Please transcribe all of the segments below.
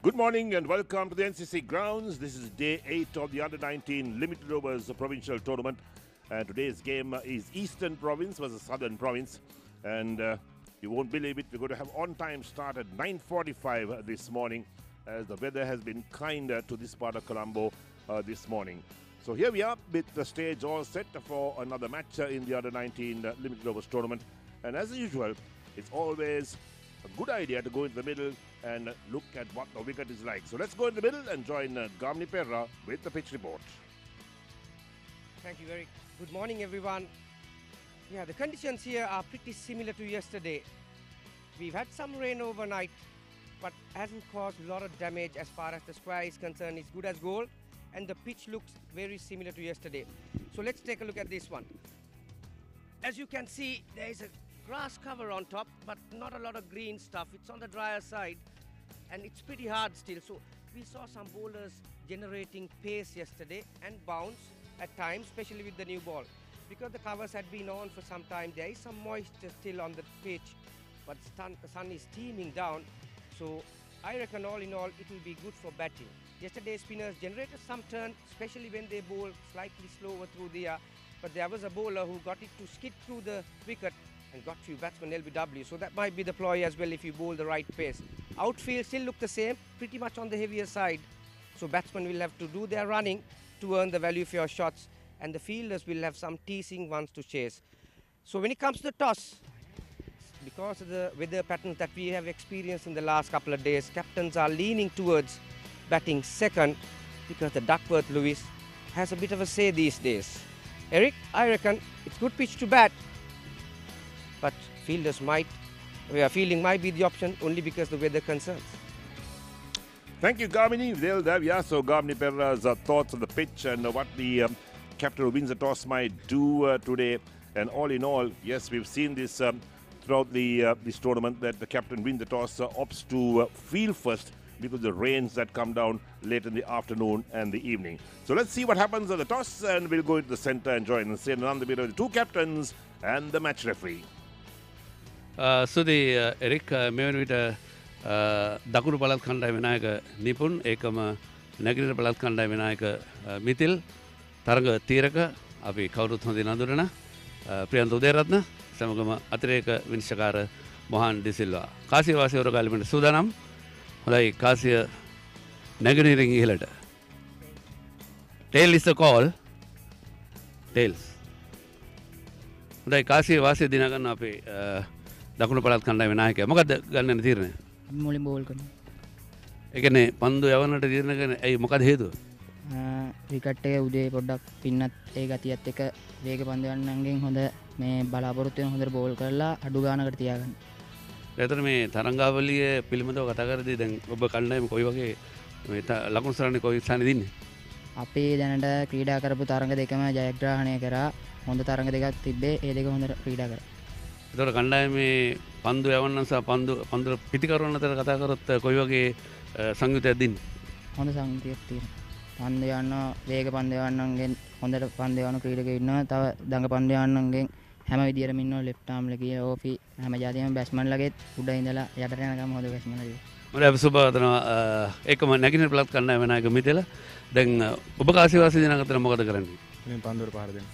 Good morning and welcome to the NCC grounds. This is day 8 of the Under-19 Limited Overs Provincial Tournament. And today's game is Eastern Province versus Southern Province. And you won't believe it, we're going to have on-time start at 9:45 this morning, as the weather has been kinder to this part of Colombo this morning. So here we are with the stage all set for another match in the Under-19 Limited Overs Tournament. And as usual, it's always a good idea to go into the middle and look at what the wicket is like. So let's go in the middle and join ThePapare with the pitch report. Thank you, Eric. Good morning, everyone. Yeah, the conditions here are pretty similar to yesterday. We've had some rain overnight, but hasn't caused a lot of damage as far as the square is concerned. It's good as gold, and the pitch looks very similar to yesterday. So let's take a look at this one. As you can see, there is a grass cover on top, but not a lot of green stuff. It's on the drier side, and it's pretty hard still. So we saw some bowlers generating pace yesterday and bounce at times, especially with the new ball. Because the covers had been on for some time, there is some moisture still on the pitch, but the sun is steaming down. So I reckon all in all, it will be good for batting. Yesterday's spinners generated some turn, especially when they bowl slightly slower through the air. But there was a bowler who got it to skid through the wicket and got few batsmen LBW. So that might be the ploy as well if you bowl the right pace. Outfield still look the same, pretty much on the heavier side. So batsmen will have to do their running to earn the value for your shots, and the fielders will have some teasing ones to chase. So when it comes to the toss, because of the weather patterns that we have experienced in the last couple of days, captains are leaning towards batting second because the Duckworth Lewis has a bit of a say these days. Eric, I reckon it's good pitch to bat, but fielders fielding might be the option only because the weather concerns. Thank you, Gamini. So Gamini Perra's thoughts on the pitch and what the captain who wins the toss might do today. And all in all, yes, we've seen this throughout this tournament, that the captain wins the toss, opts to field first because of the rains that come down late in the afternoon and the evening. So let's see what happens at the toss, and we'll go into the centre and join and say another bit of the two captains and the match referee. සුදී Eric මෙවැනි විට දකුණු පළාත් කණ්ඩායම නායක නිපුන් ඒකම නැගෙනහිර පළාත් කණ්ඩායම නායක මිතිල් තරග තීරක අපි කවුරුත් හොඳින් අඳුරන ප්‍රියන්ත උදේරත්න සමගම අතිරේක විනිශ්චයකාර මොහන් ඩිසිල්වා කාසිය වාසිය වරගාලිමට සූදානම්. හොඳයි කාසිය නැගෙනහිරින් ඉහළට. Tail is the call. Tails. හොඳයි කාසිය වාසිය දිනා ගන්න අපේ දකුණු පළාත් කණ්ඩායමේ නායකයා. මොකද්ද ගන්න තීරණය? මුලින් බෝල් කරනවා. ඒ කියන්නේ පන්දු යවන්නට තීරණය කරන ඇයි මොකද හේතුව? විකට් එක උදේ පොඩ්ඩක් පින්නත් ඒ ගතියත් එක්ක වේග පන්දු යන්නන්ගෙන් හොඳ මේ බලාපොරොත්තු වෙන හොඳට බෝල් කරලා අඩු ගානකට තියාගන්න. ඒතර මේ තරංගාවලිය පිළිබඳව කතා කරද්දී දැන් ඔබ කණ්ඩායම කොයි වගේ මේ ලකුණු සරණේ කොයි ස්ථානෙ දින්නේ? අපි දැනට ක්‍රීඩා කරපු තරඟ දෙකම ජයග්‍රහණය කරා. හොඳ තරඟ දෙකක් තිබ්බේ. ඒ දෙක හොඳට ක්‍රීඩා කරා. ඒතර කණ්ඩායමේ පන්දු යවන්නන් සහ පන්දු පිටිකරවන්න අතර කතා කරොත් කොයි වගේ සංයුතයක් දින්නේ? හොඳ සංයුතියක් තියෙනවා. පන්දු යවන්න වේග පන්දු යවන්නන්ගෙන් හොඳට පන්දු යවන ක්‍රීඩකයෝ ඉන්නවා. තව දඟ පන්දු යවන්නන්ගෙන් හැම විදියටම ඉන්නවා. ලෙෆ්ට් ආම් ලගේ ඕෆි හැම જાතියම බැට්ස්මන්ලගෙත් උඩ ඉඳලා යටට යනකම් හොඳ බැට්ස්මන්ලා ඉන්නවා. මොකද අපි සුබ කරනවා ඒකම නැගිටින පළාත් කණ්ඩායම නායක මිතෙල. දැන් ඔබ කාසිය වාසිය දිනා අතර මොකද කරන්නේ? මේ පන්දුවර පාර දෙන්න.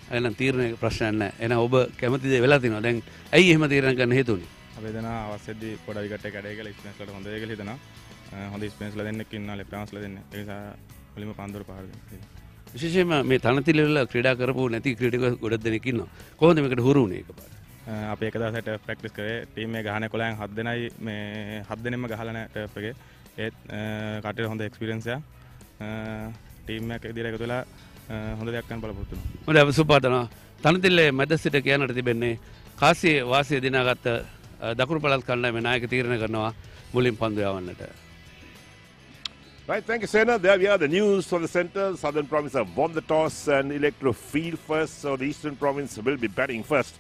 එහෙනම් තීරණයක ප්‍රශ්නයක් නැහැ. එහෙනම් ඔබ කැමති දේ වෙලා තිනවා. දැන් ඇයි එහෙම තීරණ ගන්න හේතු උනේ? අපි දෙන අවශ්‍යදී පොඩ විකට් එක කැඩේ කියලා ස්පිනර්ස්ලට හොඳ දෙයක් හිතනවා. හොඳ ස්පිනර්ස්ලා දෙන්නෙක් ඉන්නවා ලෙෆ්ට් ආම්ස්ලා දෙන්න. ඒ නිසා මුලින්ම පන්දුවර පාර දෙන්න. විශේෂයෙන්ම මේ තනතිල වල ක්‍රීඩා කරපු නැති ක්‍රීඩකයෝ ගොඩක් දෙනෙක් ඉන්නවා. කොහොමද මේකට හුරු වුනේ එකපාරට? අපි එක දවසට ප්‍රැක්ටිස් කරේ. ටීම් එක ගහන 11න් 7 දෙනයි මේ 7 දෙනෙක්ම ගහලා නැහැ ටර්ෆ් එකේ. ඒත් කටේ හොඳ එක්ස්පීරියන්ස් එකක්. ටීම් එක විදියට එකතු වෙලා හොඳ දෙයක් කරන්න බලාපොරොත්තු වෙනවා. හොඳයි අපි සුබපතනවා. තනතිල්ලේ මැද සිට කියන්නට තිබෙන්නේ කාසිය වාසිය දිනාගත්ත දකුණු පළාත් කණ්ඩායමේ නායක තීරණය කරනවා මුලින් පන්දු යවන්නට. Right, thank you, Sena. There we are, the news from the centre. Southern Province have won the toss and elect to field first, so the Eastern Province will be batting first.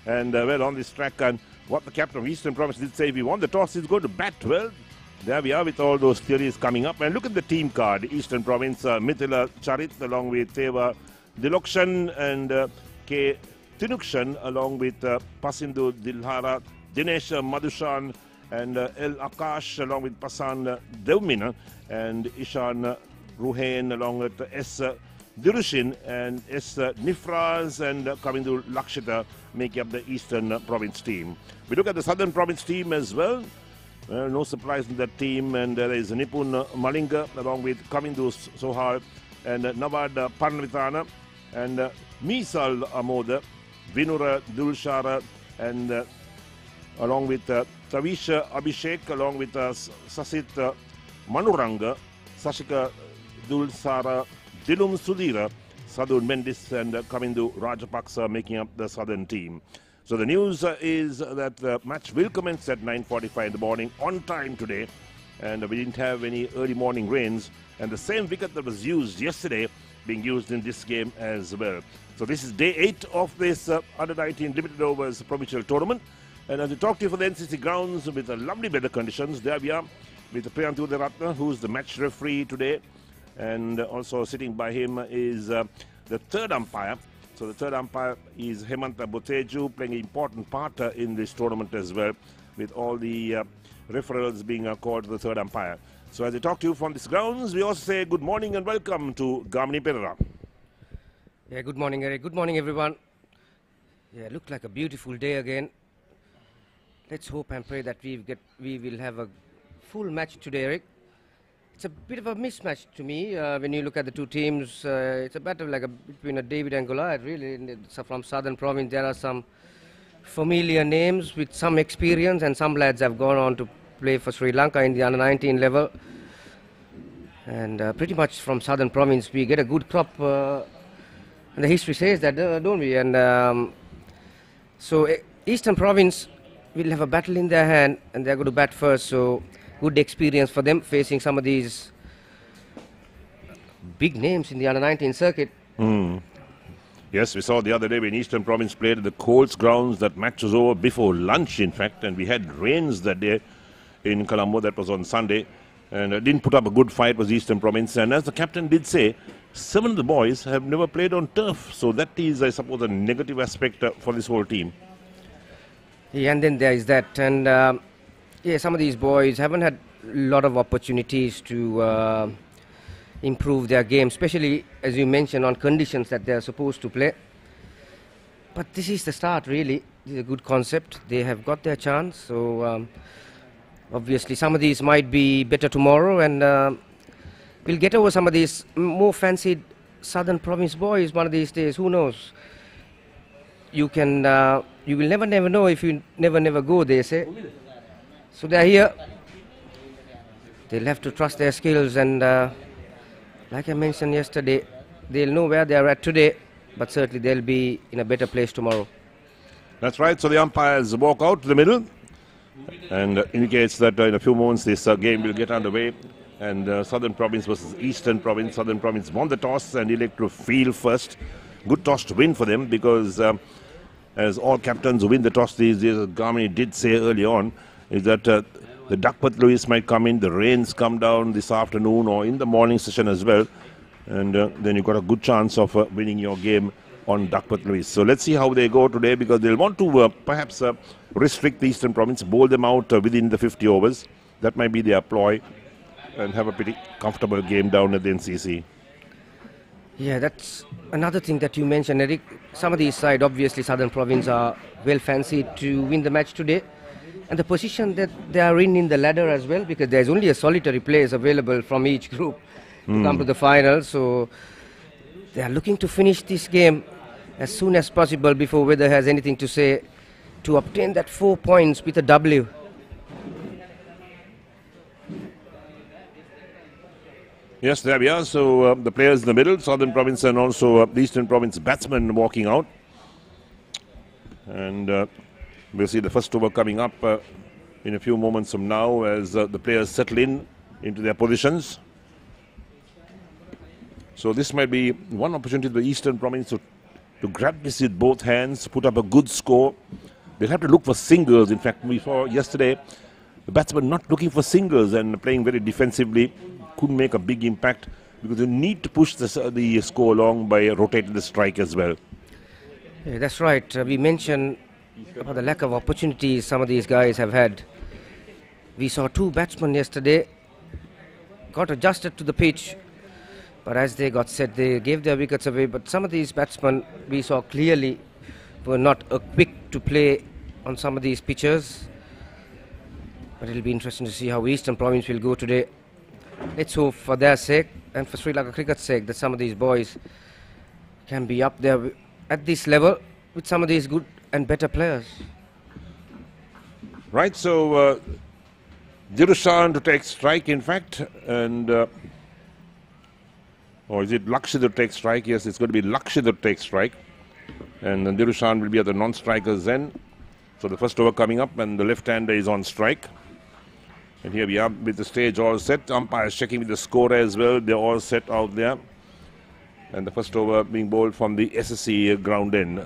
And well, on this track, and what the captain of Eastern Province did say, if he won the toss, he's going to bat well. There we are with all those theories coming up. And look at the team card. Eastern Province, Mithila Charit along with Teva Dilokshan and K. Tinukshan along with Pasindu Dilhara, Dinesh Madhushan and El Akash along with Pasan Devmina, and Ishan Ruhain along with S. Dirushin and S. Nifraz and Kavindu Lakshita making up the Eastern Province team. We look at the Southern Province team as well. No surprise in that team, and there is Nipun Malinga along with Kavindu Sohal and Navad Parnavitana and Misal Amoda, Vinura Dulshara, and along with Tavisha Abhishek, along with Sasit Manuranga, Sashika Dulsara, Dilum Sudhira, Sadhu Mendis and Kavindu Rajapaksa making up the Southern team. So the news is that the match will commence at 9:45 in the morning on time today, and we didn't have any early morning rains, and the same wicket that was used yesterday being used in this game as well. So this is day 8 of this under-19 limited overs provincial tournament, and as we talk to you for the NCC grounds with lovely weather conditions, there we are with Priyantu Deratna, who's the match referee today, and also sitting by him is the third umpire. So the third umpire is Hemanta Boteju, playing an important part in this tournament as well, with all the referrals being called to the third umpire. So as I talk to you from these grounds, we also say good morning and welcome to Gamini Perera. Yeah, good morning, Eric. Good morning, everyone. Yeah, it looked like a beautiful day again. Let's hope and pray that we will have a full match today, Eric. It's a bit of a mismatch to me when you look at the two teams. It's a battle between a David and Goliath, really. So from Southern Province, there are some familiar names with some experience, and some lads have gone on to play for Sri Lanka in the under-19 level. And pretty much from Southern Province, we get a good crop. And the history says that, don't we? And so Eastern Province will have a battle in their hand, and they're going to bat first. So good experience for them facing some of these big names in the under-19 circuit. Yes, we saw the other day when Eastern Province played at the Colts grounds. That match was over before lunch, in fact, and we had rains that day in Colombo. That was on Sunday, and didn't put up a good fight was Eastern Province. And as the captain did say, 7 of the boys have never played on turf, so that is, I suppose, a negative aspect for this whole team. Yeah, and then there is that, and yeah, some of these boys haven't had a lot of opportunities to improve their game, especially, as you mentioned, on conditions that they're supposed to play. But this is the start, really. This is a good concept. They have got their chance, so obviously some of these might be better tomorrow, and we'll get over some of these more fancied Southern Province boys one of these days. Who knows? You will never know if you never go, they say. So they're here. They'll have to trust their skills, and like I mentioned yesterday, they'll know where they're at today, but certainly they'll be in a better place tomorrow. That's right. So the umpires walk out to the middle and indicates that in a few moments this game will get underway. And Southern Province versus Eastern Province. Southern Province won the toss and elect to field first. Good toss to win for them, because as all captains win the toss these days, Gamini did say early on, is that the Duckworth Lewis might come in, the rains come down this afternoon or in the morning session as well, and then you've got a good chance of winning your game on Duckworth Lewis. So let's see how they go today, because they'll want to perhaps restrict the Eastern Province, bowl them out within the 50 overs. That might be their ploy, and have a pretty comfortable game down at the NCC. Yeah, that's another thing that you mentioned, Eric. Some of these sides, obviously Southern Province, are well fancied to win the match today. And the position that they are in the ladder as well, because there's only a solitary place available from each group to come to the final. So they are looking to finish this game as soon as possible before weather has anything to say, to obtain that 4 points with a W. Yes, there we are. So the players in the middle, Southern Province and also the Eastern Province batsmen walking out. And we'll see the first over coming up in a few moments from now as the players settle into their positions. So this might be one opportunity for the Eastern Province to grab this with both hands, put up a good score. They'll have to look for singles. In fact, we saw yesterday the batsmen not looking for singles and playing very defensively. Couldn't make a big impact, because you need to push the score along by rotating the strike as well. Yeah, that's right. We mentioned about the lack of opportunities some of these guys have had. We saw two batsmen yesterday got adjusted to the pitch, but as they got set, they gave their wickets away. But some of these batsmen we saw clearly were not equipped to play on some of these pitches. But it'll be interesting to see how Eastern Province will go today. Let's hope for their sake and for Sri Lanka cricket's sake that some of these boys can be up there at this level with some of these good and better players. Right, so Dirushan to take strike, in fact, and or is it Lakshya to take strike? Yes, it's going to be Lakshya to take strike, and then Dirushan will be at the non-strikers end. So the first over coming up, and the left-hander is on strike. And here we are with the stage all set. Umpires checking with the scorer as well. They're all set out there. And the first over being bowled from the SSC ground end.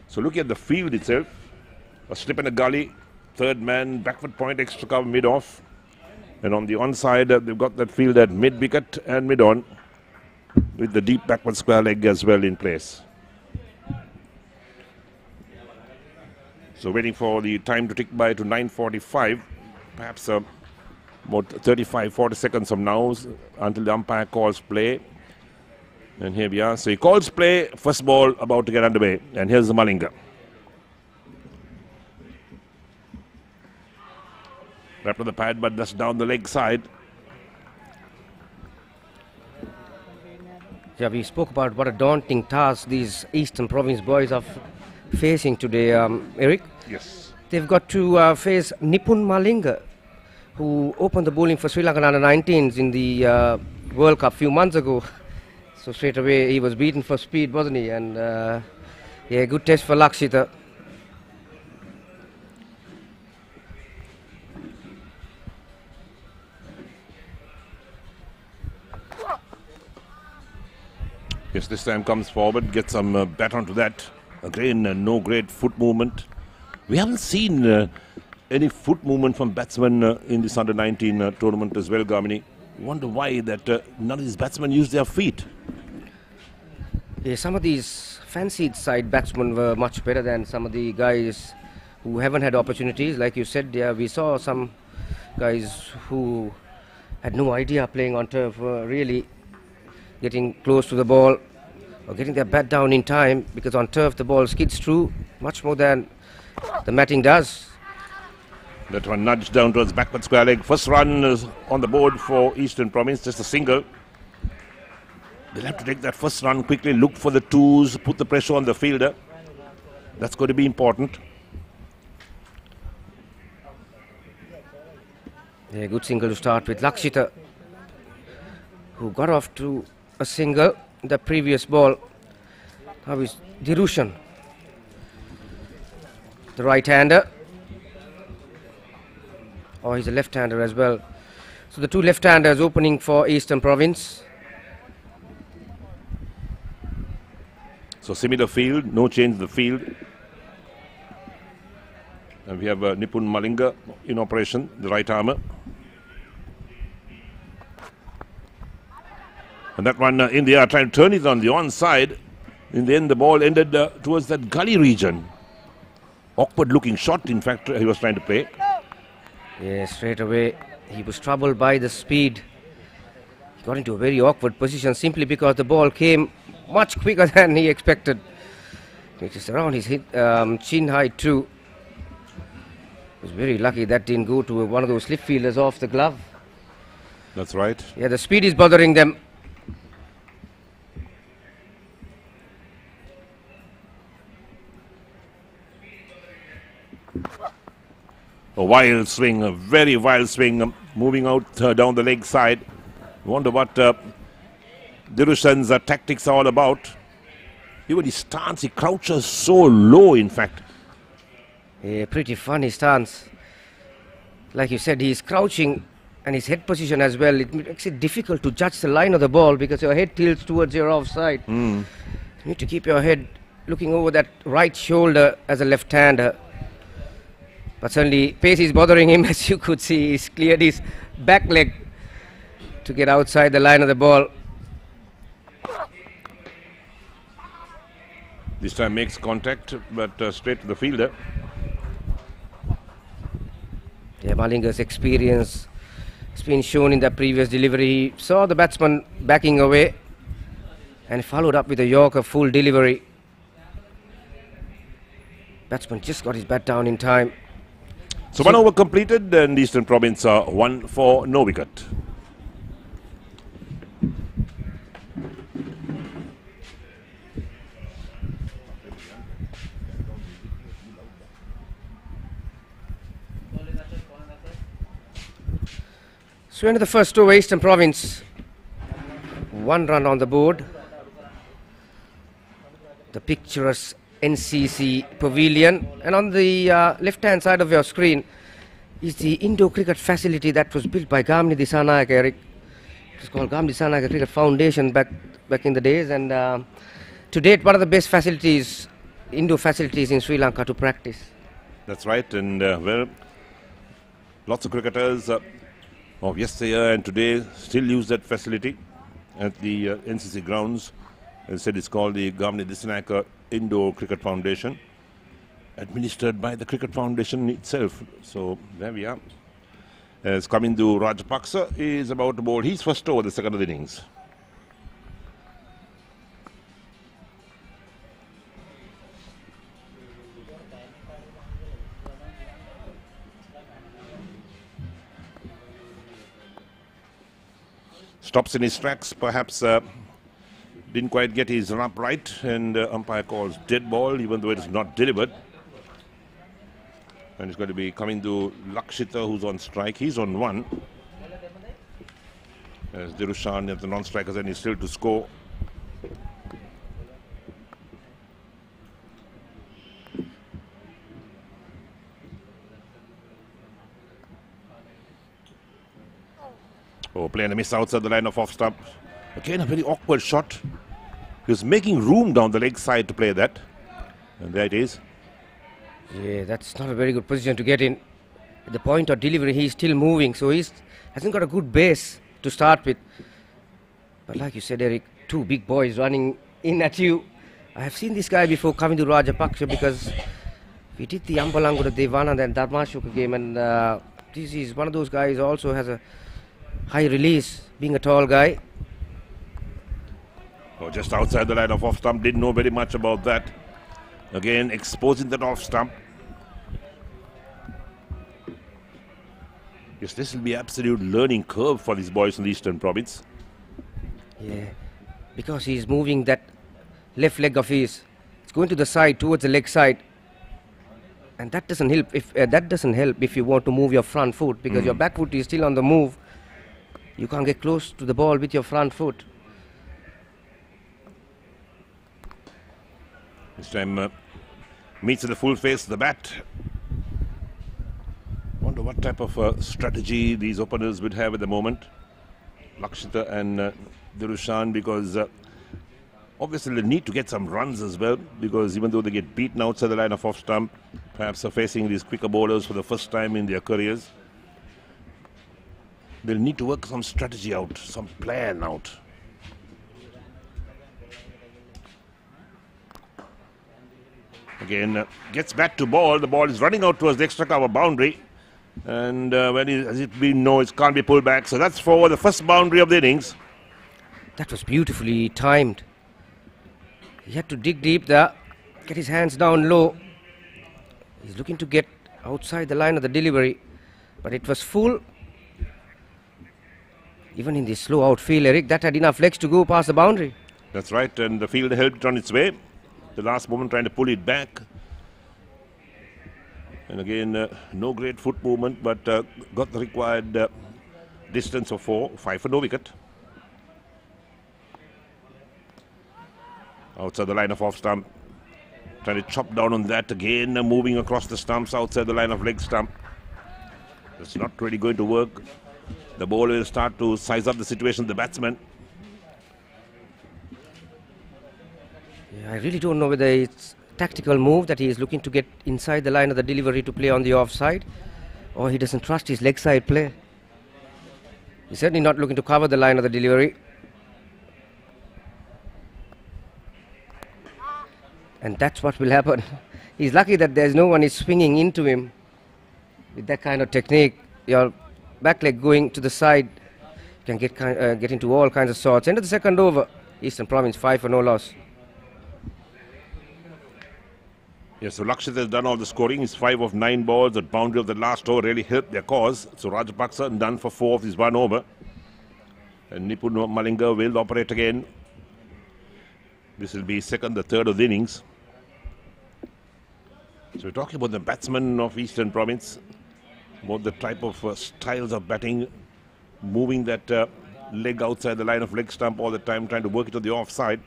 So look at the field itself. A slip in a gully. Third man, backward point, extra cover, mid-off. And on the onside, they've got that field at mid-wicket and mid-on. With the deep backward square leg as well in place. So waiting for the time to tick by to 9:45. Perhaps about 35-40 seconds from now until the umpire calls play. And here we are. So he calls play, first ball about to get underway. And here's the Malinga. Right to the pad, but that's down the leg side. Yeah, we spoke about what a daunting task these Eastern Province boys are facing today, Eric. Yes. They've got to face Nipun Malinga, who opened the bowling for Sri Lanka under-19s in the World Cup a few months ago. So straight away he was beaten for speed, wasn't he? And yeah, good test for Lakshita. Yes, this time comes forward, gets some bat onto that. Again, no great foot movement. We haven't seen any foot movement from batsmen in this under-19 tournament as well, Gamini. Wonder why that none of these batsmen use their feet. Yeah, some of these fancied side batsmen were much better than some of the guys who haven't had opportunities. Like you said, yeah, we saw some guys who had no idea playing on turf were really getting close to the ball or getting their bat down in time, because on turf the ball skids through much more than the matting does. That one nudged down towards backward square leg. First run is on the board for Eastern Province, just a single. They'll have to take that first run quickly, look for the twos, put the pressure on the fielder. That's going to be important. Yeah, good single to start with Lakshita, who got off to a single the previous ball. Now is Dirushan, the right-hander. Oh, he's a left-hander as well. So the two left-handers opening for Eastern Province. So similar field, no change in the field. And we have Nipun Malinga in operation, the right armer. And that one in the air, trying to turn it on the onside. In the end, the ball ended towards that gully region. Awkward looking shot, in fact, he was trying to play. Yeah, straight away he was troubled by the speed. He got into a very awkward position simply because the ball came much quicker than he expected. It is around his chin height too. He was very lucky that didn't go to one of those slip fielders off the glove. That's right. Yeah, the speed is bothering them. A wild swing, a very wild swing, moving out down the leg side. Wonder what Dirushan's tactics are all about. Even his stance, he crouches so low, in fact. Yeah, pretty funny stance. Like you said, he's crouching, and his head position as well. It makes it difficult to judge the line of the ball because your head tilts towards your offside. You need to keep your head looking over that right shoulder as a left-hander. But certainly pace is bothering him, as you could see. He's cleared his back leg to get outside the line of the ball. This time makes contact, but straight to the fielder. Yeah, Malinga's experience has been shown in the previous delivery. He saw the batsman backing away and followed up with a Yorker full delivery. Batsman just got his bat down in time. So 1 over completed and Eastern Province are 1 for no wicket. So into the first over, Eastern Province, 1 run on the board. The picturesque NCC Pavilion, and on the left hand side of your screen is the indoor cricket facility that was built by Gamni Dissanayake, Eric. It's called Gamni Dissanayake Cricket Foundation back in the days, and to date one of the best facilities, indoor facilities in Sri Lanka to practice. That's right, and well, lots of cricketers of yesteryear and today still use that facility at the NCC grounds. As I said, it's called the Gamni Dissanayake Indoor Cricket Foundation, administered by the Cricket Foundation itself. So there we are. As Kamindu Rajapaksa is about to bowl his first over the second of the innings. Stops in his tracks, perhaps didn't quite get his run up right, and umpire calls dead ball, even though it is not delivered. And it's going to be coming to Lakshita, who's on strike. He's on 1. As Dirushan at the non-strikers, and he's still to score. Oh, playing a miss outside the line of off stump. Again, a very awkward shot. He was making room down the leg side to play that. And there it is. Yeah, that's not a very good position to get in. At the point of delivery, he's still moving, so he hasn't got a good base to start with. But like you said, Eric, 2 big boys running in at you. I have seen this guy before coming to Rajapaksa, because we did the Ambalangura Devanand and Dharmashuka game, and this is one of those guys who also has a high release, being a tall guy. Oh, just outside the line of off stump, didn't know very much about that. Again, exposing that off stump. Yes, this will be absolute learning curve for these boys in the Eastern Province. Yeah, because he's moving that left leg of his. It's going to the side, towards the leg side. And that doesn't help if you want to move your front foot, because your back foot is still on the move. You can't get close to the ball with your front foot. This time meets at the full face the bat. Wonder what type of strategy these openers would have at the moment. Lakshita and Dirushan, because obviously they need to get some runs as well, because even though they get beaten outside the line of off stump, perhaps are facing these quicker bowlers for the first time in their careers, they'll need to work some strategy out, some plan out. Again, gets back to ball. The ball is running out towards the extra cover boundary. And has it been? No, it can't be pulled back. So that's for the first boundary of the innings. That was beautifully timed. He had to dig deep there, get his hands down low. He's looking to get outside the line of the delivery, but it was full. Even in the slow outfield, Eric, that had enough legs to go past the boundary. That's right, and the field helped on its way. The last moment trying to pull it back. And again, no great foot movement, but got the required distance of 5 for no wicket. Outside the line of off stump. Trying to chop down on that again, moving across the stumps outside the line of leg stump. It's not really going to work. The bowler will start to size up the situation, the batsman. Yeah, I really don't know whether it's a tactical move that he is looking to get inside the line of the delivery to play on the offside, or he doesn't trust his leg side play. He's certainly not looking to cover the line of the delivery. And that's what will happen. He's lucky that there's no one is swinging into him. with that kind of technique, your back leg going to the side, you can get into all kinds of sorts. End of the second over, Eastern Province 5 for no loss. Yes, so Lakshit has done all the scoring. He's 5 of 9 balls. The boundary of the last over really helped their cause. So Rajapaksa done for 4 of his 1 over. And Nipun Malinga will operate again. This will be second, the third of the innings. So we're talking about the batsmen of Eastern Province, about the type of styles of batting, moving that leg outside the line of leg stump all the time, trying to work it to the offside.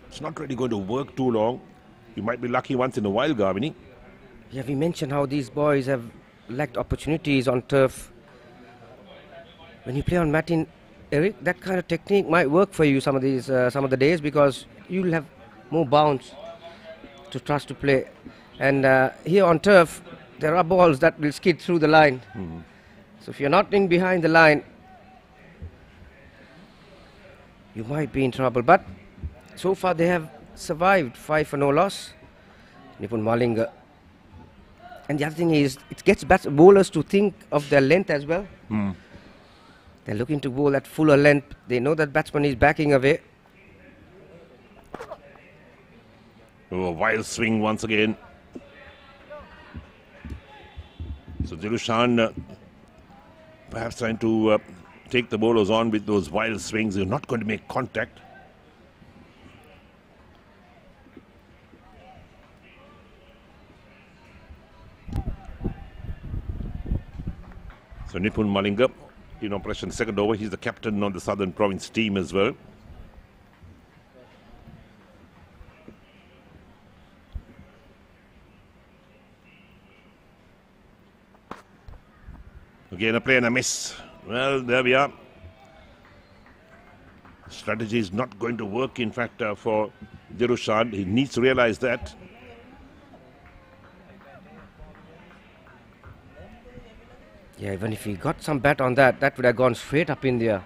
It's not really going to work too long. You might be lucky once in a while, Gavini. Yeah, we mentioned how these boys have lacked opportunities on turf. When you play on matting, Eric, that kind of technique might work for you some of the days, because you'll have more bounce to trust to play. And here on turf, there are balls that will skid through the line. So if you're not in behind the line, you might be in trouble. But so far they have survived 5 for no loss. Nipun Malinga. And the other thing is, it gets bowlers to think of their length as well. They're looking to bowl at fuller length. They know that batsman is backing away. Oh, a wild swing once again. So Dilushan perhaps trying to take the bowlers on with those wild swings. They're not going to make contact. So Nipun Malinga in operation second over. He's the captain on the Southern Province team as well. Again a play and a miss. Well, there we are. Strategy is not going to work, in fact, for Dilushan. He needs to realize that. Yeah, even if he got some bat on that, that would have gone straight up in there.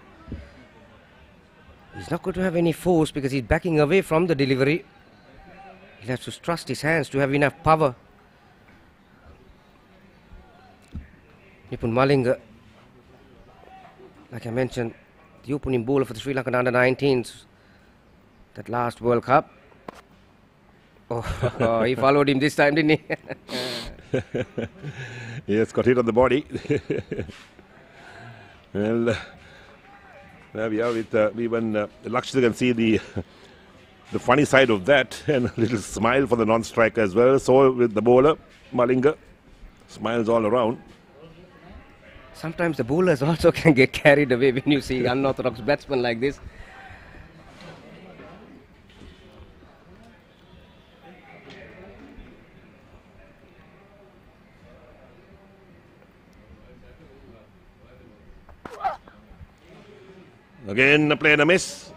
He's not going to have any force because he's backing away from the delivery. He'll have to trust his hands to have enough power. Nipun Malinga, like I mentioned, the opening bowler for the Sri Lankan under-19s, that last World Cup. Oh, he followed him this time, didn't he? Yes, got hit on the body. Well, there we are with even Lakshya can see the funny side of that, and a little smile for the non-striker as well. So with the bowler, Malinga, smiles all around. Sometimes the bowlers also can get carried away when you see unorthodox batsmen like this. Again, a play and a miss.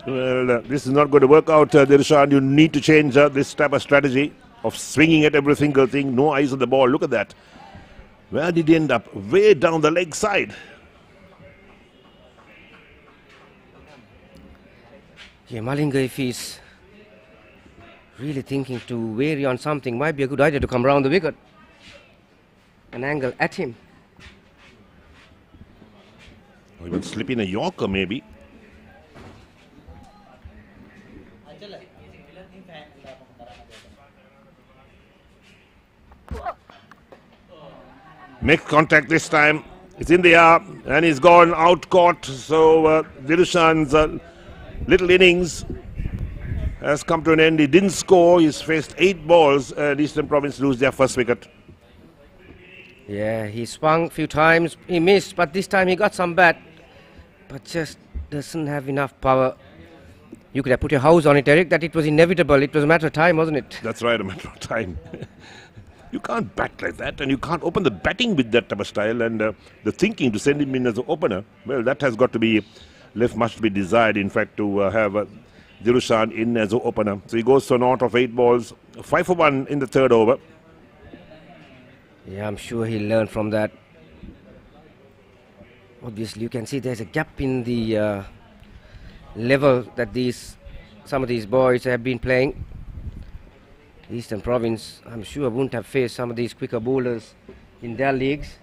Well, this is not going to work out, Dilushan. You need to change this type of strategy of swinging at every single thing. No eyes on the ball. Look at that. Where did he end up? Way down the leg side. Yeah, Malinga, if he's really thinking to vary on something, might be a good idea to come round the wicket. An angle at him. Or even slip in a Yorker, maybe. Makes contact this time. It's in the air and he's gone out caught. So Dilushan's little innings has come to an end. He didn't score. He's faced 8 balls and Eastern Province lose their first wicket. Yeah, he swung a few times. He missed, but this time he got some bat. But just doesn't have enough power. You could have put your house on it, Eric, that it was inevitable. It was a matter of time, wasn't it? That's right, a matter of time. You can't bat like that, and you can't open the batting with that type of style. And the thinking to send him in as an opener, well, that has got to be left much to be desired, in fact, to have Dilushan in as an opener. So he goes for naught of 8 balls, 5 for 1 in the third over. Yeah, I'm sure he'll learn from that. Obviously, you can see there's a gap in the level that some of these boys have been playing. Eastern Province, I'm sure, wouldn't have faced some of these quicker bowlers in their leagues,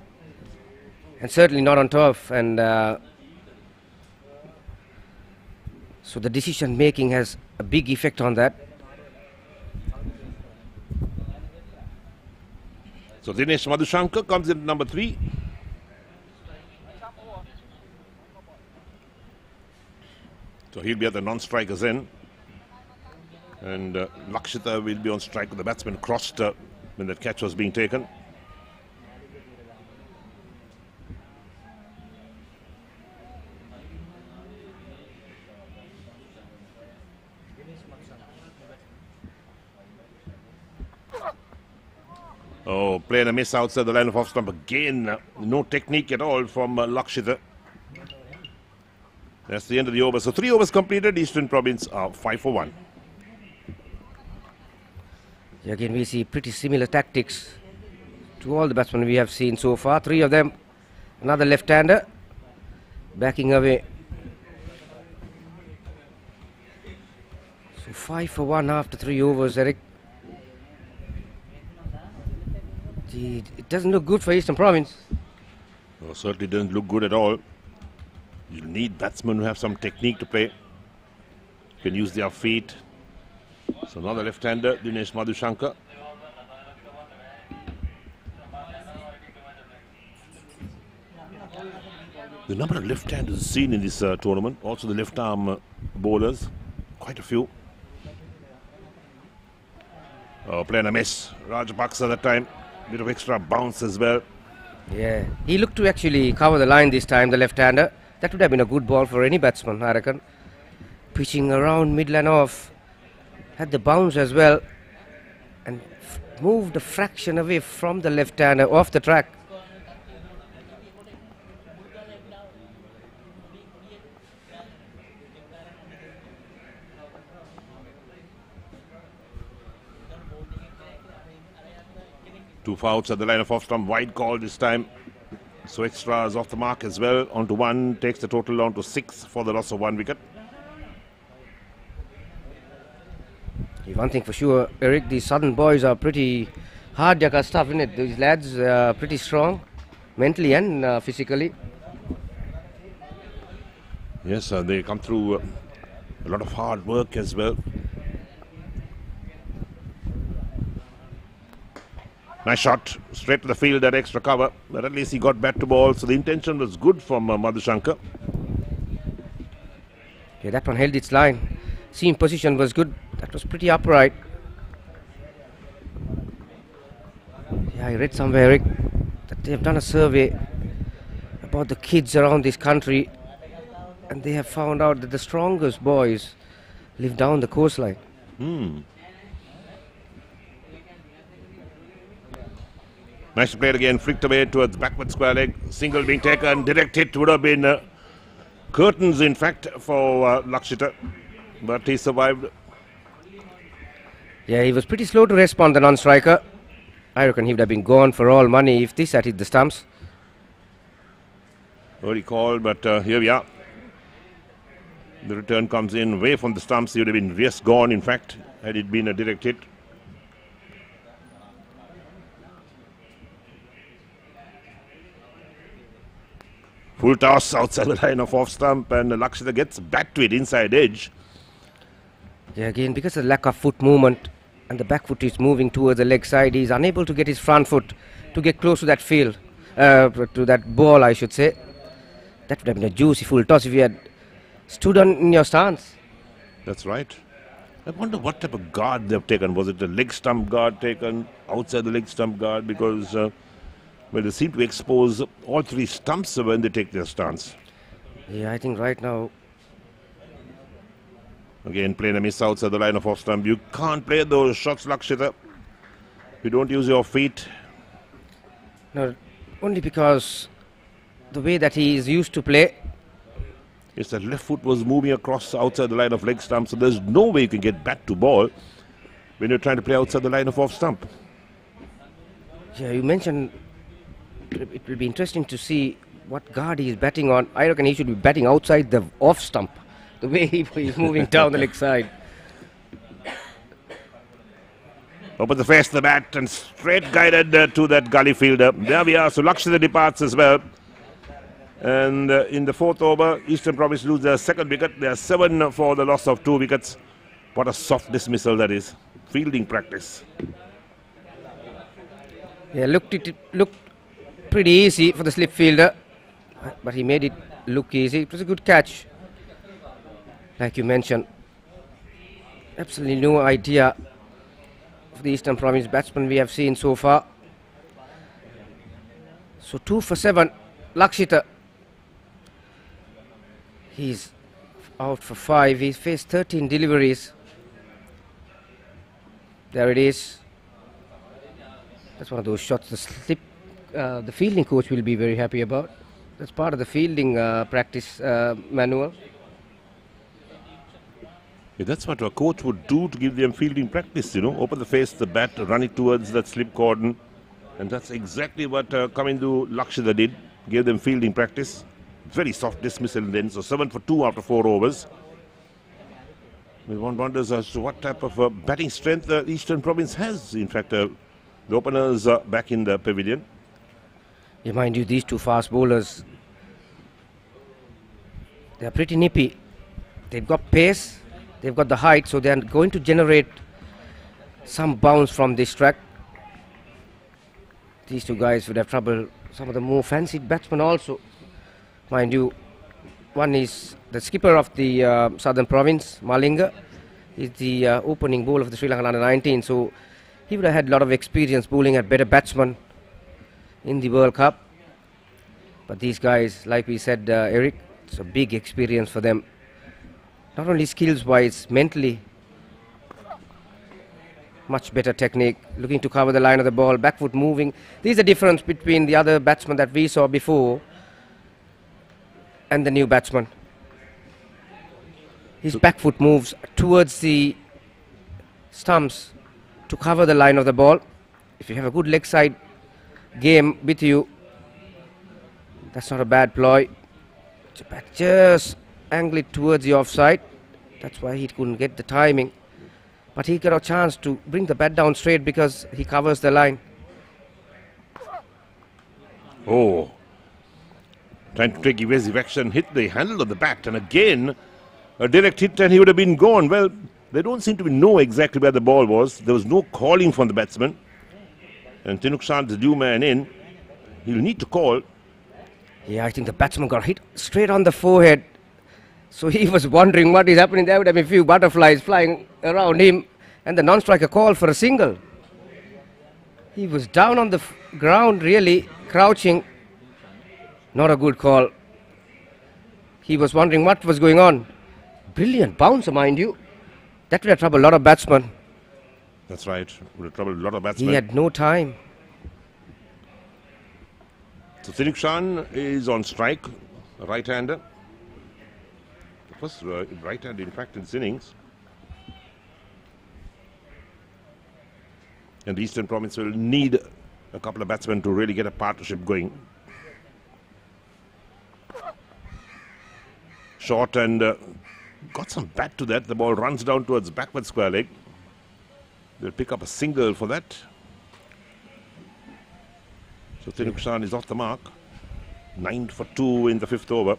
and certainly not on turf. And so the decision making has a big effect on that. So Dinesh Madhushankar comes in at number 3. So he'll be at the non-strikers end. And Lakshita will be on strike with the batsman crossed when that catch was being taken. Oh, playing a miss outside the line of off stump again. No technique at all from Lakshita. That's the end of the over. So 3 overs completed. Eastern Province are 5 for 1. Again, we see pretty similar tactics to all the batsmen we have seen so far. 3 of them. Another left-hander backing away. So 5 for 1 after 3 overs, Eric. It doesn't look good for Eastern Province. No, certainly doesn't look good at all. You need batsmen who have some technique to play. Can use their feet. So another left-hander, Dinesh Madhushankar. The number of left-handers seen in this tournament, also the left-arm bowlers, quite a few. Oh, playing a miss. Rajapaksa that time. Bit of extra bounce as well. Yeah, he looked to actually cover the line this time, the left-hander. That would have been a good ball for any batsman, I reckon. Pitching around middle and off. Had the bounce as well. And moved a fraction away from the left-hander off the track. Two fouls at the line of off stump. Wide call this time. So extras off the mark as well. On to 1. Takes the total on to 6 for the loss of 1 wicket. One thing for sure, Eric, these southern boys are pretty hard yakka stuff, isn't it? These lads are pretty strong, mentally and physically. Yes, they come through a lot of hard work as well. Nice shot, straight to the field, that extra cover. But at least he got bat to ball, so the intention was good from Madhushankar. Yeah, that one held its line. Seam position was good. That was pretty upright. Yeah, I read somewhere, Eric, that they have done a survey about the kids around this country, and they have found out that the strongest boys live down the coastline. Nice to play it again, flicked away towards backward square leg. Single being taken, direct hit would have been curtains in fact for Lakshita, but he survived. Yeah, he was pretty slow to respond, the non-striker. I reckon he would have been gone for all money if this had hit the stumps. Early call, but here we are. The return comes in away from the stumps. He would have been yes gone in fact had it been a direct hit. Full toss outside the line of off stump, and Lakshita gets back to it inside edge. Yeah, again, because of the lack of foot movement and the back foot is moving towards the leg side, he's unable to get his front foot to get close to that field, to that ball, I should say. That would have been a juicy full toss if you had stood on in your stance. That's right. I wonder what type of guard they've taken. Was it a leg stump guard taken, outside the leg stump guard? Because well, they seem to expose all 3 stumps when they take their stance. Yeah, I think right now. Again, playing a miss outside the line of off stump. You can't play those shots, Lakshita. You don't use your feet. No, only because the way that he is used to play. Yes, that left foot was moving across outside the line of leg stump, so there's no way you can get back to ball when you're trying to play outside the line of off stump. Yeah, you mentioned it will be interesting to see what guard he is batting on. I reckon he should be batting outside the off stump, the way he is moving down the leg side. Open the face, the bat, and straight guided to that gully fielder. There we are. So Lakshya departs as well. And in the fourth over, Eastern Province lose their second wicket. They are 7 for the loss of 2 wickets. What a soft dismissal that is. Fielding practice. Yeah, it looked pretty easy for the slip fielder, but he made it look easy. It was a good catch, like you mentioned. Absolutely no idea of the Eastern Province batsmen we have seen so far. So 2 for 7, Lakshita. He's out for 5. He's faced 13 deliveries. There it is. That's one of those shots the fielding coach will be very happy about. That's part of the fielding practice manual. Yeah, that's what a coach would do to give them fielding practice, you know. Open the face, the bat, run it towards that slip cordon. And that's exactly what Kamindu Lakshita did. Gave them fielding practice. Very soft dismissal then. So 7 for 2 after 4 overs. One wonders as to what type of batting strength the Eastern Province has. In fact, the openers are back in the pavilion. Yeah, mind you, these 2 fast bowlers, they are pretty nippy. They've got pace, they've got the height, so they are going to generate some bounce from this track. These 2 guys would have trouble. Some of the more fancied batsmen also. Mind you, one is the skipper of the Southern Province, Malinga. He's the opening bowler of the Sri Lankan Under-19, so he would have had a lot of experience bowling at better batsmen in the World Cup. But these guys, like we said, Eric, it's a big experience for them. Not only skills-wise, mentally, much better technique, looking to cover the line of the ball, back foot moving. There's a difference between the other batsmen that we saw before and the new batsman. His back foot moves towards the stumps to cover the line of the ball. If you have a good leg side game with you, that's not a bad ploy. Just angle it towards the offside. That's why he couldn't get the timing. But he got a chance to bring the bat down straight because he covers the line. Oh. Trying to take evasive action, hit the handle of the bat, and again a direct hit and he would have been gone. Well, they don't seem to know exactly where the ball was. There was no calling from the batsman. And Tinukshan, the due man in, he'll need to call. Yeah, I think the batsman got hit straight on the forehead. So he was wondering what is happening. There would have been a few butterflies flying around him. And the non-striker called for a single. He was down on the ground, really, crouching. Not a good call. He was wondering what was going on. Brilliant bouncer, mind you. That would have troubled a lot of batsmen. That's right. Would have troubled a lot of batsmen. He had no time. So Tinukshan is on strike, a right-hander. The first right-hander, in fact, in this innings. And the Eastern Province will need a couple of batsmen to really get a partnership going. Short and got some bat to that. The ball runs down towards backward square leg. They'll pick up a single for that. So Tinukshan is off the mark. 9 for 2 in the 5th over.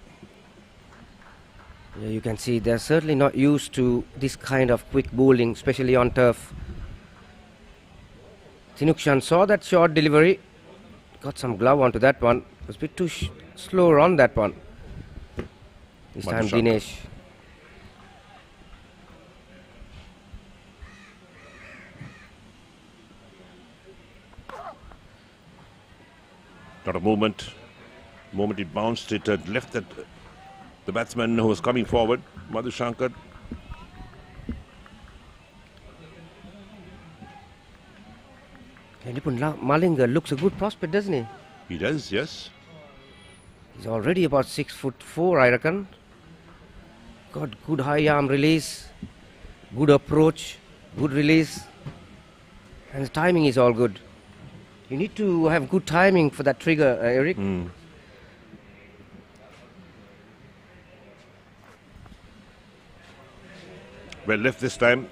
Yeah, you can see they're certainly not used to this kind of quick bowling, especially on turf. Tinukshan saw that short delivery. Got some glove onto that one. It was a bit too slow on that one. This time Dinesh. Not a movement. The moment it bounced, it had left that the batsman who was coming forward, Madhushankar. Malinga looks a good prospect, doesn't he? He does, yes. He's already about 6'4", I reckon. Got good high arm release, good approach, good release, and the timing is all good. You need to have good timing for that trigger, Eric. Well left this time.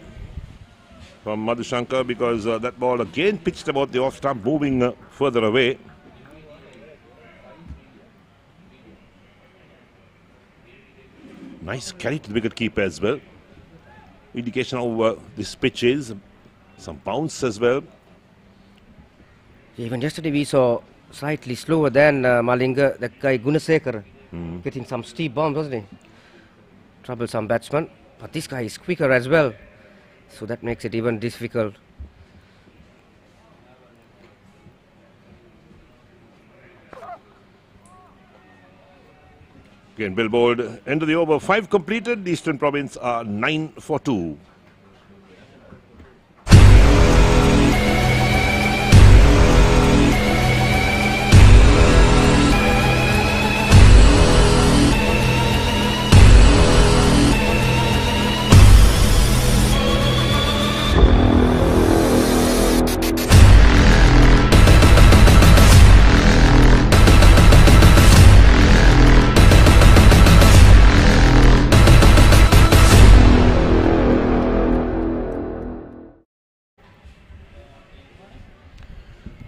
from Madhushankar because that ball again pitched about the off stump, moving further away. Nice carry to the wicket keeper as well. Indication of this pitch is. Some bounce as well. Even yesterday we saw slightly slower than Malinga, that guy Gunasekar, getting some steep bombs, wasn't he? Troublesome batsman. But this guy is quicker as well, so that makes it even difficult. Again, billboard, end of the over, 5 completed. The Eastern Province are 9 for 2.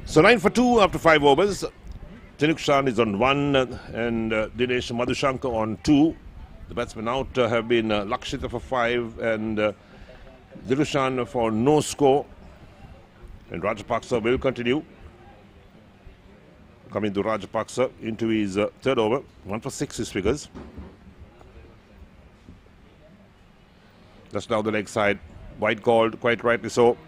So 9 for 2 after 5 overs. Tinukshan is on 1 and Dinesh Madhushankar on 2. The batsmen out have been Lakshita for 5 and Dirushan for no score. And Rajapaksa will continue. Coming to Rajapaksa into his third over. 1 for 6 his figures. Just now the leg side. Wide called, quite rightly so.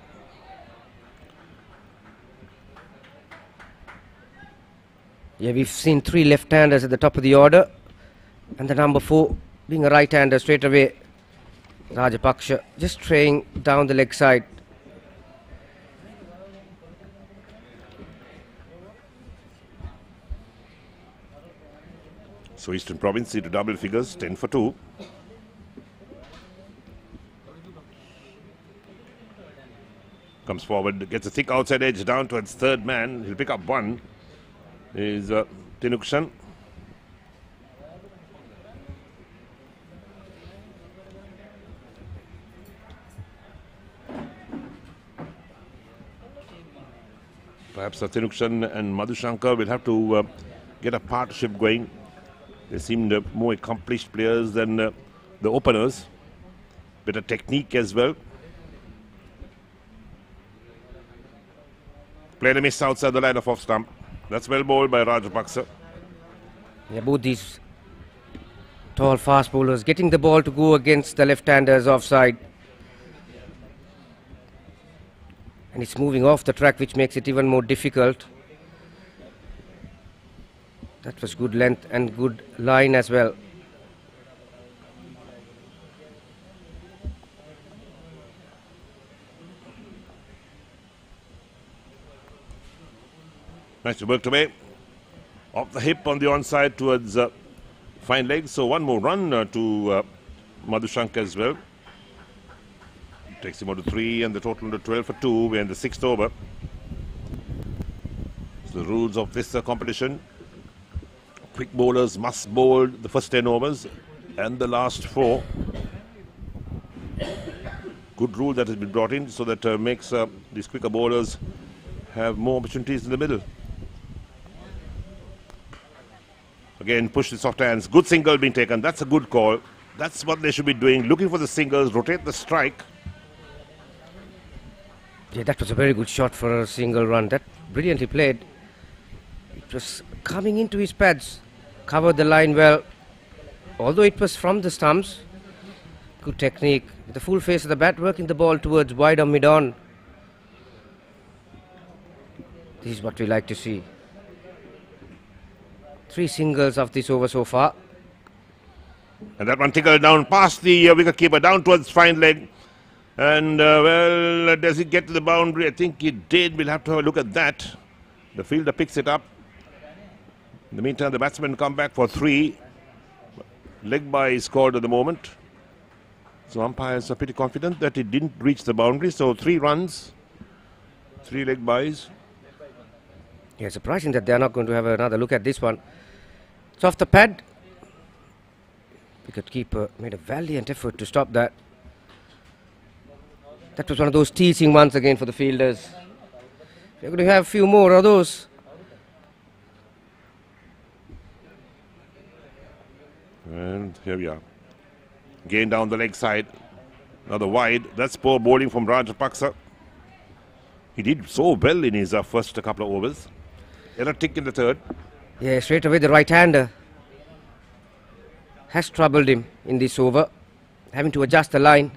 Yeah, we've seen 3 left-handers at the top of the order, and the number 4 being a right-hander straight away. Rajapaksha just traying down the leg side. So Eastern Province into double figures, 10 for 2. Comes forward, gets a thick outside edge down towards third man. He'll pick up 1. Is Tinukshan. Perhaps Tinukshan and Madhushankar will have to get a partnership going. They seemed more accomplished players than the openers. Better technique as well. Played a miss outside the line of off stump. That's well bowled by Rajapaksa. Yeah, both these tall fast bowlers getting the ball to go against the left-handers offside. And it's moving off the track, which makes it even more difficult. That was good length and good line as well. Nice worked away. Off the hip on the onside towards fine leg. So 1 more run to Madhushankar as well. Takes him out to 3 and the total to 12 for 2. We're in the 6th over. So the rules of this competition. Quick bowlers must bowl the first 10 overs and the last 4. Good rule that has been brought in so that makes these quicker bowlers have more opportunities in the middle. Again, push the soft hands. Good single being taken. That's a good call. That's what they should be doing. Looking for the singles, rotate the strike. Yeah, that was a very good shot for a single run. That brilliantly played. It was coming into his pads. Covered the line well. Although it was from the stumps. Good technique. With the full face of the bat, working the ball towards wide or mid-on. This is what we like to see. 3 singles of this over so far. And that one tickled down past the wicketkeeper, down towards fine leg. And, well, does it get to the boundary? I think it did. We'll have to have a look at that. The fielder picks it up. In the meantime, the batsmen come back for 3. Leg by is called at the moment. So umpires are pretty confident that it didn't reach the boundary. So 3 runs, 3 leg bys. Yeah, surprising that they are not going to have another look at this one. It's off the pad. Wicketkeeper made a valiant effort to stop that. That was one of those teasing ones again for the fielders. We're going to have a few more of those. And here we are. Again down the leg side. Another wide. That's poor bowling from Rajapaksa. He did so well in his first couple of overs. Error tick in the third. Yeah, straight away the right-hander has troubled him in this over, having to adjust the line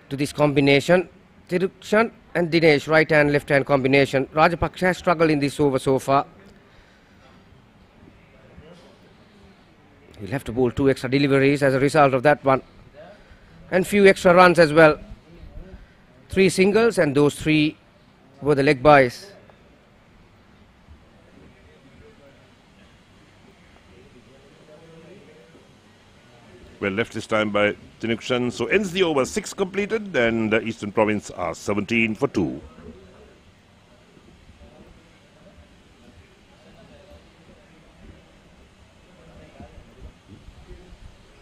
to this combination. Tirukshan and Dinesh, right-hand, left-hand combination. Rajapaksa has struggled in this over so far. He'll have to bowl 2 extra deliveries as a result of that one. And few extra runs as well. 3 singles, and those 3 were the leg byes. Well left this time by Tinukshan. So ends the over, 6 completed, and Eastern Province are 17 for 2.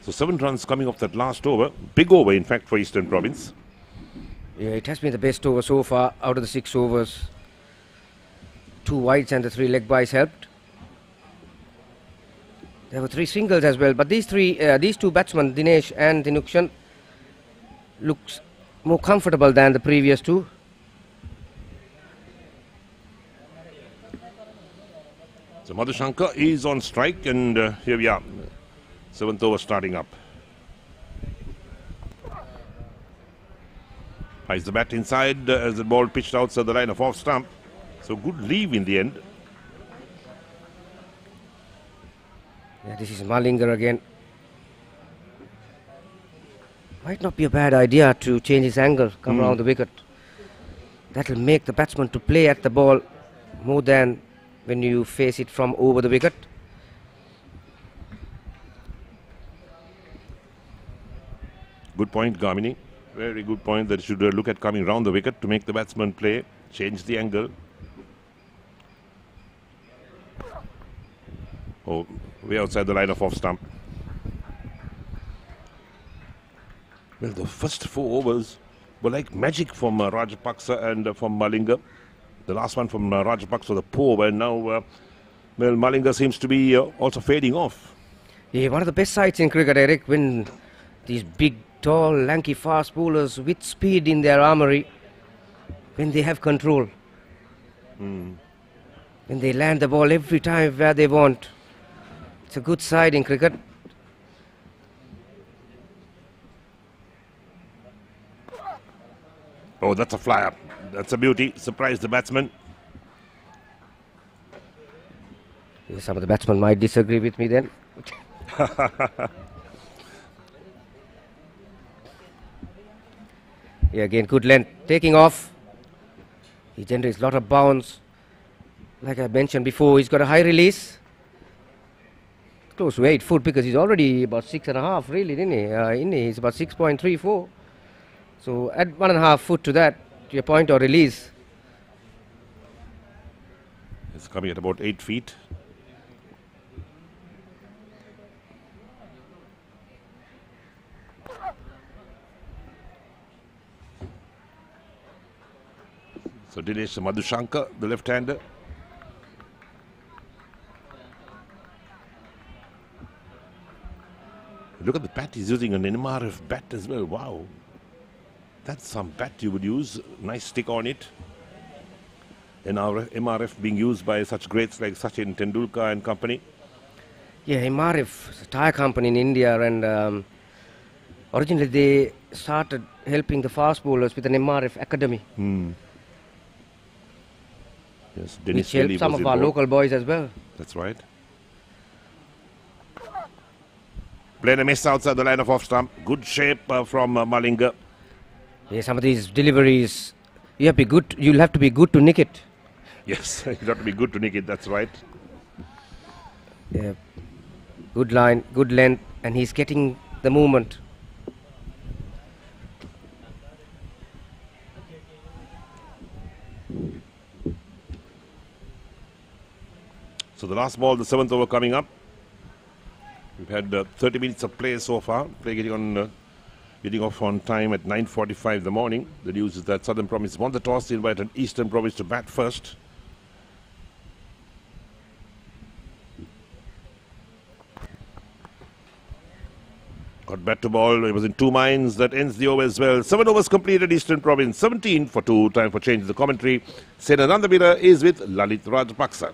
So 7 runs coming off that last over. Big over, in fact, for Eastern Province. Yeah, it has been the best over so far out of the 6 overs. 2 wides and the 3 leg byes helped. There were 3 singles as well, but these 2 batsmen, Dinesh and Tinukshan, looks more comfortable than the previous 2. So Madhushankar is on strike, and here we are. 7th over starting up. Highs the bat inside as the ball pitched outside the line of off stump. So good leave in the end. Yeah, this is Malinga again. Might not be a bad idea to change his angle, come around the wicket. That will make the batsman to play at the ball more than when you face it from over the wicket. Good point, Gamini. Very good point that you should look at coming round the wicket to make the batsman play, change the angle. Oh, way outside the line of off stump. Well, the first 4 overs were like magic from Rajapaksa and from Malinga. The last one from Rajapaksa was a poor, and now, well, Malinga seems to be also fading off. Yeah, one of the best sights in cricket, Eric, when these big, tall, lanky, fast bowlers with speed in their armoury, when they have control. When they land the ball every time where they want. It's a good side in cricket. Oh, that's a flyer. That's a beauty. Surprised the batsman. Yeah, some of the batsmen might disagree with me then. Yeah, again, good length. Taking off. He generates a lot of bounce. Like I mentioned before, he's got a high release. Close to 8 foot because he's already about 6.5, really, isn't he? He's about 6.34. So add 1.5 foot to that, to your point or release. It's coming at about 8 feet. So Dinesh Madhushankar, the left-hander. Look at the bat, he's using an MRF bat as well. Wow. That's some bat you would use. Nice stick on it. MRF being used by such greats like Sachin Tendulkar and company. Yeah, MRF is a tyre company in India, and originally they started helping the fast bowlers with an MRF academy. Yes, Which helped some of our local boys as well. That's right. Playing a miss outside the line of off stump. Good shape from Malinga. Yeah, some of these deliveries, you have to be good. You'll have to be good to nick it. Yes, you have to be good to nick it. That's right. Yeah, good line, good length, and he's getting the movement. So the last ball, the 7th over coming up. We've had 30 minutes of play so far. Play getting on getting off on time at 9:45 in the morning. The news is that Southern Province won the toss, invited Eastern Province to bat first. Got bat to ball. It was in 2 minds. That ends the over as well. 7 overs completed. Eastern Province 17 for 2. Time for change in the commentary. Senanandavira is with Lalit Rajapaksa.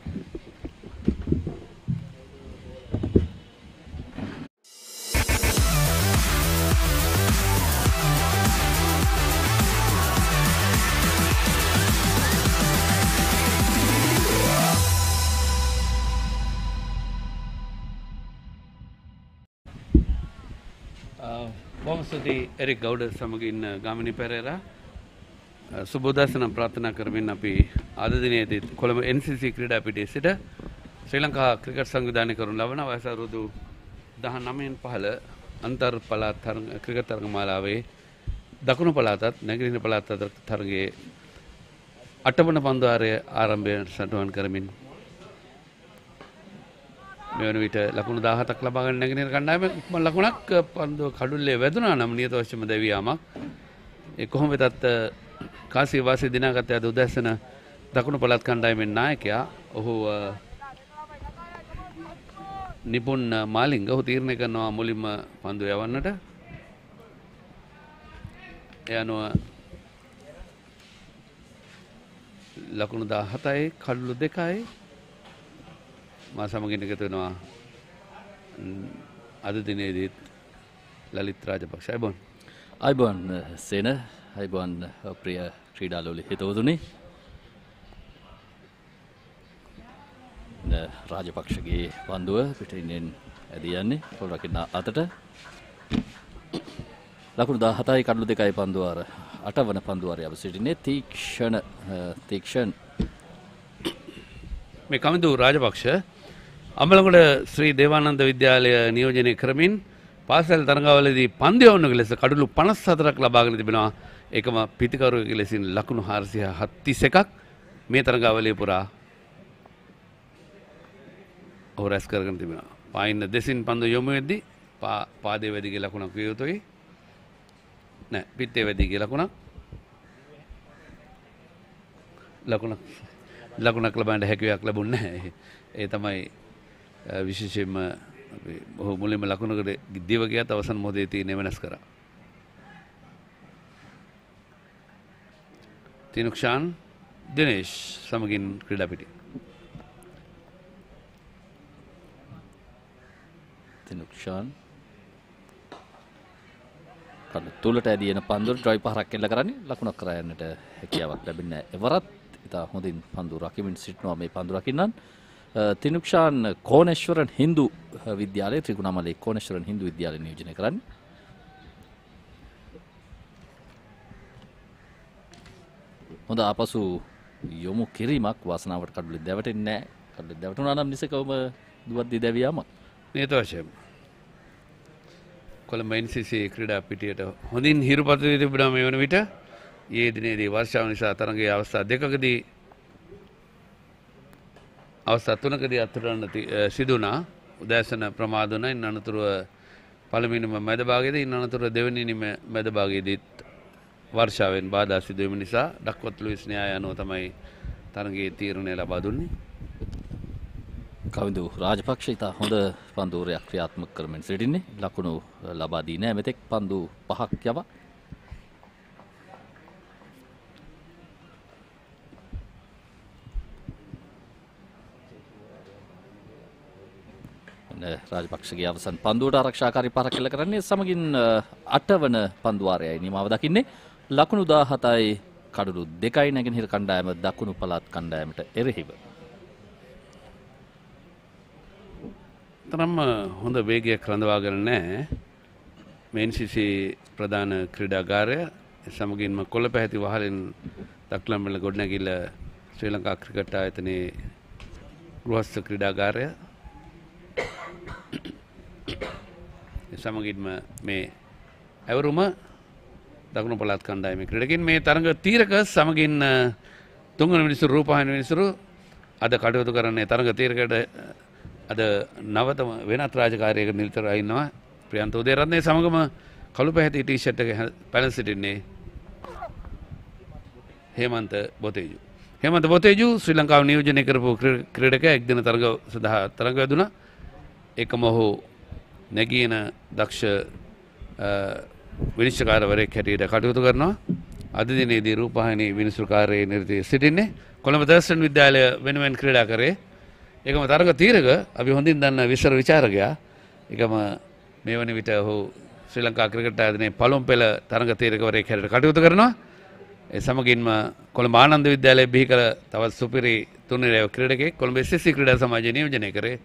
බොහොම ස්තුතියි Eric Gauda සමගින් ගාමිණී පෙරේරා සුබෝදෑසන ප්‍රාර්ථනා කරමින් අපි අද දිනේදී Colombo NCC ක්‍රීඩා පිටියේ සිට ශ්‍රී ලංකා ක්‍රිකට් සංවිධානය කරනු ලබන වයස අවුරුදු 19න් පහළ අන්තර් පළාත් ක්‍රිකට් තරගමාලාවේ දකුණු පළාතත් නැගෙනහිර පළාත් අතර තරගයේ 8 වන පන්දුවාරයේ ආරම්භය සටහන් කරමින් මෙවන විට ලකුණු 17ක් ලබා ගන්න නැගෙනහිර කණ්ඩායම ඉක්මන් ලකුණක් පන්දුව කඩුල්ලේ වැදුනා නම් නියත වශයෙන්ම දැවියාමක් ඒ කොහොම වෙතත් කාසිය වාසිය දිනාගත අද උදැසන දකුණු පළාත් කණ්ඩායමේ නායකයා ඔහු නිපුන් මාලිංග ඔහු තීරණය කරනවා මුලින්ම පන්දුව යවන්නට ඒ අනුව ලකුණු 17යි කඩුළු 2යි මා සමගින් එකතු වෙනවා අද දිනේදීත් ලලිත් රාජපක්ෂ අයිබෝන් සේන අයිබෝන් ප්‍රිය ක්‍රීඩාලෝලි හිතවතුනි රාජපක්ෂගේ පන්දුව පිටින් ඇදී යන්නේ පොල් රකින්න අතට ලකුණු 17යි කඩලු 2යි පන්දුව අර 8 වන පන්දුවාරය අප සිටින්නේ තීක්ෂණ මේ කමිදු රාජපක්ෂ අම්බලගොඩ ශ්‍රී දේවානන්ද විද්‍යාලය නියෝජනය කරමින් පාසල් තරගාවලදී පන්දු යවන්නක ලෙස කඩලු 54ක් ලබාගෙන තිබෙනවා. ඒකම පිතිකරුවෙකු ලෙසින් ලකුණු 431ක් මේ තරගාවලිය පුරා ඔහු රැස් කරගෙන තිබෙනවා. පායින්න දෙසින් පන්දු යොමු වෙද්දී පාදයේ වැදිගේ ලකුණක් විය යුතුයි. නෑ පිටේ වැදිගේ ලකුණක් ලබන්න හැකියාවක් ලැබුණේ නැහැ. ඒ තමයි විශේෂයෙන්ම ඔහු මුලින්ම ලකුණකට දිව ගියත් අවසන් මොහොතේ තියෙන වෙනස් කරා. තිනුක්ෂාන් දිනේෂ් සමගින් ක්‍රීඩා පිටි. තිනුක්ෂාන් කඩ තුලට ඇදීන පන්දුව ඩ්‍රයිව් පහරක් එල්ල කරන්නේ ලකුණක් කරා යන්නට හැකියාවක් ලැබෙන්නේ නැහැ. එවරත් ඉතා හොඳින් පන්දු රකිමින් සිටිනවා මේ පන්දු රකින්නන්. තිනුක්ෂාන් කෝණේශ්වරන් හින්දු විද්‍යාලයේ ත්‍රිකුණාමලයේ කෝණේශ්වරන් හින්දු විද්‍යාලය නියෝජනය කරන්නේ. හොඳ ආපසු යොමු කිරීමක් වාසනාවට කඩුලේ දැවටෙන්නේ නැහැ. කඩුලේ දැවටුණා නම් නිසකවම දුවද්දී දැවියාමක්. නියත වශයෙන්ම කොළඹ NCC ක්‍රීඩා පිටියට හොඳින් හිරුපත් වී තිබුණා මේ වන විට. ඊයේ දිනේදී වර්ෂාව නිසා තරගයේ අවස්ථා දෙකකදී අවස්ථා තුනකදී අතුරන්න සිදු වුණා. උදෑසන ප්‍රමාද වුණා. ඉන් අනතුරුව පළමුවෙනිම මැද භාගයේදී ඉන් අනතුරුව දෙවෙනිම මැද භාගයේදීත් වර්ෂාවෙන් බාධා සිදු වීම නිසා ඩක්වර්ත් ලුයිස් න්‍යාය අනුව තමයි තරගයේ තීරණය ලබා දුන්නේ. කවිඳු රාජපක්ෂ ඉතා හොඳ පන්දුරයක් ක්‍රියාත්මක කරමින් සිටින්නේ. ලකුණු ලබා දී නැහැ මෙතෙක් පන්දු 5ක් යවා. රාජපක්ෂගේ අවසන් පන්දුවට ආරක්ෂාකාරී පහරක් එල්ල කරන්නේ සමගින් 8 වන පන්දුවාරයයි නිමාව දකින්නේ. ලකුණු 17යි කඩලු 2යි නැගෙනහිර කණ්ඩායම දකුණු පළාත් කණ්ඩායමට එරෙහිව. තරම්ම හොඳ වේගයක් රඳවාගෙන නැහැ මේ NCC ප්‍රධාන ක්‍රීඩාගාරය. සමගින්ම කොළ පැහැති වහලෙන් දක්ලම්බල ගොඩනැගිල්ල ශ්‍රී ලංකා ක්‍රිකට් ආයතනයේ ගෘහස්ත ක්‍රීඩාගාරය. සමගින්ම මේ ඇවරුම දකුණු පළාත් කණ්ඩායමේ ක්‍රීඩකින් මේ තරඟ තීරක සමගින් තුන්වන මිනිසුරු රූපවාහිනී මිනිසුරු අද කටයුතු කරන්නේ තරඟ තීරකයට අද නවතම වෙනත් රාජකාරියක නිරතව ඉන්නවා. ප්‍රියන්ත උදේරත්නේ සමගම කළු පැහැති ටී-ෂර්ට් එක පැලන් සිටින්නේ හේමන්ත බොතේජු. හේමන්ත බොතේජු ශ්‍රී ලංකාව නියෝජනය කරපු ක්‍රීඩකයා එක් දින තරඟ සඳහා තරඟ වැදුණා. ඒකම ඔහු නැගීන දක්ෂ විනිශ්චයකාරවරයෙක් හැටියට කටයුතු කරනවා. අද දිනේදී රූපවාහිනී විනිශ්චයකාරයේ නිරතව සිටින්නේ කොළඹ දර්ශන විද්‍යාලය වෙනුවෙන් ක්‍රීඩා කරේ. ඒකම තරඟ තීරක අපි හොඳින් දන්න විශ්ව විචාරකයා. ඒකම මේ වන විට ඔහු ශ්‍රී ලංකා ක්‍රිකට් ආයතනයේ පළමු පෙළ තරඟ තීරකවරයෙක් හැටියට කටයුතු කරනවා. ඒ සමගින්ම කොළඹ ආනන්ද විද්‍යාලයේ බිහි කළ තවත් සුපිරි තුන්නිරයව ක්‍රීඩකයෙක් කොළඹ SSC ක්‍රීඩා සමාජය නියෝජනය කරේ.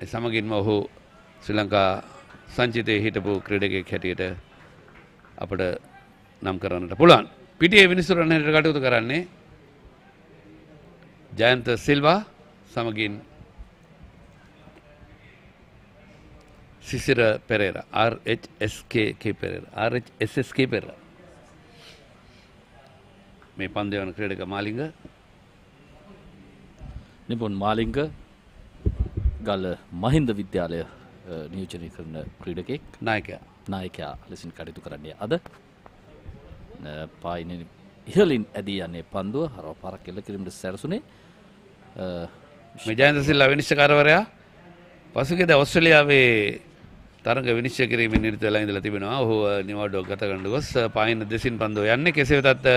ඒ සමගින්ම ඔහු ශ්‍රී ලංකා සංචිතයේ හිටපු ක්‍රීඩකයෙක් හැටියට අපට නම් කරන්නට පුළුවන්. පිටියේ විනිසුරන් හැටියට කටයුතු කරන්නේ ජයන්ත සිල්වා සමගින් සිසිර පෙරේරා RHSK පෙරේරා RHSSK පෙරේරා මේ පන්දු යන ක්‍රීඩක මාලිංග නිපුන් මාලිංග ගල මහින්ද විද්‍යාලය නියෝජනය කරන ක්‍රීඩකෙක් නායකයා ලෙසින් කටයුතු කරන්නේ අද පායින ඉහලින් ඇදී යන්නේ පන්දුව හරව පාරක් එල්ල කිරීමට සැරසුනේ මේ ජයන්ත සිල්වා විනිශ්චයකාරවරයා පසුගියද ඕස්ට්‍රේලියාවේ තරඟ විනිශ්චය කිරීමේ නිරත වෙලා ඉඳලා තිබෙනවා. ඔහු නිවාඩුවක් ගත කරන්න ගොස් පායින දෙසින් පන්දුව යන්නේ. කෙසේ වෙතත්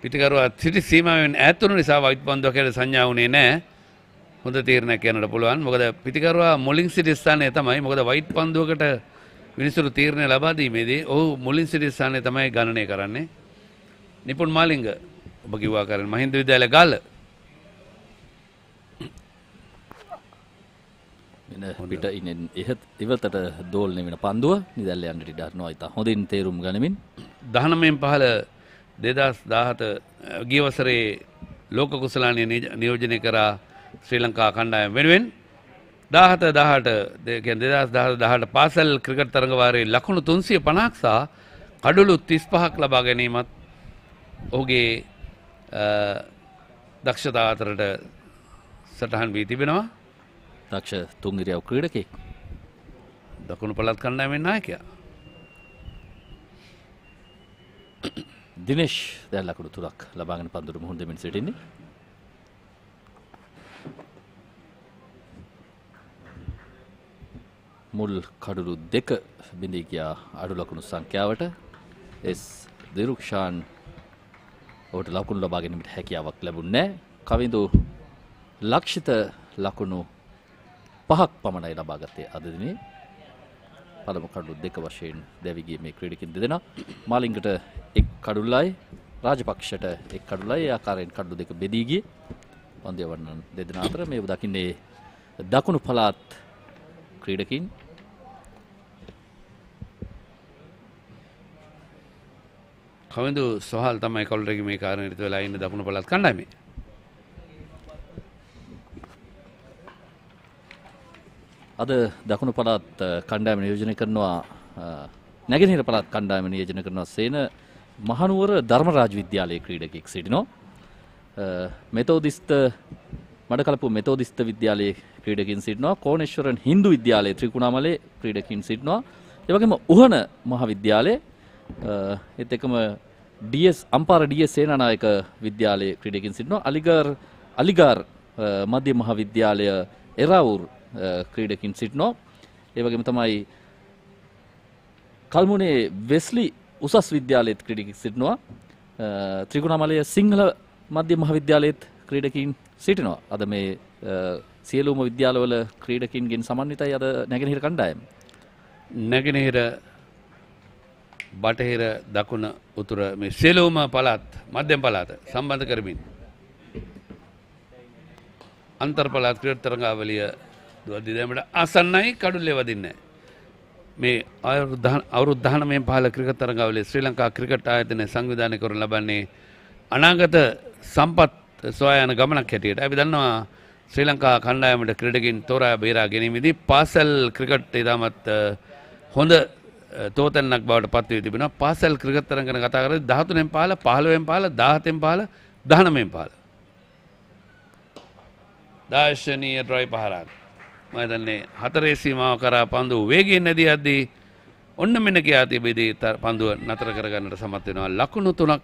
පිටිකරුවා සිටි සීමාවෙන් ඈත් වුණු නිසා වයිට් පන්දුවක් කියලා සංඥා වුණේ නැහැ. හොඳ තීරණයක් යන්නට පුළුවන්. මොකද පිටිකරුවා මුලින් සිටි ස්ථානයේ තමයි. මොකද වයිට් පන්දුවකට විනිසුරු තීරණය ලබා දීමේදී ඔහු මුලින් සිටි ස්ථානයේ තමයි ගණනය කරන්නේ. නිපුන් මාලිංග ඔබ කිව්වා කරන්නේ මහින්ද විද්‍යාලය ගාල්ල. පිට ඉන්න ඉවතට දෝලනය වෙන පන්දුව නිදැල්ල යන්නට ඉඩ හරිනවා. ඉතා හොඳින් තේරුම් ගනිමින් 19 පහළ 2017 ගිය වසරේ ලෝක කුසලානය නියෝජනය කරා ශ්‍රී ලංකා කණ්ඩායම වෙනුවෙන් 2017 පාසල් ක්‍රිකට් තරඟ වාරයේ ලකුණු 350ක් සහ කඩලු 35ක් ලබා ගැනීමත් ඔහුගේ දක්ෂතා අතරට සටහන් වී තිබෙනවා. දක්ෂ තුන්ගිරියව ක්‍රීඩකෙක් දකුණු පළාත් කණ්ඩායමේ නායකයා දිනේෂ් දැන් ලකුණු 3ක් ලබාගෙන පන්දුර මුහුණ දෙමින් සිටින්නේ. මුල් කඩලු 2 බිඳී ගියා අඩු ලකුණු සංඛ්‍යාවට. එස් දිරුක්ෂාන් ඔහුට ලකුණු ලබා ගැනීමට හැකියාවක් ලැබුණේ නැහැ. කවිඳු ලක්ෂිත ලකුණු 5ක් පමණයි ලබා ගත්තේ අද දිනේ. පළමු කඩලු 2 වශයෙන් දැවි ගියේ මේ ක්‍රීඩකින් දෙදෙනා. මාලිංගට එක් කඩුල්ලයි රාජපක්ෂට එක් කඩුල්ලයි ආකාරයෙන් කඩලු 2 බෙදී ගියේ. පන්දු යවන්නන් දෙදෙනා අතර මේ දකින්නේ දකුණු පළාත් ක්‍රීඩකින්. කවිඳු සෝහල් තමයි කවුරුරගේ මේ කාරණේට වෙලා ඉන්න දකුණු පළාත් කණ්ඩායමේ. අද දකුණු පළාත් කණ්ඩායම නියෝජනය කරනවා නැගෙනහිර පළාත් කණ්ඩායම නියෝජනය කරනවා සේන මහනුවර ධර්මරාජ විද්‍යාලයේ ක්‍රීඩකෙක් සිටිනවා. මෙතෝදිස්ත මඩකලපුව මෙතෝදිස්ත විද්‍යාලයේ ක්‍රීඩකින් සිටිනවා. කෝණේශ්වරන් හින්දු විද්‍යාලයේ ත්‍රිකුණාමලයේ ක්‍රීඩකින් සිටිනවා. ඒ වගේම උහන මහාවිද්‍යාලයේ ඒත් එකම අම්පාර ඩීඑස් සේනානායක විද්‍යාලයේ ක්‍රීඩකින් සිටිනවා. අලිගාර් මධ්‍ය මහාවිද්‍යාලය එරවුර් ක්‍රීඩකින් සිටිනවා. ඒ වගේම තමයි කල්මුනේ වෙස්ලි උසස් විද්‍යාලයේත් ක්‍රීඩකින් සිටිනවා. ත්‍රිකුණාමලයේ සිංහල මධ්‍ය මහාවිද්‍යාලයේත් ක්‍රීඩකින් සිටිනවා. අද මේ සියලුම විද්‍යාලවල ක්‍රීඩකින්ගෙන් සමන්විතයි අද නැගෙනහිර කණ්ඩායම. නැගෙනහිර බටහිර දකුණ උතුර මේ සියලුම පළාත් මධ්‍යම පළාත සම්බන්ධ කරමින් අන්තර් පළාත් ක්‍රීඩා තරඟාවලිය දුවද්දී දැමට ආසන්නයි කඩුල්ලේ වදින්නේ. මේ අවුරුදු 19 පහළ ක්‍රිකට් තරඟාවලිය ශ්‍රී ලංකා ක්‍රිකට් ආයතනය සංවිධානය කරන ලබන්නේ අනාගත සම්පත් සොයා යන ගමනක් හැටියට. අපි දන්නවා ශ්‍රී ලංකා කණ්ඩායමට ක්‍රීඩකින් තෝරා බේරා ගැනීමේදී පාසල් ක්‍රිකට් ඉතාමත් හොඳ තෝතැන්නක් බවට පත් වී තිබෙනවා. පාසල් ක්‍රිකට් තරඟ ගැන කතා කරද්දී 13න් පහළ 15න් පහළ 17න් පහළ 19න් පහළ දර්ශනීය ඩ්‍රොයි පහරක් මම හිතන්නේ 4 සීමාව කරා පන්දුව වේගයෙන් නැදී යද්දී ඔන්න මෙන්න කියා තිබෙදී පන්දුව නතර කරගන්නට සමත් වෙනවා. ලකුණු 3ක්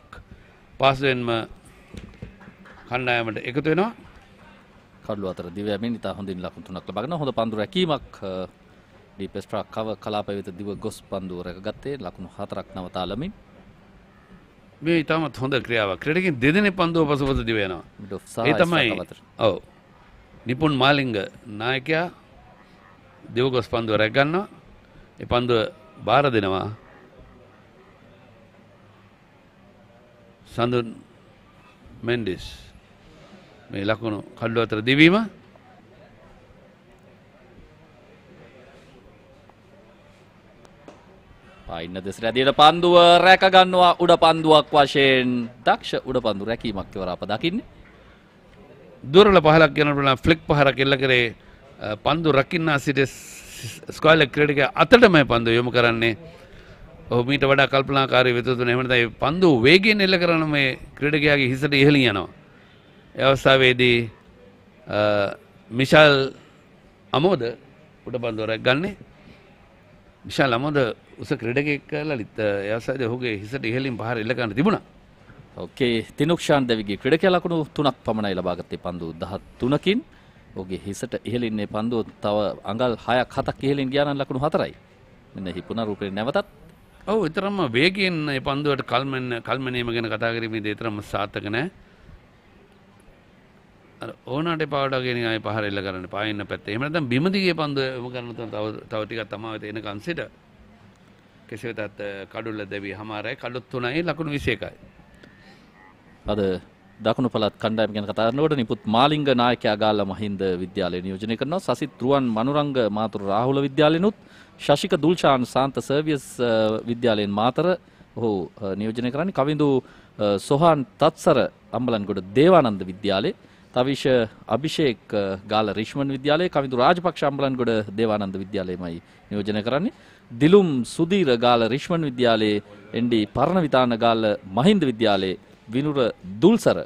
පාසුවෙන්ම කණ්ඩායමට එකතු වෙනවා. කඩළු අතර දිව යමින් ඉතා හොඳින් ලකුණු 3ක් ලබා ගන්නවා. හොඳ පන්දු රැකීමක් ඩීපෙස්ට්‍රා කව කලාප වෙත දිව ගොස් පන්දුව රැකගත්තේ ලකුණු 4ක් නවතා ලමින්. මේ ඉතාමත් හොඳ ක්‍රියාවක්. ක්‍රීඩකයන් දෙදෙනෙක් පන්දුව පසුපස දිව යනවා. ඒ තමයි ඔව්. නිපුන් මාලිංග නායකයා දිව ගොස් පන්දුව රැක ගන්නවා. ඒ පන්දුව බාර දෙනවා. සඳුන් මෙන්ඩිස් මේ ලකුණු කඩළු අතර දිවීම පායින්න දෙස රැදියට පන්දුව රැක ගන්නවා උඩ පන්දුවක් වශයෙන් දක්ෂ උඩ පන්දු රැකීමක් ඉවර අප දකින්නේ. දුරල පහලක් යනකොට ෆ්ලික් පහරක් එල්ල කරේ පන්දු රකින්නා සිට ස්කෝයර් ක්‍රීඩකයා අතටම පන්දු යොමු කරන්නේ. ඔහු මීට වඩා කල්පනාකාරී වෙතුතුන එහෙම නැත්නම් පන්දු වේගයෙන් එල්ල කරන මේ ක්‍රීඩකයාගේ හිසට ඉහළින් යනවා. ඒ අවස්ථාවේදී මිෂල් අමෝද උඩ පන්දුව රැකගන්නේ. මිෂල් අමෝද උස ක්‍රීඩකයෙක් කියලා ලිත් ඒ අවස්ථාවේදී ඔහුගේ හිසට ඉහළින් පහර එල්ල කරන්න තිබුණා. ඕකේ තිනුක්ෂාන් දෙවිගේ ක්‍රීඩකයා ලකුණු 3ක් පමණයි ලබාගත්තේ පන්දු 13කින්. ඔහුගේ හිසට ඉහළින් මේ පන්දුව තව අඟල් 6ක් 7ක් ඉහළින් ගියා නම් ලකුණු 4යි. මෙන්න හි පුනරුපේ නැවතත් ඔව් ඊතරම්ම වේගයෙන් මේ පන්දුවට කල්මනීම ගැන කතා කිරීමේදී ඊතරම්ම සාර්ථක නැහැ. අර ඕනාට පාවඩ කියන ආයේ පහර එල්ල කරන්න පායින්න පැත්තේ. එහෙම නැත්නම් බිම දිගේ පන්දුව යොමු කරන තව ටිකක් තමයි එනකන් සිට. කෙසේ වෙතත් කඩුල්ල දෙවි හමාරයි කඩු 3යි ලකුණු 21යි. අද දකුණු පළාත් කණ්ඩායම ගැන කතා කරනකොට නිපුත් මාලිංග නායකයා ගාල්ල මහින්ද විද්‍යාලය නියෝජනය කරනවා. සසිත් රුවන් මනුරංග මාතුරු රාහුල විද්‍යාලයනුත් ශශික දුල්ෂාන් සාන්ත සර්වියස් විද්‍යාලයෙන් මාතර ඔහු නියෝජනය කරන්නේ. කවිඳු සොහාන් තත්සර අම්බලන්ගොඩ දේවානන්ද විද්‍යාලය. තවිෂ අභිෂේක් ගාල්ල රිෂ්මන් විද්‍යාලය. කවිඳු රාජපක්ෂ අම්බලන්ගොඩ දේවානන්ද විද්‍යාලයමයි නියෝජනය කරන්නේ. දිලුම් සුදීර ගාල්ල රිෂ්මන් විද්‍යාලයේ එන්ඩි පරණ විතාන ගාල්ල මහින්ද විද්‍යාලයේ විනුර දුල්සර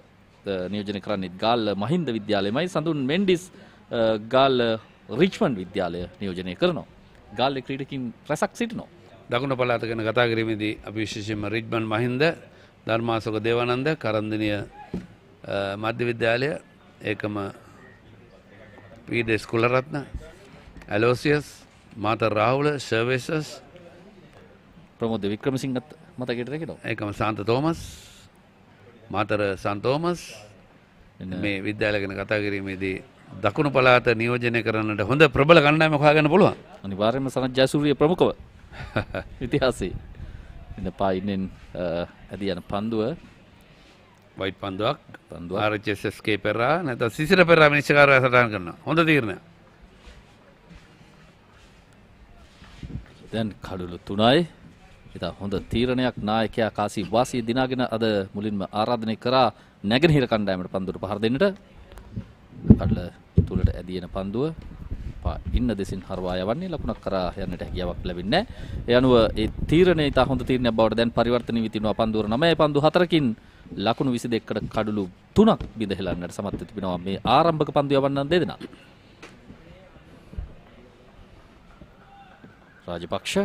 නියෝජනය කරන්නේ ගාල්ල මහින්ද විද්‍යාලයමයි. සඳුන් මෙන්ඩිස් ගාල්ල රිච්මන්ඩ් විද්‍යාලය නියෝජනය කරනවා. ගාල්ල ක්‍රීඩකින් රැසක් සිටිනවා. දකුණු පළාත ගැන කතා කිරීමේදී අපි විශේෂයෙන්ම රිච්මන්ඩ් මහින්ද, ධර්මාශෝක දේවානන්ද, කරන්දිනිය මධ්‍ය විද්‍යාලය, ඒකම පීඩස් කුලරත්න, ඇලෝසියස්, මාතර රාහුල, සර්වේසස්, ප්‍රමෝද වික්‍රමසිංහත් මතකයට රැකෙනවා. ඒකම සාන්ත තෝමස්, මාතර සන්තෝමස් මේ විද්‍යාල ගැන කතා කිරීමේදී දකුණු පළාත නියෝජනය කරන්නට හොඳ ප්‍රබල කණ්ඩායමක් හොයාගන්න පුළුවන්. අනිවාර්යයෙන්ම සනත් ජයසූරිය ප්‍රමුඛව ඉතිහාසයේ ඉන්න පායින්ෙන් ඇදී යන පන්දුව වයිට් පන්දුවක් RHSSK පෙරා නැත්නම් සිසිර පෙරා විනිශ්චයකාරයා සටහන් කරනවා. හොඳ තීරණයක්. දැන් කඩළු 3යි. ඉතා හොඳ තීරණයක් නායකයා කාසි වාසිය දිනාගෙන අද මුලින්ම ආරාධනය කරා නැගෙනහිර කණ්ඩායමට පන්දුවට පහර දෙන්නට. කඩල තුලට ඇදීන පන්දුව ඉන්න දෙසින් හරවා යවන්නේ ලකුණක් කරා යන්නට හැකියාවක් ලැබෙන්නේ නැහැ. ඒ අනුව ඒ තීරණය ඉතා හොඳ තීරණයක් බවට දැන් පරිවර්තන වී තිනවා. පන්දුවර 9 පන්දු 4කින් ලකුණු 22කට කඩළු 3ක් බිඳ හෙලන්නට සමත් වී තිබෙනවා මේ ආරම්භක පන්දු යවන්නන් දෙදෙනා. රාජපක්ෂ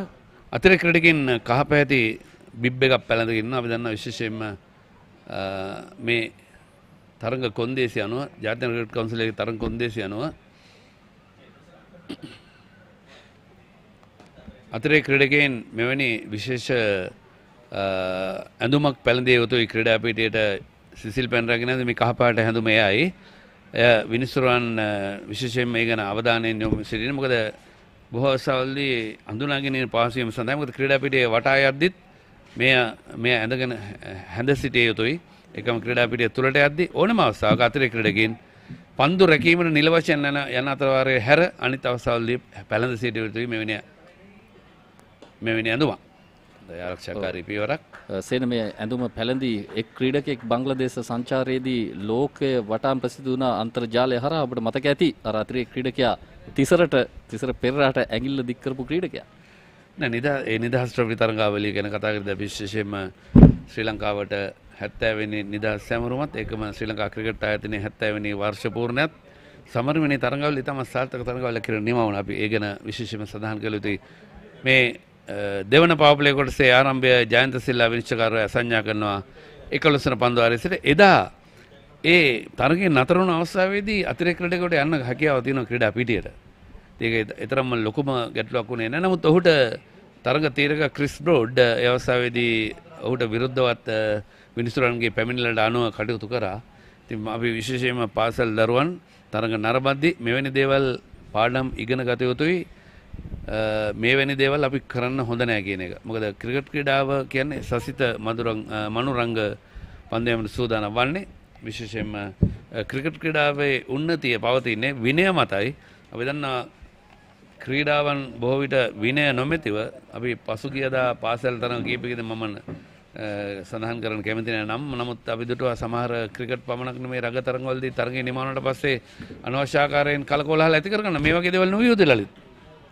අතිරේක ක්‍රීඩකයන් කහපැහැති බිබ් එකක් පැලඳගෙන ඉන්නවා. අපි දන්නවා විශේෂයෙන්ම මේ තරඟ කොන්දේසිය අනුව ජාත්‍යන්තර ක්‍රිකට් කවුන්සිලයේ තරඟ කොන්දේසිය අනුව අතිරේක ක්‍රීඩකයන් මෙවැනි විශේෂ ඇඳුමක් පැළඳිය යුතුයි. ක්‍රීඩා පීඨයට සිසිල් පැන් රැගෙන මේ කහපාට හැඳුම එයයි. එය විනිසුරුවන් විශේෂයෙන් මේ ගැන අවධානයෙන් යොමු සිටින. මොකද බොහෝ අවස්ථාවලදී අඳුනාගෙන ඉන්න පහසුවීම සඳහා මොකද ක්‍රීඩා පීඨයේ වටා යද්දිත් මෙය ඇඳගෙන හැඳ සිටිය යුතුයි. එකම ක්‍රීඩා පිටිය තුලට යද්දී ඕනම අවස්ථාවක අතිරේක ක්‍රීඩකයන් පන්දු රැකීමට නිල වශයෙන් යන අතර වාරයේ හැර අනිත් අවස්ථාවලදී පැලඳ සිටිය යුතුයි මෙවැනි ඇඳුමක්. ආරක්ෂාකාරී පියවරක්. සේන මේ ඇඳුම පැලඳී එක් ක්‍රීඩකෙක් බංග්ලාදේශ සංචාරයේදී ලෝකයේ වටාම ප්‍රසිද්ධ වුණ අන්තර්ජාලය හරහා ඔබට මතක ඇති අර අතිරේක ක්‍රීඩකයා තිසර පෙරරට ඇඟිල්ල දික් කරපු ක්‍රීඩකයා. නෑ නිදහස් ට්‍රොෆි තරඟාවලිය ගැන කතා කරද්දී විශේෂයෙන්ම ශ්‍රී ලංකාවට 70 වෙනි නිදහස් සැමරුමත් ඒකම ශ්‍රී ලංකා ක්‍රිකට් ආයතනයේ 70 වෙනි වර්ෂ පූර්ණයත් සමරමනේ තරඟවල ඉතාම සාර්ථක තරඟවල කියලා නිමා වුණා. අපි ඒ ගැන විශේෂයෙන්ම සඳහන් කළ යුතුයි. මේ දෙවන පවර් ප්ලේ කොටසේ ආරම්භය ජයන්ත සිල්ලා විනිශ්චයකාරයා අසඤ්ඤා කරනවා 11 වන පන්දු ආරෙසිට. එදා ඒ තරගයේ නතර වුණ අවස්ථාවේදී අතිරේක ක්‍රීඩකයෙකුට යන්න හැකියාව තියෙනවා ක්‍රීඩා පිටියට. ඒක ඊතරම්ම ලොකුම ගැටලුවක් වුණේ නැහැ. නමුත් ඔහුට තරග තීරක ක්‍රිස් බ්‍රෝඩ් ඒ අවස්ථාවේදී ඔහුට විරුද්ධවත් විනිසුරන්ගේ පැමිණිල්ලට අනුව කටයුතු කරා. ඉතින් අපි විශේෂයෙන්ම පාසල් දරුවන් තරග නරඹද්දී මෙවැනි දේවල් පාඩම් ඉගෙන ගත යුතුයි. මේවැනි දේවල් අපි කරන්න හොඳ නැහැ කියන එක. මොකද ක්‍රිකට් ක්‍රීඩාව කියන්නේ සසිත මනුරංග පන්දයකට සූදානම් වන්නේ. විශේෂයෙන්ම ක්‍රිකට් ක්‍රීඩාවේ උන්නතිය පවතින්නේ විනය මතයි. අපි දන්නා ක්‍රීඩාවන් බොහෝ විට විනය නොමැතිව අපි පසුගියදා පාසල් තරඟ කීපයකදී මම සඳහන් කරන්න කැමති නැහැ නම් නමුත් අපි දුටුවා සමහර ක්‍රිකට් පමණක් නෙමෙයි රග තරඟවලදී තරඟේ නිමාවනට පස්සේ අනවශ්‍ය ආකාරයෙන් කලකෝලහල ඇති කරගන්න මේ වගේ දේවල් නොවිය යුතුයි ලලිත්.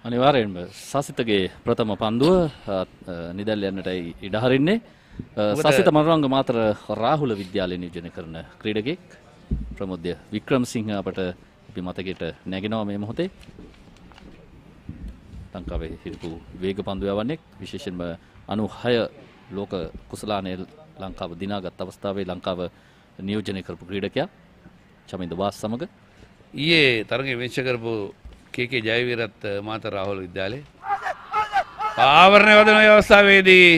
අනිවාර්යෙන්ම සසිතගේ ප්‍රථම පන්දුව නිදැල් යන්නටයි ඉඩ හරින්නේ. සසිත මනුරංග මාතර රාහුල විද්‍යාලය නියෝජනය කරන ක්‍රීඩකෙක් ප්‍රමුද්‍ය වික්‍රමසිංහ අපට අපි මතකයට නැගෙනවා මේ මොහොතේ. ලංකාවේ හිටපු වේග පන්දු යවන්නෙක් විශේෂයෙන්ම 96 ලෝක කුසලානේ ලංකාව දිනාගත් අවස්ථාවේ ලංකාව නියෝජනය කරපු ක්‍රීඩකයා චමින්ද වාස් සමග ඊයේ තරගයේ විනිශ්චය කරපු කේ ජයවීරත් මාතර රාහුල විද්‍යාලයේ ආවරණය වදන අවස්ථාවේදී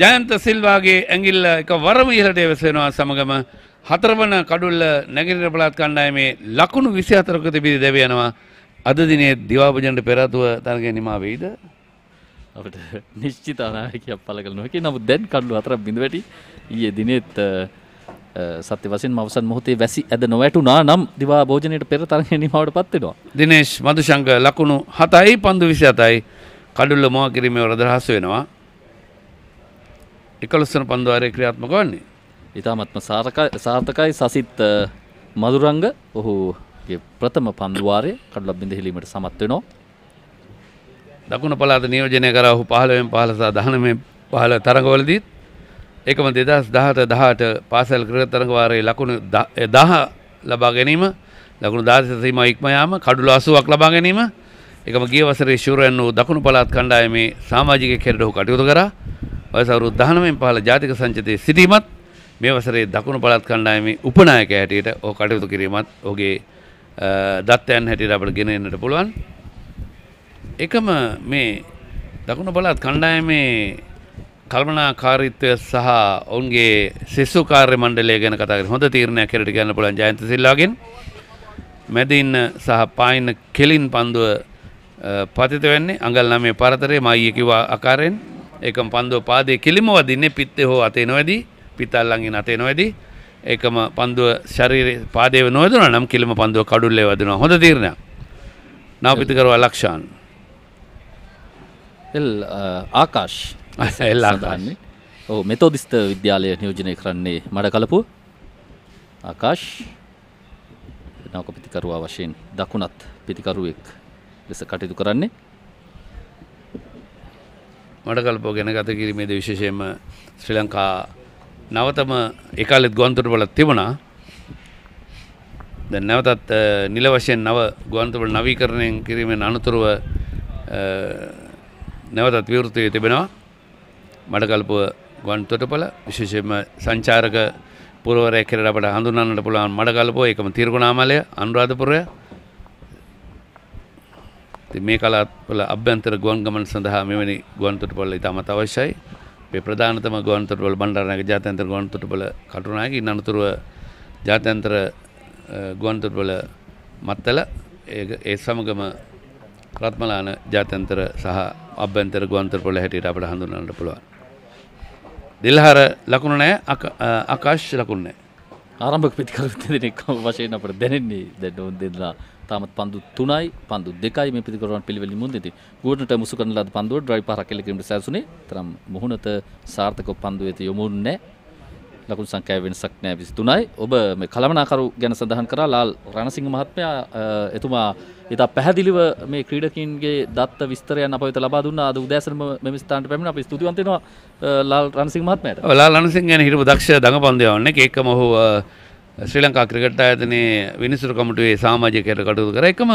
ජයන්ත සිල්වාගේ ඇඟිල්ල එක වරම ඉහළට එවසෙනවා සමගම හතරවන කඩුල්ල නැගෙනහිර පළාත් කණ්ඩායමේ ලකුණු 24ක තිබී දැව යනවා. අද දිනේ දිවාපජන්ට පෙර ආතුව තරගය නිමා වෙයිද? අපිට නිශ්චිත අනායකයක් පළ කළ නොහැකි. නමුත් දැන් කඩලු 4ක් බිඳ වැටි. ඊයේ දිනෙත් සත්‍ය වශයෙන්ම අවසන් මොහොතේ වැසි ඇද නොවැටුණා නම් දිවා භෝජනයට පෙර තරගය නිමාවටපත් වෙනවා. දිනේෂ් මදුශංක ලකුණු 7යි පන්දු 27යි කඩුල්ල මොවා කිරීමේ වරදහස් වෙනවා. 11 වන පන්දු ආරේ ක්‍රියාත්මක වන්නේ. ඉතාමත්ම සාර්ථකයි සසිත් මදුරංග ඔහුගේ ප්‍රථම පන්දු වාරය කඩුලක් බිඳ හෙලීමට සමත් වෙනවා. දකුණු පළාත නියෝජනය කරා ඔහු 15 15 සහ 19 15 තරඟවලදී එකම 2017-18 පාසල් ක්‍රිකට් තරඟ වාරයේ ලකුණු 10 ලබා ගැනීම ලකුණු 16 සීමා ඉක්ම යාම කඩුළු 80ක් ලබා ගැනීම එකම ගිය වසරේ ශූරයන් වූ දකුණු පළාත් කණ්ඩායමේ සමාජිකයෙක් හැටියට ඔහු කටයුතු කරා. වයස අවුරුදු 19 15 ජාතික සංචිතයේ සිටීමත් මේ වසරේ දකුණු පළාත් කණ්ඩායමේ උපනායකයා හැටියට ඔහු කටයුතු කිරීමත් ඔහුගේ දත්තයන් හැටියට අපිට ගෙන එන්නට පුළුවන්. එකම මේ දකුණු පළාත් කණ්ඩායමේ කල්පනාකාරීත්වය සහ ඔවුන්ගේ සෙසු කාර්ය මණ්ඩලය ගැන කතා කරලා හොඳ තීරණයක් හැටියට ගන්න පුළුවන් ජයන්ත සිල්වාගෙන්. මැදින් සහ පායින් කෙලින් පන්දුව පතිත වෙන්නේ අඟල් 9 පරතරේ මයියේ කිව්ව ආකාරයෙන් ඒකම පන්දුව පාදයේ කෙලිම වදින්නේ පිත්තේ හෝ අතේ නොවැදී පිටල්ලන්ගෙන් අතේ නොවැදී ඒකම පන්දුව ශරීරයේ පාදයේ නොවැදුණා නම් කෙලිම පන්දුව කඩුල්ලේ වදිනවා. හොඳ තීරණයක්. නවපිතිකරුව ලක්ෂාන් ආකාශ් එල්ලාන්නේ මෙතෝදිස්ත විද්‍යාලය නියෝජනය කරන්නේ මඩකලපුව ආකාශ් නවක පිතිකරුවා වශයෙන් දකුණත් පිතිකරුවෙක් ලෙස කටයුතු කරන්නේ. මඩකලපුව ගැන ගත කිරීමේදී විශේෂයෙන්ම ශ්‍රී ලංකා නවතම ඒකාලෙත් ගුවන්තොටුපළ තිබුණා. දැන් නැවතත් නිල වශයෙන් නව ගුවන්තොටුපළ නවීකරණය කිරීමෙන් අනතුරුව නැවතත් විවෘත වී තිබෙනවා. මඩකලපුව ගුවන්තොටුපළ විශේෂයෙන්ම සංචාරක පුරවරයෙක් හැටියට අපට හඳුන්වන්නට පුළුවන් මඩකලපුව ඒකම තිරිකුණාමලය අනුරාධපුරය. ඉතින් මේ කලාපවල අභ්‍යන්තර ගුවන් ගමන් සඳහා මෙවැනි ගුවන්තොටුපළ ඉතාමත් අවශ්‍යයි. මේ ප්‍රධානතම ගුවන්තොටුපළ බණ්ඩාරනායක ජාත්‍යන්තර ගුවන්තොටුපළ කටුනායක ඉන් අනතුරුව ජාත්‍යන්තර ගුවන්තොටුපළ මත්තල ඒ සමගම රත්මලාන ජාත්‍යන්තර සහ අභ්‍යන්තර ගුවන්තොටුපළ හැටියට අපට හඳුන්වන්නට පුළුවන්. දිල්හර ලකුණු නැහැ ආකාශ් ලකුණු නැහැ. ආරම්භක පිතිකරු දෙනෙක් වශයෙන් අපට දැනෙන්නේ දැන් දෙන්නා තාමත් පන්දු 3යි පන්දු 2යි මේ පිතිකරුවන් පිළිවෙලින් මුන්දිති. ගුවනට මුසු කරන ලද පන්දුව ඩ්‍රයිව් පහරක් එල්ල කිරීමට සැලසුනේ. තරම් මුහුණත සාර්ථකව පන්දු වෙත යොමු වුණේ නැහැ. ලකුණු සංඛ්‍යාව වෙනසක් නැහැ 23යි. ඔබ මේ කලමනාකරු ගැන සඳහන් කරා ලාල් රණසිංහ මහත්මයා එතුමා ඉතා පැහැදිලිව මේ ක්‍රීඩකින්ගේ දත්ත විස්තරයන් අප වෙත ලබා දුන්නා. අද උදෑසනම මෙම ස්ථානට පැමිණ අපි ස්තුතිවන්ත වෙනවා ලාල් රණසිංහ මහත්මයාට. ලාල් රණසිංහ ගැන හිටපු දක්ෂ දඟපන්දු යවන්නෙක්. ඒකම ඔහු ශ්‍රී ලංකා ක්‍රිකට් ආයතනයේ විනිසුරු කමිටුවේ සමාජිකයට කටයුතු කරා. එකම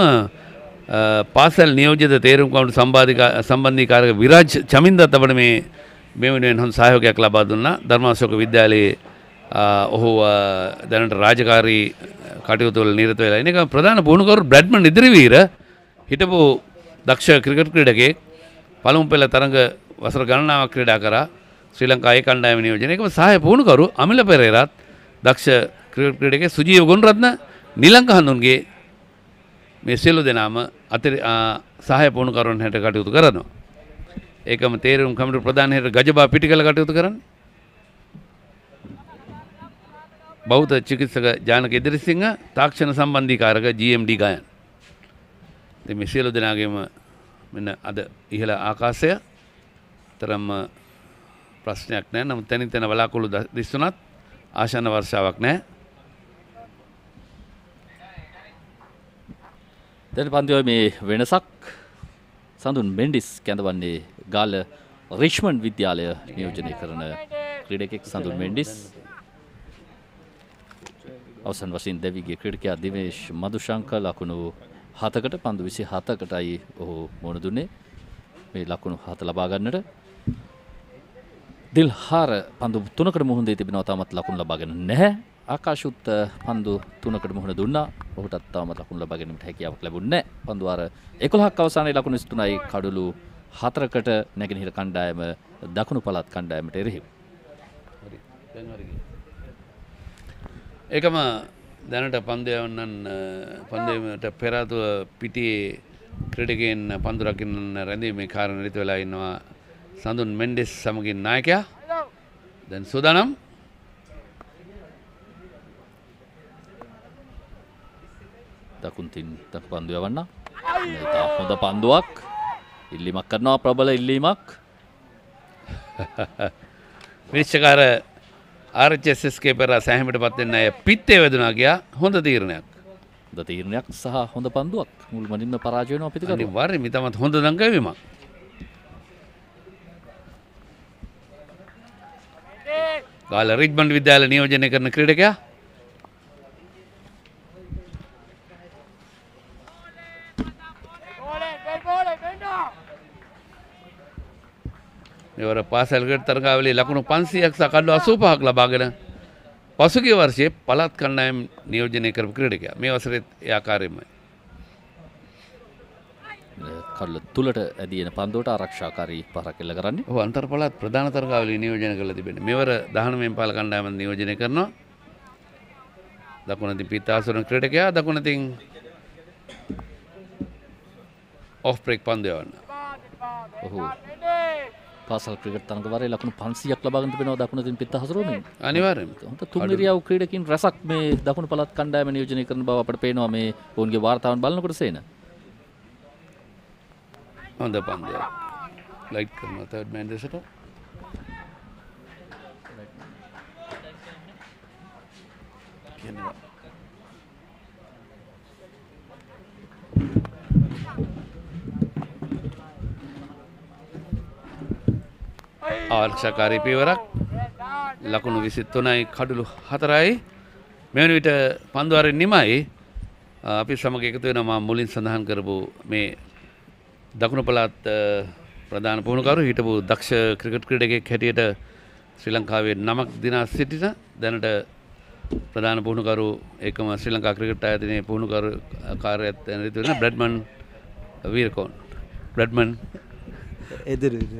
පාසල් නියෝජිත තේරුම් කමිටු සම්බන්ධීකාරක විරාජ් චමින්දත් අපිට මේ වෙනුවෙන් හොඳ සහයෝගයක් ලබා දුන්නා. ධර්මාශෝක විද්‍යාලයේ ඔහු දැනට රාජකාරී කටයුතු වල නිරත වෙලා ඉන්න. ඒක ප්‍රධාන පුහුණුකරු බ්‍රැඩ්මන් ඉදිරිවීර හිටපු දක්ෂ ක්‍රිකට් ක්‍රීඩකයෙක්. පළමු පෙළ තරඟ වසර ගණනාවක් ක්‍රීඩා කරා. ශ්‍රී ලංකා ඒ කණ්ඩායම නියෝජනය. ඒකම සහාය පුහුණුකරු අමිල පෙරේරාත් දක්ෂ ක්‍රිකට් ක්‍රීඩකයෙක් සුජීව ගුණරත්න නිලංක හඳුන්ගේ මේ සියලු දෙනාම සහාය පුහුණුකරුවන් හැට කටයුතු කරනවා. ඒකම තේරුම් කමිටු ප්‍රධාන හේට ගජබා පිටිකල කටයුතු කරන්නේ. බෞද්ධ චිකිත්සක ජානක ඉදිරිසිංහ තාක්ෂණ සම්බන්ධීකාරක GMD ගායන්. ඉතින් මේ සියලු දෙනාගේම මෙන්න අද ඉහළ ආකාශය තරම් ප්‍රශ්නයක් නැහැ. නමුත් තැනින් තැන බලාකුළු දිස්සුණත් ආශාන වර්ෂාවක් නැහැ. දැන් පන්දුවේ මේ වෙනසක් සඳුන් මෙන්ඩිස් කැඳවන්නේ ගාල රිච්මන්ඩ් විද්‍යාලය නියෝජනය කරන ක්‍රීඩකෙක් සඳුන් මෙන්ඩිස්. අවසන් වශයෙන් දෙවිගේ ක්‍රීඩකයා දිවේෂ් මදුශංක ලකුණු 7කට පන්දු 27කටයි ඔහු මුහුණ දුන්නේ. මේ ලකුණු 7 ලබා ගන්නට දිල්හාර පන්දු 3කට මුහුණ දී තිබෙනවා. තාමත් ලකුණු ලබාගෙන නැහැ. ආකාශුත් පන්දු 3කට මුහුණ දුන්නා. ඔහුටත් තාමත් ලකුණු ලබා ගැනීමට හැකියාවක් ලැබුණේ නැහැ. පන්දු අර 11ක් අවසානයේ ලකුණු 23යි කඩලු 4කට නැගෙනහිර කණ්ඩායම දකුණු පළාත් කණ්ඩායමට එරෙහිව. ඒකම දැනට පන්දයට පෙර ආතුව පිටියේ ක්‍රීඩකයන් පන්දු රකින්න රැඳීමේ කාරණා නිරත වෙලා ඉන්නවා සඳුන් මෙන්ඩිස් සමගින් නායකයා. දැන් සූදානම්. දකුණින් පන්දු යවන්න. මේක හොඳ පන්දුවක්. ඉල්ලීමක් කරනවා ප්‍රබල ඉල්ලීමක්. විනිශ්චයකාර RHSSK පෙර සෑහීමටපත් වෙන්න අය පිත්තේ වැදුනා ගියා. හොඳ තීරණයක්. හොඳ තීරණයක් සහ හොඳ පන්දුවක්. මුල්මනින්ම පරාජය වෙනවා පිටිකරුවා. අනිවාර්යයෙන් මේ තමත් හොඳ දඟවීමක්. ගාල රිච්මන්ඩ් විද්‍යාලය නියෝජනය කරන ක්‍රීඩකයා මෙවර පාසල් ක්‍රීඩා තරගාවලියේ ලකුණු 500ක් සහ කඩලු 85ක් ලබාගෙන පසුගිය වර්ෂයේ පළාත් කණ්ඩායම නියෝජනය කරපු ක්‍රීඩකයා. මේ වසරේත් ඒ ආකාරයෙන්මයි. කඩලු තුලට ඇදීන පන්දුවට ආරක්ෂාකාරී පහරක් එල්ල කරන්නේ. ඔව් අන්තර් පළාත් ප්‍රධාන තරගාවලිය නියෝජනය කරලා තිබෙනවා. මෙවර 19 පාල කණ්ඩායම නියෝජනය කරනවා. දකුණතින් පිටාසුරන ක්‍රීඩකයා දකුණතින් ඔෆ් බ්‍රේක් පන්දු යවන්න. ඔහු පාසල් ක්‍රිකට් තරඟවලේ ලකුණු 500ක් ලබාගෙන තිබෙනවා දකුණතින් පිට හසුරුවමින්. අනිවාර්යයෙන්ම. හොඳ තුන්විරියව් ක්‍රීඩකින් රසක් මේ දකුණු පළාත් කණ්ඩායම නියෝජනය කරන බව අපට පේනවා මේ ඔවුන්ගේ වාර්තාවන් බලනකොට සේන. හොඳ පන්දයක්. ලයිට් කරනවා තර්ඩ් මෑන් දෙසට. ආරක්ෂාකාරී පියවරක්. ලකුණු 23යි කඩලු 4යි. මෙවැනි විට පන්දු අරින් නිමයි. අපි සමග එකතු වෙනවා මම මුලින් සඳහන් කරපු මේ දකුණු පළාත් ප්‍රධාන පුහුණුකරු හිටපු දක්ෂ ක්‍රිකට් ක්‍රීඩකයෙක් හැටියට ශ්‍රී ලංකාවේ නමක් දිනා සිටින දැනට ප්‍රධාන පුහුණුකරු ඒකම ශ්‍රී ලංකා ක්‍රිකට් ආයතනයේ පුහුණුකරු කාර්යයත් නිරත වෙන බ්‍රැඩ්මන් වීරකෝන්. බ්‍රැඩ්මන්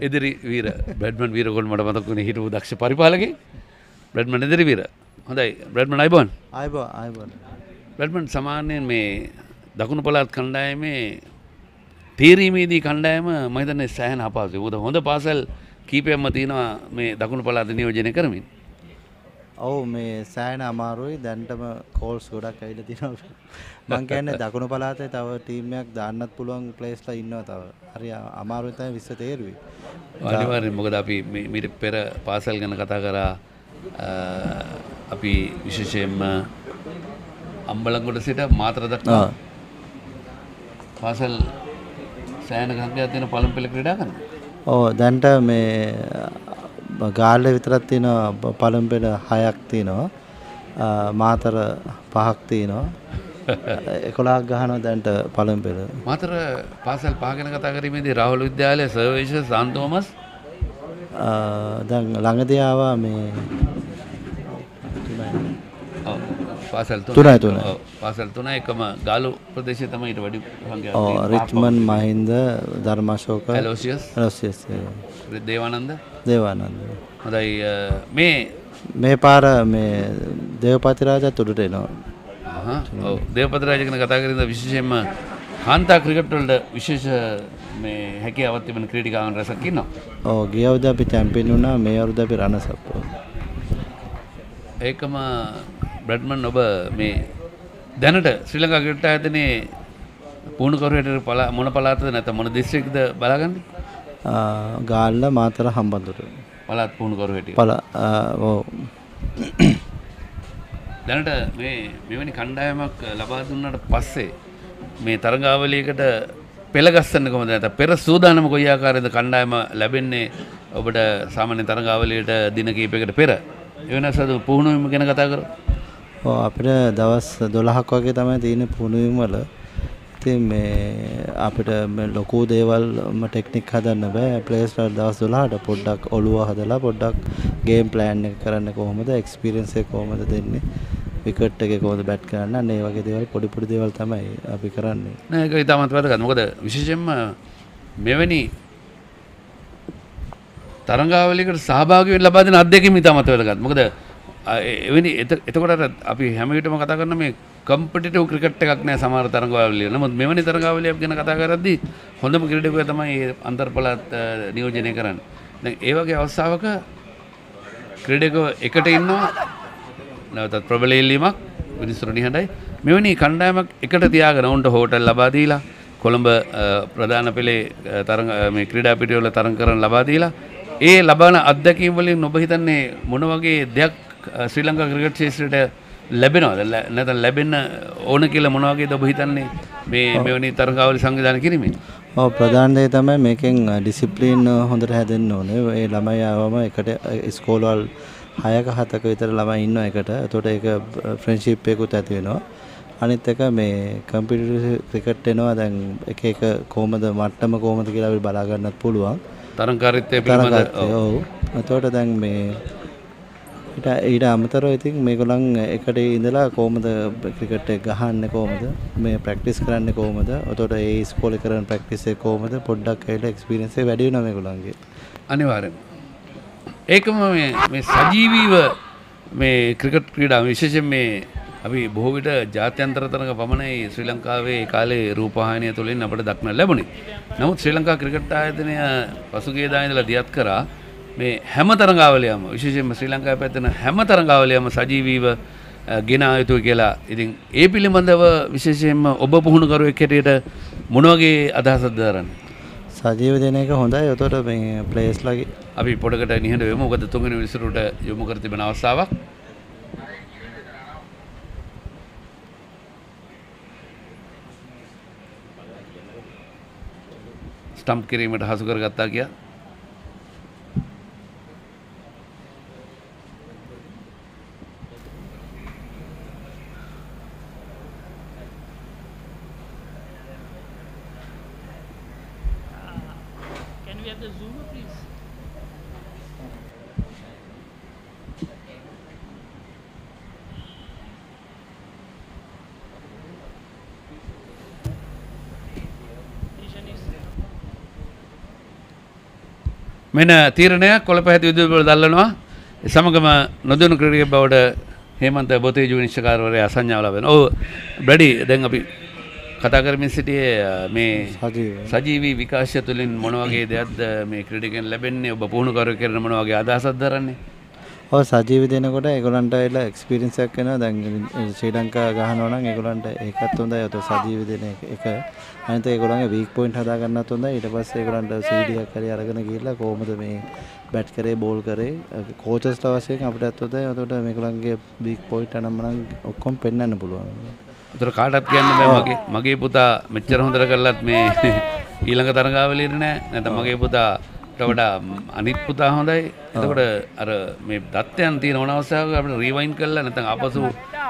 එදිරි වීර බ්‍රැඩ්මන් වීරකෝන් මට මතක් වුණේ හිටපු දක්ෂ පරිපාලකයෙක්. බ්‍රැඩ්මන් එදිරි වීර. හොඳයි බ්‍රැඩ්මන් අයිබෝන්. අයිබෝන්. බ්‍රැඩ්මන් සාමාන්‍යයෙන් මේ දකුණු පළාත් කණ්ඩායමේ තීරීමේදී කණ්ඩායම මම හිතන්නේ සෑහෙන අපහසුයි. මොකද හොඳ පාසල් කීපයක්ම තියෙනවා මේ දකුණු පළාත නියෝජනය කරමින්. ඔව් මේ සෑහෙන අමාරුයි. දැන්ටම කෝල්ස් ගොඩක් ඇවිල්ලා තියෙනවා. මම කියන්නේ දකුණු පළාතේ තව ටීම් එකක් දාන්නත් පුළුවන් ප්ලේස්ලා ඉන්නවා තව. හරි අමාරුයි තමයි විශ්ව තේරුවේ. අනිවාර්යයෙන් මොකද අපි මීට පෙර පාසල් ගැන කතා කරා. අපි විශේෂයෙන්ම අම්බලන්ගොඩ සිට මාතර දක්වා පාසල් සෑහෙන සංඛ්‍යාවක් තියෙන පළමු පෙළ ක්‍රීඩා කරනවා. ඔව් දැන්ට මේ ගාල්ල විතරක් තියෙන පළමු පෙළ 6ක් තියෙනවා. මාතර 5ක් තියෙනවා. 11ක් ගහනවා දැන්ට පළමු පෙළ. මාතර පාසල් 5 ගැන කතා කරීමේදී රාහුල විද්‍යාලය සර්වේෂ සාන් තෝමස් දැන් ළඟදී ආවා මේ පාසල් 3 පාසල් 3 එකම ගාලු ප්‍රදේශයේ තමයි ඊට වැඩි සංඛ්‍යාවක් තියෙනවා. රිච්මන්ඩ් මහින්ද ධර්මාශෝක එලෝසියස් දේවානන්ද හොඳයි මේ පාර මේ දේවපති රාජත් උඩට එනවා. ඔව් දේවපති රාජ ගැන කතා කරද්දී විශේෂයෙන්ම කාන්තා ක්‍රිකට් වලට විශේෂ මේ හැකියාවක් තිබෙන ක්‍රීඩිකාවන් රැසක් ඉන්නවා. ඔව් ගිය අවුරුද්ද අපි චැම්පියන් වුණා. මේ අවුරුද්ද අපි රනර්ස් අප් වුණා. ඒකම බ්‍රැඩ්මන් ඔබ මේ දැනට ශ්‍රී ලංකා ක්‍රිකට් ආයතනයේ පුහුණුකරුවෙට මොන පළාතද නැත්නම් මොන දිස්ත්‍රික්කද බලාගන්නේ? ගාල්ල මාතර හම්බන්තොට. පළාත් පුහුණුකරු හැටියට. ඔව්. දැනට මෙවැනි කණ්ඩායමක් ලබා දුන්නාට පස්සේ මේ තරගාවලියකට පෙළ ගස්සන්න කොහොමද නැත්නම් පෙර සූදානම කොයි ආකාරයේද කණ්ඩායම ලැබෙන්නේ ඔබට සාමාන්‍ය තරගාවලියට දින කිහිපයකට පෙර? ඒ වෙනසද පුහුණුවීම ගැන කතා කරමු. ඔව් අපිට දවස් 12ක් වගේ තමයි තියෙන්නේ පුහුණුවීම වල. ඉතින් මේ අපිට ලොකු දේවල් ටෙක්නික් හදන්න බෑ. ප්ලේයර්ස්ලා දවස් 12ට පොඩ්ඩක් ඔළුව හදලා පොඩ්ඩක් ගේම් ප්ලෑන් එක කරන්න කොහොමද එක්ස්පීරියන්ස් එක කොහොමද දෙන්නේ විකට් එකේ කොහොමද බැට් කරන්න අන්න ඒ වගේ දේවල් පොඩි දෙවල් තමයි අපි කරන්නේ. නෑ ඒක ඉතාමත් වැදගත්. මොකද විශේෂයෙන්ම මෙවැනි තරංගාවලියකට සහභාගී වෙන්න ලබා දෙන අත්දැකීම් ඉතාමත් වැදගත්. මොකද එවැනි එතකොට අපි හැම විටම කතා කරන මේ කම්පිටිටිව් ක්‍රිකට් එකක් නෑ සමහර තරංගාවලිය. නමුත් මෙවැනි තරංගාවලියක් ගැන කතා කරද්දී හොඳම ක්‍රීඩකයා තමයි අන්තර්පළාත් නියෝජනය කරන්නේ. දැන් ඒ වගේ අවස්ථාවක ක්‍රීඩකයෝ එකට ඉන්නවා නැවතත් ප්‍රබල ඉල්ලීමක් මිනිස්සුන්ට නිහඬයි. මෙවැනි කණ්ඩායමක් එකට තියාගෙන උන්ට හෝටල් ලබා දීලා කොළඹ ප්‍රධාන පෙළේ තරඟ මේ ක්‍රීඩා පිටිවල තරඟ කරන්න ලබා දීලා ඒ ලබන අත්දැකීම් වලින් ඔබ හිතන්නේ මොන වගේ දෙයක් ශ්‍රී ලංකා ක්‍රිකට් ක්ෂේත්‍රයට ලැබෙනවද නැත්නම් ලැබෙන්න ඕන කියලා මොන වගේද ඔබ හිතන්නේ මේ මෙවැනි තරඟාවලි සංවිධානය කිරීමෙන්? ඔව් ප්‍රධාන දේ තමයි මේකෙන් ඩිසිප්ලින් හොඳට හැදෙන්න ඕනේ. ඒ ළමයි ආවම එකට ඉස්කෝලවල 6ක 7ක විතර ළමයි ඉන්නවා එකට. එතකොට ඒක ෆ්‍රෙන්ඩ්ෂිප් එකකුත් ඇති වෙනවා. අනිත් එක මේ කම්පිටිටිව් ක්‍රිකට් එනවා දැන් එක කොහමද මට්ටම කොහමද කියලා අපි බලා ගන්නත් පුළුවන්. තරංකාරීත්වය පිළිබඳ ඔව්. එතකොට දැන් මේ ඊට අමතරව ඉතින් මේගොල්ලන් එකට ඉඳලා කොහමද ක්‍රිකට් එක ගහන්නේ කොහමද මේ ප්‍රැක්ටිස් කරන්නේ කොහමද එතකොට ඒ ඉස්කෝලේ කරන ප්‍රැක්ටිස් එක කොහමද පොඩ්ඩක් ඇවිල්ලා එක්ස්පීරියන්ස් එක වැඩි වෙනවා මේගොල්ලන්ගේ. අනිවාර්යයෙන්. ඒකම මේ සජීවීව මේ ක්‍රිකට් ක්‍රීඩාව විශේෂයෙන් මේ අපි බොහෝ විට ජාත්‍යන්තර තරඟ පමණයි ශ්‍රී ලංකාවේ කාලේ රූපවාහිනිය තුළින් අපට දක්නට ලැබුණේ. නමුත් ශ්‍රී ලංකා ක්‍රිකට් ආයතනය පසුගිය දා ඉඳලා දියත් කරා මේ හැම තරඟාවලියම විශේෂයෙන්ම ශ්‍රී ලංකාවේ පැත්තෙන හැම තරඟාවලියම සජීවීව ගෙන ආ යුතුයි කියලා. ඉතින් ඒ පිළිබඳව විශේෂයෙන්ම ඔබ පුහුණුකරුවෙක් හැටියට මොන වගේ අදහසක්ද දරන්නේ? සජීව දෙන එක හොඳයි. එතකොට මේ ප්ලේයර්ස්ලාගේ අපි පොඩකට නිහඬ වෙමු. මොකද තුන්වෙනි විසිරුවට යොමු කර තිබෙන අවස්ථාවක්. ස්ටම්ප් කිරීමට හසු කරගත්තා කියා. Can we have the zoomer, please? මෙන්න තීරණයක් කොළ පැහැති විදුලි බල දල්වනවා. ඒ සමගම නොදෙනු ක්‍රීඩකයෙක් බවට හේමන්ත බොතේජු විනිශ්චයකාරවරයා සංඥාව ලබනවා. ඔව් බ්‍රැඩි දැන් අපි කතා කරමින් සිටියේ මේ සජීවී විකාශය තුළින් මොන වගේ දෙයක්ද මේ ක්‍රීඩකයන් ලැබෙන්නේ? ඔබ පුහුණුකරුවෙක් කරන මොන වගේ අදහසක්ද දරන්නේ? ඔව් සජීවී දෙනකොට ඒගොල්ලන්ට ඇවිල්ලා එක්ස්පීරියන්ස් එකක් එනවා. දැන් ශ්‍රී ලංකා ගහනවා නම් ඒගොල්ලන්ට ඒකත් හොඳයි. අත සජීවී දෙන එක අනිත් ඒගොල්ලන්ගේ වීක් පොයින්ට් හදා ගන්නත් හොඳයි. ඊට පස්සේ ඒගොල්ලන්ට CD එකක් හරි අරගෙන ගිහිල්ලා කොහොමද මේ බැට් කරේ බෝල් කරේ කෝචස්ලා වශයෙන් අපිටත් හොඳයි. එතකොට මේගොල්ලන්ගේ වීක් පොයින්ට් අනම් ඔක්කොම පෙන්වන්න පුළුවන්. උතර කාටත් කියන්න බෑ මගේ පුතා මෙච්චර හොඳට කරලත් මේ ඊළඟ තරඟාවලියට නෑ. නැත්නම් මගේ පුතා වඩා අනිත් පුතා හොඳයි. එතකොට අර මේ දත්තයන් තියෙන ඕන අවස්ථාවක අපිට රීවයින්ඩ් කරලා නැත්නම් ආපසු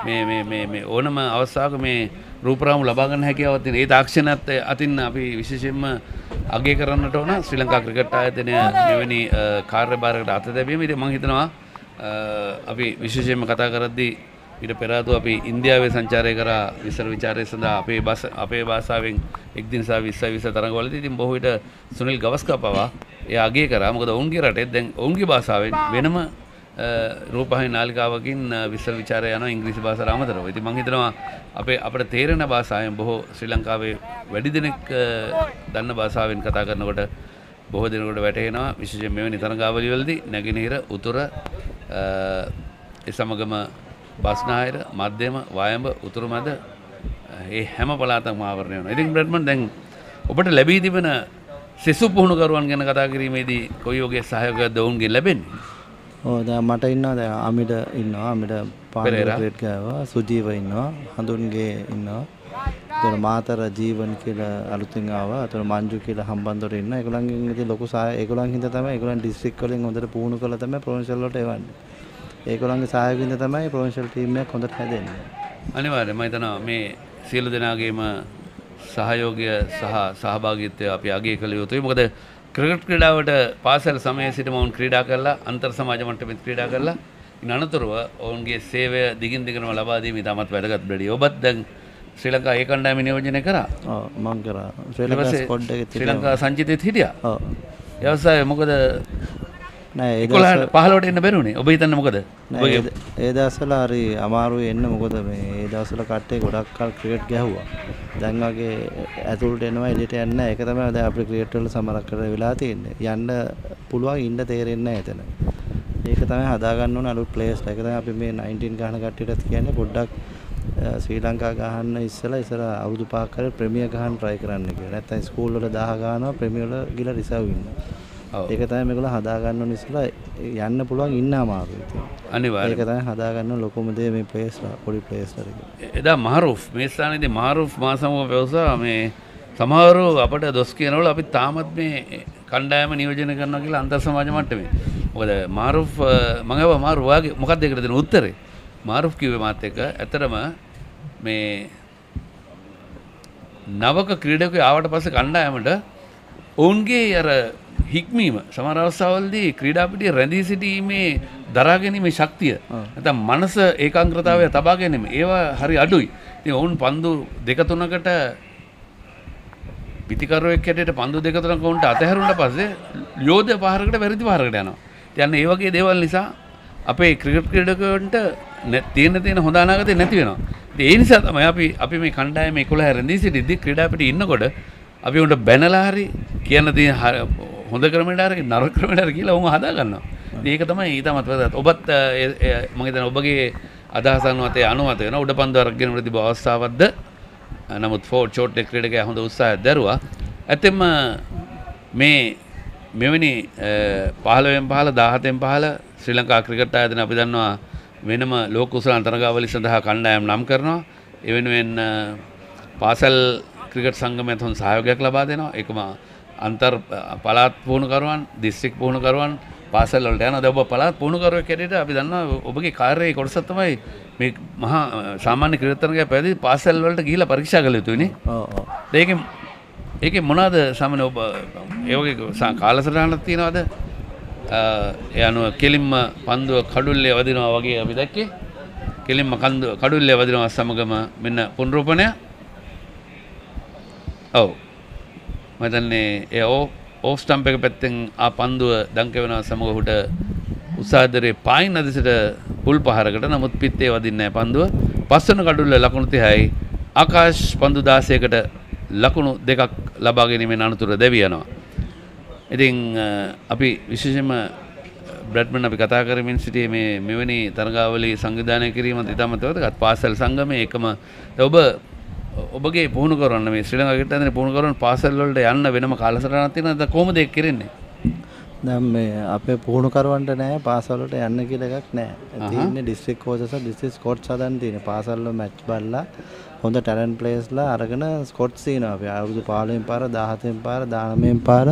මේ ඕනම අවස්ථාවක මේ රූපරාමු ලබා ගන්න හැකියාවක් තියෙන. ඒ තාක්ෂණයත් අතින් අපි විශේෂයෙන්ම අගය කරන්නට ඕන. ශ්‍රී ලංකා ක්‍රිකට් ආයතනය මෙවැනි කාර්යභාරයකට අත දැබීම. ඉතින් මම හිතනවා අපි විශේෂයෙන්ම කතා කරද්දී ඊට පෙර ආතු අපි ඉන්දියාවේ සංචාරය කරා විස්තර විචාරය සඳහා අපේ භාෂාවෙන් එක් දින සහ 20 තරඟවලදී ඉතින් බොහෝ විට සුනිල් ගවස්කා පවා එයා අගය කරා. මොකද ඔවුන්ගේ රටේ දැන් ඔවුන්ගේ භාෂාවෙන් වෙනම රූපවාහිනී නාලිකාවකින් විස්තර විචාරය යනවා ඉංග්‍රීසි භාෂාවට අමතරව. ඉතින් මම හිතනවා අපිට තේරෙන භාෂාවෙන් බොහෝ ශ්‍රී ලංකාවේ වැඩි දෙනෙක් දන්න භාෂාවෙන් කතා කරනකොට බොහෝ දෙනෙකුට වැටහෙනවා විශේෂයෙන් මෙවැනි තරඟාවලිය වලදී නැගෙනහිර උතුර ඒ සමගම බස්නාහිර මධ්‍යම වයඹ උතුරු මැද ඒ හැම පළාතක්ම ආවරණය වෙනවා. ඉතින් බ්‍රැඩ්මන් දැන් ඔබට ලැබී තිබෙන සෙසු පුහුණුකරුවන් ගැන කතා කිරීමේදී කොයි වගේ සහයෝගයක්ද ඔවුන්ගෙන් ලැබෙන්නේ? ඔව් දැන් මට ඉන්නවා දැන් අමිට ඉන්නවා අමිට පාන්දර ක්‍රිකට් ගාවා සුජීව ඉන්නවා හඳුන්ගේ ඉන්නවා. ඒතර මාතර ජීවන් කියලා අලුතින් ආවා. ඒතර මංජු කියලා හම්බන්තොට ඉන්නවා. ඒගොල්ලන්ගෙන් ඉතින් ලොකු සහය ඒගොල්ලන් හින්දා තමයි ඒගොල්ලන් ඩිස්ට්‍රික්ට් වලින් හොඳට පුහුණු කරලා තමයි ප්‍රොවින්ෂල් වලට එවන්නේ. ඒගොල්ලන්ගේ සහයෝගයෙන් තමයි ප්‍රොවින්ෂල් ටීම් එකක් හොඳට හැදෙන්නේ. අනිවාර්යයෙන් මම හිතනවා මේ සියලු දෙනාගේම සහයෝගය සහ සහභාගීත්වය අපි අගය කළ යුතුයි. මොකද ක්‍රිකට් ක්‍රීඩාවට පාසල් සමයේ සිටම ඔවුන් ක්‍රීඩා කරලා අන්තර් සමාජ මට්ටමේ ක්‍රීඩා කරලා ඉන් අනතුරුව ඔවුන්ගේ සේවය දිගින් දිගටම ලබා දීම ඉතාමත් වැදගත් බැරි. ඔබත් දැන් ශ්‍රී ලංකා ඒ කණ්ඩායම නියෝජනය කරා? ඔව් මම කරා. ශ්‍රී ලංකා ස්කොඩ් එකේ ශ්‍රී ලංකා සංචිතෙත් හිටියා? ඔව්. ඒ අවස්ථාවේ මොකද නෑ ඒ 15ට එන්න බැරුණේ. ඔබ හිතන්නේ මොකද? ඒ දවස්වල හරි අමාරුයි එන්න. මොකද මේ ඒ දවස්වල කට්ටිය ගොඩක් කල් ක්‍රිකට් ගැහුවා. දැන් වගේ ඇතුළට එනවා එළියට යන්නේ නැහැ. ඒක තමයි දැන් අපේ ක්‍රිකට් වල සමරක් කරලා වෙලා තියෙන්නේ. යන්න පුළුවන් ඉන්න තේරෙන්නේ නැහැ එතන. ඒක තමයි හදා ගන්න ඕන අලුත් ප්ලේයර්ස්. ඒක තමයි අපි මේ 19 ගහන කට්ටියටත් කියන්නේ පොඩ්ඩක් ශ්‍රී ලංකා ගහන්න ඉස්සලා අවුරුදු 5ක් කරේ ප්‍රීමියර් ගහන්න try කරන්න කියලා. නැත්නම් ස්කූල් වල 10 ගහනවා ප්‍රීමියර් වල ගිහලා රිසර්ව් ඉන්නවා. ඒක තමයි මේගොල්ලෝ හදා ගන්න ඕන ඉස්සලා යන්න පුළුවන් ඉන්න අමාරුයි ඉතින්. අනිවාර්යයෙන්. ඒක තමයි හදා ගන්න ලොකුම දේ මේ ප්ලේස්ලා පොඩි ප්ලේස්ලා ටික. එදා මහරුෆ් මේ ස්ථානයේදී මහරුෆ් මාසමව පැවසුවා මේ සමහරව අපට දොස් කියනවල අපි තාමත් මේ කණ්ඩායම නියෝජනය කරනවා කියලා අන්තර් සමාජ මට්ටමේ. මොකද මහරුෆ් මම ඒවා මාරු වාගේ මොකක්ද ඒකට දෙන උත්තරේ? මහරුෆ් කිව්වේ මාත් එක්ක ඇතරම මේ නවක ක්‍රීඩකයෝ ආවට පස්සේ කණ්ඩායමට ඔවුන්ගේ අර හික්මීම සමහර අවස්ථාවලදී ක්‍රීඩා පිටියේ රැඳී සිටීමේ දරා ගැනීමේ ශක්තිය නැත්නම් මනස ඒකාග්‍රතාවය තබා ගැනීම ඒවා හරි අඩුයි. ඉතින් ඔවුන් පන්දු දෙක තුනකට පිටිකරුවෙක් හැටියට පන්දු දෙක තුනක උන්ට අතහැරුණාට පස්සේ යෝධ පහරකට වැරදි පහරකට යනවා. ඉතින් ඒ වගේ දේවල් නිසා අපේ ක්‍රිකට් ක්‍රීඩකයන්ට තියෙන හොඳ අනාගතේ නැති වෙනවා. ඉතින් ඒ නිසා තමයි අපි මේ කණ්ඩායම 11 රැඳී සිටිද්දී ක්‍රීඩා පිටියේ ඉන්නකොට අපි උන්ට බැනලා හරි කියන දේ හොඳ ක්‍රමයට හරි නරක ක්‍රමයට හරි කියලා උන් හදා ගන්නවා. ඉතින් ඒක තමයි ඊටමත් වැදගත්. ඔබත් මම හිතන්නේ ඔබගේ අදහස අනුමත වෙනවා. උඩ පන්දු අරගෙන තිබු අවස්ථාවක්ද නමුත් ෆෝර්ඩ් ෂෝට් එක ක්‍රීඩකයා හොඳ උත්සාහයක් දරුවා. ඇත්තෙන්ම මෙවැනි 15න් 15 17න් 15 ශ්‍රී ලංකා ක්‍රිකට් ආයතන අපි දන්නවා වෙනම ලෝක කුසල තරගාවලි සඳහා කණ්ඩායම් නම් කරනවා. ඒ වෙනුවෙන් පාසල් ක්‍රිකට් සංගමයට හොඳ සහයෝගයක් ලබා දෙනවා. ඒකම අන්තර් පළාත් පුහුණුකරුවන්, දිස්ත්‍රික් පුහුණුකරුවන් පාසල් වලට යනවා. දැන් ඔබ පළාත් පුහුණුකරුවෙක් හැටියට අපි දන්නවා ඔබගේ කාර්යයේ කොටස තමයි මේ මහා සාමාන්‍ය ක්‍රිකට් තරගයක් පැවැදී පාසල් වලට ගිහිලා පරීක්ෂා කළ යුතුයිනේ. ඔව්. ඒකේ මොනවාද සාමාන්‍ය ඔබ ඒ වගේ කාලසටහනක් තියනවද? ඒ අනුව කෙලින්ම පන්දුව කඩුල්ලේ වදිනවා වගේ අපි දැක්කේ. කෙලින්ම කඩුල්ලේ වදිනවා සමගම මෙන්න පුනරූපණය. ඔව්. මම දන්නේ ඒ ඕෆ් ස්ටම්ප් එක පැත්තෙන් ආ පන්දුව දංක වෙනවා සමග උඩ උසාදරේ පායින් අදිසට පුල් පහරකට නමුත් පිත්තේ වදින්නේ නැහැ පන්දුව. පස්වන කඩුල්ල ලකුණු 30යි. ආකාශ් පන්දු 16කට ලකුණු දෙකක් ලබා ගැනීමෙන් අනතුර දැවි යනවා. ඉතින් අපි විශේෂයෙන්ම බ්‍රැඩ්මන් අපි කතා කරමින් සිටියේ මෙවැනි තරගාවලි සංවිධානය කිරීමත් ඉතාමත් වැදගත්. පාසල් සංගමයේ එකම ඔබගේ පුහුණුකරුවන් මේ ශ්‍රී ලංකා ක්‍රිකට් ආයතනයේ පුහුණුකරුවන් පාසල් වලට යන්න වෙනම කාලසටහනක් තියෙනවද? කොහොමද ඒක කරන්නේ? දැන් මේ අපේ පුහුණුකරුවන්ට නෑ පාසල් වලට යන්න කියලා එකක් නෑ. තියෙන්නේ ඩිස්ට්‍රික්ට් කෝචස් ඩිස්ට්‍රික්ට් ස්කොට්ස් හදන්න තියෙන්නේ. පාසල් වල මැච් බලලා හොඳ ටැලන්ට් ප්ලේයර්ස්ලා අරගෙන ස්කොට්ස් තියෙනවා. අපි අවුරුදු 15න් පාර 17න් පාර 19න් පාර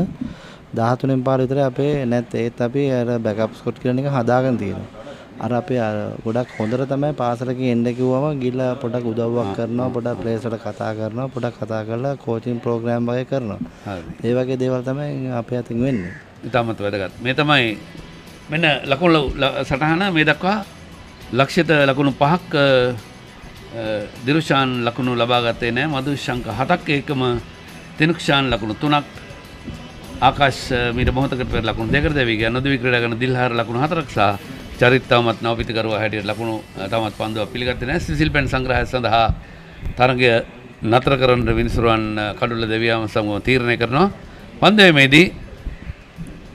13න් පාර විතර අපේ නැත් ඒත් අපි අර බෑකප් ස්කොට් කියන එක හදාගෙන තියෙනවා. අර අපේ අර ගොඩක් හොඳට තමයි පාසලකින් එන්න කිව්වම ගිහලා පොඩක් උදව්වක් කරනවා, පොඩක් ප්ලේස් වල කතා කරනවා, පොඩක් කතා කරලා කෝචින් ප්‍රෝග්‍රෑම් වගේ කරනවා. ඒ වගේ දේවල් තමයි අපේ අතින් වෙන්නේ. ඉතාමත් වැදගත්. මේ තමයි මෙන්න ලකුණු සටහන මේ දක්වා ලක්ෂිත ලකුණු 5ක් දිරුෂාන් ලකුණු ලබා ගත්තේ නැහැ. මදුෂංක 7ක් ඒකම තිනුක්ෂාන් ලකුණු 3ක් ආකාශ මීට මොහොතකට පෙර ලකුණු 2කට දෙවි ගියා. නොදවි ක්‍රීඩා කරන දිල්හාර ලකුණු 4ක් සහ චරිත් තවමත් නවපිතිකරුවා හැටියට ලකුණු තවමත් පන්දුව පිළිගත්තේ නැහැ. සිසිල් පෙන් සංග්‍රහය සඳහා තරගය නතර කරන විනිසුරුවන් කඩුල්ල දෙවියන් සමග තීරණය කරනවා. පන්දුවේදී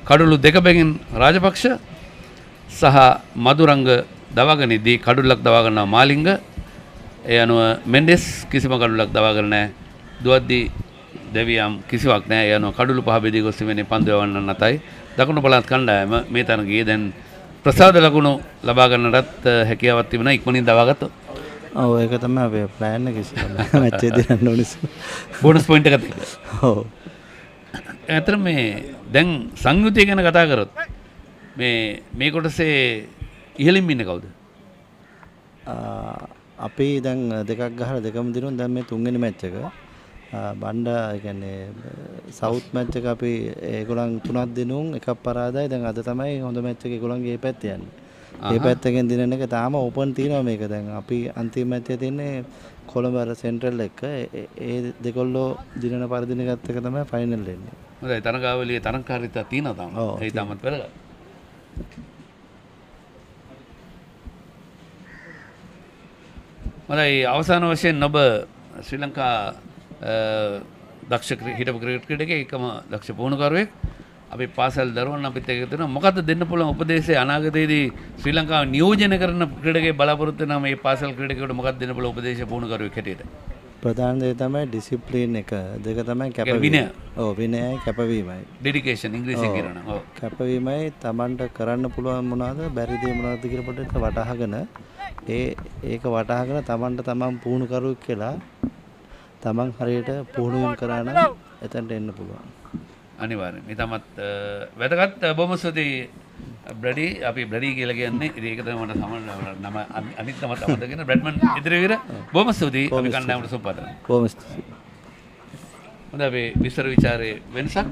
කඩුළු දෙක බැගින් රාජපක්ෂ සහ මදුරංග දවාගෙනදී කඩුල්ලක් දවා ගන්නවා මාලිංග. ඒ අනුව මෙන්ඩෙස් කිසිම කඩුල්ලක් දවාගෙන නැහැ. දුවද්දී දෙවියන් කිසිවක් නැහැ. ඒ අනුව කඩුළු පහ බෙදී ගොස් තිබෙන්නේ පන්දුව වන්නන් අතයි. දකුණු පළාත් කණ්ඩායම මේ තරගයේ දැන් ප්‍රසාද ලකුණු ලබා ගන්නටත් හැකියාවක් තිබුණා ඉක්මනින් දවා ගත්තොත්. ඔව් ඒක තමයි අපේ ප්ලෑන් එක ඉස්සෙල්ලා මැච් එක දිනන්න ඕනේ. බෝනස් පොයින්ට් එකක් තිබ්බා. ඔව්. ඇතර මේ දැන් සංයුතිය ගැන කතා කරොත් මේ කොටසේ ඉහළින් ඉන්නේ කවුද? අපි දැන් දෙකක් ගහලා දෙකම දිනුන දැන් මේ තුන්වෙනි මැච් එක. බණ්ඩා ඒ කියන්නේ සවුත් මැච් එක අපි ඒගොල්ලන් තුනක් දිනුම් එකක් පරාදයි. දැන් අද තමයි හොඳ මැච් එක ඒගොල්ලන්ගේ මේ පැත්තේ යන්නේ. මේ පැත්තකින් දිනන එක තාම ඕපන් තියෙනවා මේක. දැන් අපි අන්තිම මැච් එකේ තින්නේ කොළඹ අර සෙන්ට්‍රල් එක. ඒ දෙකොල්ලෝ දිනන පරිදින ගත්ත එක තමයි ෆයිනල් එන්නේ. හොඳයි තරගාවලියේ තරංකාරීත්වය තියෙනවා තාම. ඒ තාමත් වැදගත්. හොඳයි අවසාන වශයෙන් ඔබ ශ්‍රී ලංකා දක්ෂ හිටපු ක්‍රිකට් ක්‍රීඩකයෙක් එකම දක්ෂ පුහුණුකරුවෙක්. අපි පාසල් දරුවන් අපිත් එක්ක තියෙනවා. මොකද්ද දෙන්න පුළුවන් උපදේශය අනාගතයේදී ශ්‍රී ලංකාව නියෝජනය කරන ක්‍රීඩකයෙක් බලාපොරොත්තු වෙනා මේ පාසල් ක්‍රීඩකයෙකුට මොකක්ද දෙන්න පුළුවන් උපදේශය පුහුණුකරුවෙක් හැටියට? ප්‍රධාන දේ තමයි ඩිසිප්ලින් එක. දෙක තමයි කැපවීම. ඔව් විනයයි කැපවීමයි. ඩෙඩිකේෂන් ඉංග්‍රීසියෙන් කියනවා. ඔව්. කැපවීමයි Tamanට කරන්න පුළුවන් මොනවද බැරි දේ මොනවද කියලා පොඩ්ඩක් වටහාගෙන ඒක වටහාගෙන Tamanට Taman පුහුණු කරුවෙක් කියලා Taman හරියට පුහුණුවීම් කරා නම් එතනට එන්න පුළුවන්. අනිවාර්යෙන්. මේ තමත් වැදගත් බොහොම ස්තුතියි බ්‍රැඩි. අපි බ්‍රැඩි කියලා කියන්නේ ඉතින් ඒක තමයි මට නම අනිත් නමත් අමතකගෙන බ්‍රැඩ්මන් ඉදිරිවීර බොහොම ස්තුතියි. අපි කණ්ඩායමට සුබපතනවා. බොහොම ස්තුතියි. හොඳයි අපි විස්තර ਵਿਚාරයේ වෙනසක්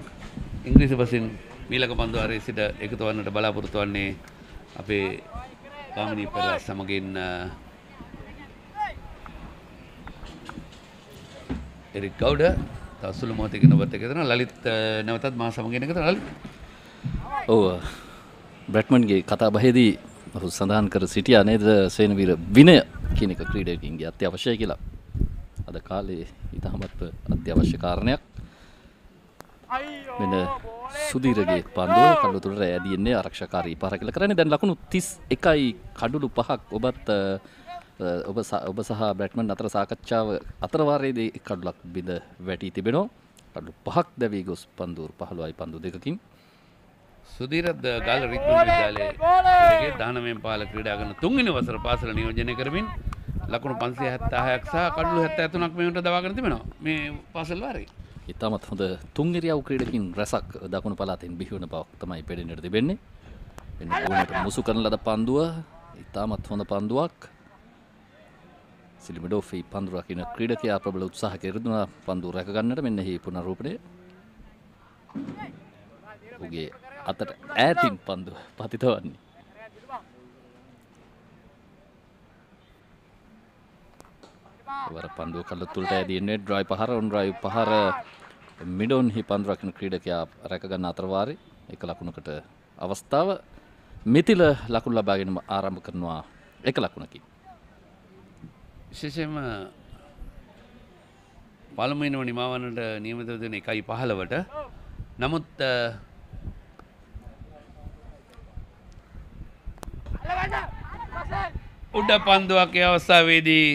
ඉංග්‍රීසි බසින් මීලක පන්දුවාරයේ සිට එකතු වන්නට බලාපොරොත්තු වන්නේ අපේ ගාමිණී පෙරේරා සමගින් එරික් ගෞඩ තවසුළු මොහොතකින් ඔබත් එක්ක දෙනවා. ලලිත් නැවතත් මා සමගින් එකතු වෙනවා. ලලිත්. ඔව් බ්‍රැඩ්මන්ගේ කතා බහේදී ඔහු සඳහන් කර සිටියා නේද සේනවීර විනය කියන එක ක්‍රීඩකයන්ගේ අත්‍යවශ්‍යයි කියලා. අද කාලේ ඉතාමත් අත්‍යවශ්‍ය කාරණයක්. මෙන්න සුදීරගේ පන්දුව කඩුව තුලට ඇදීන්නේ ආරක්ෂාකාරී පාර කියලා කරන්නේ. දැන් ලකුණු 31යි කඩුළු 5ක් ඔබත් ඔබ සහ බ්‍රැඩ්මන් අතර සාකච්ඡාව අතර වාරයේදී කඩුලක් බිඳ වැටී තිබෙනවා. කඩුළු 5ක් දැවී ගොස් පන්දුව 15යි පන්දු දෙකකින් සුදීරත් ගාල රිද්මන් විද්‍යාලයේ ක්‍රීඩකයෙක් 19 පාල ක්‍රීඩා කරන තුන්වෙනි වසර පාසල නියෝජනය කරමින් ලකුණු 576ක් සහ කඩුළු 73ක් මෙවුන්ට දවාගෙන තිබෙනවා මේ පාසල් වාරයේ. ඉතාමත් හොඳ තුන් ඉරියව් ක්‍රීඩකින් රැසක් දකුණු පළාතෙන් බිහිවන බවක් තමයි පෙනෙන්නට තිබෙන්නේ. එන්න ගෝලයට මුසු කරන ලද පන්දුව ඉතාමත් හොඳ පන්දුවක්. සිලිමඩෝෆි පන්දු රකින්න ක්‍රීඩකයා ප්‍රබල උත්සාහ කෙරෙදුනා පන්දුව රැක ගන්නට. මෙන්න හි පුනරුපණය. ඔහුගේ අතට ඈතින් පන්දුව පතිත වන්නේ. වර පන්දුව කල්ල තුලට ඇදීන්නේ ඩ්‍රයිව් පහර ඔන් ඩ්‍රයිව් පහර මිඩොන් හි පන්දු රකින්න ක්‍රීඩකයා රැක ගන්න අතර වාරේ එක ලකුණකට අවස්ථාව මිතිල ලකුණු ලබා ගැනීම ආරම්භ කරනවා එක ලකුණකින්. විශේෂයෙන්ම පළමුවෙනිම නිමවන්නට නියමිත වෙන 1:15ට නමුත් උඩ පන්දුවක් ඒ අවස්ථාවේදී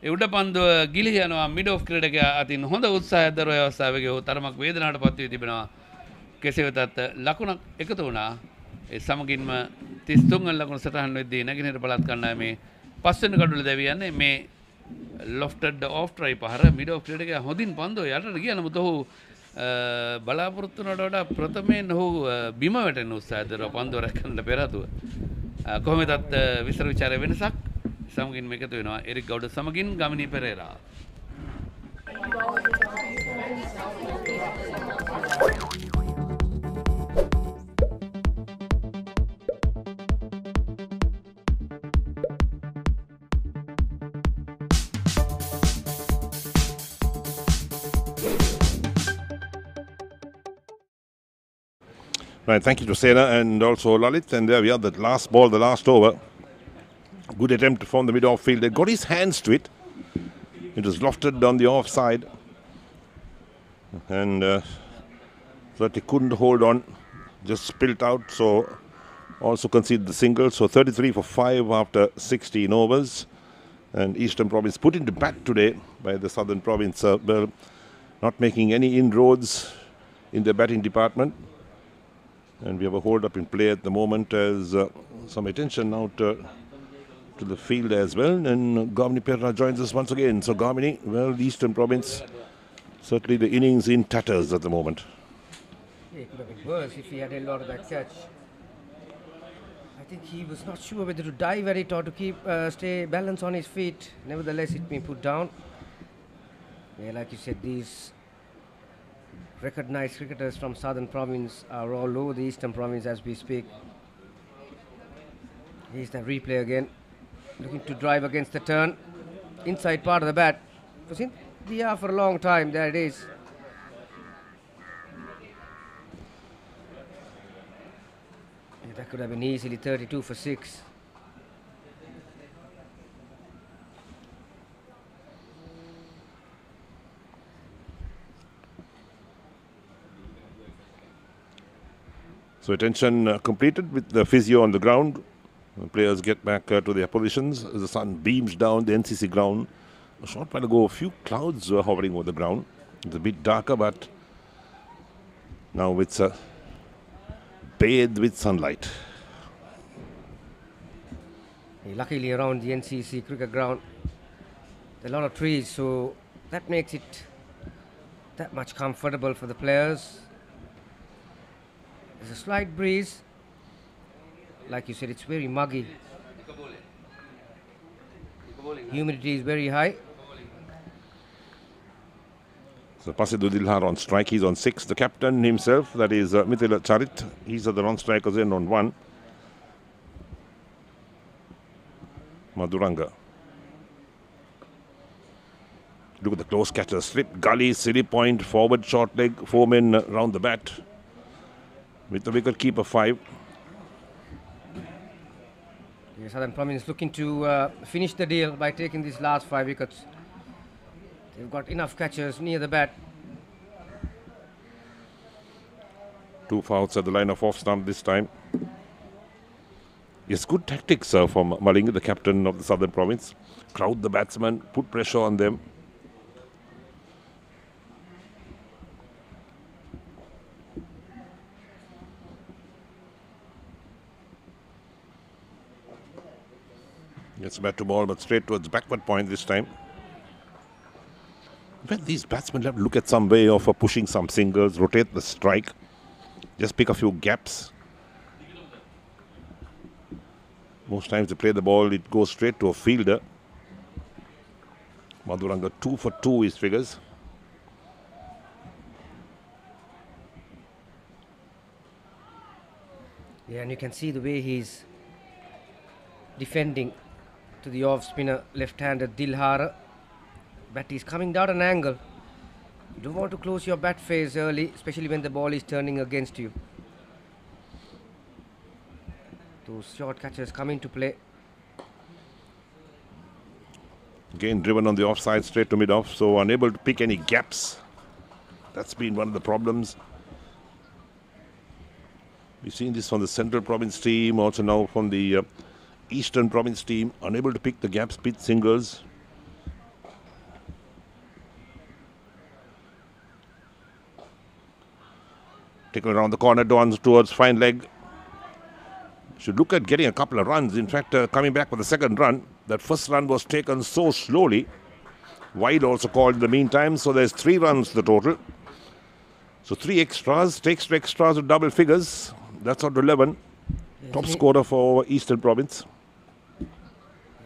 ඒ උඩ පන්දුව ගිලී යනවා මිඩ් ඔෆ් ක්‍රීඩකයා අතින් හොඳ උත්සාහයක් දරුව ඒ අවස්ථාවේදී ඔහු තරමක් වේදනාවට පත් වී තිබෙනවා. කෙසේ වෙතත් ලකුණක් එකතු වුණා. ඒ සමගින්ම 33 වෙනි ලකුණ සටහන් වෙද්දී නැගිනහිර පළාත් කණ්ඩායමේ පස්වෙනි කඩුල දැවියන්නේ මේ ලොෆ්ටඩ් ඔෆ් ට්‍රයි පහර මිඩ් ඔෆ් ක්‍රීඩකයා හොඳින් පන්දුව යටට ගියා. නමුත් ඔහු බලාපොරොත්තුනට වඩා ප්‍රථමයෙන් ඔහු බිම වැටෙන උත්සාහය දරුවා පන්දුව රැකගන්න පෙර ආතුව. කොහොමදත් විස්තර විචාර වෙනසක් සමගින් මේකතු වෙනවා එරික් ගෞඩ සමගින් ගමිනී Perera. Right, thank you to Sena and also Lalit. And there we are, that last ball, the last over. Good attempt from the mid-off field. They got his hands to it. It was lofted on the offside. And so that he couldn't hold on. Just spilt out. So also conceded the single. So 33 for 5 after 16 overs. And Eastern Province put into bat today by the Southern Province. Well, not making any inroads in the batting department. And we have a hold up in play at the moment as some attention now to the field as well. And Gamini Perra joins us once again. So Gamini, well, the Eastern Province, certainly the innings in tatters at the moment. Yeah, it could have been worse if he had held on to that catch. I think he was not sure whether to dive at it or to keep stay balanced on his feet. Nevertheless, it's been put down. Yeah, like you said, these recognized cricketers from Southern Province are all over the Eastern Province as we speak. Here's the replay again. Looking to drive against the turn. Inside part of the bat. It was in the air for a long time. There it is. Yeah, that could have been easily 32 for 6. So attention completed with the physio on the ground. The players get back to their positions as the sun beams down the NCC ground. A short while ago, a few clouds were hovering over the ground. It's a bit darker, but now it's bathed with sunlight. Luckily around the NCC cricket ground, there are a lot of trees, so that makes it that much comfortable for the players. There's a slight breeze. Like you said, it's very muggy. Humidity is very high. So Pasidu Dilhar on strike. He's on 6. The captain himself, that is Mithila Charit, he's at the non-strikers end on 1. Madhuranga. Look at the close catcher. Slip, gully, silly point, forward, short leg, 4 men round the bat. With the wicket keeper 5. The Southern Province looking to finish the deal by taking these last 5 wickets. They've got enough catchers near the bat. 2 fouls at the line of off stump this time. Yes, good tactics from Malinga, the captain of the Southern Province. Crowd the batsmen, put pressure on them. Gets bat to ball, but straight towards backward point this time. When these batsmen have to look at some way of pushing some singles, rotate the strike, just pick a few gaps. Most times they play the ball, it goes straight to a fielder. Madhuranga 2 for 2 his figures. Yeah, and you can see the way he's defending to the off-spinner, left-handed Dilhara. Bat is coming down an angle. You don't want to close your bat face early, especially when the ball is turning against you. Those short catches come into play. Again driven on the offside, straight to mid-off, so unable to pick any gaps. That's been one of the problems. We've seen this from the Central Province team, also now from the Eastern Province team, unable to pick the gaps, pitch singles. Taken around the corner, towards fine leg. Should look at getting a couple of runs. In fact, coming back for the second run. That first run was taken so slowly. Wide also called in the meantime, so there's 3 runs the total. So 3 extras, takes 2 extras with double figures. That's out to 11. Yes, Top scorer for Eastern Province.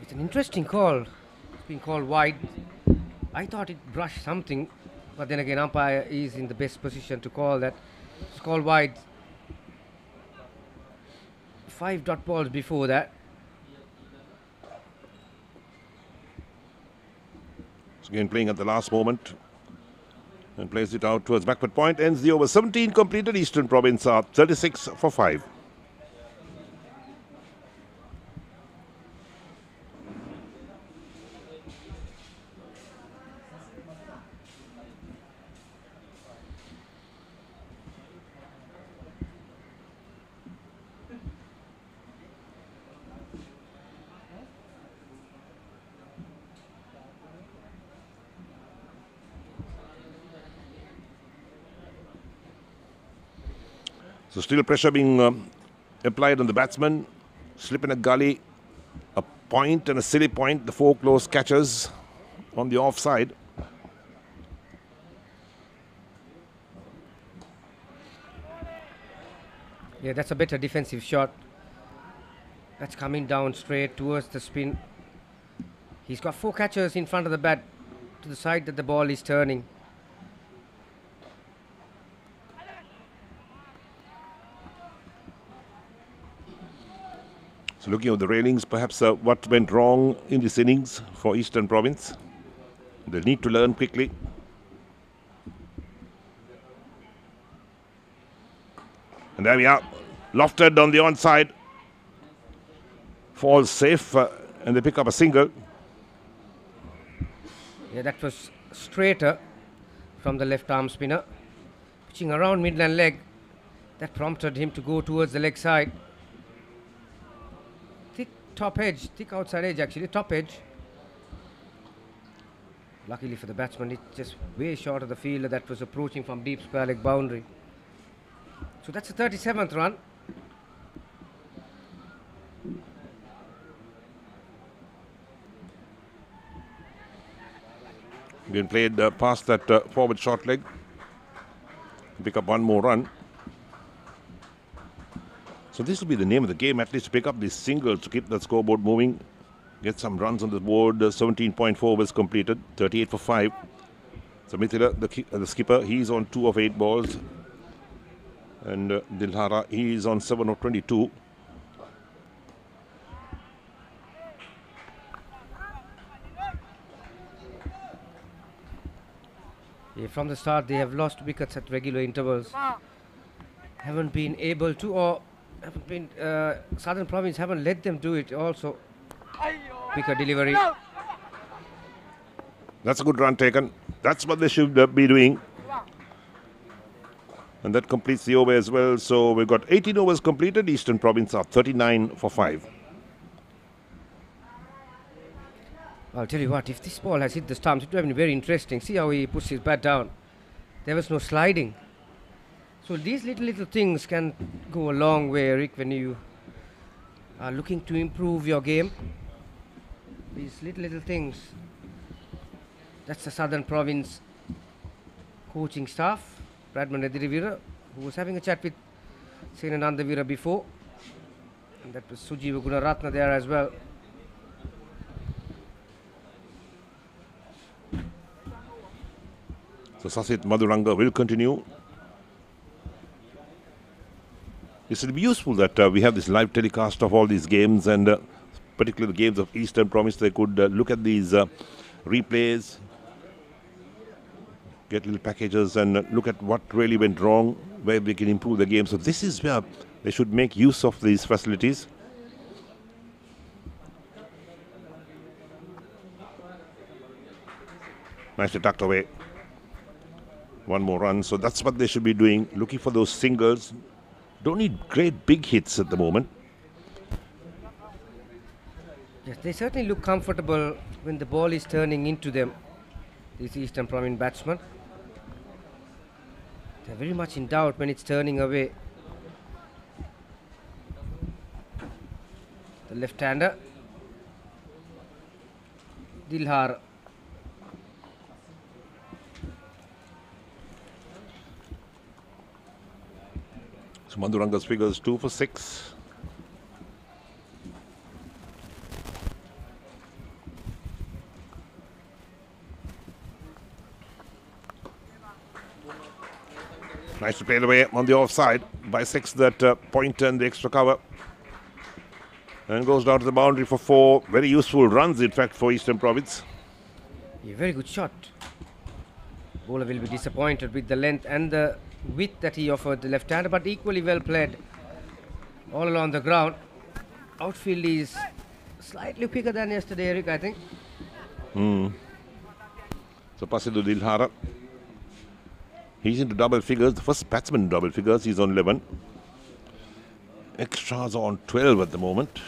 It's an interesting call. It's been called wide. I thought it brushed something, but then again, umpire is in the best position to call that. It's called wide. 5 dot balls before that. So again playing at the last moment and plays it out towards backward point. Ends the over. 17 completed. Eastern Province are 36 for 5. So still pressure being applied on the batsman. Slip in a gully, a point and a silly point. The 4 close catches on the offside. Yeah, that's a better defensive shot. That's coming down straight towards the spin. He's got 4 catchers in front of the bat to the side that the ball is turning. So looking at the railings, perhaps what went wrong in this innings for Eastern Province. They'll need to learn quickly. And there we are. Lofted on the onside. Falls safe and they pick up a single. Yeah, that was straighter from the left arm spinner. Pitching around midland leg. That prompted him to go towards the leg side. Thick top edge, thick outside edge actually, top edge. Luckily for the batsman, it's just way short of the fielder that was approaching from deep square leg boundary. So that's the 37th run. Been played past that forward short leg. Pick up one more run. So this will be the name of the game, at least to pick up these singles to keep the scoreboard moving. Get some runs on the board. 17.4 overs completed, 38 for 5. So Mithila, the skipper, he's on 2 of 8 balls. And Dilhara, he's on 7 of 22. Yeah, from the start, they have lost wickets at regular intervals. Haven't been able to, or haven't been, Southern Province haven't let them do it also. Quicker delivery. That's a good run taken. That's what they should be doing. And that completes the over as well. So we've got 18 overs completed. Eastern Province are 39 for 5. I'll tell you what, if this ball has hit the stumps, it would have been very interesting. See how he puts his bat down. There was no sliding. So these little things can go a long way, Rick, when you are looking to improve your game. These little things. That's the Southern Province coaching staff. Bradman Edirivira, who was having a chat with Senananda Vira before. And that was Sujiva Gunaratna there as well. So Sasit Madhuranga will continue. It will be useful that we have this live telecast of all these games, and particularly the games of Eastern Province. They could look at these replays, get little packages and look at what really went wrong, where we can improve the game. So this is where they should make use of these facilities. Nicely tucked away. One more run. So that's what they should be doing, looking for those singles. Don't need great big hits at the moment. Yes, they certainly look comfortable when the ball is turning into them, these Eastern Province batsmen. They're very much in doubt when it's turning away. The left-hander, Dilhar. So Manduranga's figures 2 for 6. Nice to play it away on the offside by 6, that point and the extra cover. And goes down to the boundary for 4. Very useful runs, in fact, for Eastern Province. A very good shot. Bowler will be disappointed with the length and the width that he offered the left-hander, but equally well played all along the ground. Outfield is slightly quicker than yesterday, Eric, I think. So Pasidu Dilhara, he's into double figures. The first batsman in double figures. He's on 11. Extras are on 12 at the moment.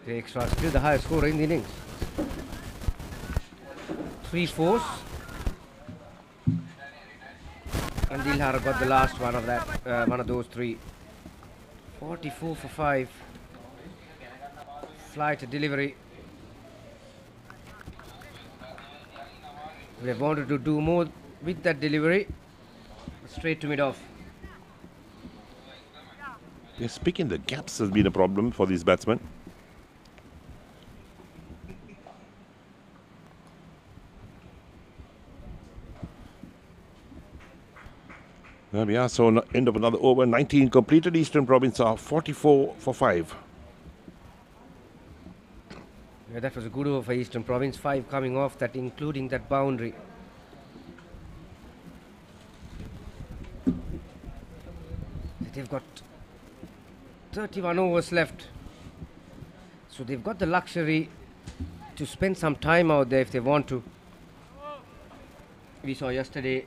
The extra still the highest scorer in the innings. 3 fours. And Dilhara got the last one of that, one of those 3. 44 for 5. Flight delivery. We have wanted to do more with that delivery. Straight to mid-off. Yes, picking the gaps has been a problem for these batsmen. There we are, so end of another over. 19 completed. Eastern Province are 44 for 5. Yeah, that was a good over for Eastern Province. 5 coming off that, including that boundary. They've got 31 overs left. So they've got the luxury to spend some time out there if they want to. We saw yesterday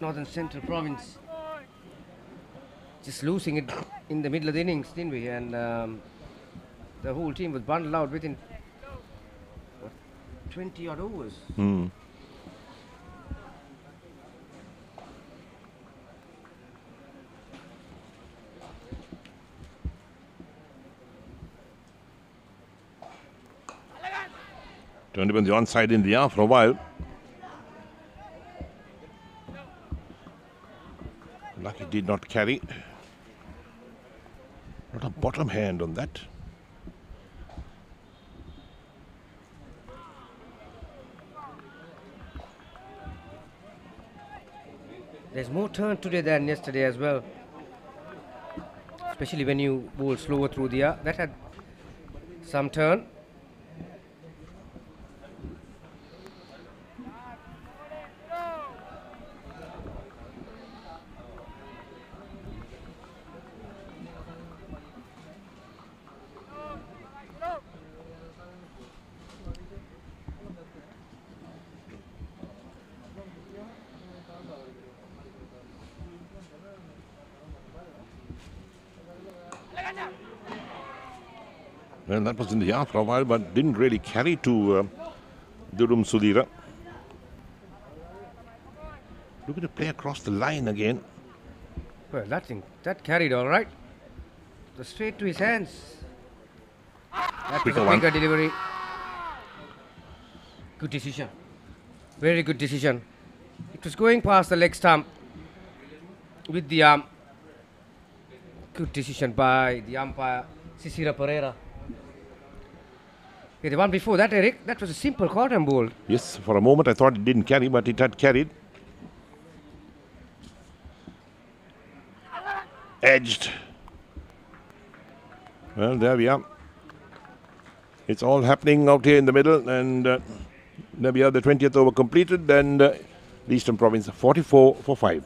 Northern Central Province just losing it in the middle of the innings, didn't we? And the whole team was bundled out within 20 odd overs. Turned him on the onside in the air for a while. Lucky did not carry. Not a bottom hand on that. There's more turn today than yesterday as well. Especially when you bowl slower through the air. That had some turn. Well, that was in the air for a while, but didn't really carry to Durum Sudhira. Looking to play across the line again. Well, that carried all right. The straight to his hands. That was a quicker delivery. Good decision. Very good decision. It was going past the leg stump with the arm. Good decision by the umpire, Sisira Pereira. Okay, the one before that, Eric, that was a simple cotton ball. Yes, for a moment I thought it didn't carry, but it had carried. Edged. Well, there we are. It's all happening out here in the middle, and there we are, the 20th over completed, and the Eastern Province 44 for 5.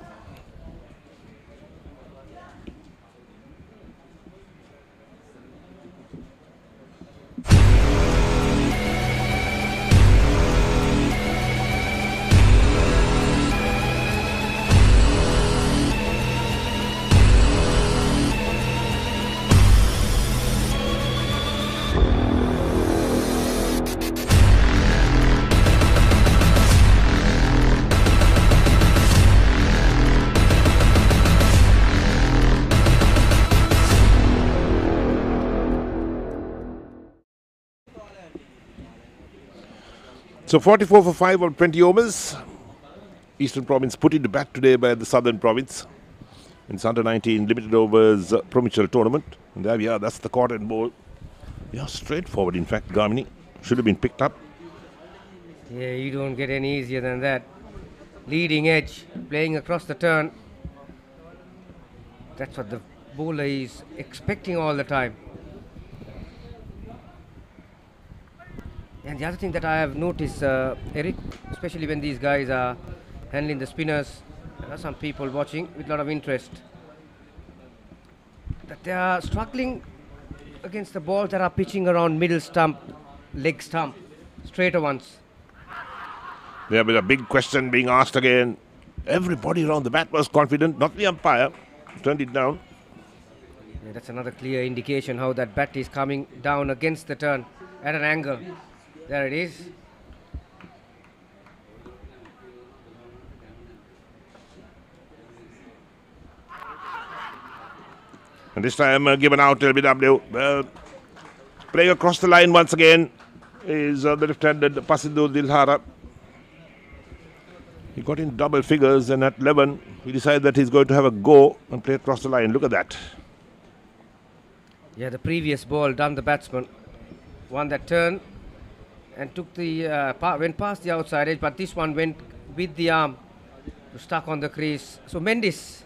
So 44 for 5 on 20 overs. Eastern Province put into bat today by the Southern Province. It's under 19 limited overs provincial tournament. And there we are, that's the cotton ball. Yeah, straightforward in fact, Gamini. Should have been picked up. Yeah, you don't get any easier than that. Leading edge, playing across the turn. That's what the bowler is expecting all the time. And the other thing that I have noticed, Eric, especially when these guys are handling the spinners, there are some people watching with a lot of interest, that they are struggling against the balls that are pitching around middle stump, leg stump, straighter ones. There was a big question being asked again. Everybody around the bat was confident, not the umpire. Turned it down. Yeah, that's another clear indication how that bat is coming down against the turn at an angle. There it is. And this time given out to LBW. Well, playing across the line once again is the left-handed Pasindu Dilhara. He got in double figures, and at 11 he decided that he's going to have a go and play across the line. Look at that. Yeah, the previous ball done the batsman. Won that turn and took the went past the outside edge, but this one went with the arm, stuck on the crease. So Mendes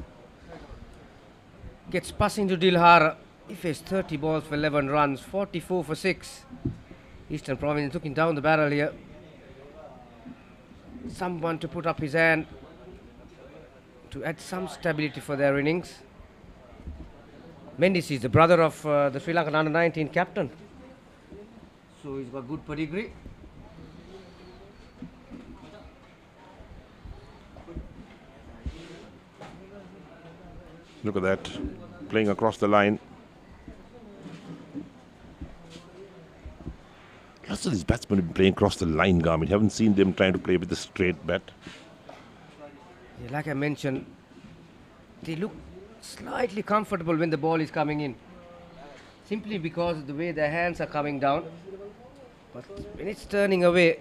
gets passing to Dilhara. He faced 30 balls for 11 runs, 44 for 6. Eastern Province looking down the barrel here. Someone to put up his hand to add some stability for their innings. Mendes is the brother of the Sri Lankan under-19 captain, so he's got good pedigree. Look at that, playing across the line. Lots of these batsmen have been playing across the line, Garmin. Haven't seen them trying to play with a straight bat. Yeah, like I mentioned, they look slightly comfortable when the ball is coming in, simply because of the way their hands are coming down. But when it's turning away,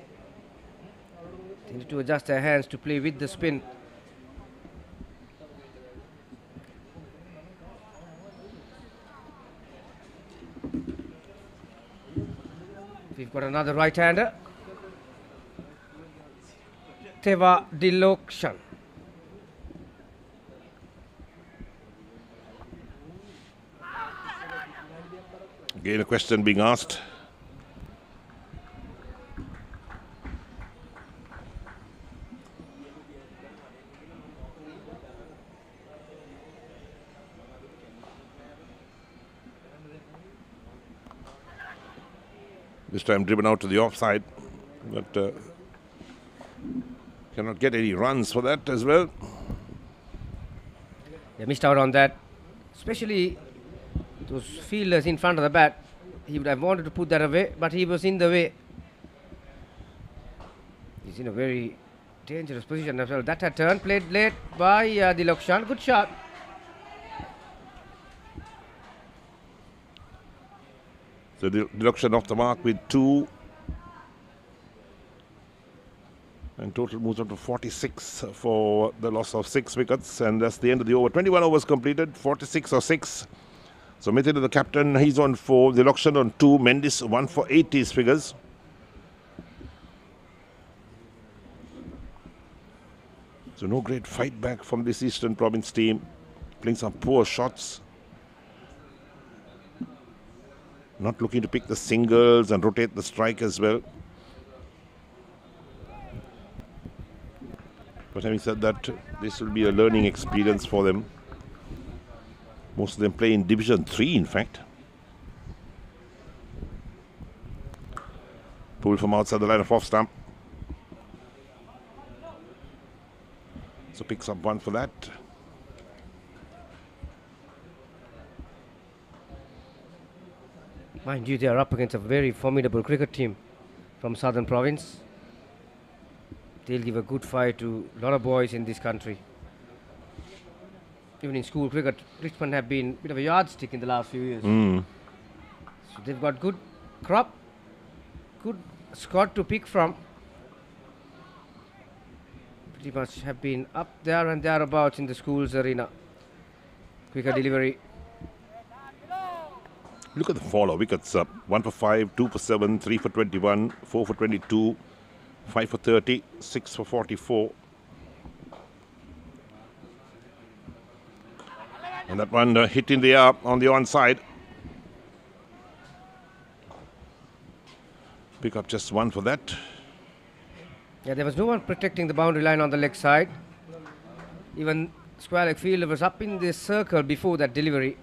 they need to adjust their hands to play with the spin. We've got another right-hander, Teva Dilokshan. Again, a question being asked. This time driven out to the offside, but cannot get any runs for that as well. They missed out on that, especially those fielders in front of the bat. He would have wanted to put that away, but he was in the way. He's in a very dangerous position as well. That had turned, played late by Dilokshan. Good shot. So Dilokshan off the mark with 2. And total moves up to 46 for the loss of 6 wickets. And that's the end of the over. 21 overs completed, 46 or 6. So Mithila, the captain, he's on 4. Dilokshan on 2. Mendes 1 for 8 his figures. So no great fight back from this Eastern Province team. Playing some poor shots. Not looking to pick the singles and rotate the strike as well. But having said that, this will be a learning experience for them. Most of them play in Division 3, in fact. Pull from outside the line of off stump. So picks up 1 for that. Mind you, they are up against a very formidable cricket team from Southern Province. They'll give a good fight to a lot of boys in this country. Even in school cricket, Richmond have been a bit of a yardstick in the last few years. So they've got good crop, good squad to pick from. pretty much have been up there and thereabouts in the schools arena. Quicker delivery. Look at the fall of wickets. 1 for 5, 2 for 7, 3 for 21, 4 for 22, 5 for 30, 6 for 44. And that one hit in the air on the onside. Pick up just 1 for that. Yeah, there was no one protecting the boundary line on the leg side. Even square leg fielder was up in the circle before that delivery.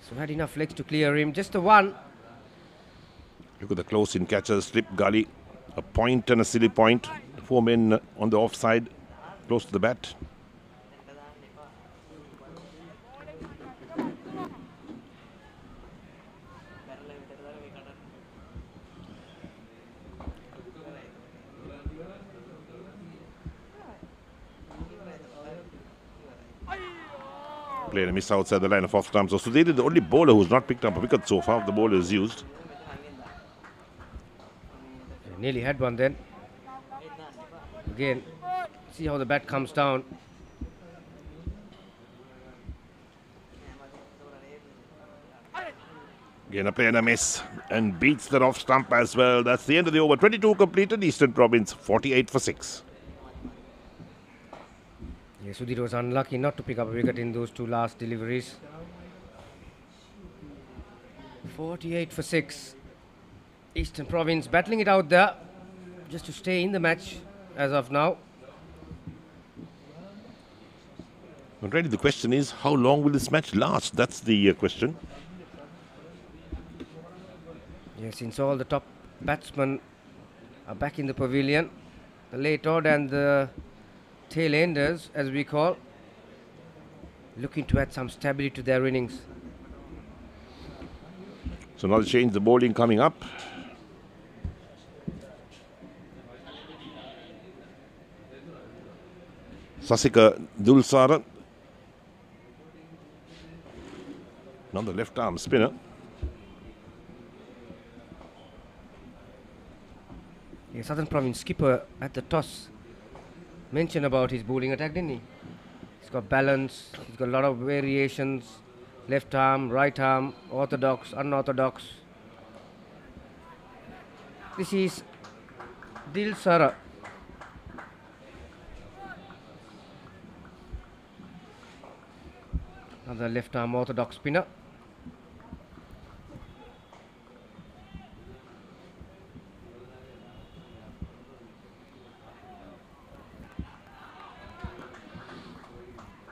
So had enough legs to clear him. Just the one. Look at the close-in catcher, slip gully. A point and a silly point. 4 men on the offside, close to the bat. Played a miss outside the line of off stump. So Sudhir is the only bowler who's not picked up a wicket so far of the bowlers used. Nearly had one then. Again, see how the bat comes down. Again a play and a miss. And beats the off stump as well. That's the end of the over. 22 completed. Eastern Province 48 for 6. Yeah, Sudhir was unlucky not to pick up a wicket in those 2 last deliveries. 48 for 6. Eastern Province battling it out there just to stay in the match as of now. But really the question is, how long will this match last? That's the question. Yeah, since all the top batsmen are back in the pavilion, the late order and the tail enders, as we call, looking to add some stability to their innings. So now the change, the bowling coming up. Sasika Dulsara. Now the left arm spinner. Yeah, Southern Province skipper at the toss mentioned about his bowling attack, didn't he? He's got balance, he's got a lot of variations. Left arm, right arm, orthodox, unorthodox. This is Dulsara. Another left arm orthodox spinner.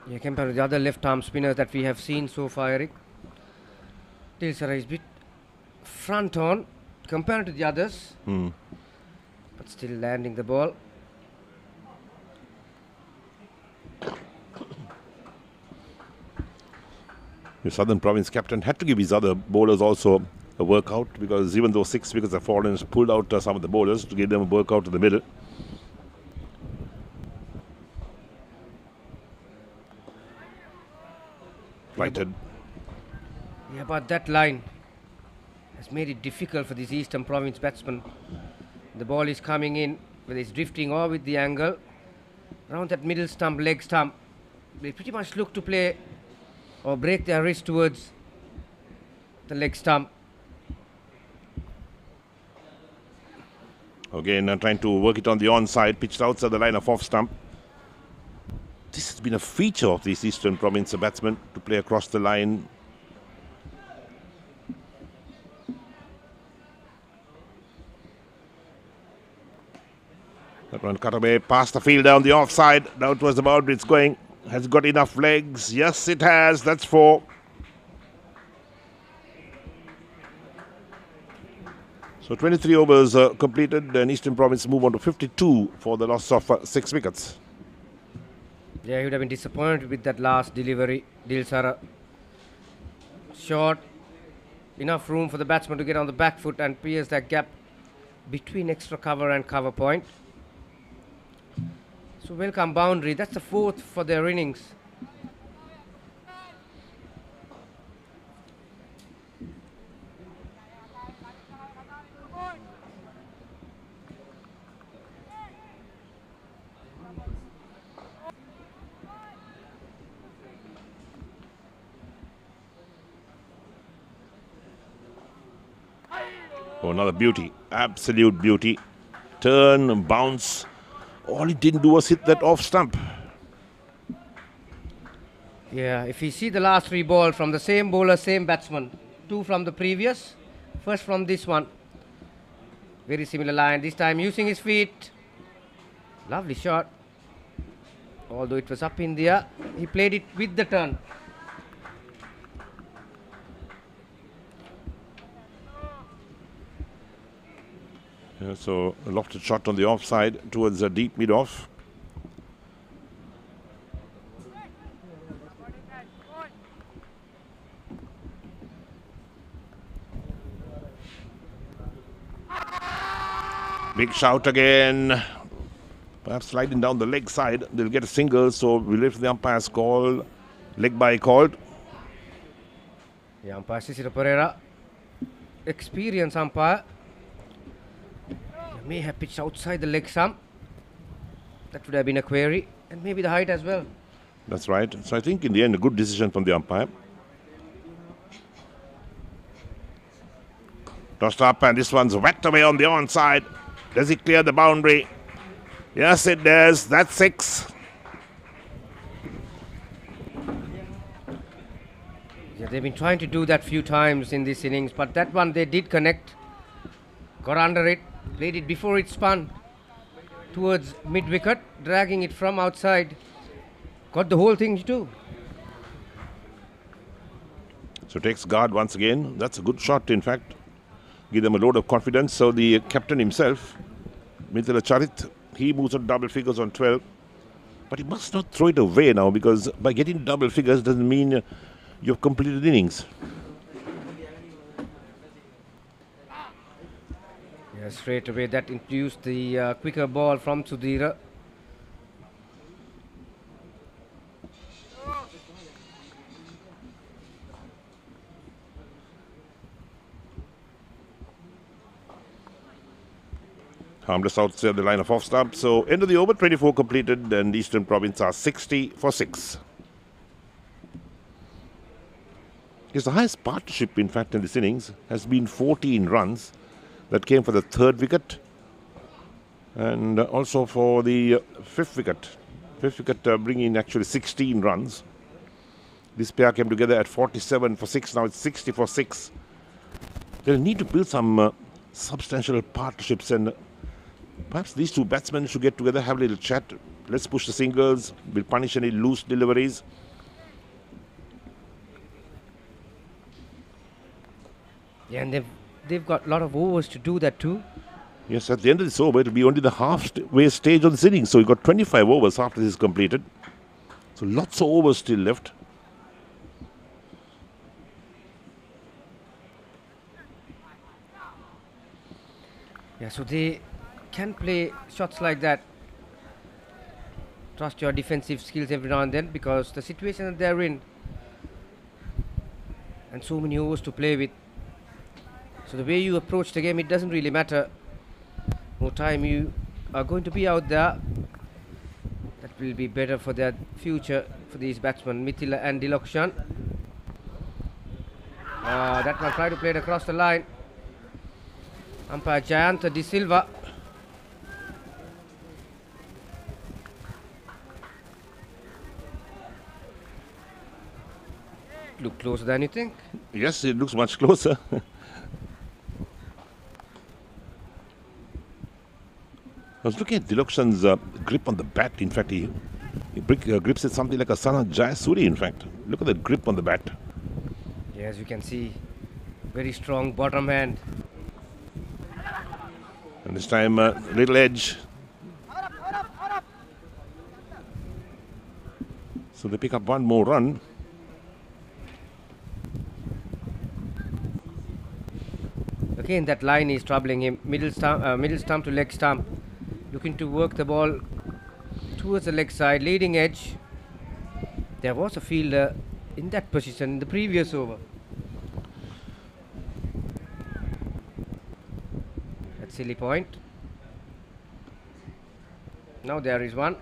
Yeah, compared to the other left arm spinners that we have seen so far, Eric, Dulsara is a bit front on compared to the others, but still landing the ball. The Southern Province captain had to give his other bowlers also a workout, because even though 6 wickets have fallen, he's pulled out some of the bowlers to give them a workout to the middle. Lighted. Yeah, but that line has made it difficult for this Eastern Province batsman. The ball is coming in, whether it's drifting or with the angle, around that middle stump, leg stump. They pretty much look to play or break their wrist towards the leg stump. Again, trying to work it on the onside, pitched outside the line of off stump. This has been a feature of these Eastern Province batsmen to play across the line. That one cut away past the field down the offside. Down towards the boundary it's going. Has it got enough legs? Yes, it has. That's 4. So 23 overs completed, and Eastern Province move on to 52 for the loss of 6 wickets. Yeah, he would have been disappointed with that last delivery. Dulsara. Short. Enough room for the batsman to get on the back foot and pierce that gap between extra cover and cover point. So welcome boundary. That's the 4th for their innings. Oh, another beauty, absolute beauty. Turn, bounce. All he didn't do was hit that off stump. Yeah, if you see the last 3 balls from the same bowler, same batsman, 2 from the previous, first from this one. Very similar line, this time using his feet. Lovely shot. Although it was up in the air, he played it with the turn. Yeah, so a lofted shot on the offside towards a deep mid-off. Big shout again. Perhaps sliding down the leg side. They'll get a single, so we'll wait for the umpire's call. Leg by called. Yeah, umpire Sisira Pereira, experienced umpire. May have pitched outside the leg some. That would have been a query, and maybe the height as well. That's right. So I think in the end, a good decision from the umpire. Tossed up, and this one's whacked away on the onside. Does he clear the boundary? Yes, it does. That's 6. Yeah, they've been trying to do that few times in this innings, but that one they did connect. Got under it, played it before it spun towards mid-wicket, dragging it from outside. Got the whole thing too. So takes guard once again. That's a good shot, in fact. Give them a load of confidence. So the captain himself, Mithila Charit, he moves on double figures on 12. But he must not throw it away now, because by getting double figures doesn't mean you've completed innings. Yeah, straight away that introduced the quicker ball from Sudhira. Harmless outside the line of off stump. So end of the over, 24 completed, and Eastern Province are 60 for 6. It's the highest partnership, in fact, in this innings. Has been 14 runs. That came for the 3rd wicket. And also for the 5th wicket. 5th wicket bringing actually 16 runs. This pair came together at 47 for 6. Now it's 60 for 6. They'll need to build some substantial partnerships, and perhaps these two batsmen should get together, have a little chat. Let's push the singles. We'll punish any loose deliveries. Yeah, and they've got a lot of overs to do that too. Yes, at the end of this over, it will be only the halfway stage of this innings. So you've got 25 overs after this is completed. So lots of overs still left. Yeah, so they can play shots like that. Trust your defensive skills every now and then, because the situation that they're in, and so many overs to play with. So the way you approach the game, it doesn't really matter. More time you are going to be out there, that will be better for their future, for these batsmen, Mithila and Dilokshan. That one tried to play it across the line. Umpire Jayanta De Silva. Look closer than you think. Yes, it looks much closer. I was looking at Dilokshan's grip on the bat. In fact, he grips it something like a son of Jayasuri, in fact. Look at the grip on the bat. Yeah, as you can see, very strong bottom hand. And this time, little edge. So they pick up one more run. Again, that line is troubling him. Middle stump to leg stump. Looking to work the ball towards the leg side, leading edge. There was a fielder in that position in the previous over. That's silly point. Now there is one.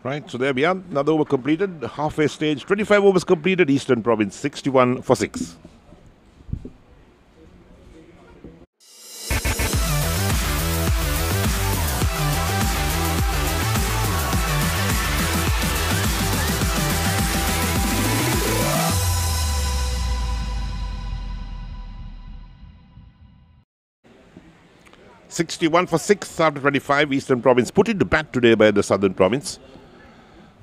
Right, so there we are. Another over completed. Halfway stage. 25 overs completed. Eastern Province 61 for 6. 61 for 6 after 25. Eastern Province put into bat today by the Southern Province.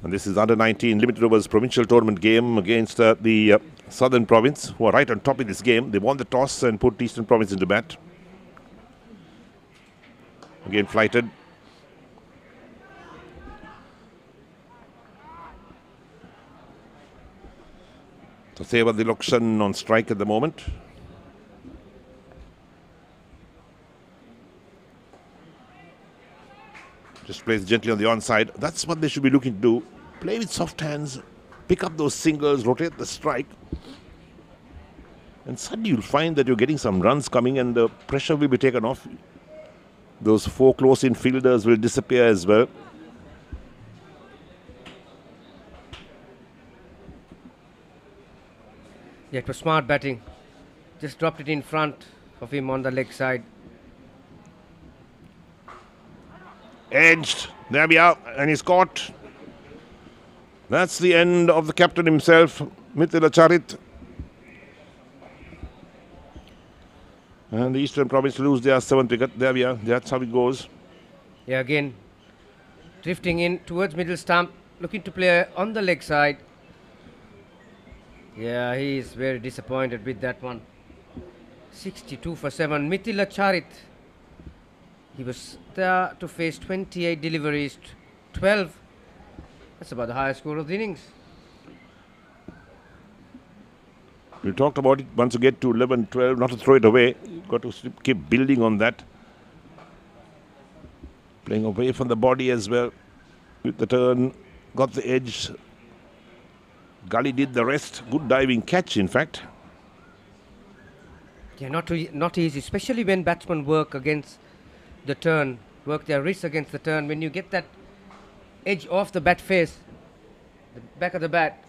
And this is under 19 limited overs provincial tournament game against the Southern Province, who are right on top in this game. They won the toss and put Eastern Province into bat. Again flighted. So Seva Dilokshan on strike at the moment. Just plays gently on the onside. That's what they should be looking to do. Play with soft hands, pick up those singles, rotate the strike. And suddenly you'll find that you're getting some runs coming and the pressure will be taken off. Those 4 close-in fielders will disappear as well. Yeah, it was smart batting. Just dropped it in front of him on the leg side. Edged. There we are. And he's caught. That's the end of the captain himself, Mithila Charit. And the Eastern Province lose their 7th wicket. There we are. That's how it goes. Yeah, again, drifting in towards middle stump, looking to play on the leg side. Yeah, he is very disappointed with that one. 62 for 7. Mithila Charit. He was there to face 28 deliveries, 12. That's about the highest score of the innings. We talked about it. Once you get to 11, 12, not to throw it away. You've got to keep building on that. Playing away from the body as well. With the turn, got the edge. Gully did the rest. Good diving catch, in fact. Yeah, not easy, especially when batsmen work against the turn, work their wrists against the turn. When you get that edge off the bat face, the back of the bat,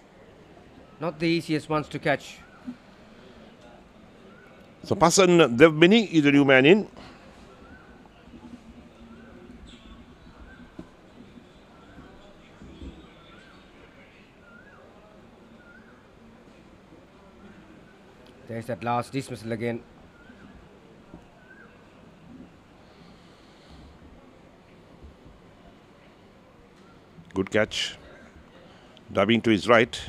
not the easiest ones to catch. So Pasan Devmini is a new man in. There's that last dismissal again. Good catch. Diving to his right.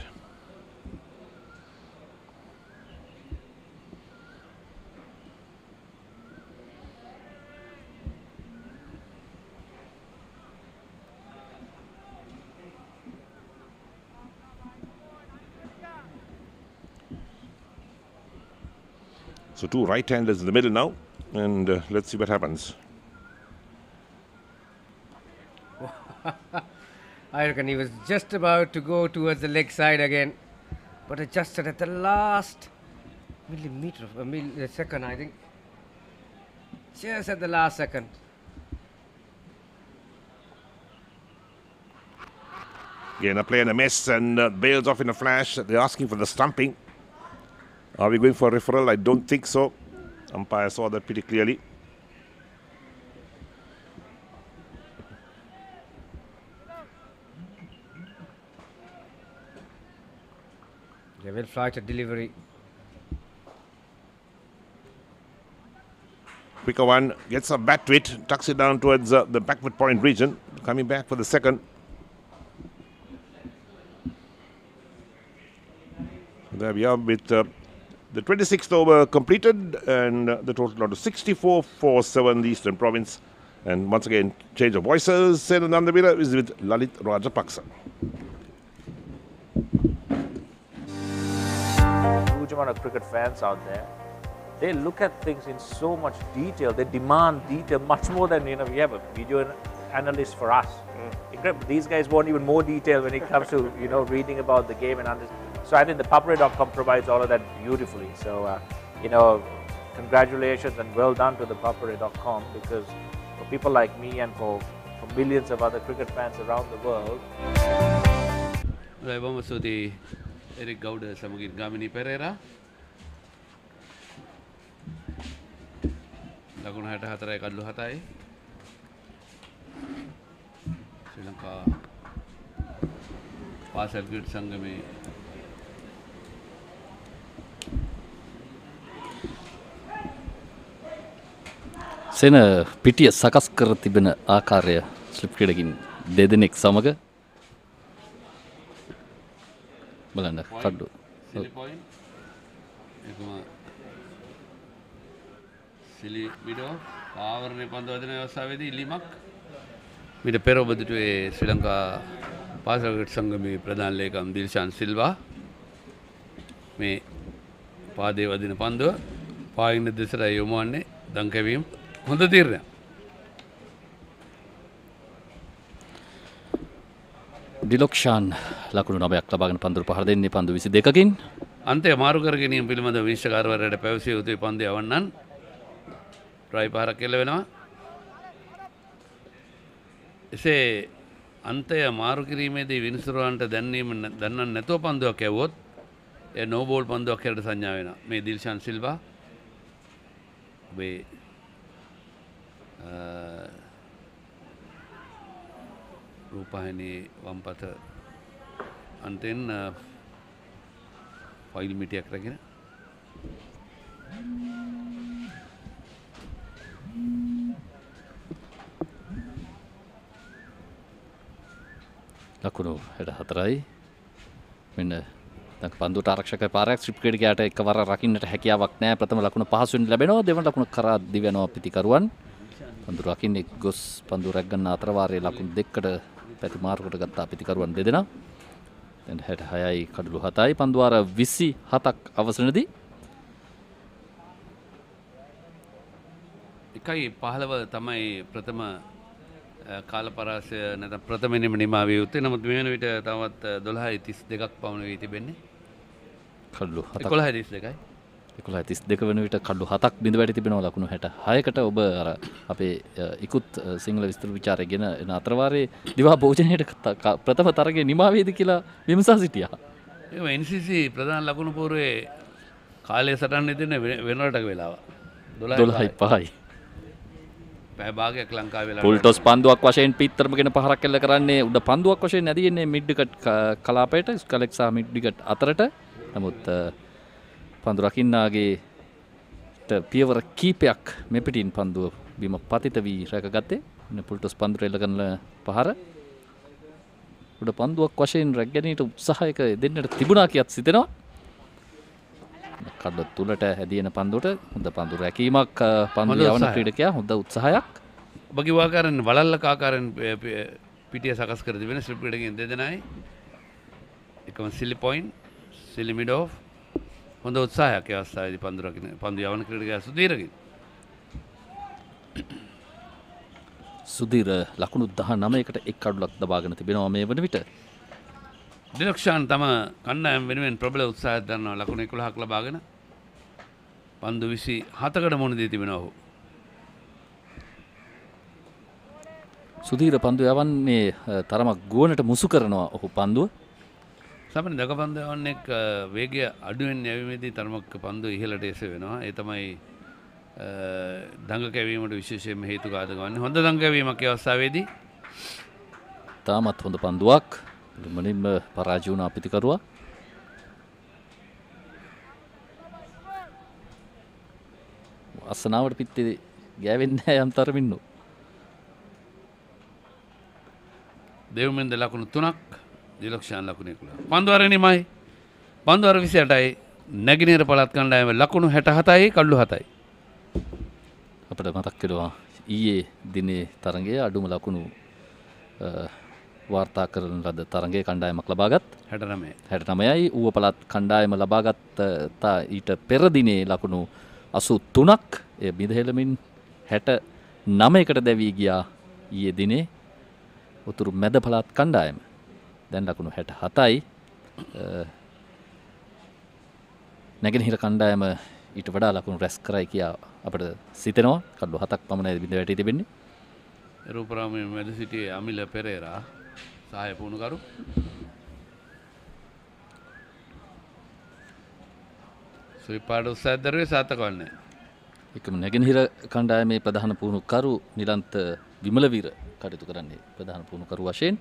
So 2 right-handers in the middle now, and let's see what happens. I reckon he was just about to go towards the leg side again, but adjusted at the last millimeter of a second, I think. Just at the last second. Again, a play in a mess and bails off in a flash. They're asking for the stumping. Are we going for a referral? I don't think so. Umpire saw that pretty clearly. Yeah, well flighted delivery. Quicker one, gets a bat to it, tucks it down towards the backward point region. Coming back for the second. There we are with the 26th over completed and the total down to 64 for 7 the Eastern Province. And once again, change of voices. Senan Nandavira is with Lalit Rajapaksa. Huge amount of cricket fans out there. They look at things in so much detail. They demand detail much more than, we have a video analyst for us. Incredible. These guys want even more detail when it comes to, reading about the game and understanding. So I think ThePapare.com provides all of that beautifully. So, congratulations and well done to ThePapare.com, because for people like me and for millions of other cricket fans around the world. Vamos to the Eric Gowda Samagin Gamini Pereira. Laguna Hata Hatarai Kadlu Hatai. Sri Lanka Pasal Grid Sangame. සෙන පිටිය සකස් කර තිබෙන ආකාරය slip ක්‍රීඩකින් දෙදෙනෙක් සමග බලන්න කඩු සිලි මිඩෝ ආවරණය පන්දු වදින අවස්ථාවේදී ඉල්ලීමක් මිට පෙර ඔබ දුටුවේ ශ්‍රී ලංකා පාසල් ක්‍රිකට් සංගමේ ප්‍රධාන ලේකම් දිල්ෂාන් සිල්වා මේ පාදයේ වදින පන්දුව පායින් දෙසට යොමු වන්නේ දන් කැවීම හොඳ තීරණයක්. ඩිලොක්ෂාන් ලකුණු 9ක් ලබාගෙන පන්දුර පහර දෙන්නේ පන්දු 22කින්. අන්තය මාරු කර ගැනීම පිළිබඳ විනිශ්චයකාරවරයාට පැවසිය යුතුයි පන්දු යවන්නන්. ට්‍රයි පහරක් එල්ල වෙනවා. එසේ අන්තය මාරු කිරීමේදී විනිසුරුවන්ට දන්නන් නැතුව පන්දුවක් යවුවොත් එය නෝ බෝල් පන්දුවක් හැරට සංඥා වෙනවා. මේ දිල්ෂාන් සිල්වා ඔබේ රූපහිනී වම්පත අන්තෙන් ෆයිල් මිටියක් රැගෙන ලකුණු 64යි. මෙන්න දැන් පන්දුට ආරක්ෂක පාරයක් ස්ට්‍රිප් ක්‍රීඩකයාට එකවර රකින්නට හැකියාවක් නැහැ. ප්‍රථම ලකුණ පහසුවෙන් ලැබෙනවා. දෙවන ලකුණ කරා දිවෙනවා පිටිකරුවන්. පන්දු රකින්නේ ගොස් පන්දු රැක් ගන්න අතර වාරයේ ලකුණු දෙකකට පැති මාර්ගකට ගත්තා පිටිකරුවන් දෙදෙනා. දැන් 66යි කඩලු 7යි පන්දු වාර 27ක් අවසනදී 1.15 තමයි ප්‍රථම කාලපරාසය නැත්නම් ප්‍රථමයෙන්ම නිමා විය යුත්තේ. නමුත් මේ වෙන විට තවත් 12.32ක් පමණ වී තිබෙන්නේ. කඩලු 7ක් 11.32යි. 11.32 වෙන විට කඩලු 7ක් බිඳ වැටි තිබෙනවා ලකුණු 66කට. ඔබ අර අපේ ඉක්ුත් සිංහල විස්තර විචාරය ගෙන එන අතරවාරයේ දිවා භෝජනයේ ප්‍රථම තරගයේ නිමා වේද කියලා විමසා සිටියා. ඒ NCC ප්‍රධාන ලකුණු පූර්වයේ කාලය සටහන් දෙන්නේ වෙනරටක වෙලාව 12.5යි. පැය භාගයක් ලංකාවේ වෙලාව. ෆුල් ටොස් පන්දුවක් වශයෙන් පිටතරමගෙන පහරක් එල්ල කරන්නේ උඩ පන්දුවක් වශයෙන් නැදින්නේ මිඩ් විකට් කලාපයට ස්කලෙක් සහ මිඩ් විකට් අතරට. නමුත් පන්දු රකින්නාගේ පියවර කීපයක් මෙපිටින් පන්දුව බිම පතිත වී රැකගත්තේ. ෆුල් ටොස් පන්දුර එල්ල කරන පහර උඩ පන්දුවක් වශයෙන් රැක් ගැනීමට උත්සාහයක දෙන්නට තිබුණා කියත් සිතෙනවා. කඩ තුලට හැදින පන්දුවට හොඳ පන්දු රැකීමක් පන්දු යවන ක්‍රීඩකයා හොඳ උත්සාහයක්. ඔබගේ වාකාරයෙන් වලල්ලක ආකාරයෙන් පිටිය සකස් කර තිබෙන ස්ලිප් ක්‍රීඩකයන් දෙදෙනයි. එකම සිලි පොයින්ට් සිලි මිඩ් ඔෆ් හොඳ උත්සාහයක් ඒ අවස්ථාවේදී පන්දු රකින්න පන්දු යවන ක්‍රීඩකයා සුදීරකින්. සුදීර ලකුණු 19කට එක් කඩුලක් දබාගෙන තිබෙනවා මේ වන විට. දිලක්ෂාන් තම කණ්ඩායම වෙනුවෙන් ප්‍රබල උත්සාහයක් දරනවා ලකුණු 11ක් ලබාගෙන පන්දු 27කට මුහුණ දී තිබෙනවා ඔහු. සුදීර පන්දු යවන්නේ තරමක් ගුවනට මුසු කරනවා ඔහු පන්දුව. සමහර දක පන්දු යවන්නෙක් වේගය අඩුවෙන් යැවීමේදී තරමක් පන්දු ඉහළට එසවෙනවා. ඒ තමයි දඟ කැවීමට විශේෂයෙන්ම හේතුකාරක වන්නේ. හොඳ දඟ කැවීමක් ඒ අවස්ථාවේදී. තාමත් හොඳ පන්දුවක්. මුලින්ම පරාජය වුණ අපිතිකරුවා. අසනාවට පිත්තේ ගෑවෙන්නේ නැහැ යම් තරමින් නෝ. දෙව්මෙන්ද ලකුණු 3ක් දිලක්ෂාන් ලකුණු 11. පන්දුවර නිමයි. පන්දුවර 28යි නැගිනේර පළාත් කණ්ඩායම ලකුණු 67යි කඩලු 7යි. අපිට මතක් වෙනවා ඊයේ දිනේ තරගයේ අඩුම ලකුණු වාර්තා කරන ලද තරගයේ කණ්ඩායමක් ලබාගත් 69යි ඌව පළාත් කණ්ඩායම ලබාගත් ඊට පෙර දිනේ ලකුණු 83ක් එය බිඳහෙළමින් 69කට දැවී ගියා ඊයේ දිනේ උතුරු මැද පළාත් කණ්ඩායම. දැන් ලකුණු 67යි නැගෙනහිර කණ්ඩායම ඊට වඩා ලකුණු රැස් කරයි කියා අපිට සිතෙනවා. කඩලු 7ක් පමණයි බිඳ වැටී තිබෙන්නේ. රූපරාමයේ මැද සිටියේ අමිල පෙරේරා සහාය පුහුණුකරු. සුරිපාඩ උත්සාහයක් දරුවේ සාර්ථක වන්නේ. එකම නැගෙනහිර කණ්ඩායමේ ප්‍රධාන පුහුණුකරු නිලන්ත විමලවීර කටයුතු කරන්නේ ප්‍රධාන පුහුණුකරු වශයෙන්.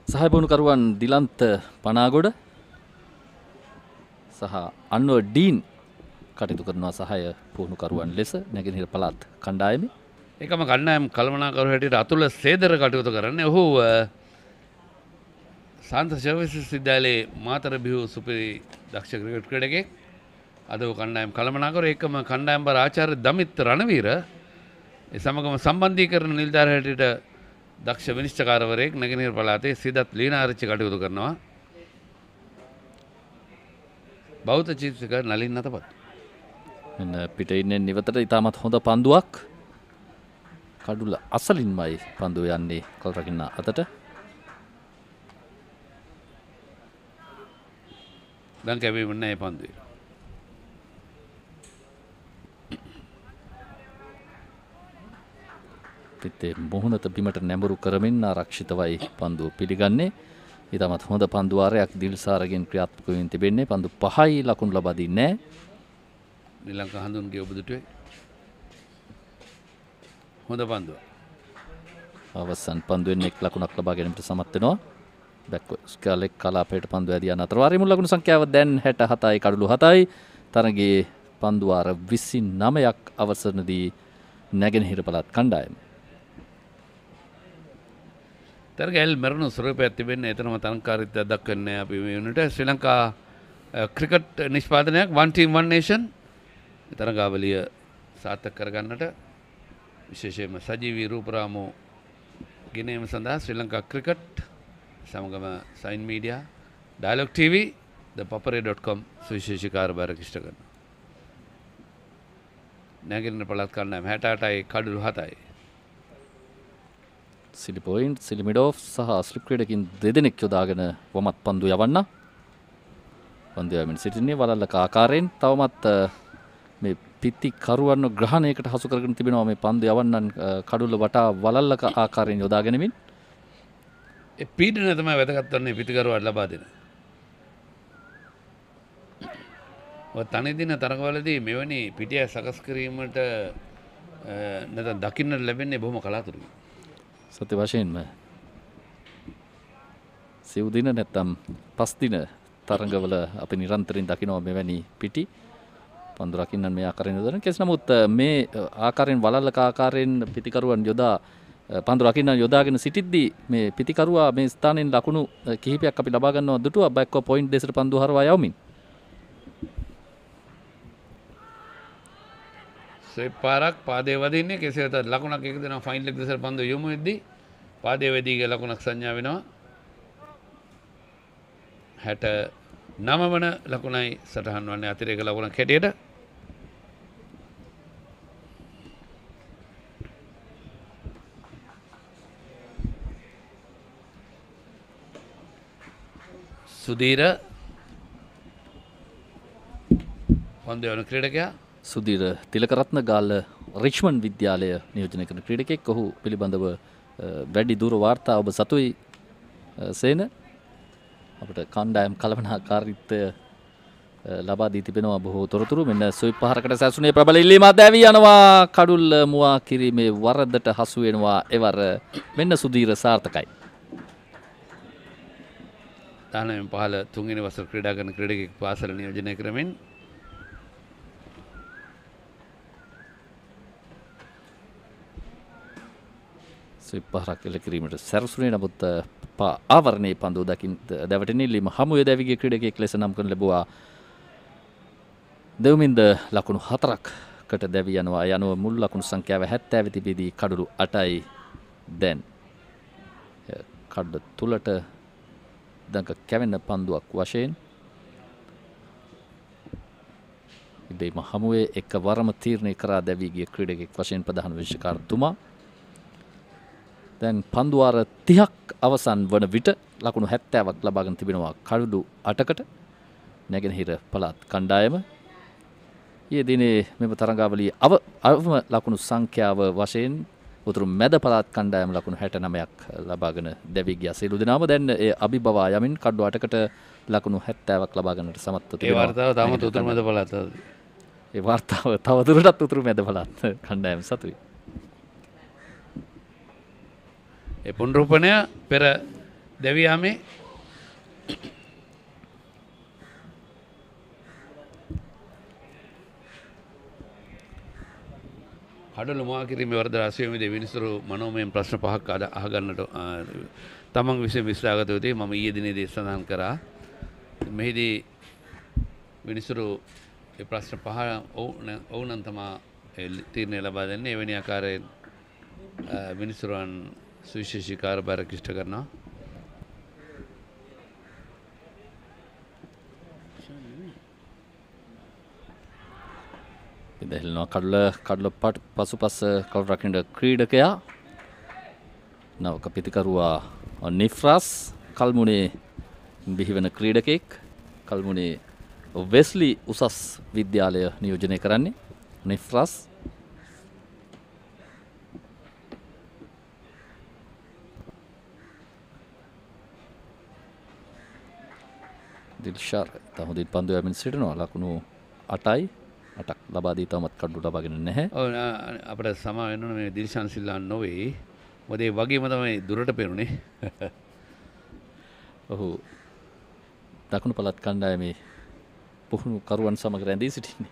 සහාය පුහුණුකරුවන් දිලන්ත පනාගොඩ සහ අන්වර් ඩීන් කටයුතු කරනවා සහාය පුහුණුකරුවන් ලෙස නැගෙනහිර පළාත් කණ්ඩායමේ. එකම කණ්ඩායම් කළමනාකරු හැටියට අතුල සේදර කටයුතු කරන්නේ. ඔහු සාන්ත සර්විසස් විද්‍යාලයේ මාතර බිහු සුපිරි දක්ෂ ක්‍රිකට් ක්‍රීඩකයෙක්. අද ඔහු කණ්ඩායම් කළමනාකරු. ඒකම කණ්ඩායම් බර ආචාර්ය දමිත් රණවීර. ඒ සමගම සම්බන්ධීකරණ නිලධාරී හැටියට දක්ෂ විනිශ්චයකාරවරයෙක් නැගෙනහිර පළාතේ සිදත් ලීනාරච්චි කටයුතු කරනවා. බෞද්ධ චිත්‍රක නලින් අතපත්. මෙන්න පිට ඉන්නේ නිවතට ඉතාමත් හොඳ පන්දුවක්. කඩුල අසලින්මයි පන්දුව යන්නේ කල්රකින්න අතට. දැන් කැවීම නැහැ පන්දුවේ. පිටේ මොහොනත බිමට නැඹුරු කරමින් ආරක්ෂිතවයි පන්දුව පිළිගන්නේ. ඉතාමත් හොඳ පන්දුවාරයක් දිල්සාරගෙන් ක්‍රියාත්මක වෙමින් තිබෙන්නේ. පන්දු 5යි ලකුණු ලබා දෙන්නේ නැහැ. ශ්‍රී ලංකා හඳුන්ගේ ඔබදුටුවේ හොඳ පන්දුව. අවසන් පන්දුවෙන් එක් ලකුණක් ලබා ගැනීමට සමත් වෙනවා. බැක්ස්කලෙක් කලාපයට පන්දු ඇදී යන අතර වාරයේ මුල් ලකුණු සංඛ්‍යාව දැන් 67යි කඩලු 7යි. තරගයේ පන්දුවාර 29ක් අවසරනදී නැගෙනහිර පළාත් කණ්ඩායම. තරගයල් මරණු ස්වරූපයක් තිබෙන්නේ. එතනම තරංකාරීත්වයක් දක්වන්නේ අපි මේ වුණට ශ්‍රී ලංකා ක්‍රිකට් නිෂ්පාදනයක් one team one nation තරගාවලිය සාර්ථක කරගන්නට විශේෂයෙන්ම සජීවී රූපරාමු ගෙනීම සඳහා ශ්‍රී ලංකා ක්‍රිකට් සමගම සයින් මීඩියා ඩයලොග් TV ThePapare.com සුවිශේෂී කාර්යභාරයක් ඉෂ්ට කරනවා. නැගෙනහිර පළාත් කණ්ඩායම 68යි කඩලු 7යි. සිලි පොයින්ට් සිලි මිඩෝෆ් සහ ස්ලිප් ක්‍රීඩකින් දෙදෙනෙක් යොදාගෙන වමත් පන්දු යවන්න. පන්දු යවමින් සිටින්නේ වලල්ලක ආකාරයෙන්. තවමත් මේ පිති කරුවන් ග්‍රහණයකට හසු කරගෙන තිබෙනවා මේ පන්දු යවන්නන් කඩුල වටා වලල්ලක ආකාරයෙන් යොදාගෙනමින්. ඒ පීඩනය තමයි වැදගත් වන්නේ පිතිකරුවාට ලබා දෙන. ඔය තනිදින තරගවලදී මෙවැනි පිටිය සකස් කිරීමට නැත්නම් දකින්නට ලැබෙන්නේ බොහොම කලාතුරකින්. සත්‍ය වශයෙන්ම සිව් දින නැත්නම් 5 දින තරඟවල අපි නිරන්තරයෙන් දකිනවා මෙවැනි පිටි පන්දු රකින්න මේ ආකාරයෙන් යොදන. කෙසේ නමුත් මේ ආකාරයෙන් වලල්ලක ආකාරයෙන් පිටිකරුවන් යොදා පන්දු රකින්න යොදාගෙන සිටිද්දී මේ පිටිකරුවා මේ ස්ථානයෙන් ලකුණු කිහිපයක් අපි ලබා ගන්නවා දුටුවා බැක්ව පොයින්ට් දෙසට පන්දු හරවා යවමින්. පාරක් පාදයේ වදින්නේ කෙසේ වෙතත් ලකුණක් එක දෙනවා ෆයිනල් එක දෙසට පන්දු යොමු වෙද්දී පාදයේ වැදීගේ ලකුණක් සංඥා වෙනවා. 69 වන ලකුණයි සටහන් වන්නේ අතිරේක ලකුණක් හැටියට. සුදීර පන්දු යවන ක්‍රීඩකයා සුදීර තිලකරත්න ගාල්ල රිච්මන්ඩ් විද්‍යාලය නියෝජනය කරන ක්‍රීඩකෙක්. ඔහු පිළිබඳව වැඩි දුර වාර්තා ඔබ සතුයි සේන. අපිට කණ්ඩායම් කළමනාකාරීත්වය ලබා දී තිබෙනවා බොහෝ තොරතුරු. මෙන්න සොයිප් පහරකට සැසුනේ ප්‍රබල ඉල්ලීමක් දැවී යනවා. කඩුල්ල මුවා කිරීමේ වරදට හසු වෙනවා. එවර මෙන්න සුදීර සාර්ථකයි. 19 පහළ තුන්වෙනි වසර ක්‍රීඩා කරන ක්‍රීඩකෙක් පාසල නියෝජනය කරමින් සොයිප් පහරක් එල්ල කිරීමට සැරසුනේ. නමුත් ආවරණයේ පන්දු දකින් දැවටෙන ඉල්ලීම හමුවේ දැවිගේ ක්‍රීඩකයෙක් ලෙස නම් කරන ලැබුවා. දෙව්මින්ද ලකුණු 4කට දැවී යනවා. යනුව මුල් ලකුණු සංඛ්‍යාව 70 තිබෙදී කඩලු 8යි. දැන් කඩ තුලට දඟ කැවෙන පන්දුවක් වශයෙන් ඉදීම හමුවේ එක වරම තීරණය කරා දැවී ගිය ක්‍රීඩකයෙක් වශයෙන් ප්‍රධාන විනිශ්චයකාරතුමා. දැන් පන්දුවාර 30ක් අවසන් වන විට ලකුණු 70ක් ලබාගෙන තිබෙනවා කඩලු 8කට නැගෙනහිර පළාත් කණ්ඩායම. ඊයේ දිනේ මෙම තරඟාවලියේ අවම ලකුණු සංඛ්‍යාව වශයෙන් උතුරු මැද පළාත් කණ්ඩායම ලකුණු 69ක් ලබාගෙන දැවී ගියා. සියලු දෙනාම දැන් ඒ අභිබවා යමින් කඩලු 8කට ලකුණු 70ක් ලබා ගන්නට සමත්ව තිබෙනවා. ඒ වර්තාව තාමත් උතුරු මැද පළාත. ඒ වර්තාව තවදුරටත් උතුරු මැද පළාත් කණ්ඩායම සතුයි. ඒ පුනරුපණය පෙර දැවියාමේ හඩලු මා කිරීමේ වරද රාශියේදී විනිසුරු මනෝමය ප්‍රශ්න පහක් අහගන්නට තමන් විසින් විශ්ලාගත යුතුයි. මම ඊයේ දිනේදී සඳහන් කරා. මෙහිදී විනිසුරු ඒ ප්‍රශ්න පහ ඔවුනන් තමා තීරණය ලබා දෙන්නේ. එවැනි ආකාරයෙන් විනිසුරුවන් සුවිශේෂී කාර්යභාරයක් ඉෂ්ට කරනවා. ඉදහෙලනවා කඩල පසුපස කවුරු රකින්න ක්‍රීඩකයා නවක පිතිකරුවා නිෆ්රාස් කල්මුණේ බිහිවන ක්‍රීඩකෙක් කල්මුණේ වෙස්ලි උසස් විද්‍යාලය නියෝජනය කරන්නේ නිෆ්රාස් දිල්ෂාර් තහොදින් පන්දු යමින් සිටිනවා ලකුණු 8ක් ලබා දී තවමත් කඩු ලබාගෙන නැහැ. ඔව් අපිට සමා වෙන්න ඕනේ මේ දිල්ෂාන් සිල්ලා නොවේ. මොකද ඒ වගේම තමයි දුරට පෙරුනේ. ඔහු දකුණු පළාත් කණ්ඩායමේ පුහුණු කරුවන් සමග රැඳී සිටින්නේ.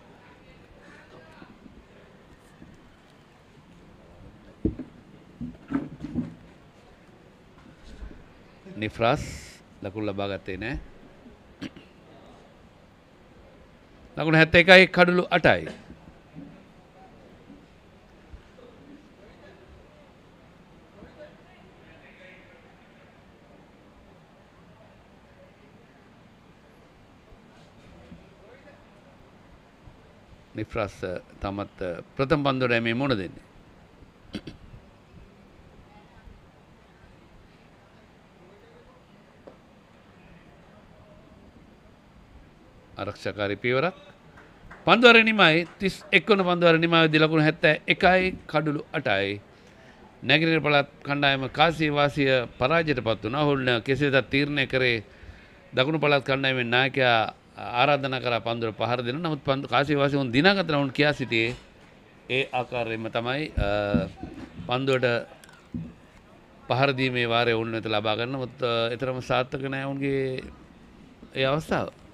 නිෆ්‍රාස් ලකුණු ලබා ගත්තේ නැහැ. ලකුණු 71යි කඩලු 8යි. නිෆ්‍රාස් තමත් ප්‍රථම පන්දුවට මේ මුණ දෙන්නේ. ආරක්ෂාකාරී පියවරක්. පන්දුවර නිමයි 31 වන පන්දුවර නිමයිදී ලකුණු 71යි කඩලු 8යි. නැගෙනහිර පළාත් කණ්ඩායම කාසිය වාසිය පරාජයට පත් වුණා. ඔවුන් කෙසේද තීරණය කරේ දකුණු පළාත් කණ්ඩායමේ නායකයා ආරාධනා කරා පන්දුර පහර දෙන්න. නමුත් කාසිය වාසිය උන් දිනාගත්ත උන් කියා සිටියේ ඒ ආකාරයෙන්ම තමයි පන්දුවට පහර දීමේ වාරය උන් වෙත ලබා ගන්න. නමුත් ඒතරම සාර්ථක නැහැ උන්ගේ ඒ අවස්ථාව.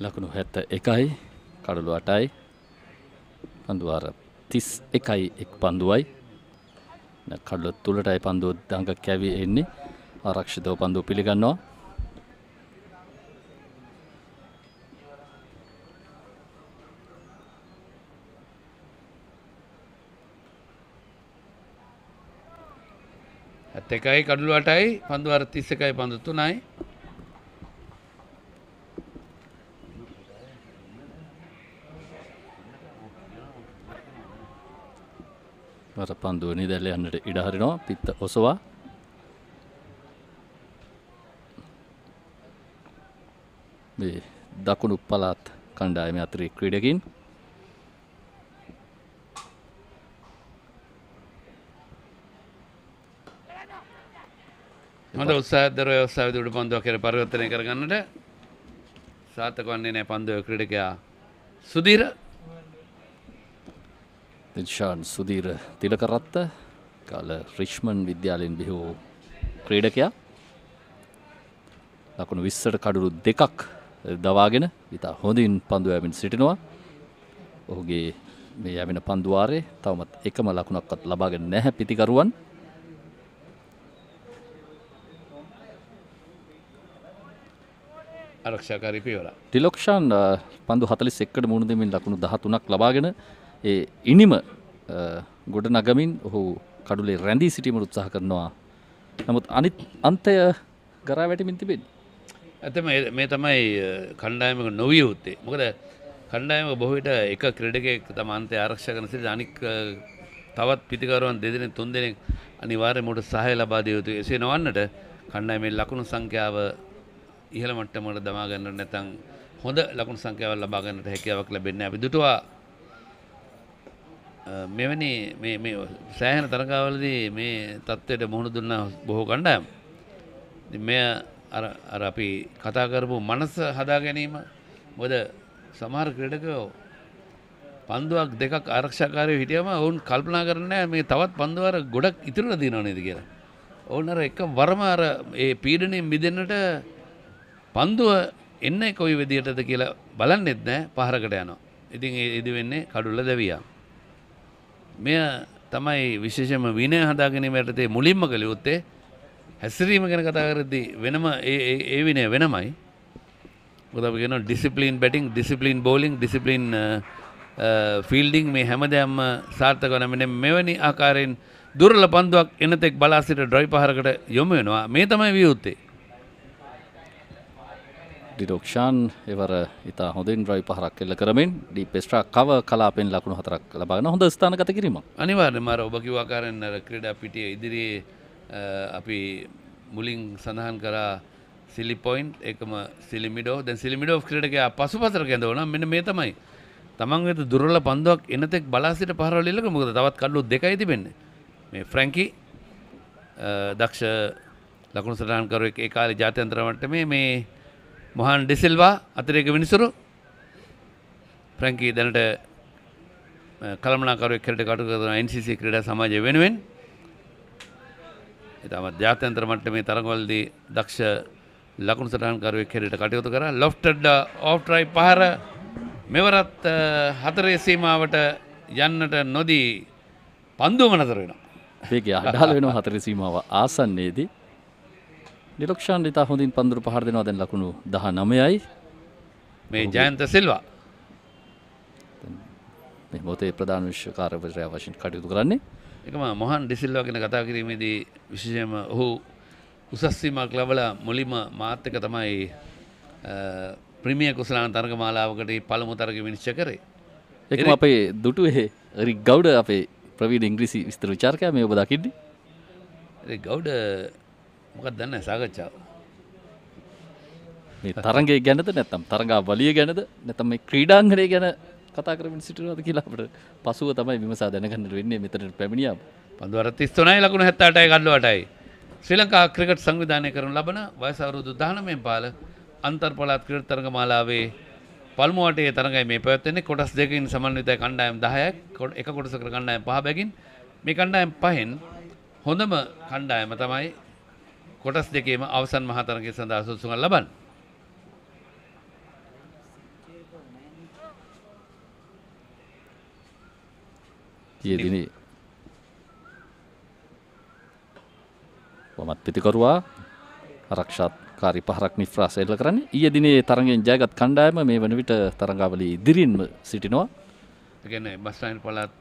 ලකුණු 71යි කඩලු 8යි පන්දුවාර 31යි එක් පන්දුවයි කඩලු තුලටයි පන්දුව දඟ කැවි එන්නේ ආරක්ෂිතව පන්දුව පිළිගන්නවා එකයි කඩලු 8යි පන්දුවාර 31යි පන්දු 3යි වර පන්දුව නිදැල්ල යන්නට ඉඩ හරිනවා පිත්ත ඔසවා මේ දකුණු පළාත් කණ්ඩායමේ අතරේ ක්‍රීඩකින් හොඳ උත්සාහයක් දරුවා උත්සාහය උඩ පන්දුවක් කියලා පරිවර්තනය කරගන්නට සාර්ථක වන්නේ නැහැ පන්දුවේ ක්‍රීඩකයා සුදීර දිල්ෂාන් සුදීර තිලකරත්ත කාල රිච්මන්ඩ් විද්‍යාලයෙන් බිහි වූ ක්‍රීඩකයා ලකුණු 20ට කඩලු 2ක් දවාගෙන ඉතා හොඳින් පන්දු යමින් සිටිනවා. ඔහුගේ මේ යමින පන්දු වාරේ තවමත් එකම ලකුණක්වත් ලබාගෙන නැහැ පිතිකරුවන්. ආරක්ෂාකාරී පියවර. ටිලොක්ෂාන් පන්දු 41කට මුහුණ දෙමින් ලකුණු 13ක් ලබාගෙන ඒ ඉනිම ගොඩ නගමින් ඔහු කඩුලේ රැඳී සිටීමට උත්සාහ කරනවා. නමුත් අනිත් අන්තය ගරා වැටෙමින් තිබෙන්නේ. ඇත්තම මේ තමයි කණ්ඩායමක නොවිය යුත්තේ. මොකද කණ්ඩායමක බොහෝ විට එක ක්‍රීඩකයෙක් තම අන්තය ආරක්ෂා කරන සිට අනික් තවත් පිතිකරුවන් දෙදෙනෙක් තුන් දෙනෙක් අනිවාර්යයෙන්ම උට සහාය ලබා දිය යුතුයි. එසේ නොවන්නට කණ්ඩායමේ ලකුණු සංඛ්‍යාව ඉහළ මට්ටමකට දමා ගන්නට නැත්නම් හොඳ ලකුණු සංඛ්‍යාවක් ලබා ගන්නට හැකියාවක් ලැබෙන්නේ නැහැ. අපි දුටුවා මෙවැනි මේ සෑහෙන තරගාවලදී මේ තත්ත්වයට මුහුණ දුන්න බොහෝ කණ්ඩායම්. ඉතින් මෙය අර අපි කතා කරපු මනස හදා ගැනීම මොකද සමහර ක්‍රීඩකයෝ පන්දුවක් දෙකක් ආරක්ෂාකාරයෝ හිටියම ඔවුන් කල්පනා කරන්නේ මේ තවත් පන්දු අර ගොඩක් ඉතුරුලා දිනව නේද කියලා. ඔවුන් අර එක වරම අර ඒ පීඩණයෙන් මිදෙන්නට පන්දුව එන්නේ කොයි විදියටද කියලා බලන්නෙත් නැහැ පහරකට යනවා. ඉතින් ඒ ඉදි වෙන්නේ කඩුල්ල දැවියා. මෙය තමයි විශේෂයෙන්ම විනය හදා ගැනීම යටතේ මුලින්ම කළ යුත්තේ. හැසිරීම ගැන කතා කරද්දී වෙනම ඒ විනය වෙනමයි. මොකද අපි කියනවා discipline batting, discipline bowling, discipline fielding මේ හැමදේම සාර්ථක වෙන මෙවැනි ආකාරයෙන් දුර්වල පන්දුවක් එනතෙක් බලා සිට ඩ්‍රයිව් පහරකට යොමු වෙනවා. මේ තමයි විය යුත්තේ. ඩිරොක්ෂාන් එවර ඉතා හොඳින් ඩ්‍රයිව් පහරක් එල්ල කරමින් ඩීප් ස්ට්‍රාක් කව කලාපෙන් ලකුණු 4ක් ලබාගෙන හොඳ ස්ථානගත කිරීමක්. අනිවාර්යයෙන්ම අර ඔබ කිව්ව ආකාරයෙන් අර ක්‍රීඩා පිටියේ ඉදිරියේ අපි මුලින් සඳහන් කරා සිලි පොයින්ට් එකම සිලිමිඩෝ දැන් සිලිමිඩෝ ක්‍රීඩකයා පසුපසට කැඳවනවා. මෙන්න මේ තමයි තමන් වෙත දුර්වල පන්දුවක් එනතෙක් බලා සිට පහරවල ඉල්ලක. මොකද තවත් කඩලු දෙකයි තිබෙන්නේ. මේ ෆ්‍රැන්කි දක්ෂ ලකුණු සටහන් කරුවෙක් ඒ කාලේ ජාත්‍යන්තර මට්ටමේ මේ මොහන් ඩිසිල්වා අතිරේක විනිසුරු ෆ්‍රැන්කි දැනට කළමනාකරුවෙක් හැටියට කටයුතු කරන NCC ක්‍රීඩා සමාජය වෙනුවෙන් ඉතාමත් ජාත්‍යන්තර මට්ටමේ තරඟවලදී දක්ෂ ලකුණු සටහන්කරුවෙක් හැටියට කටයුතු කරා. ලොෆ්ටඩ් ඔෆ් ඩ්‍රයිව් පහර මෙවරත් හතරේ සීමාවට යන්නට නොදී පන්දුවම නතර වෙනවා. වේගය අඩාල වෙනවා හතරේ සීමාව ආසන්නයේදී. නිරක්ෂාන් ඉතා හොඳින් පන්දුරු පහර දෙනවා. දැන් ලකුණු 19යි. මේ ජයන්ත සිල්වා මේ මොහොතේ ප්‍රධාන විශ්වකාර්යවරයා වශයෙන් කටයුතු කරන්නේ. එකම මොහන් ඩිසිල්වා ගැන කතා කිරීමේදී විශේෂයෙන්ම ඔහු උසස් සීමාවක් ලබලා මුලින්ම මාත් එක්ක තමයි ප්‍රීමියර් කුසලාන තරග මාලාවකට පළමු තරගය විනිශ්චය කරේ. ඒකම අපේ දුටුවේ රික් ගවුඩ අපේ ප්‍රවීණ ඉංග්‍රීසි විස්තර විචාරකයා මේ ඔබ දකින්නේ. රික් ගවුඩ මොකක්ද දන්නේ සාකච්ඡාව. මේ තරගය ගැනද නැත්නම් තරගාවලිය ගැනද නැත්නම් මේ ක්‍රීඩාංගණය ගැන කතා කරමින් සිටිනවද කියලා අපිට පසුව තමයි විමසා දැනගන්න වෙන්නේ. මෙතනට පැමිණියා. පන්දු අර 33යි ලකුණු 78යි කඩලු 8යි. ශ්‍රී ලංකා ක්‍රිකට් සංවිධානය කරනු ලබන වයස අවුරුදු 19 පාල අන්තර් පළාත් ක්‍රිකට් තරග මාලාවේ පළමු වටේ තරගයි මේ පැවැත්වෙන්නේ. කොටස් දෙකකින් සමන්විත කණ්ඩායම් 10ක් එක කොටසකට කණ්ඩායම් 5 බැගින් මේ කණ්ඩායම් පහෙන් හොඳම කණ්ඩායම තමයි කොටස් දෙකේම අවසන් මහා තරගය සඳහා සුදුසුකම් ලබන්නේ. ඊයේදී වමත් පිටිකරුවා ආරක්ෂාකාරී පහරක් නිෆ්රාස් එල්ල කරන්නේ. ඊයේ දිනේ තරඟෙන් ජයගත් කණ්ඩායම මේ වන විට තරඟාවලියේ ඉදිරියෙන්ම සිටිනවා. ඒ කියන්නේ බස්ටයින් පළාත්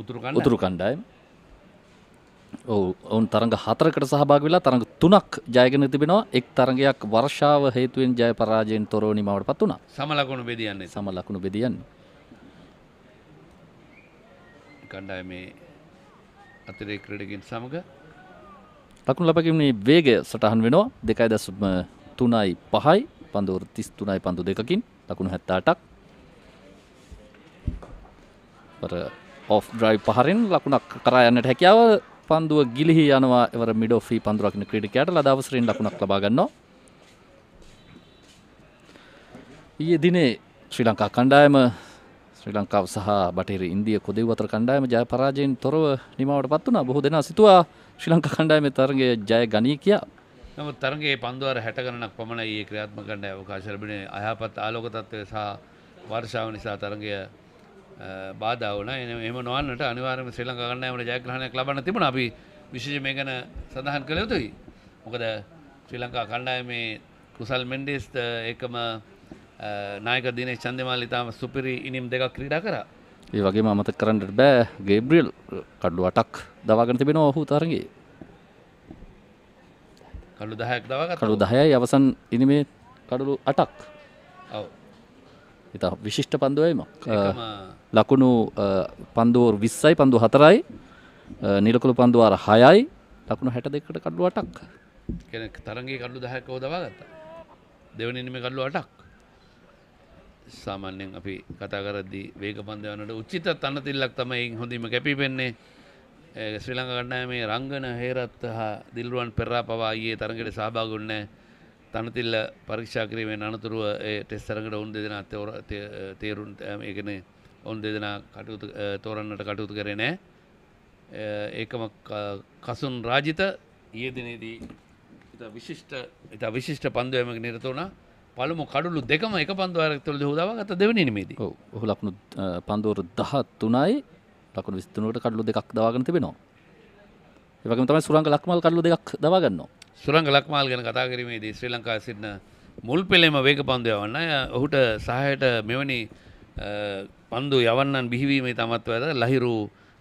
උතුරු කණ්ඩායම. ඔවුන් තරඟ 4කට සහභාගී වෙලා තරඟ 3ක් ජයගෙන තිබෙනවා. එක් තරඟයක් වර්ෂාව හේතුවෙන් ජය පරාජයෙන් තොරව නිමවටපත් වුණා. සම ලකුණු බෙදියන්නේ. සම ලකුණු බෙදියන්නේ. කණ්ඩායමේ අතිරේක ක්‍රීඩකින් සමග ලකුණු ලබා ගැනීමේ වේගය සටහන් වෙනවා 2.3යි 5යි පන්දු 33යි පන්දු දෙකකින් ලකුණු 78ක්. පර ඔෆ් ඩ්‍රයිව් පහරින් ලකුණක් කරා යන්නට හැකියාව. පන්දුව ගිලිහි යනවා. එවර මිඩ් ඔෆ් ෆී පන්දු රකින්න ක්‍රීඩකයාට ලද අවසරයෙන් ලකුණක් ලබා ගන්නවා. ඊයේ දිනේ ශ්‍රී ලංකා කණ්ඩායම ශ්‍රී ලංකාව සහ බටහිර ඉන්දිය කොදෙව් අතර කණ්ඩායම ජය පරාජයෙන් තොරව නිමවටපත් වුණා. බොහෝ දෙනා සිතුවා ශ්‍රී ලංකා කණ්ඩායමේ තරගය ජය ගනී කියා. නමුත් තරගයේ පන්දුවර 60 ගණනක් පමණයි ඊයේ ක්‍රියාත්මක කරන්න අවකාශ ලැබුණේ. අයහපත් ආලෝක තත්ත්වය සහ වර්ෂාව නිසා තරගය බාධා වුණා. එහෙම නොවන්නට අනිවාර්යයෙන්ම ශ්‍රී ලංකා කණ්ඩායමට ජයග්‍රහණයක් ලබන්න තිබුණා. අපි විශේෂයෙන් මේ ගැන සඳහන් කළ යුතුයි. මොකද ශ්‍රී ලංකා කණ්ඩායමේ කුසල් මෙන්ඩිස් එකම නායක දිනේෂ් චන්දිමාල් ඉතාම සුපිරි ඉනිම් දෙකක් ක්‍රීඩා කරා. ඒ වගේම අමතක කරන්නට බෑ ගේබ්‍රියල් කඩලු 8ක් දවාගෙන තිබෙනවා ඔහු තරගයේ. කඩලු 10ක් දවාගත්තා. කඩලු 10යි අවසන් ඉනිමේ කඩලු 8ක්. ඔව්. ඉතා විශිෂ්ට පන්දුවයිම. ලකුණු පන්දුවර 20යි පන්දු 4යි නිලකුළු පන්දුවාර 6යි ලකුණු 62කට කඩලු 8ක්. කියන්නේ තරගයේ කඩලු 10ක් ඔහු දවාගත්තා. දෙවෙනි ඉනිමේ කඩලු 8ක්. සාමාන්‍යයෙන් අපි කතා කරද්දී වේග පන්දු යනකොට උචිත තනතිල්ලක් තමයි හොඳින්ම කැපිපෙන්නේ. ශ්‍රී ලංකා කණ්ඩායමේ රංගන හේරත් හා දිල්රුවන් පෙරා පවා ඊයේ තරගයට සහභාගී වුණේ තනතිල්ල පරීක්ෂා කිරීමෙන් අනතුරුව ඒ ටෙස්ට් තරගයට වුන් දෙදෙනා තේරුම් ඒ කියන්නේ ඔවුන් දෙදෙනා කටයුතු තෝරන්නට කටයුතු කරේ නැහැ. ඒකම කසුන් රාජිත ඊයේ දිනේදී ඉතා විශිෂ්ට පන්දු යෑමක නිරත වුණා. පළමු කඩුළු දෙකම එක පන්දු වාරයක් තුළදී හොදාවා ගත දෙවෙනි ඉනිමේදී. ඔව්. ඔහු ලකුණු පන්දුවර 13යි ලකුණු 23කට කඩුළු දෙකක් දවාගෙන තිබෙනවා. ඒ වගේම තමයි සුරංග ලක්මාල් කඩුළු දෙකක් දවා ගන්නවා. සුරංග ලක්මාල් ගැන කතා කිරීමේදී ශ්‍රී ලංකාවේ සිටින මුල් පෙළේම වේග පන්දු යවන්න ඔහුට සහායට මෙවැනි පන්දු යවන්නන් බිහිවීමේ තමත්ව ඇත. ලහිරු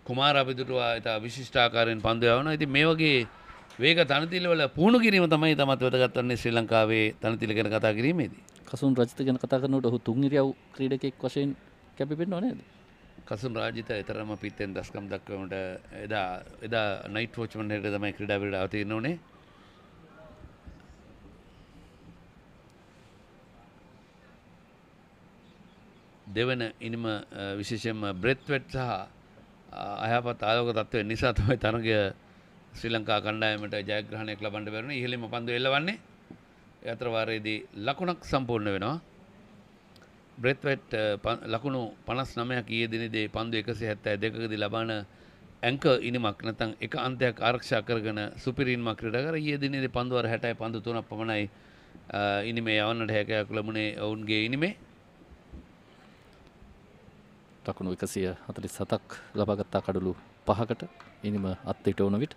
කුමාර අපිදුටුවා ඉතා විශිෂ්ට ආකාරයෙන් පන්දු යවනවා. ඉතින් මේ වගේ වේග තනතිල වල පුහුණු කිරීම තමයි තමත් වැදගත් වන්නේ ශ්‍රී ලංකාවේ තනතිල ගැන කතා කිරීමේදී. කසුන් රජිත ගැන කතා කරනකොට ඔහු තුන් ඉරියව් ක්‍රීඩකෙක් වශයෙන් කැපිපෙන්නව නේද? කසුන් රාජිත ඊතරම පිටෙන් දස්කම් දක්වන්නට එදා නයිට් වොච්මන් හැටියට තමයි ක්‍රීඩා පිළිවෙල අවතීර්ණ වුණේ. දෙවන ඉනිම විශේෂයෙන්ම බ්‍රෙත්වෙට් සහ අයහපත් ආලෝක තත්ත්වය නිසා තමයි තරගය ශ්‍රී ලංකා කණ්ඩායමට ජයග්‍රහණයක් ලබන්න බැරුණේ. ඉහළින්ම පන්දු එල්ලවන්නේ. ඒ අතර වාරයේදී ලකුණක් සම්පූර්ණ වෙනවා. බ්‍රෙත්වෙට් ලකුණු 59ක් ඊයේ දිනේදී පන්දු 172කදී ලබන ඇංක ඉනිමක් නැත්නම් එක අන්තයක් ආරක්ෂා කරගෙන සුපිරින්ම ක්‍රීඩා කර ඊයේ දිනේදී පන්දු වර 60යි පන්දු 3ක් පමණයි ඉනිමේ යවන්නට හැකියාවක් ලැබුණේ ඔවුන්ගේ ඉනිමේ. ලකුණු 147ක් ලබාගත්තා කඩලු 5කට ඉනිම අත්විට වුණ විට.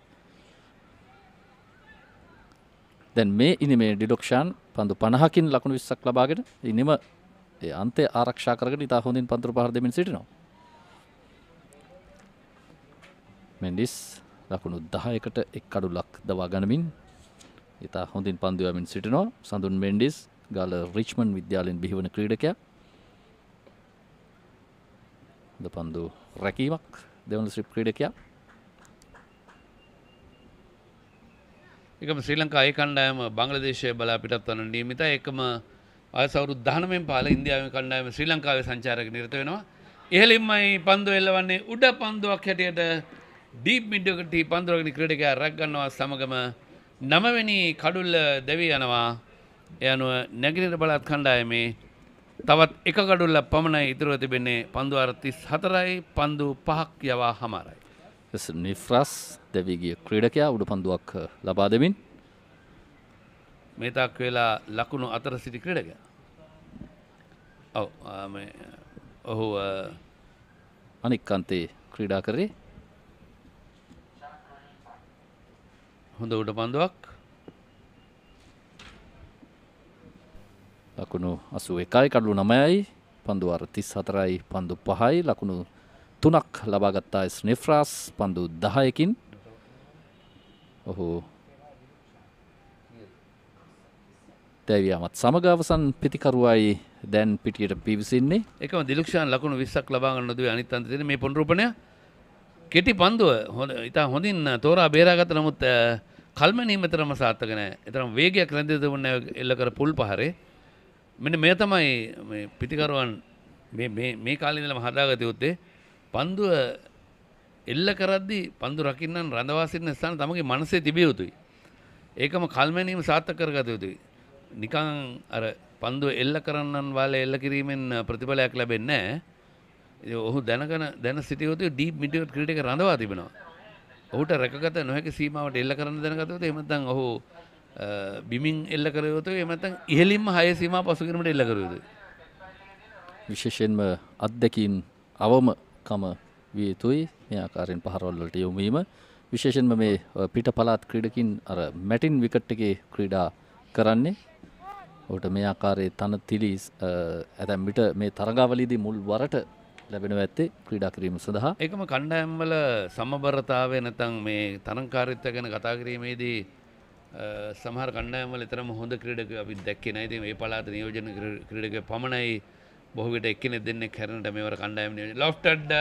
දැන් මේ ඉනිමේ ඩිඩොක්ෂාන් පන්දු 50කින් ලකුණු 20ක් ලබාගෙන ඉනිම ඒ අන්තය ආරක්ෂා කරගෙන ඉතා හොඳින් පන්දු පහර දෙමින් සිටිනවා. මෙන්ඩිස් ලකුණු 10කට එක් කඩුලක් දවා ගනිමින් ඉතා හොඳින් පන්දු යමින් සිටිනවා. සඳුන් මෙන්ඩිස් ගාල රිච්මන්ඩ් විද්‍යාලයෙන් බිහිවන ක්‍රීඩකයා. පන්දු රැකීමක් දෙවන ස්ට්‍රිප් ක්‍රීඩකයා. එකම ශ්‍රී ලංකා ඒ කණ්ඩායම බංග්ලාදේශය බලා පිටත් වන නියමිතයි. එකම වයස අවුරුදු 19න් පහළ ඉන්දියාවේ කණ්ඩායම ශ්‍රී ලංකාවේ සංචාරක නිරත වෙනවා. ඉහළින්මයි පන්දු එල්ලවන්නේ උඩ පන්දුවක් හැටියට ඩීප් මිඩ්කට පන්දුරගෙන ක්‍රීඩකයා රැක් ගන්නවා. සමගම 9 වෙනි කඩුල්ල දෙවී යනවා. ඒ අනුව නැගිටින බලත් කණ්ඩායමේ තවත් එක කඩුල්ලක් පමණයි ඉතුරුව තිබෙන්නේ. පන්දු 34යි පන්දු 5ක් යවා හමාරයි. නිෆ්රස් දෙවී ගිය ක්‍රීඩකයා උඩ පන්දුවක් ලබා දෙමින් මේ තාක් වෙලා ලකුණු අතර සිටි ක්‍රීඩකයා. ඔහු අනික් අන්තේ ක්‍රීඩා කරේ. හොඳ උඩ පන්දුවක්. ලකුණු 81යි කඩලු 9යි පන්දු 34යි පන්දු 5යි ලකුණු 3ක් ලබා ගත්තා ස්නිෆ්රාස් පන්දු 10කින්. ඔහු දැවියාමත් සමග අවසන් පිතිකරුවයි දැන් පිටියට පිවිසින්නේ. එකම දිලුක්ෂාන් ලකුණු 20ක් ලබා ගන්න දුවේ අනිත් අන්තයේ තියෙන මේ පුනරුපණය කෙටි පන්දුව ඉතා හොඳින් තෝරා බේරාගත්ත. නමුත් කල්මනීම තරම සාර්ථක නැහැ. ඒතරම් වේගයක් රැඳී තිබුණේ එල්ල කර පුල් පහරේ. මෙන්න මේ තමයි මේ පිටිකරුවන් මේ කාලේ ඉඳලම හදාගත යුත්තේ. පන්දුව එල්ල කරද්දී පන්දු රකින්නන් රඳවා සිටින ස්ථාන තමගේ මනසේ තිබිය යුතුයි. ඒකම කල්මැනීම සාර්ථක කරගත යුතුයි. නිකන් අර පන්දුව එල්ල කරන්නන් වාලේ එල්ල කිරීමෙන් ප්‍රතිඵලයක් ලැබෙන්නේ නැහැ. ඔහු දැන සිටිය යුතුයි ඩීප් මිඩ් ක්‍රීඩක රඳවා තිබෙනවා. ඔහුට රැකගත නොහැකි සීමාවට එල්ල කරන්න දැනගත යුතුයි. එහෙම නැත්නම් ඔහු බිමින් එල්ල කර යුතුයි. එහෙම නැත්නම් ඉහළින්ම 6 සීමා පසු කිරීමට එල්ල කර යුතුයි. විශේෂයෙන්ම අත්දැකීම් අවමකම විය යුතුයි මේ ආකාරයෙන් පහරවල් වලට යොමු වීම. විශේෂයෙන්ම මේ පිට පළාත් ක්‍රීඩකින් අර මැටින් විකට් එකේ ක්‍රීඩා කරන්නේ. ඔහුට මේ ආකාරයේ තනතිලි ඇතැම් විට මේ තරගාවලියේදී මුල් වරට ලැබෙනවා ඇත්තේ ක්‍රීඩා කිරීම සඳහා. ඒකම කණ්ඩායම් වල සමබරතාවය නැත්නම් මේ තරංකාරීත්වය ගැන කතා කිරීමේදී සමහර කණ්ඩායම් වල තරම හොඳ ක්‍රීඩකයෝ අපි දැක්කේ නැහැ. ඉතින් මේ පළාත නියෝජන ක්‍රීඩකයෝ පමණයි බොහෝ විට එක්කෙනෙක් දෙන්නෙක් හැරෙන්නට මේවර කණ්ඩායම් නියෝජන. ලොෆ්ටඩ්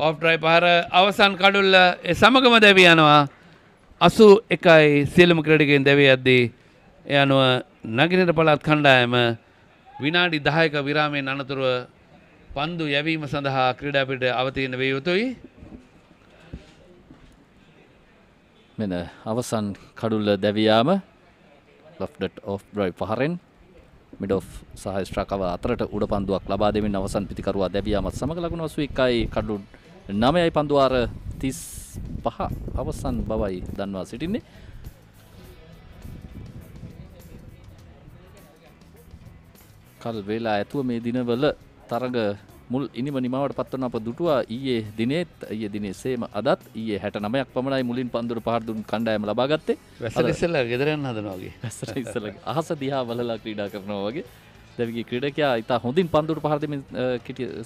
ඔෆ් ඩ්‍රයිව් පහර අවසන් කඩුල්ල ඒ සමගම දැවී යනවා. 81යි සියලුම ක්‍රීඩකයන් දැවී යද්දී ඒ අනුව නගිනට පළාත් කණ්ඩායම විනාඩි 10ක විරාමයෙන් අනතුරුව පන්දු යැවීම සඳහා ක්‍රීඩා පිට අවතීර්ණ වේ යුතුයි. මෙන්න අවසන් කඩුල්ල දැවියාම ලොෆ්ටඩ් ඔෆ් ඩ්‍රයිව් පහරෙන් මිඩ් ඔෆ් සහ ස්ට්‍රාකව අතරට උඩ පන්දුවක් ලබා දෙමින් අවසන් පිතිකරුවා දැවියාමත් සමග ලකුණු 81යි කඩලු 9යි පන්දු වාර 35 අවසන් බවයි දන්වා සිටින්නේ. කල් වේලා ඇතුව මේ දිනවල තරග මුල් ඉනිම නිමාවට පත්වන අප දුටුවා ඊයේ දිනේ සේම අදත් ඊයේ 69ක් පමණයි මුලින් පන්දුර පහර දුන් කණ්ඩායම ලබා ගත්තේ. වැස්සට ඉස්සෙල්ලා ගෙදර යන්න හදනවා වගේ. වැස්සට ඉස්සෙල්ලා අහස දිහා බලලා ක්‍රීඩා කරනවා වගේ. දැවිගේ ක්‍රීඩකයා ඉතා හොඳින් පන්දුර පහර දෙමින්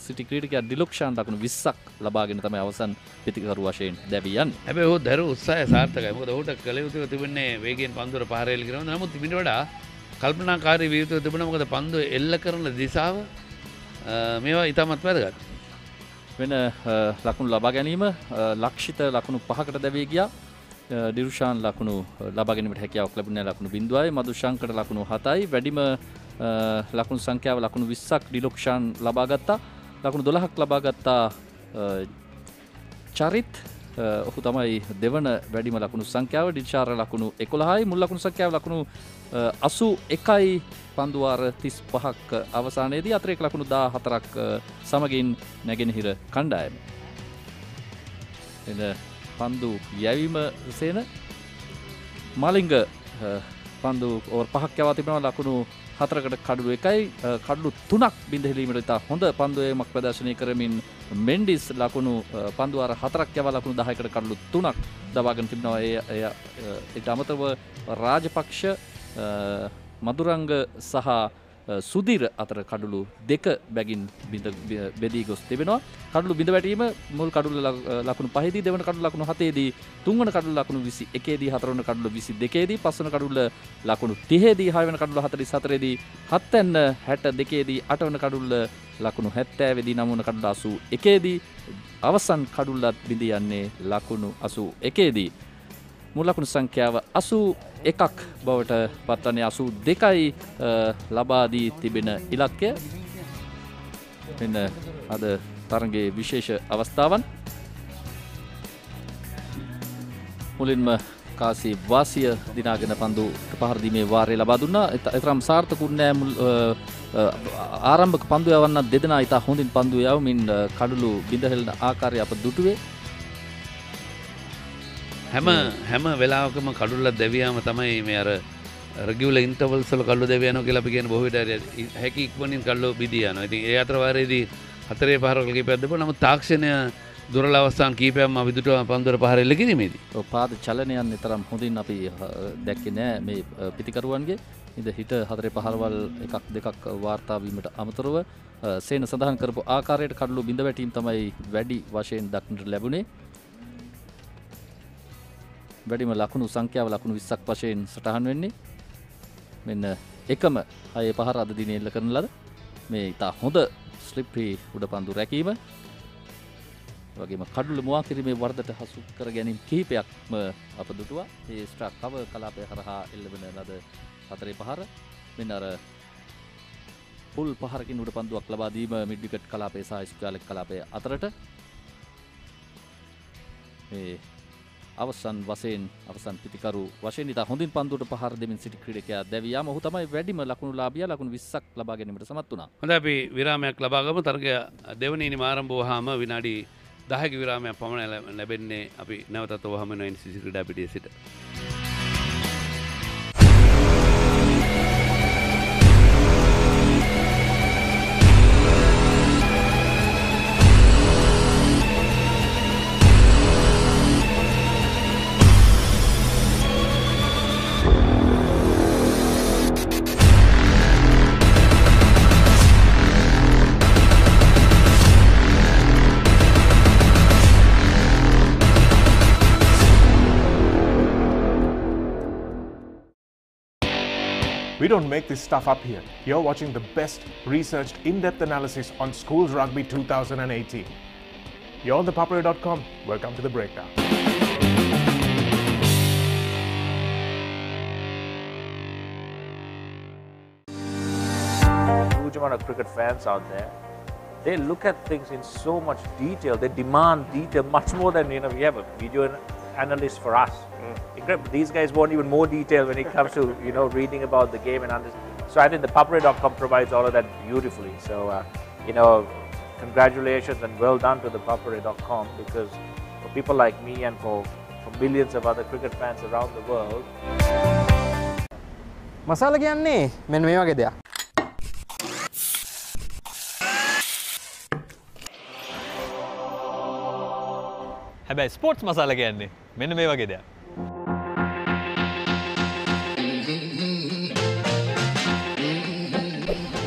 සිටි ක්‍රීඩකයා ඩිලොක්ෂාන් ලකුණු 20ක් ලබාගෙන තමයි අවසන් පිතිකරු වශයෙන් දැවී යන්නේ. හැබැයි ඔහු දරු උත්සාහය සාර්ථකයි. මොකද ඔහුට කළ යුතු තිබෙන්නේ වේගයෙන් පන්දුර පහර එල්ල කරනවා. නමුත් ඊට වඩා කල්පනාකාරී විය යුතු තිබුණා. මොකද පන්දුව එල්ල කරන දිශාව මේවා ඉතාමත් වැදගත්. වෙන ලකුණු ලබා ගැනීම ලක්ෂිත ලකුණු 5කට දැවී ගියා. ඩිරුෂාන් ලකුණු ලබා ගැනීමට හැකියාවක් ලැබුණේ ලකුණු 0යි. මදුශංකර ලකුණු 7යි. වැඩිම ලකුණු සංඛ්‍යාව ලකුණු 20ක් ඩිලොක්ෂාන් ලබා ගත්තා. ලකුණු 12ක් ලබා ගත්තා චරිත්. ඔහු තමයි දෙවන වැඩිම ලකුණු සංඛ්‍යාව. ඩිචාර ලකුණු 11යි. මුල් ලකුණු සංඛ්‍යාව ලකුණු 81යි. පන්දු වාර 35ක් අවසානයේදී අතර එක් ලකුණු 14ක් සමගින් නැගෙනහිර කණ්ඩායම. එන පන්දු යැවීම සේන මාලිංග පන්දු ඕවර් 5ක් යවා තිබෙනවා. ලකුණු 4කට කඩලු 1යි. කඩලු 3ක් බිඳහෙලීමට ඉතා හොඳ පන්දු යැවීමක් ප්‍රදර්ශනය කරමින් මෙන්ඩිස් ලකුණු පන්දු වාර 4ක් යවා ලකුණු 10කට කඩලු 3ක් දවාගෙන තිබෙනවා. ඊට අමතරව රාජපක්ෂ මදුරංග සහ සුදිර අතර කඩලු 2 බැගින් බෙදී ගොස් තිබෙනවා. කඩලු බිඳ වැටීම මුල් කඩලු ලකුණු 5දී, දෙවන කඩලු ලකුණු 7දී, තුන්වන කඩලු ලකුණු 21දී, හතරවන කඩලු 22දී, පස්වන කඩලු ලකුණු 30දී, හයවන කඩලු 44දී, හත්වන 62දී, අටවන කඩලු ලකුණු 70දී, නවවන කඩලු 81දී, අවසන් කඩලුත් බිඳ යන්නේ ලකුණු 81දී. මුල් ලකුණු සංඛ්‍යාව 81ක් බවට පත්වන්නේ 82යි ලබා දී තිබෙන ඉලක්කය. එන්න අද තරගයේ විශේෂ අවස්ථාවන්. මුලින්ම කාසි වාසිය දිනාගෙන පන්දු පහර දීමේ වාරය ලබා දුන්නා. එතරම් සාර්ථකුන්නේ ආරම්භක පන්දු යවන්න දෙදෙනා ඉතා හොඳින් පන්දු යවමින් කඩලු බිඳහෙළන ආකාරය අප දුටුවේ. හැම වෙලාවකම කඩුල්ලක් දැවියාම තමයි මේ අර රෙගියුලර් ඉන්ටර්වල්ස් වල කඩුව දැව යනවා කියලා අපි කියන බොහෝ විට හැකි ඉක්මනින් කඩුව බිදී යනවා. ඉතින් ඒ අතර වාරයේදී හතරේ පහරවල කීපයක් දෙපොළ නමුත් තාක්ෂණය දුර්වල අවස්ථාන් කීපයක්ම අපි දුටුව පන්දුර පහර එල්ල කිරීමේදී. ඔව් පාද චලනයන් තරම් හොඳින් අපි දැක්කේ නෑ මේ පිතිකරුවන්ගේ. ඉත හිට හතරේ පහරවල් එකක් දෙකක් වාර්තා වීමට අමතරව සේන සඳහන් කරපු ආකාරයට කඩලු බිඳ වැටීම් තමයි වැඩි වශයෙන් දක්නට ලැබුණේ. වැඩිම ලකුණු සංඛ්‍යාව ලකුණු 20ක් වශයෙන් සටහන් වෙන්නේ. මෙන්න එකම 6 පහර අද දිනේ එල්ල කරන ලද මේ ඉතා හොඳ ස්ලිප්පි උඩ පන්දු රැකීම. වගේම කඩුල මුවා කිරීමේ වර්ධට හසු කර ගැනීම කිහිපයක්ම අප දුටුවා. ඒ ස්ට්‍රාක් කව කලාපය හරහා එල්ලවෙන ලද හතරේ පහර. මෙන්න අර පුල් පහරකින් උඩ පන්දුවක් ලබා දීම මිඩ් විකට් කලාපය සහ ස්ක්වයර් කලාපය අතරට. මේ අවසන් වශයෙන් අවසන් පිතිකරු වශයෙන් ඉතා හොඳින් පන්දුවට පහර දෙමින් සිටි ක්‍රීඩකයා දැවියාම ඔහු තමයි වැඩිම ලකුණු ලාභියා. ලකුණු 20ක් ලබා ගැනීමට සමත් වුණා. හොඳයි අපි විරාමයක් ලබා ගමු. තරගය දෙවනි ඉනිම ආරම්භ වුවාම විනාඩි 10ක විරාමයක් පමණ ලැබෙන්නේ. අපි නැවතත් වහම වෙන NCC ක්‍රීඩා පිටියේ සිට. We don't make this stuff up here. You're watching the best researched in-depth analysis on schools rugby 2018. You're on ThePapare.com. Welcome to the breakdown. Huge amount of cricket fans out there. They look at things in so much detail. They demand detail much more than we have a video analyst for us. Incredible. These guys want even more detail when it comes to reading about the game and So I think the ThePapare.com provides all of that beautifully. So, you know, congratulations and well done to the ThePapare.com, because for people like me and for millions of other cricket fans around the world. මසාලා කියන්නේ මෙන්න මේ වගේ දෙයක්. හැබැයි sports මසාලා කියන්නේ මෙන්න මේ වගේ දෙයක්.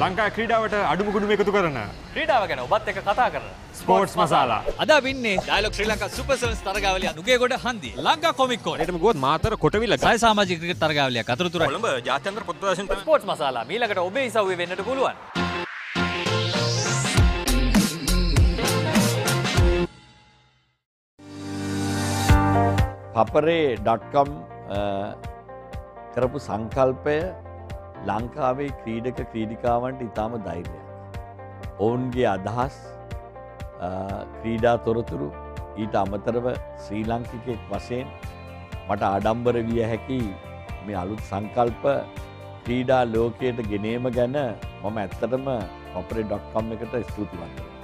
ලංකා ක්‍රීඩාවට අඩුම ගුණ එකතු කරන ක්‍රීඩාව ගැන ඔබත් එක්ක කතා කරන ස්පෝර්ට්ස් මසාලා. අද අපි ඉන්නේ Dialog Sri Lanka super sevens තරගාවලිය නුගේගොඩ හන්දිය ලංකා කොමික් කෝඩ්. ඒකම ගියොත් මාතර කොටවිල සය සමාජික ක්‍රිකට් තරගාවලියක් අතරතුරයි. කොළඹ ජාත්‍යන්තර පොත් ප්‍රදර්ශන ස්පෝර්ට්ස් මසාලා මීළඟට ඔබේ ඉසව්වේ වෙන්නට පුළුවන්. ThePapare.com කරපු සංකල්පය ලංකාවේ ක්‍රීඩක ක්‍රීඩිකාවන්ට ඉතාම ධෛර්යයක්. ඔවුන්ගේ අදහස් ක්‍රීඩා තොරතුරු ඊට අමතරව ශ්‍රී ලංකිකෙක් වශයෙන් මට ආඩම්බර විය හැකි මේ අලුත් සංකල්ප ක්‍රීඩා ලෝකයට ගෙනීම ගැන මම ඇත්තටම ThePapare.com එකට ස්තුතිවන්ත වෙනවා.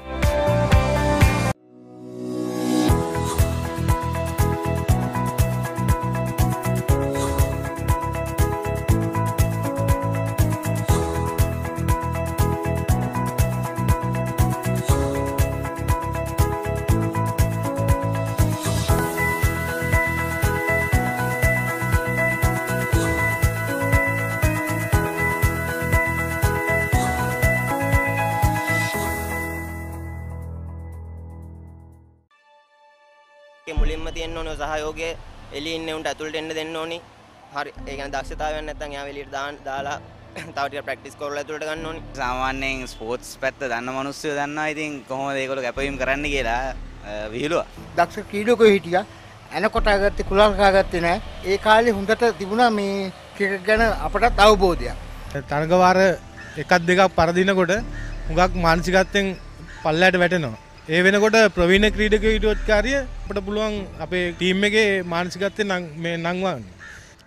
මුලින්ම තියෙන්න ඕනේ සහයෝගය එළියේ ඉන්න උන්ට ඇතුළට එන්න දෙන්න ඕනි. හරි ඒ කියන්නේ දක්ෂතාවයක් නැත්නම් එයා එළියට දාලා තව ටිකක් ප්‍රැක්ටිස් කරලා ඇතුළට ගන්න ඕනි. සාමාන්‍යයෙන් ස්පෝර්ට්ස් පැත්ත දන්න මිනිස්සු දන්නවා ඉතින් කොහොමද ඒගොල්ලෝ කැපවීම කරන්න කියලා විහිළුවා. දක්ෂ ක්‍රීඩකයෝ හිටියා. එනකොට ආගත්තේ කුලල් කාගත්තේ නැහැ. ඒ කාලේ හොඳට තිබුණා මේ ක්‍රිකට් ගැන අපටත් අවබෝධයක්. තරගවාර එකක් දෙකක් පරදිනකොට හුඟක් මානසිකත්වයෙන් පල්ලයට වැටෙනවා. ඒ වෙනකොට ප්‍රවීණ ක්‍රීඩකයෝ හිටියොත් කාර්ය අපිට පුළුවන් අපේ ටීම් එකේ මානසිකත්වයෙන් මේ නංවන්න.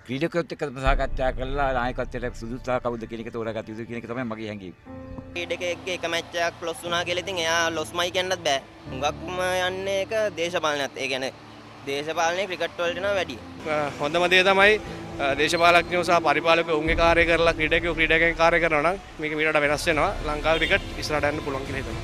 ක්‍රීඩකයොත් එක්ක සාකච්ඡා කරලා නායකත්වයට සුදුසුතා කවුද කියන එක තෝරාගත යුතු කියන එක තමයි මගේ හැඟීම. ක්‍රීඩකයෙක්ගේ එක මැච් එකක් ලොස් වුණා කියලා ඉතින් එයා ලොස්මයි කියන්නත් බෑ. හුඟක්ම යන්නේ එක දේශපාලනයත්. ඒ කියන්නේ දේශපාලනේ ක්‍රිකට් වලට නම් වැඩි. හොඳම දේ තමයි දේශපාලඥයෝ සහ පරිපාලකයෝ උන්ගේ කාර්යය කරලා ක්‍රීඩකයෝ ක්‍රීඩකයන්ගේ කාර්යය කරනවා නම් මේක මීට වඩා වෙනස් වෙනවා. ලංකාවේ ක්‍රිකට් ඉස්සරහට යන්න පුළුවන් කියලා හිතනවා.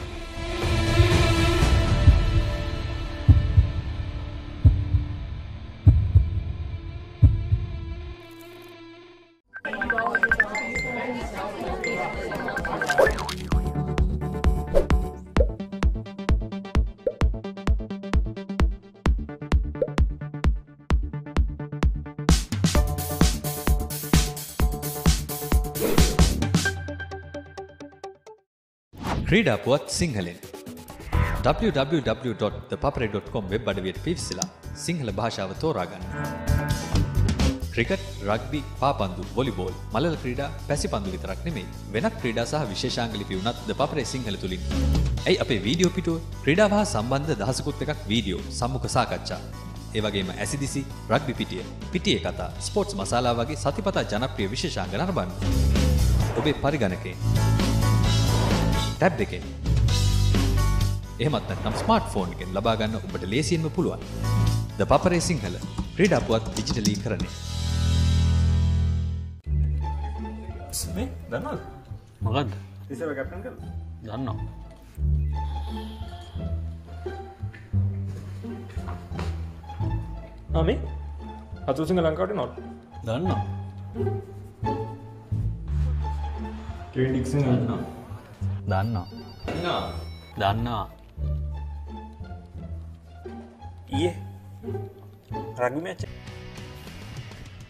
ක්‍රීඩා පුවත් සිංහලෙන් www.thepapare.com වෙබ් අඩවියට පිවිසලා සිංහල භාෂාව තෝරාගන්න. ක්‍රිකට්, රග්බි, පාපන්දු, වොලිබෝල්, මලල ක්‍රීඩා, පැසිපන්දු විතරක් නෙමෙයි වෙනත් ක්‍රීඩා සහ විශේෂාංග ලිපි උනත් ThePapare සිංහල තුලින්. ඇයි අපේ වීඩියෝ පිටුව ක්‍රීඩාව හා සම්බන්ධ දහසකුත් එකක් වීඩියෝ, සම්මුඛ සාකච්ඡා, ඒ වගේම ඇසිදිසි, රග්බි පිටිය, පිටියේ කතා, ස්පෝර්ට්ස් මසාලා වගේ සතිපතා ජනප්‍රිය විශේෂාංග නරඹන්න. ඔබේ පරිගණකේ ටැබ් එකෙන් එහෙමත් නැත්නම් ස්මාර්ට්ෆෝන් එකෙන් ලබා ගන්න ඔබට ලේසියෙන්ම පුළුවන්. ThePapare සිංහල ක්‍රීඩා පුවත් ඩිජිටලීකරණය. මේ දන්නවද? මොකද්ද? ඉස්සර කැප්ටන් කළා. දන්නවා. මේ අතුසිංහ ලංකාවට නෝට්. දන්නවා. කෙවින් ඩික්සන් දන්නවා. දන්නවා. දන්නවා. Rugby match.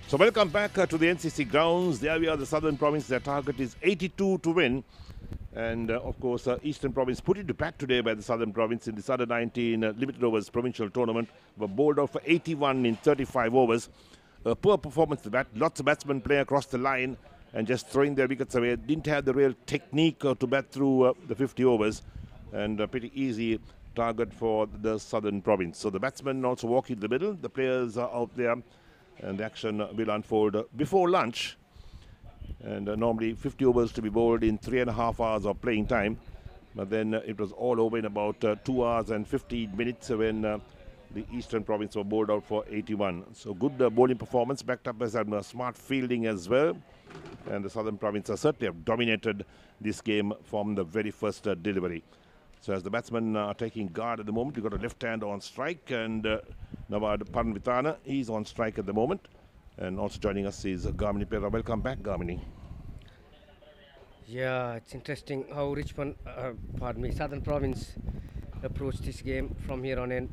So welcome back to the NCC grounds. There we are, the Southern Province. Their target is 82 to win. And of course, Eastern Province put it to bat today by the Southern Province in this under-19 limited overs provincial tournament. Were bowled out for 81 in 35 overs. A poor performance to bat. Lots of batsmen playing across the line and just throwing their wickets away. Didn't have the real technique to bat through the 50 overs. And a pretty easy target for the Southern Province. So the batsmen also walk in the middle. The players are out there. And the action will unfold before lunch. And normally 50 overs to be bowled in 3.5 hours of playing time. But then it was all over in about 2 hours and 15 minutes when the Eastern Province were bowled out for 81. So good bowling performance, backed up by some smart fielding as well. And the Southern Province certainly have dominated this game from the very first delivery. So as the batsmen are taking guard at the moment, we've got a left hand on strike, and Nawad Paranvitana, he's on strike at the moment. And also joining us is Gamini Pera. Welcome back, Gamini. Yeah, it's interesting how Richmond, Southern Province approached this game from here on in.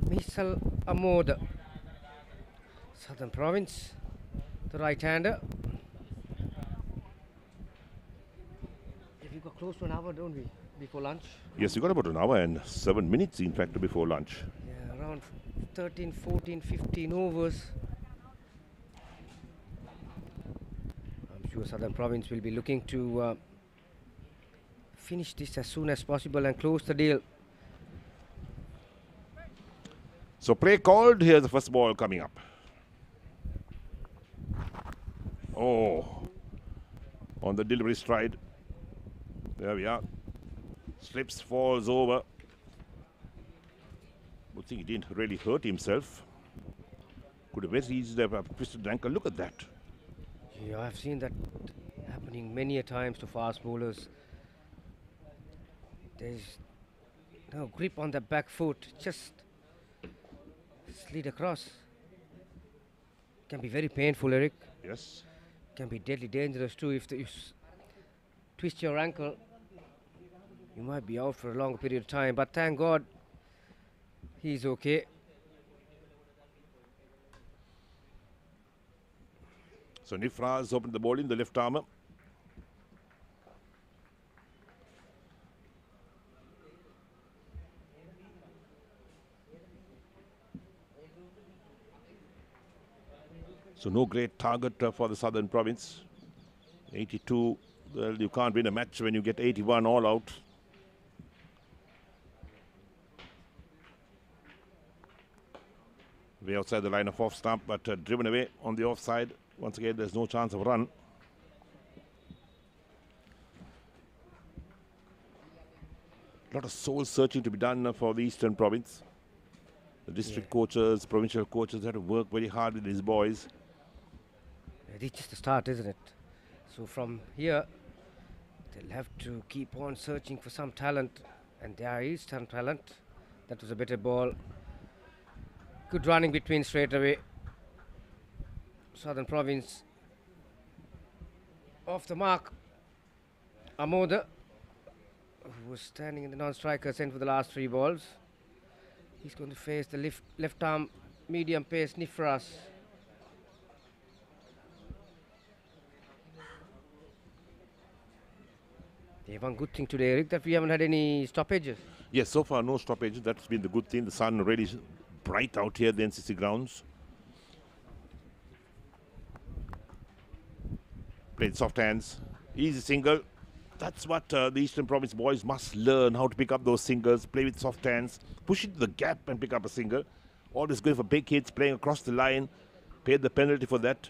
Misal Amod, Southern Province, the right-hander. We've got close to an hour, don't we, before lunch? Yes, we got about an hour and 7 minutes, in fact, before lunch. Yeah, around 13, 14, 15 overs. I'm sure Southern Province will be looking to finish this as soon as possible and close the deal. So play called. Here's the first ball coming up. Oh, on the delivery stride. There we are. Slips, falls over. Good thing he didn't really hurt himself. Could have very easily have twisted the ankle. Look at that. Yeah, I've seen that happening many a times to fast bowlers. There's no grip on the back foot, just slid across. Can be very painful, Eric. Yes. Can be deadly dangerous too. If you twist your ankle, you might be out for a longer period of time. But thank God, he's okay. So Nifra has opened the bowling, the left armour. So no great target for the Southern Province. 82, well, you can't win a match when you get 81 all out. Way outside the line of off stump, but driven away on the offside. Once again, there's no chance of run. A lot of soul searching to be done for the Eastern Province. The district coaches, provincial coaches had to work very hard with these boys. It's just the start, isn't it? So from here, they'll have to keep on searching for some talent, and there is some talent. That was a better ball. Good running between straight away. Southern Province off the mark. Amoda, who was standing in the non-striker's end for the last 3 balls. He's going to face the left arm medium pace Nifras. They have one good thing today, Eric, that we haven't had any stoppages. Yes, so far no stoppages. That's been the good thing. The sun really bright out here at the NCC grounds. Played soft hands. Easy single. That's what the Eastern Province boys must learn, how to pick up those singles, play with soft hands, push into the gap and pick up a single. Always going for big hits, playing across the line, paid the penalty for that.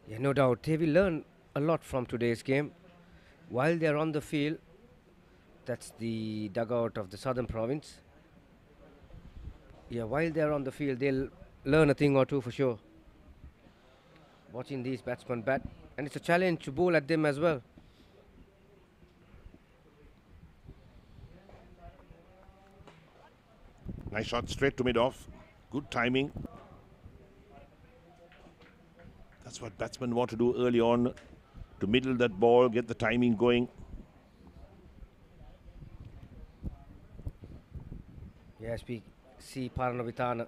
Yeah, no doubt. They will learn a lot from today's game. While they're on the field, that's the dugout of the Southern Province. Yeah, while they're on the field, they'll learn a thing or two for sure. Watching these batsmen bat, and it's a challenge to bowl at them as well. Nice shot straight to mid-off. Good timing. That's what batsmen want to do early on, to middle that ball, get the timing going. Yes, we see Paranavitana.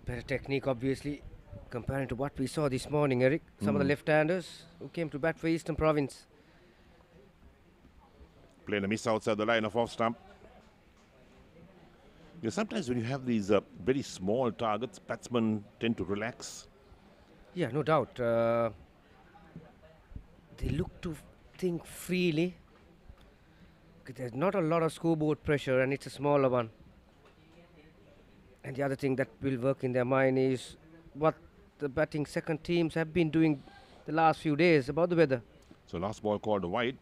Better technique, obviously, comparing to what we saw this morning, Eric. Some of the left-handers who came to bat for Eastern Province. Playing a miss outside the line of off stump. Yeah, sometimes when you have these very small targets, batsmen tend to relax. Yeah, no doubt. They look to think freely. There's not a lot of scoreboard pressure, and it's a smaller one. And the other thing that will work in their mind is what the batting second teams have been doing the last few days about the weather. So last ball called wide.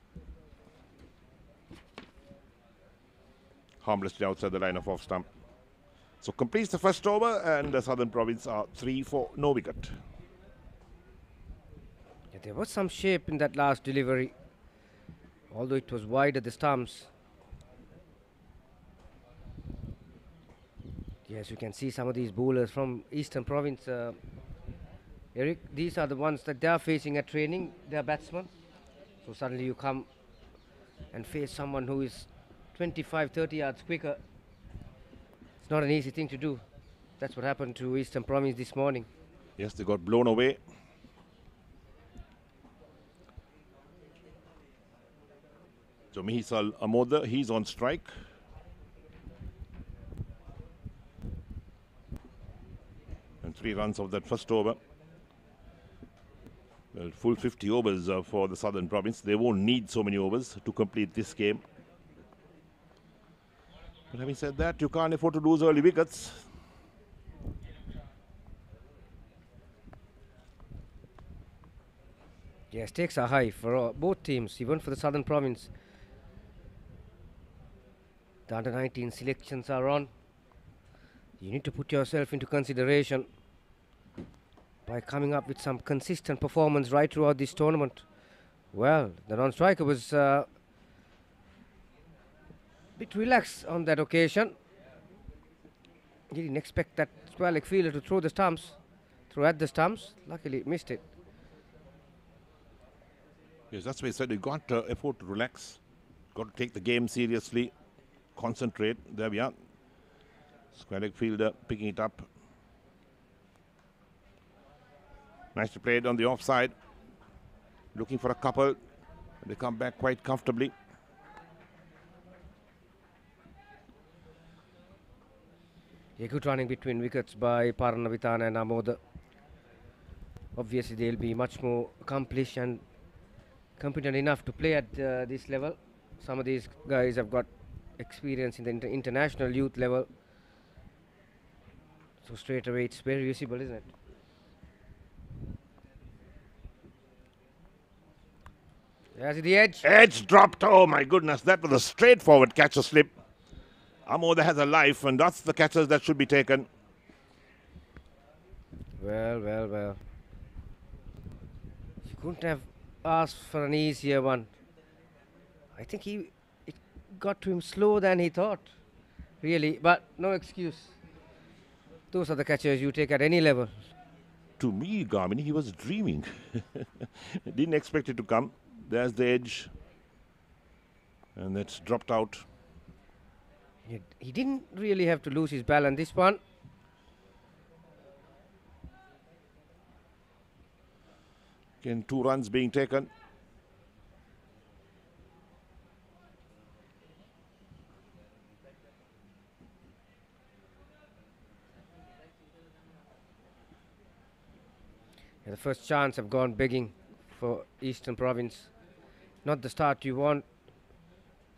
Harmlessly outside the line of off stump. So completes the first over and the Southern Province are 3 for no wicket. Yeah, there was some shape in that last delivery, although it was wide at the stumps. Yes, you can see some of these bowlers from Eastern Province. Eric, these are the ones that they are facing at training, they are batsmen. So suddenly you come and face someone who is 25-30 yards quicker. It's not an easy thing to do. That's what happened to Eastern Province this morning. Yes, they got blown away. So Mihisal Amoda, he's on strike. And 3 runs of that first over. Well, full 50 overs for the Southern Province. They won't need so many overs to complete this game. But having said that, you can't afford to lose early wickets. Yeah, stakes are high for both teams, even for the Southern Province. The under-19 selections are on. You need to put yourself into consideration by coming up with some consistent performance right throughout this tournament. Well, the non-striker was a bit relaxed on that occasion. He didn't expect that Swalek fielder to throw at the stumps. Luckily, missed it. Yes, that's why I said you got to afford to relax. Got to take the game seriously. Concentrate. There we are. Swalek fielder picking it up. Nicely played on the offside. Looking for a couple. They come back quite comfortably. A good running between wickets by Paranavitana and Amoda. Obviously, they'll be much more accomplished and competent enough to play at this level. Some of these guys have got experience in the international youth level. So straight away, it's very visible, isn't it? There's the edge. Edge dropped. Oh my goodness, that was a straightforward catch or slip. Amoda has a life, and that's the catches that should be taken. Well. You couldn't have asked for an easier one. I think it got to him slower than he thought, really, but no excuse. Those are the catches you take at any level. To me, Garmin, he was dreaming. Didn't expect it to come. There's the edge. And that's dropped out. He didn't really have to lose his balance this one. Again, 2 runs being taken. The first chance have gone begging for Eastern Province. Not the start you want,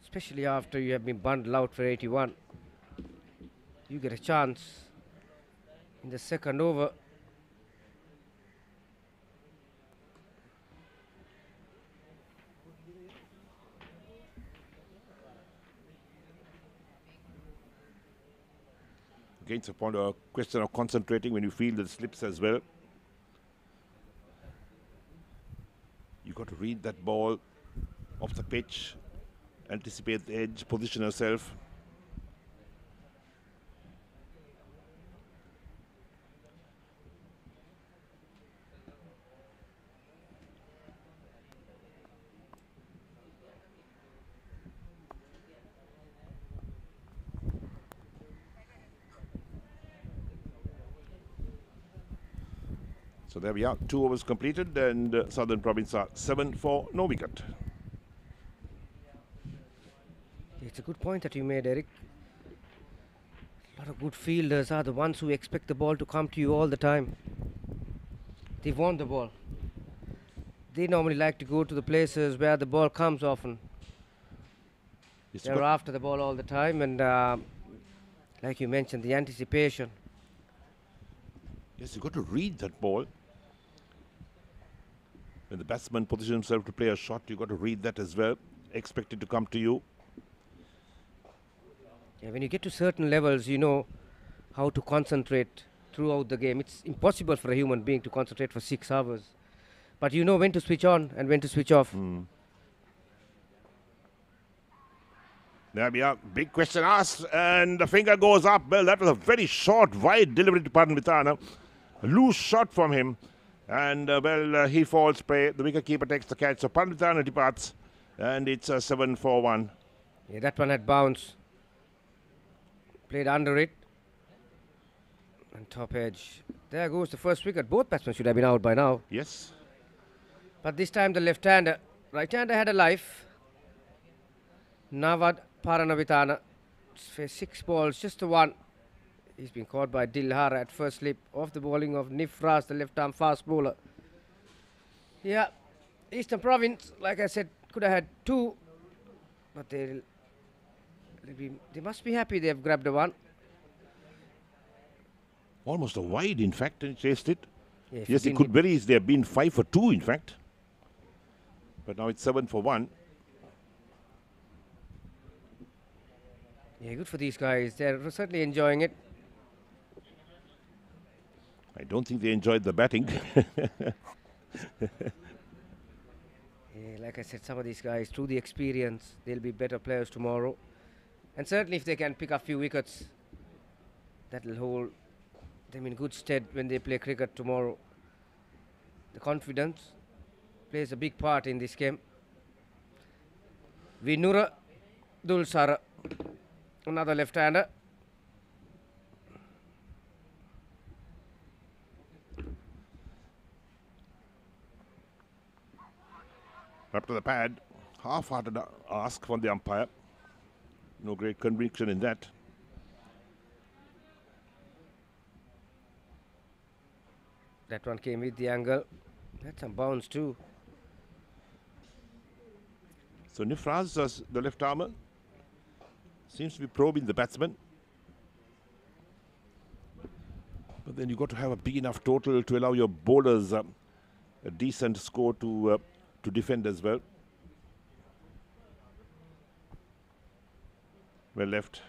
especially after you have been bundled out for 81. You get a chance in the second over. Again, it's a question of concentrating when you feel the slips as well. You got to read that ball off the pitch, anticipate the edge, position yourself. So there we are, 2 overs completed, and Southern Province are 7 for no wicket. It's a good point that you made, Eric. A lot of good fielders are the ones who expect the ball to come to you all the time. They want the ball. They normally like to go to the places where the ball comes often. They're after the ball all the time, and like you mentioned, the anticipation. Yes, you've got to read that ball. When the batsman positions himself to play a shot, you've got to read that as well. Expect it to come to you. Yeah, when you get to certain levels, you know how to concentrate throughout the game. It's impossible for a human being to concentrate for 6 hours. But you know when to switch on and when to switch off. There we are. Big question asked, and the finger goes up. Well, that was a very short, wide delivery to Paramithana. A loose shot from him. And, he falls prey. The wicketkeeper takes the catch. So Paramithana departs, and it's a 7-4-1. Yeah, that one had bounced. Played under it. And top edge. There goes the first wicket. Both batsmen should have been out by now. Yes. But this time the left-hander. Right-hander had a life. Nawad Paranavithana faced 6 balls, just the one. He's been caught by Dilhara at first slip off the bowling of Nifras, the left-arm fast bowler. Yeah, Eastern Province, like I said, could have had 2, but they must be happy they've grabbed a 1. Almost a wide, in fact, and chased it. Yeah, yes, it could very easily have been 5 for 2, in fact. But now it's 7 for 1. Yeah, good for these guys. They're certainly enjoying it. I don't think they enjoyed the batting. Yeah, like I said, some of these guys, through the experience, they'll be better players tomorrow. And certainly if they can pick up a few wickets, that'll hold them in good stead when they play cricket tomorrow. The confidence plays a big part in this game. Vinura Dulsara, another left-hander. Up to the pad. Half-hearted ask from the umpire. No great conviction in that. That one came with the angle. That's some bounce too. So Nifraz, the left armer, seems to be probing the batsman. But then you've got to have a big enough total to allow your bowlers a decent score to defend as well. Well left.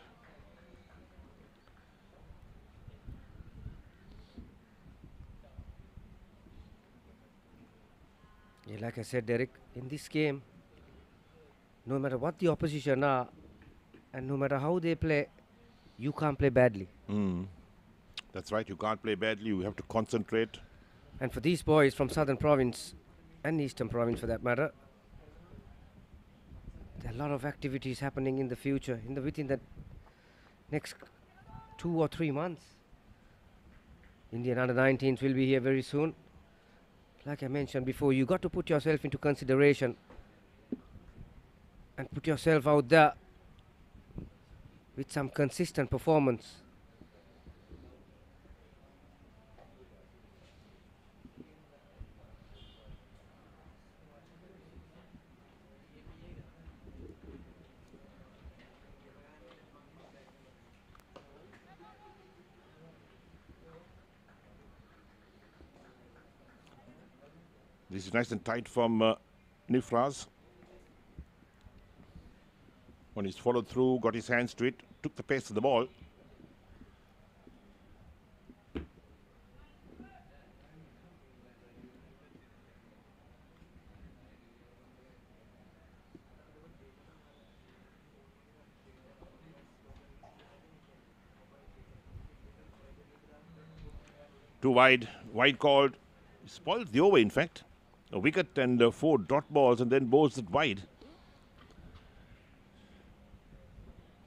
Yeah, like I said, Derek, in this game, no matter what the opposition are, and no matter how they play, you can't play badly. That's right, you can't play badly, you have to concentrate. And for these boys from Southern Province, and Eastern Province for that matter, there are a lot of activities happening in the future, within the next 2 or 3 months. Indian under-19s will be here very soon. Like I mentioned before, you got to put yourself into consideration and put yourself out there with some consistent performance. This is nice and tight from Nifraz. When he's followed through, got his hands to it, took the pace of the ball. Too wide, wide called. He spoiled the over, in fact. A wicket and 4 dot balls, and then bowls it wide.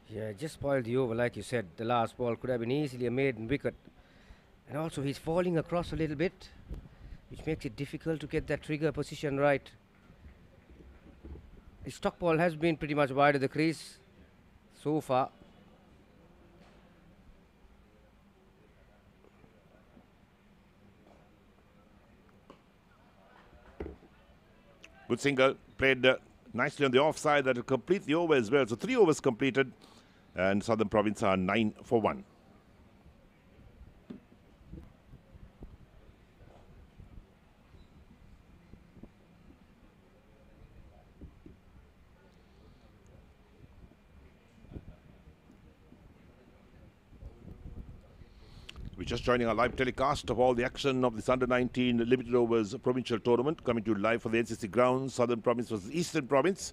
Yeah, just spoiled the over, like you said. The last ball could have been easily a maiden wicket. And also he's falling across a little bit, which makes it difficult to get that trigger position right. His stock ball has been pretty much wide of the crease so far. Good single, played nicely on the offside. That will complete the over as well. So 3 overs completed, and Southern Province are 9 for 1. We're just joining our live telecast of all the action of this under-19 limited overs provincial tournament, coming to you live from the NCC grounds. Southern Province versus Eastern Province.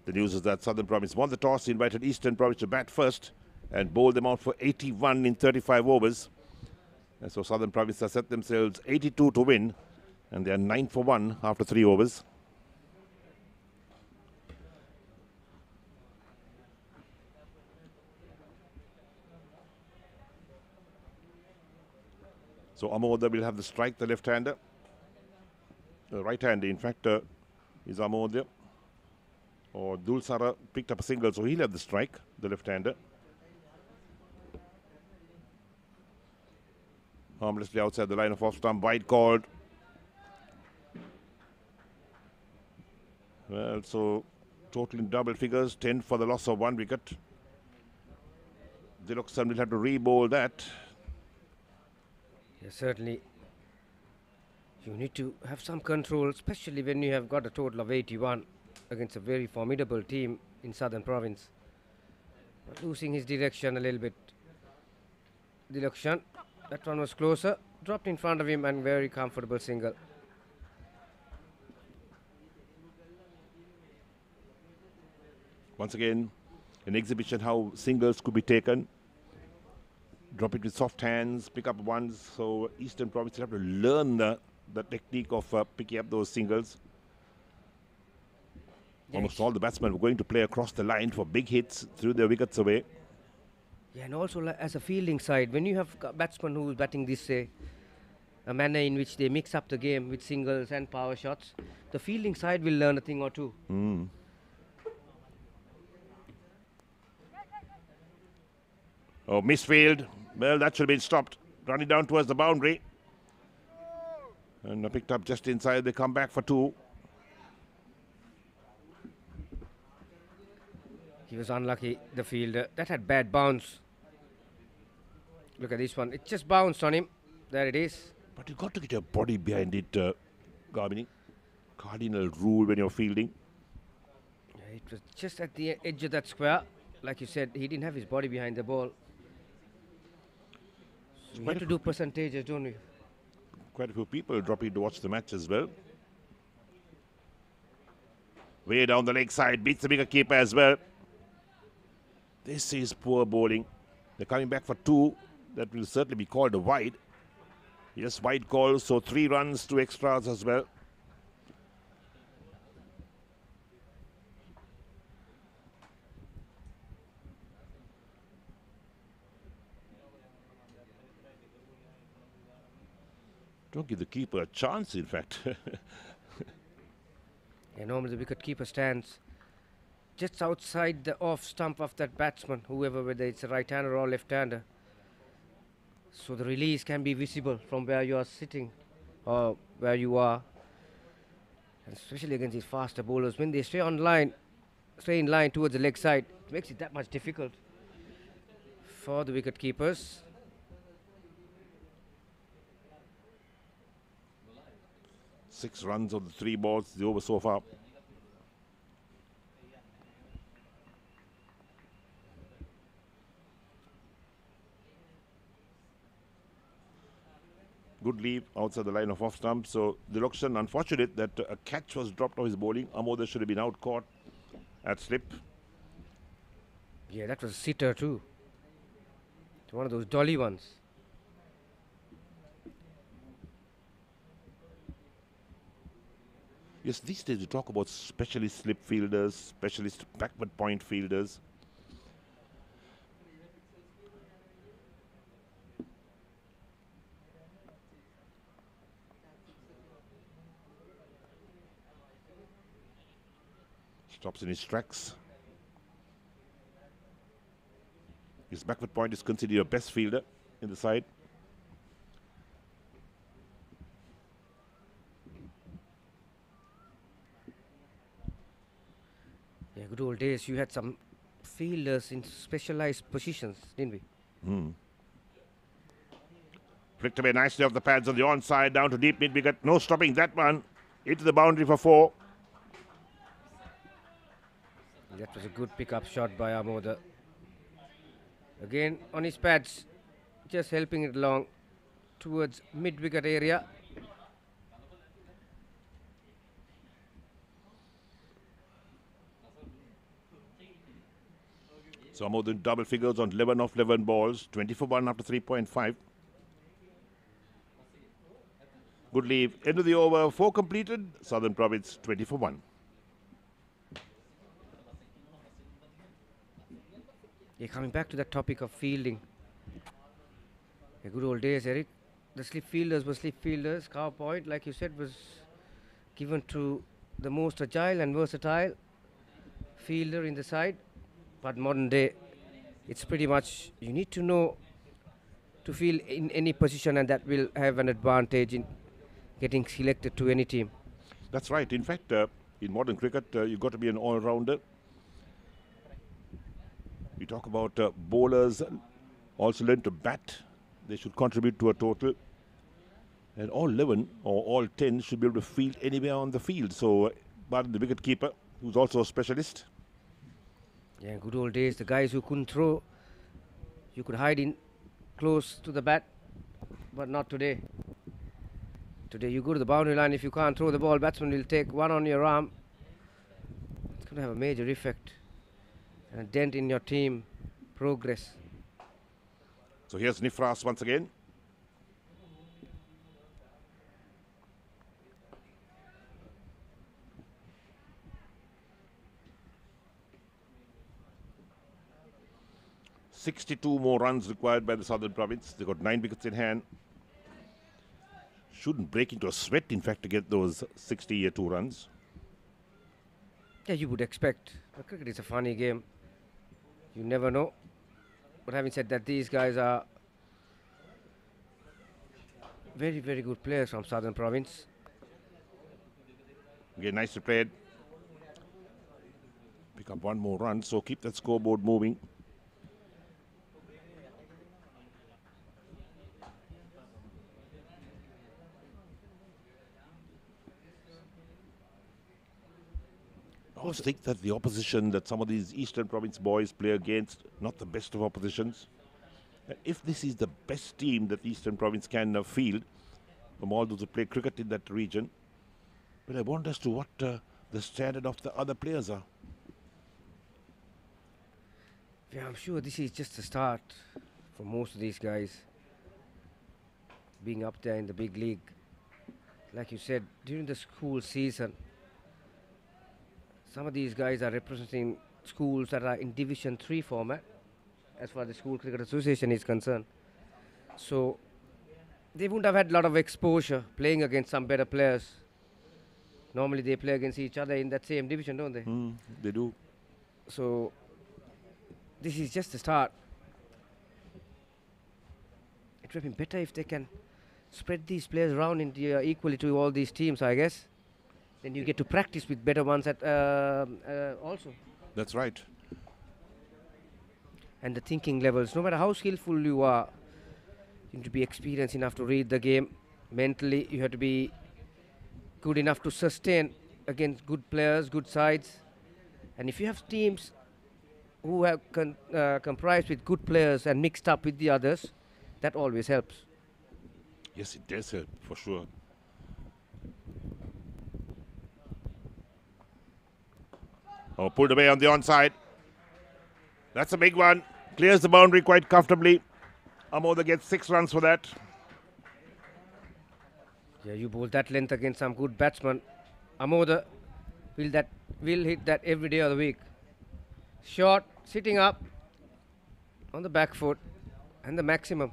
The news is that Southern Province won the toss, invited Eastern Province to bat first and bowled them out for 81 in 35 overs. And so Southern Province has set themselves 82 to win, and they are 9 for 1 after 3 overs. So Amoda will have the strike, the left-hander. The right-hander, in fact, is Amoda. Or Dulsara picked up a single, so he'll have the strike, the left-hander. Harmlessly outside the line of off-stump, wide called. Well, so total in double figures, 10 for the loss of 1 wicket. Diloksan will have to re-bowl that. Yeah, certainly. You need to have some control, especially when you have got a total of 81 against a very formidable team in Southern Province. But losing his direction a little bit. Dilakshan, that one was closer, dropped in front of him and very comfortable single. Once again, an exhibition how singles could be taken. Drop it with soft hands, pick up ones. So Eastern Province have to learn the technique of picking up those singles. Yes. Almost all the batsmen were going to play across the line for big hits, threw their wickets away. Yeah, and also as a fielding side, when you have a batsman who is batting this way, a manner in which they mix up the game with singles and power shots, the fielding side will learn a thing or two. Oh, misfield. Well, that should have been stopped. Running down towards the boundary. And picked up just inside. They come back for 2. He was unlucky, the fielder. That had bad bounce. Look at this one. It just bounced on him. There it is. But you've got to get your body behind it, Garbini. Cardinal rule when you're fielding. Yeah, it was just at the edge of that square. Like you said, he didn't have his body behind the ball. So we have to do percentages, don't we? Quite a few people dropping to watch the match as well. Way down the leg side, beats the wicket keeper as well. This is poor bowling. They're coming back for 2. That will certainly be called a wide. Yes, wide call, so 3 runs, 2 extras as well. Don't give the keeper a chance, in fact. Yeah, normally the wicket keeper stands just outside the off stump of that batsman, whoever, whether it's a right-hander or left-hander. So the release can be visible from where you are sitting or where you are. And especially against these faster bowlers, when they stay in line towards the leg side, it makes it that much difficult for the wicket keepers. Six runs on the 3 balls, the over so far. Good leave outside the line of off stump. So the Diloksan, unfortunate that a catch was dropped off his bowling. Amoda should have been out caught at slip. Yeah, that was a sitter too. It's one of those dolly ones. Yes, these days we talk about specialist slip fielders, specialist backward point fielders. Stops in his tracks. His backward point is considered your best fielder in the side. Yeah, good old days. You had some fielders in specialized positions, didn't we? Flicked away nicely off the pads on the onside, down to deep mid wicket. No stopping that one. Into the boundary for 4. That was a good pick-up shot by Amoda. Again, on his pads, just helping it along towards mid-wicket area. So more than double figures on 11 of 11 balls, 20 for 1 after 3.5. Good leave. End of the over, 4 completed. Southern Province 20 for 1. Yeah, coming back to that topic of fielding. The good old days, Eric. The slip fielders were slip fielders. Cow point, like you said, was given to the most agile and versatile fielder in the side. But modern day, it's pretty much you need to know to field in any position, and that will have an advantage in getting selected to any team. That's right. In fact, in modern cricket, you've got to be an all-rounder. We talk about bowlers also learn to bat. They should contribute to a total. And all 11 or all 10 should be able to field anywhere on the field. So, but the wicket keeper, who's also a specialist. Yeah, good old days, the guys who couldn't throw, you could hide in close to the bat, but not today. Today you go to the boundary line, if you can't throw the ball, batsman will take one on your arm. It's going to have a major effect and a dent in your team progress. So here's Nifras once again. .62 more runs required by the Southern Province. They got 9 wickets in hand. Shouldn't break into a sweat, in fact, to get those 62 runs. Yeah, you would expect. But cricket is a funny game. You never know. But having said that, these guys are very, very good players from Southern Province. Again, nicely played. Pick up one more run, so keep that scoreboard moving. I always think that the opposition that some of these Eastern Province boys play against, not the best of oppositions. If this is the best team that the Eastern Province can field from all those who play cricket in that region, but I wonder as to what the standard of the other players are. Yeah, I'm sure this is just a start for most of these guys being up there in the big league. Like you said, during the school season, some of these guys are representing schools that are in Division 3 format, as far as the School Cricket Association is concerned. So they wouldn't have had a lot of exposure playing against some better players. Normally they play against each other in that same division, don't they? They do. So this is just the start. It would have been better if they can spread these players around equally to all these teams, I guess. Then you get to practice with better ones at also. That's right. And the thinking levels, no matter how skillful you are, you need to be experienced enough to read the game. Mentally, you have to be good enough to sustain against good players, good sides. And if you have teams who have comprised with good players and mixed up with the others, that always helps. Yes, it does help, for sure. Oh, pulled away on the onside. That's a big one. Clears the boundary quite comfortably. Amoda gets 6 runs for that. Yeah, you bowl that length against some good batsmen. Amoda will hit that every day of the week. Short, sitting up on the back foot, and the maximum.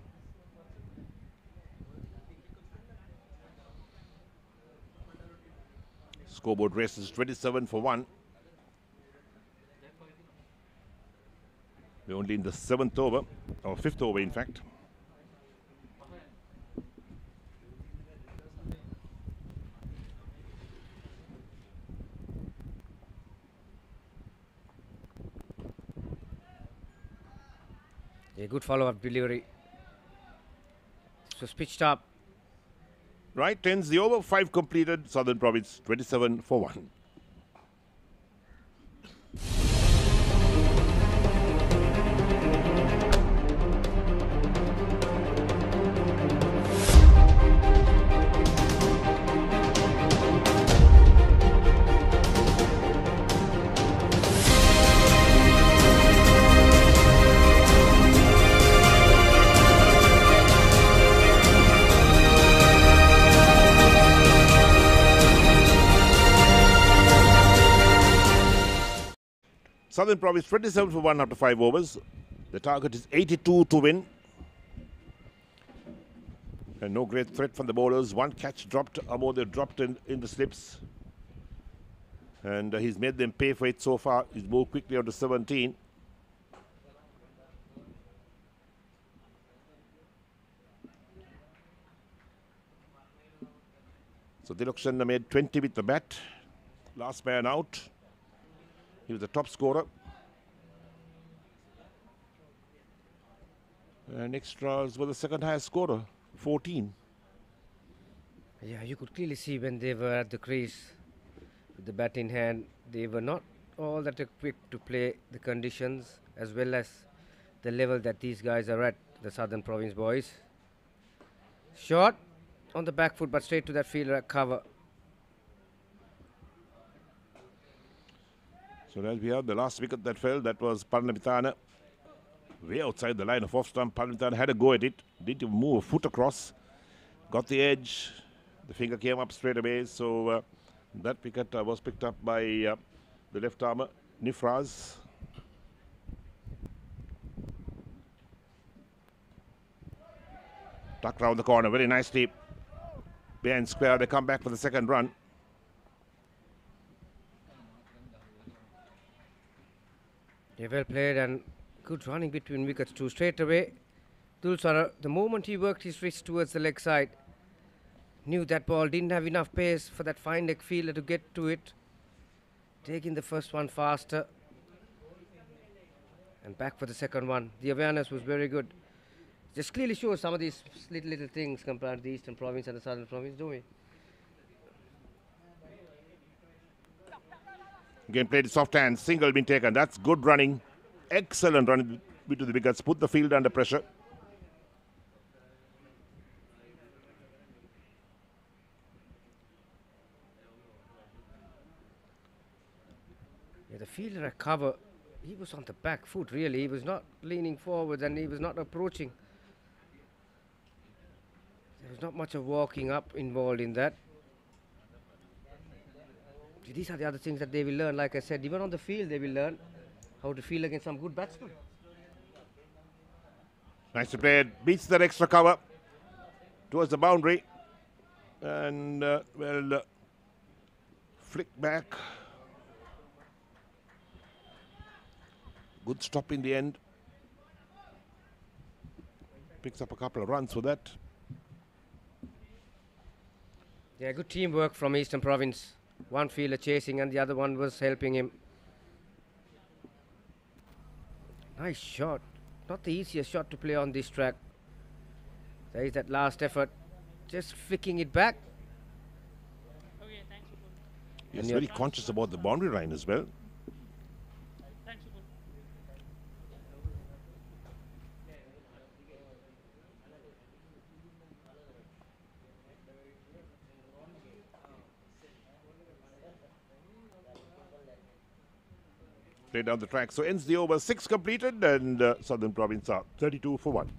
Scoreboard races 27 for 1. We're only in the 7th over, or 5th over in fact. A good follow-up delivery. So pitched up. Right, 10's the over, 5 completed. Southern Province 27 for 1. Southern Province 27 for 1 after 5 overs. The target is 82 to win. And no great threat from the bowlers. One catch dropped. Amodha dropped in the slips. And he's made them pay for it so far. He's moved quickly on to 17. So Dilok Chandra made 20 with the bat. Last man out. He was the top scorer. And extras were the second highest scorer, 14. Yeah, you could clearly see when they were at the crease with the bat in hand, they were not all that equipped to play the conditions as well as the level that these guys are at, the Southern Province boys. Shot on the back foot, but straight to that fielder cover. So as we have the last wicket that fell, that was Parnamitana. Way outside the line of off stump. Parnamitana had a go at it. Didn't move a foot across. Got the edge. The finger came up straight away. So that wicket was picked up by the left armer, Nifraz. Tuck round the corner very nicely. Behind square, they come back for the second run. Yeah, well played and good running between wickets too. Straight away, Dulsara, the moment he worked his wrist towards the leg side, knew that ball didn't have enough pace for that fine leg fielder to get to it. Taking the first one faster. And back for the second one. The awareness was very good. Just clearly shows some of these little things compared to the Eastern Province and the Southern Province, don't we? Again played soft hand, single been taken. That's good running. Excellent running between the wickets. Put the field under pressure. Yeah, the fielder at cover, he was on the back foot really. He was not leaning forwards and he was not approaching. There was not much of walking up involved in that. These are the other things that they will learn. Like I said, even on the field they will learn how to field against some good batsmen. Nicely played. Beats that extra cover towards the boundary. And, flick back. Good stop in the end. Picks up a couple of runs for that. Yeah, good teamwork from Eastern Province. One fielder chasing and the other one was helping him. Nice shot. Not the easiest shot to play on this track. There is that last effort. Just flicking it back. He's very conscious about the boundary line as well. Play down the track. So ends the over. 6 completed and Southern Province are 32 for 1.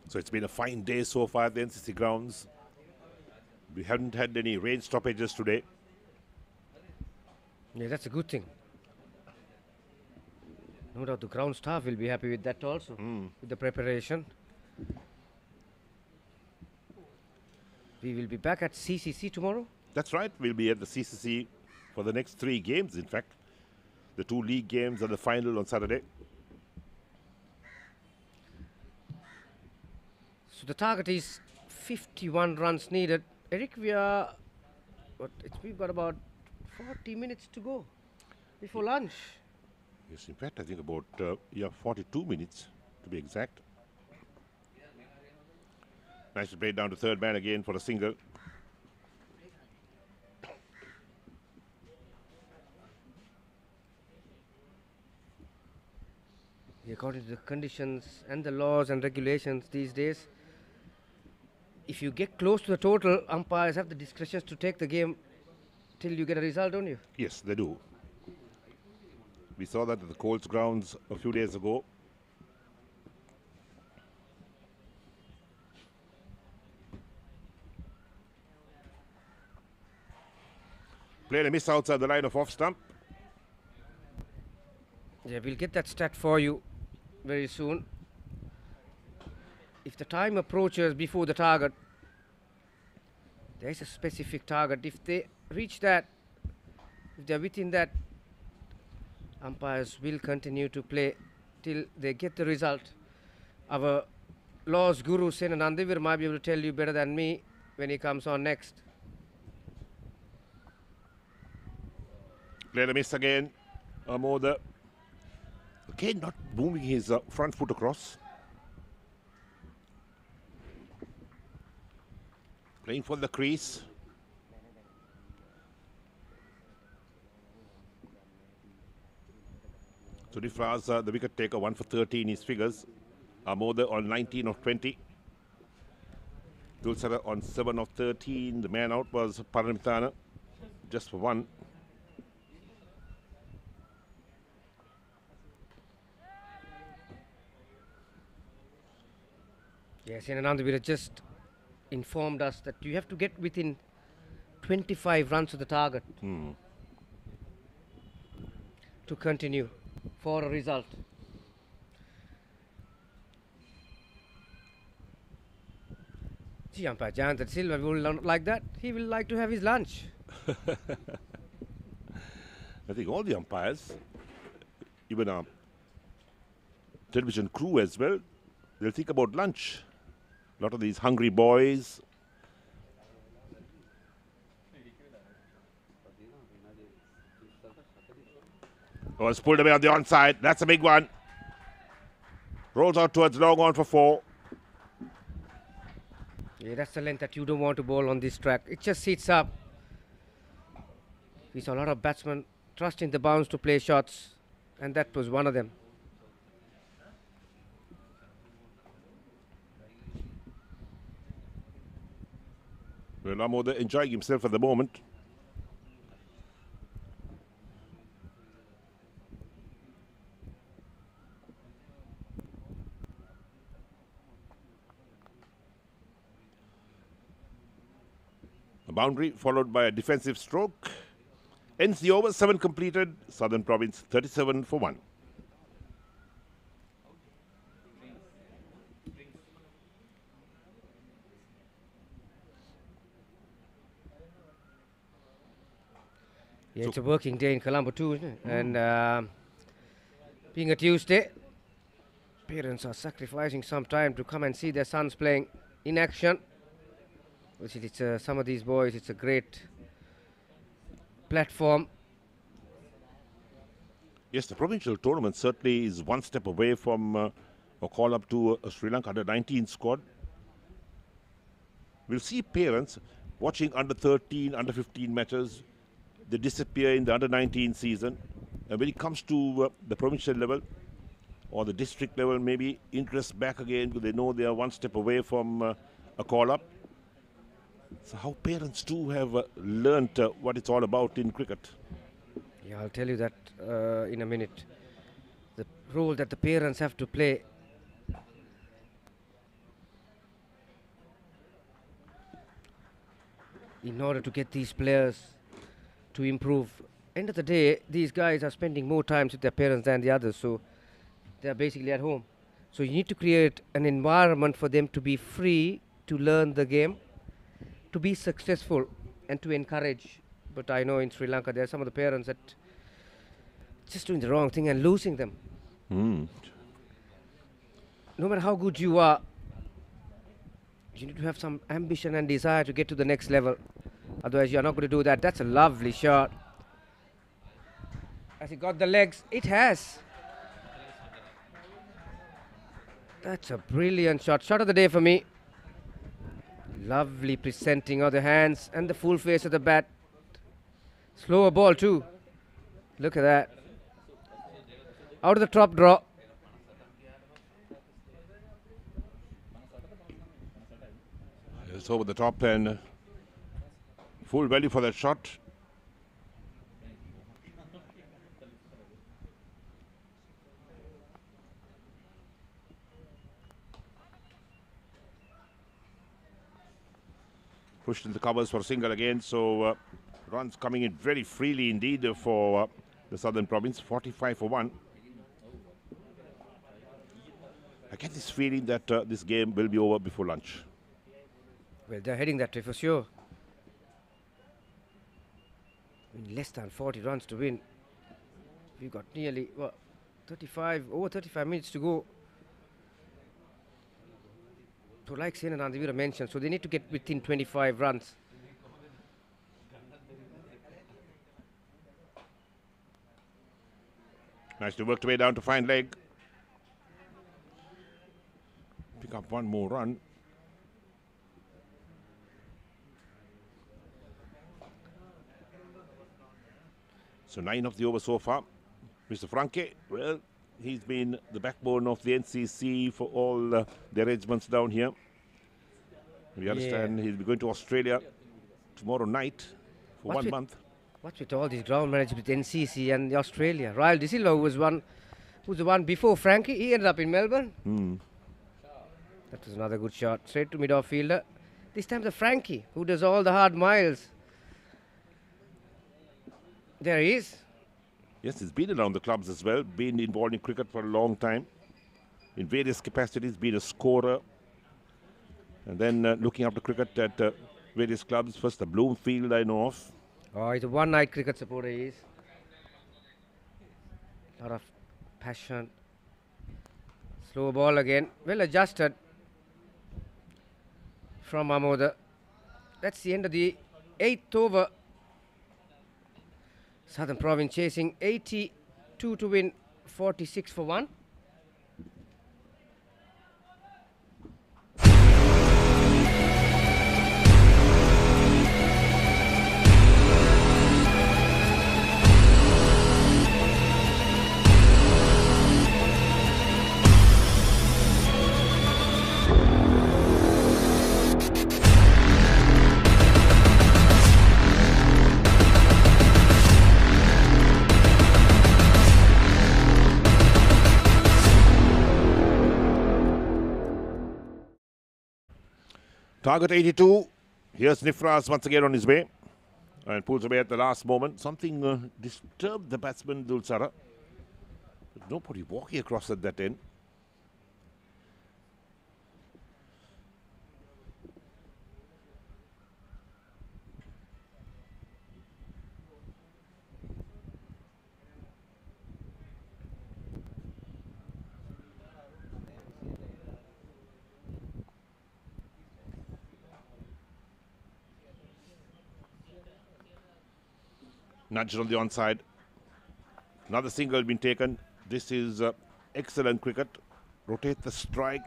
So it's been a fine day so far at the NCC grounds. We haven't had any rain stoppages today. Yeah, that's a good thing. No doubt the ground staff will be happy with that also, with the preparation. We will be back at CCC tomorrow. That's right. We'll be at the CCC for the next 3 games, in fact. The 2 league games and the final on Saturday. So the target is 51 runs needed. Eric, we've got about 40 minutes to go before lunch. Yes, in fact, I think about 42 minutes to be exact. Nice to play down to third man again for a single. According to the conditions and the laws and regulations these days, if you get close to the total, umpires have the discretion to take the game till you get a result, don't you? Yes, they do. We saw that at the Colts grounds a few days ago. Played a miss outside the line of off stump. Yeah, we'll get that stat for you very soon. If the time approaches before the target, there is a specific target. If they reach that, if they're within that, umpires will continue to play till they get the result. Our laws guru Sena Nandivir might be able to tell you better than me when he comes on next. Played a miss again. Amoda. Again, not moving his front foot across. Playing for the crease. Surifraz, the wicket taker, 1 for 30 in his figures. Amoda on 19 of 20. Dulsara on 7 of 13. The man out was Paramitana, just for 1. Yes, Anandavira just informed us that you have to get within 25 runs of the target to continue for a result. Gee, umpire Janathan Silva will not like that. He will like to have his lunch. I think all the umpires, even our television crew as well, they'll think about lunch. A lot of these hungry boys. Oh, it's pulled away on the onside. That's a big one. Rolls out towards long on for 4. Yeah, that's the length that you don't want to bowl on this track. It just sits up. We saw a lot of batsmen trusting the bounce to play shots, and that was one of them. Well, Amoda enjoying himself at the moment. A boundary followed by a defensive stroke. Ends the over, 7 completed. Southern Province 37 for 1. Yeah, it's a working day in Colombo too, isn't it? And being a Tuesday, parents are sacrificing some time to come and see their sons playing in action. Which it's some of these boys, it's a great platform. Yes, the provincial tournament certainly is one step away from a call up to a Sri Lanka under-19 squad. We'll see parents watching under-13, under-15 matches. They disappear in the under-19 season. And when it comes to the provincial level or the district level, maybe interest back again because they know they are one step away from a call-up. So how parents too have learnt what it's all about in cricket. Yeah, I'll tell you that in a minute. The role that the parents have to play. In order to get these players to improve. End of the day, these guys are spending more time with their parents than the others, so they're basically at home. So you need to create an environment for them to be free to learn the game, to be successful, and to encourage. But I know in Sri Lanka there are some of the parents that just doing the wrong thing and losing them. No matter how good you are, you need to have some ambition and desire to get to the next level. Otherwise, you're not going to do that. That's a lovely shot. Has it got the legs? It has. That's a brilliant shot. Shot of the day for me. Lovely presenting of the hands and the full face of the bat. Slower ball too. Look at that. Out of the top draw. It's over the top and full value for that shot. pushed in the covers for a single again. So runs coming in very freely indeed for the Southern Province. 45 for 1. I get this feeling that this game will be over before lunch. Well, they're heading that way for sure. In less than 40 runs to win. We've got nearly, what, over 35 minutes to go. So like Sen and Andivira mentioned, so they need to get within 25 runs. Nicely worked way down to find leg. Pick up one more run. So 9 of the over so far. Mr. Franke, well, he's been the backbone of the NCC for all the arrangements down here. We understand he'll be going to Australia tomorrow night for 1 month. What's with all these ground managers with NCC and Australia? Ryle De Silva was the one before Frankie. He ended up in Melbourne. That was another good shot. Straight to mid-off fielder. This time the Frankie, who does all the hard miles. There he is. Yes, he's been around the clubs as well. Been involved in cricket for a long time. In various capacities, been a scorer. And then looking after cricket at various clubs. First the Bloomfield I know of. Oh, he's a one-night cricket supporter, he is. A lot of passion. Slow ball again. Well adjusted from Amoda. That's the end of the 8th over. Southern Province chasing 82 to win, 46 for 1. Target 82. Here's Nifras once again on his way. And pulls away at the last moment. Something disturbed the batsman Dulsara. But nobody walking across at that end. Nudged on the onside. Another single been taken. This is excellent cricket. Rotate the strike.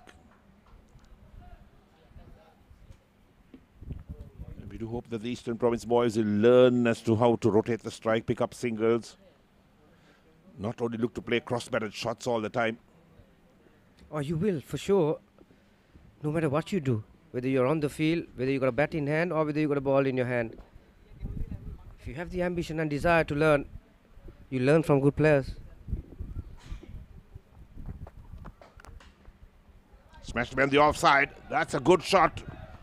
And we do hope that the Eastern Province boys will learn as to how to rotate the strike, pick up singles. Not only look to play cross-batted shots all the time. Oh, you will, for sure. No matter what you do. Whether you're on the field, whether you've got a bat in hand, or whether you've got a ball in your hand. If you have the ambition and desire to learn, you learn from good players. Smashed him on the offside. That's a good shot.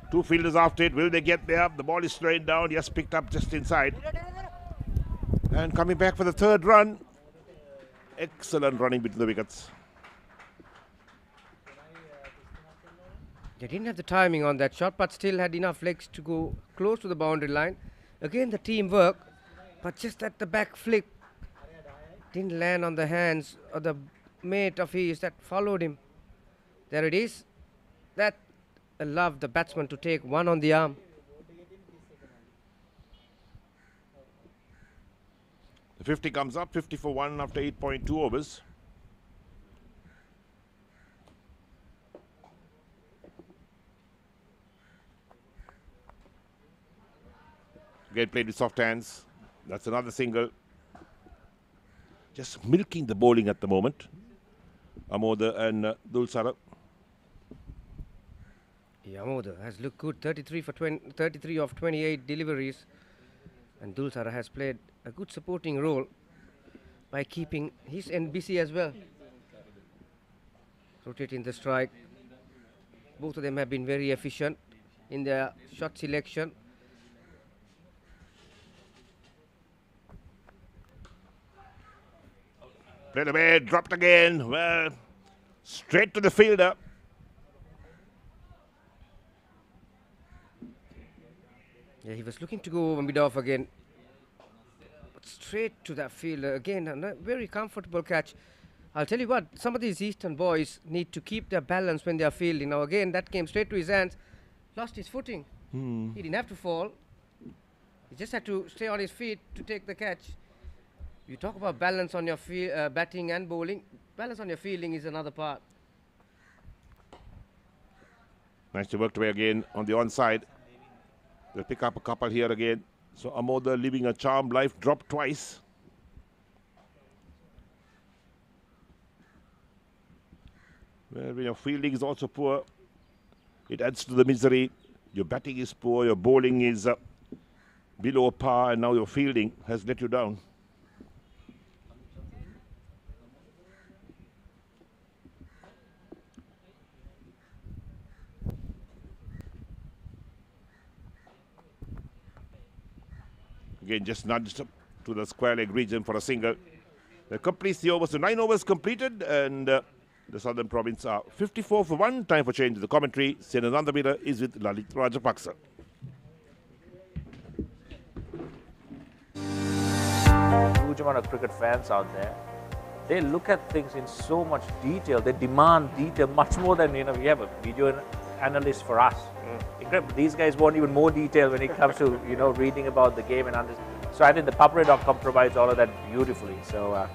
Two fielders after it. Will they get there? The ball is slowing down. Yes, picked up just inside. And coming back for the third run. Excellent running between the wickets. They didn't have the timing on that shot, but still had enough legs to go close to the boundary line. Again, the teamwork, but just at the back flick, didn't land on the hands of the mate of his that followed him. There it is. That allowed the batsman to take one on the arm. The 50 comes up, 50 for 1 after 8.2 overs. Again played with soft hands. That's another single. Just milking the bowling at the moment. Amoda and Dulsara. Yeah, Amoda has looked good. 33 of 28 deliveries. And Dulsara has played a good supporting role by keeping his NBC as well. Rotating the strike. Both of them have been very efficient in their shot selection. Played away, dropped again. Well, straight to the fielder. Yeah, he was looking to go over mid-off again. But straight to that fielder again. A very comfortable catch. I'll tell you what, some of these Eastern boys need to keep their balance when they are fielding. Now again, that came straight to his hands. Lost his footing. He didn't have to fall. He just had to stay on his feet to take the catch. You talk about balance on your batting and bowling. Balance on your fielding is another part. Nicely worked away again on the onside. They'll pick up a couple here again. So Amoda living a charmed life, dropped twice. Well, when your fielding is also poor, it adds to the misery. Your batting is poor, your bowling is below par, and now your fielding has let you down. Again, just nudged up to the square leg region for a single. That completes the overs. So 9 overs completed, and the Southern Province are 54 for 1. Time for change to the commentary. Senanandamira is with Lalit Rajapaksa. Huge amount of cricket fans out there. They look at things in so much detail. They demand detail much more than we have a video analyst for us. Incredible. These guys want even more detail when it comes to reading about the game and understanding. So I think the ThePapare.com provides all of that beautifully. So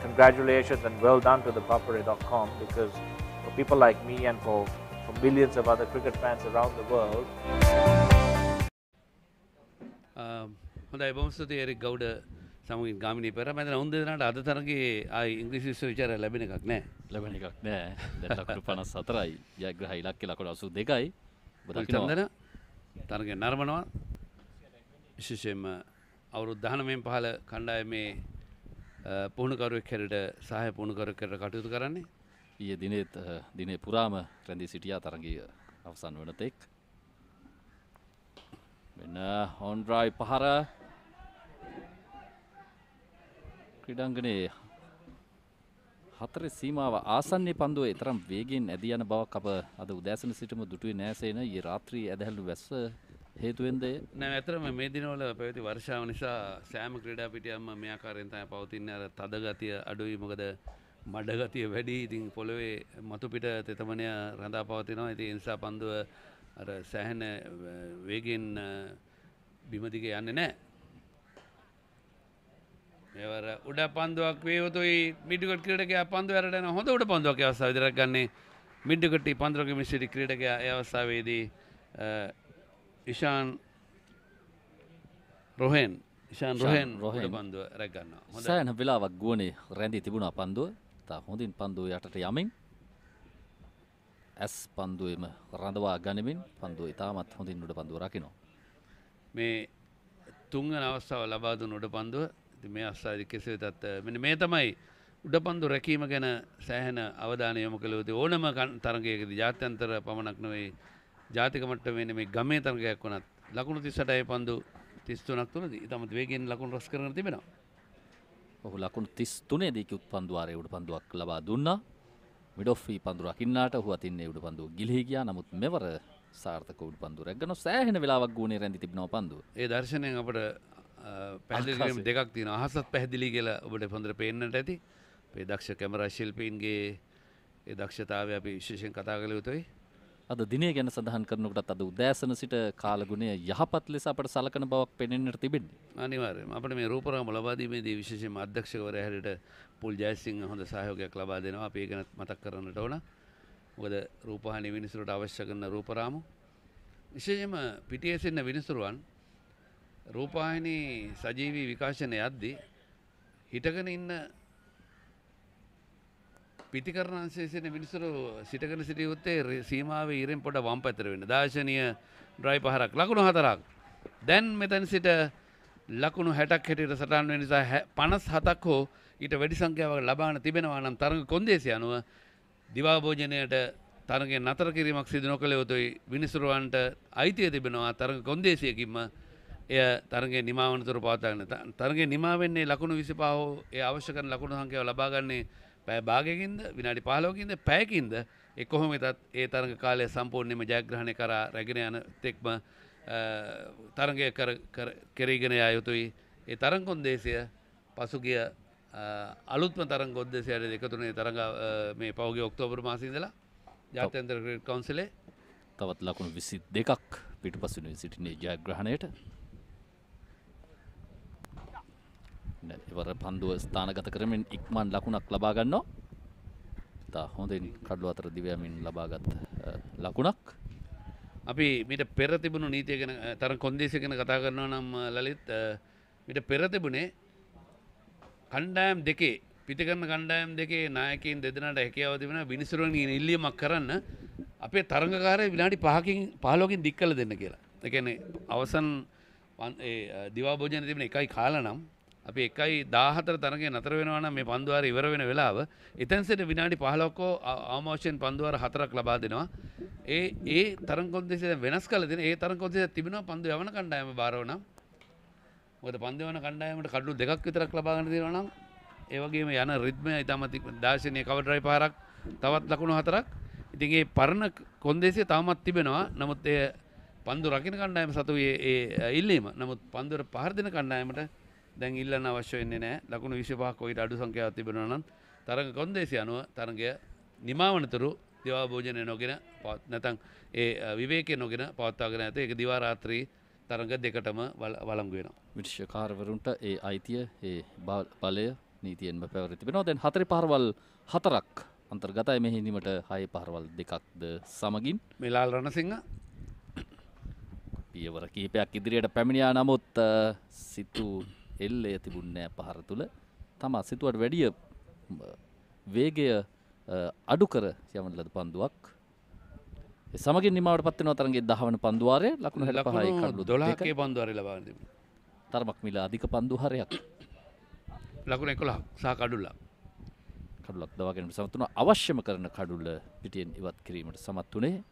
congratulations and well done to the ThePapare.com, because for people like me and for millions of other cricket fans around the world. හොඳයි බොහොම ස්තුතියි Eric Gauda සමගින් ගාමිණී පෙර මම දැන් උන් දෙනාට අද තරගේ ආයි ඉංග්‍රීසි විශ්වවිද්‍යාලය ලැබෙන එකක් නෑ. ලැබෙන එකක් නෑ. දැන් ලකුණු 54යි. ජයග්‍රහ ඉලක්කය ලකුණු 82යි. චන්දන තරගේ නරඹනවා. විශේෂයෙන්ම අවුරුදු 19න් පහළ කණ්ඩායමේ පුහුණුකරුවෙක් හැටියට සහාය පුහුණුකරුවෙක් හැටියට කටයුතු කරන්නේ. ඊයේ දිනේ පුරාම රැඳී සිටියා තරගය අවසන් වන තෙක්. මෙන්න on drive පහර ක්‍රීඩාංගණයේ හතරේ සීමාව ආසන්නයේ පන්දුවේ තරම් වේගයෙන් ඇදී යන බවක් අප අද උදෑසන සිටම දුටුවේ නැසේන ඊයේ රාත්‍රී ඇදහැල්ලු වැස්ස හේතුවෙන්ද නෑ ඇත්තටම මේ දිනවල පැවති වර්ෂාව නිසා සෑම ක්‍රීඩා පිටියක්ම මේ ආකාරයෙන් තමයි පවතින්නේ. අර තද ගතිය අඩුයි, මොකද මඩ ගතිය වැඩි. ඉතින් පොළවේ මතු පිට තෙතමනය රඳා පවතිනවා. ඉතින් ඒ නිසා පන්දුව අර සෑහෙන වේගෙන් බිම දිගේ යන්නේ නැහැ. මේවර උඩ පන්දුවක් වේ යුතුයි. මිඩ්විකට් ක්‍රීඩකයා පන්දුව ඇරට යන හොඳ උඩ පන්දුවක් ඒ අවස්ථාවේ විතරක් ගන්නේ. මිඩ්විකට් පන්දුවක මිශ්‍රිත ක්‍රීඩකයා ඒ අවස්ථාවේදී ඉෂාන් රොහෙන් උඩ පන්දුව රැග් ගන්නවා. හොඳයි. සෑහෙන වෙලාවක් ගුවනේ රැඳී තිබුණා පන්දුව. තා හොඳින් පන්දුව යටට යමින් ඇස් පන්දුවෙම රඳවා ගනිමින් පන්දුව ඉතාමත් හොඳින් උඩ පන්දුව රකිනවා. මේ තුන්වන අවස්ථාව ලබා දුන්න උඩ පන්දුව. ඉතින් මේ අවස්ථාවේදී කෙසේ වෙතත් මෙන්න මේ තමයි උඩ පන්දුව රැකීම ගැන සෑහෙන අවධානය යොමු කළ යුතු ඕනම තරගයකදී ජාත්‍යන්තර පමණක් නෙවෙයි ජාතික මට්ටමේ නෙමෙයි ගමේ තරගයක් වුණත් ලකුණු 38යි පන්දු 33ක් තුනදී ඉතාමත් වේගයෙන් ලකුණු රැස් කරගෙන තිබෙනවා. ඔහු ලකුණු 33 දී කිව්ත් පන්දුවාරයේ උඩ පන්දුවක් ලබා දුන්නා. මිඩ් ඔෆ් පන්දු රකින්නාට ඔහු අතින්නේ උඩ පන්දුව ගිලිහි ගියා. නමුත් මෙවර සාර්ථක උඩ පන්දුව රැගෙන සෑහෙන වෙලාවක් ගුණේ රැඳී තිබෙනවා පන්දුව. ඒ දර්ශනයෙන් අපට පැහැදිලි කිරීම් දෙකක් තියෙනවා. අහසත් පැහැදිලි කියලා ඔබට හොඳට පේන්නට ඇති. අපේ දක්ෂ කැමරා ශිල්පීන්ගේ ඒ දක්ෂතාවය අපි විශේෂයෙන් කතා කළ යුතුයි. අද දිනේ ගැන සඳහන් කරනකොටත් අද උදෑසන සිට කාලගුණය යහපත් ලෙස අපට සලකන බවක් පෙනෙන්නට තිබෙන්නේ. අනිවාර්යයෙන්ම අපිට මේ රූපරාම ලබා දීමේදී විශේෂයෙන්ම අධ්‍යක්ෂකවරයා හැටියට පුල් ජයසිංහ හොඳ සහයෝගයක් ලබා දෙනවා. අපි ඒක ගැන මතක් කරන්නට ඕන. මොකද රූපවාහිනී විනිසුරුවට අවශ්‍ය කරන රූපරාම විශේෂයෙන්ම පිටියේ සිටින විනිසුරුවන් රූපවාහිනී සජීවී විකාශනය යද්දී හිටගෙන ඉන්න පිටිකරණ අංශයේ සිටින විනිසුරු සිටගෙන සිටිය යුත්තේ සීමාවේ ඉරෙන් පොඩ වම් පැත්තට වෙන්න. දාර්ශනීය ඩ්‍රයිව් පහරක් ලකුණු 4ක්. දැන් මෙතන සිට ලකුණු 60ක් හැටියට සටහන් වෙන නිසා 57ක් හෝ ඊට වැඩි සංඛ්‍යාවක් ලබාන තිබෙනවා නම් තරඟ කොන්දේසිය අනුව දිවා භෝජනයට තරඟය නතර කිරීමක් සිදු නොකළ යුතුයි. විනිසුරුවන්ට අයිතිය තිබෙනවා තරඟ කොන්දේසියකින්ම එය තරගේ නිමාවනතුර පවත්තාගන්න තරගේ නිමාවෙන්නේ ලකුණු 25 හෝ ඒ අවශ්‍ය කරන ලකුණු සංඛ්‍යාව ලබා ගන්නේ පැය භාගයකින්ද විනාඩි 15කින්ද පැයකින්ද ඒ කොහොම වෙතත් ඒ තරඟ කාලය සම්පූර්ණයෙන්ම ජයග්‍රහණය කරා රැගෙන යන තෙක්ම තරඟය කෙරීගෙන යා යුතුයි. ඒ තරඟ කොන්දේසිය පසුගිය අලුත්ම තරඟ කොන්දේසියට එකතුනේ තරඟ මේ පෞගේ ඔක්තෝබර් මාසයේ ඉඳලා ජාත්‍යන්තර ක්‍රිකට් කවුන්සිලේ තවත් ලකුණු 22ක් පිටුපසින් සිටින ජයග්‍රහණයට ඉවර පන්දුව ස්ථානගත කරමින් ඉක්මන් ලකුණක් ලබා ගන්නවා. තා හොඳින් කඩළු අතර දිවයමින් ලබාගත් ලකුණක්. අපි මීට පෙර තිබුණු නීතිය ගැන තරම් කොන්දේසිය ගැන කතා කරනවා නම් ලලිත් මීට පෙර තිබුණේ කණ්ඩායම් දෙකේ පිටිකරන කණ්ඩායම් දෙකේ නායකයින් දෙදෙනාට හැකියාව තිබෙනවා විනිසුරුවන්ගෙන් ඉල්ලීමක් කරන්න අපේ තරඟකාරය විනාඩි 5කින් 15කින් දික් කළ දෙන්න කියලා. ඒ කියන්නේ අවසන් දිවා භෝජන තිබෙන එකයි කාලා නම් අපි 1:14 තරඟේ නතර වෙනවා නම් මේ පන්දුවාර ඉවර වෙන වෙලාව එතෙන් සිට විනාඩි 15ක අවශ්‍යයෙන් පන්දුවාර 4ක් ලබා දෙනවා. ඒ තරඟ කොන්දේසිය වෙනස් කළ දෙන ඒ තරඟ කොන්දේසිය තිබෙනවා පන්දු යවන කණ්ඩායම බාරව නම්. මොකද පන්දු යවන කණ්ඩායමට කඩලු දෙකක් විතරක් ලබා ගන්න තියෙනවා නම් ඒ වගේම යන රිද්මය ඉතාමත් දාර්ශනික කවර් ඩ්‍රයිව් පාරක් තවත් ලකුණු 4ක්. ඉතින් ඒ පරණ කොන්දේසිය තාමත් තිබෙනවා. නමුත් ඒ පන්දු රකින්න කණ්ඩායම සතු ඒ ඉල්ලීම. නමුත් පන්දුවර පහර දෙන කණ්ඩායමට දැන් ඉල්ලන්න අවශ්‍ය වෙන්නේ නැහැ. ලකුණු 25ක් ඔයිට අඩු සංඛ්‍යාවක් තිබෙනවා නම් තරඟ කොන්දේසිය අනුව තරඟය නිමාවනතුරු දිවා භෝජනය නොගෙන නැත්නම් ඒ විවේකය නොගෙන පවත්වාගෙන ඇත. ඒක දිවා රාත්‍රී තරඟ දෙකටම වළංගු වෙනවා. විනිශ්චයකාරවරුන්ට ඒ අයිතිය ඒ බලය නීතියෙන්ම පැවරී තිබෙනවා. දැන් 4 පහරවල් 4ක් අන්තර්ගතයි මෙහි නිමට 6 පහරවල් 2ක්ද සමගින් මෙලාල් රණසිංහ පියවර කිහිපයක් ඉදිරියට පැමිණියා. නමුත් සිතු එල්ලය තිබුණේ පහර තුල. තමා සිතුවට වැඩිය වේගය අඩු කර යවන ලද පන්දුවක්. ඒ සමගින් නිමාවට පත් වෙනවා තරඟයේ 10 වන පන්දුවාරය. ලකුණු 65යි කඩලු 12ක පන්දුවාරය ලබා ගන්න තිබුණා. තරමක් මිල අධික පන්දුහරයක්. ලකුණු 11 සහ කඩුල්ලක්. කඩුලක් දවා ගැනීමට සමත් වුණා. අවශ්‍යම කරන කඩුල පිටියෙන් ඉවත් කිරීමට සමත් වුණේ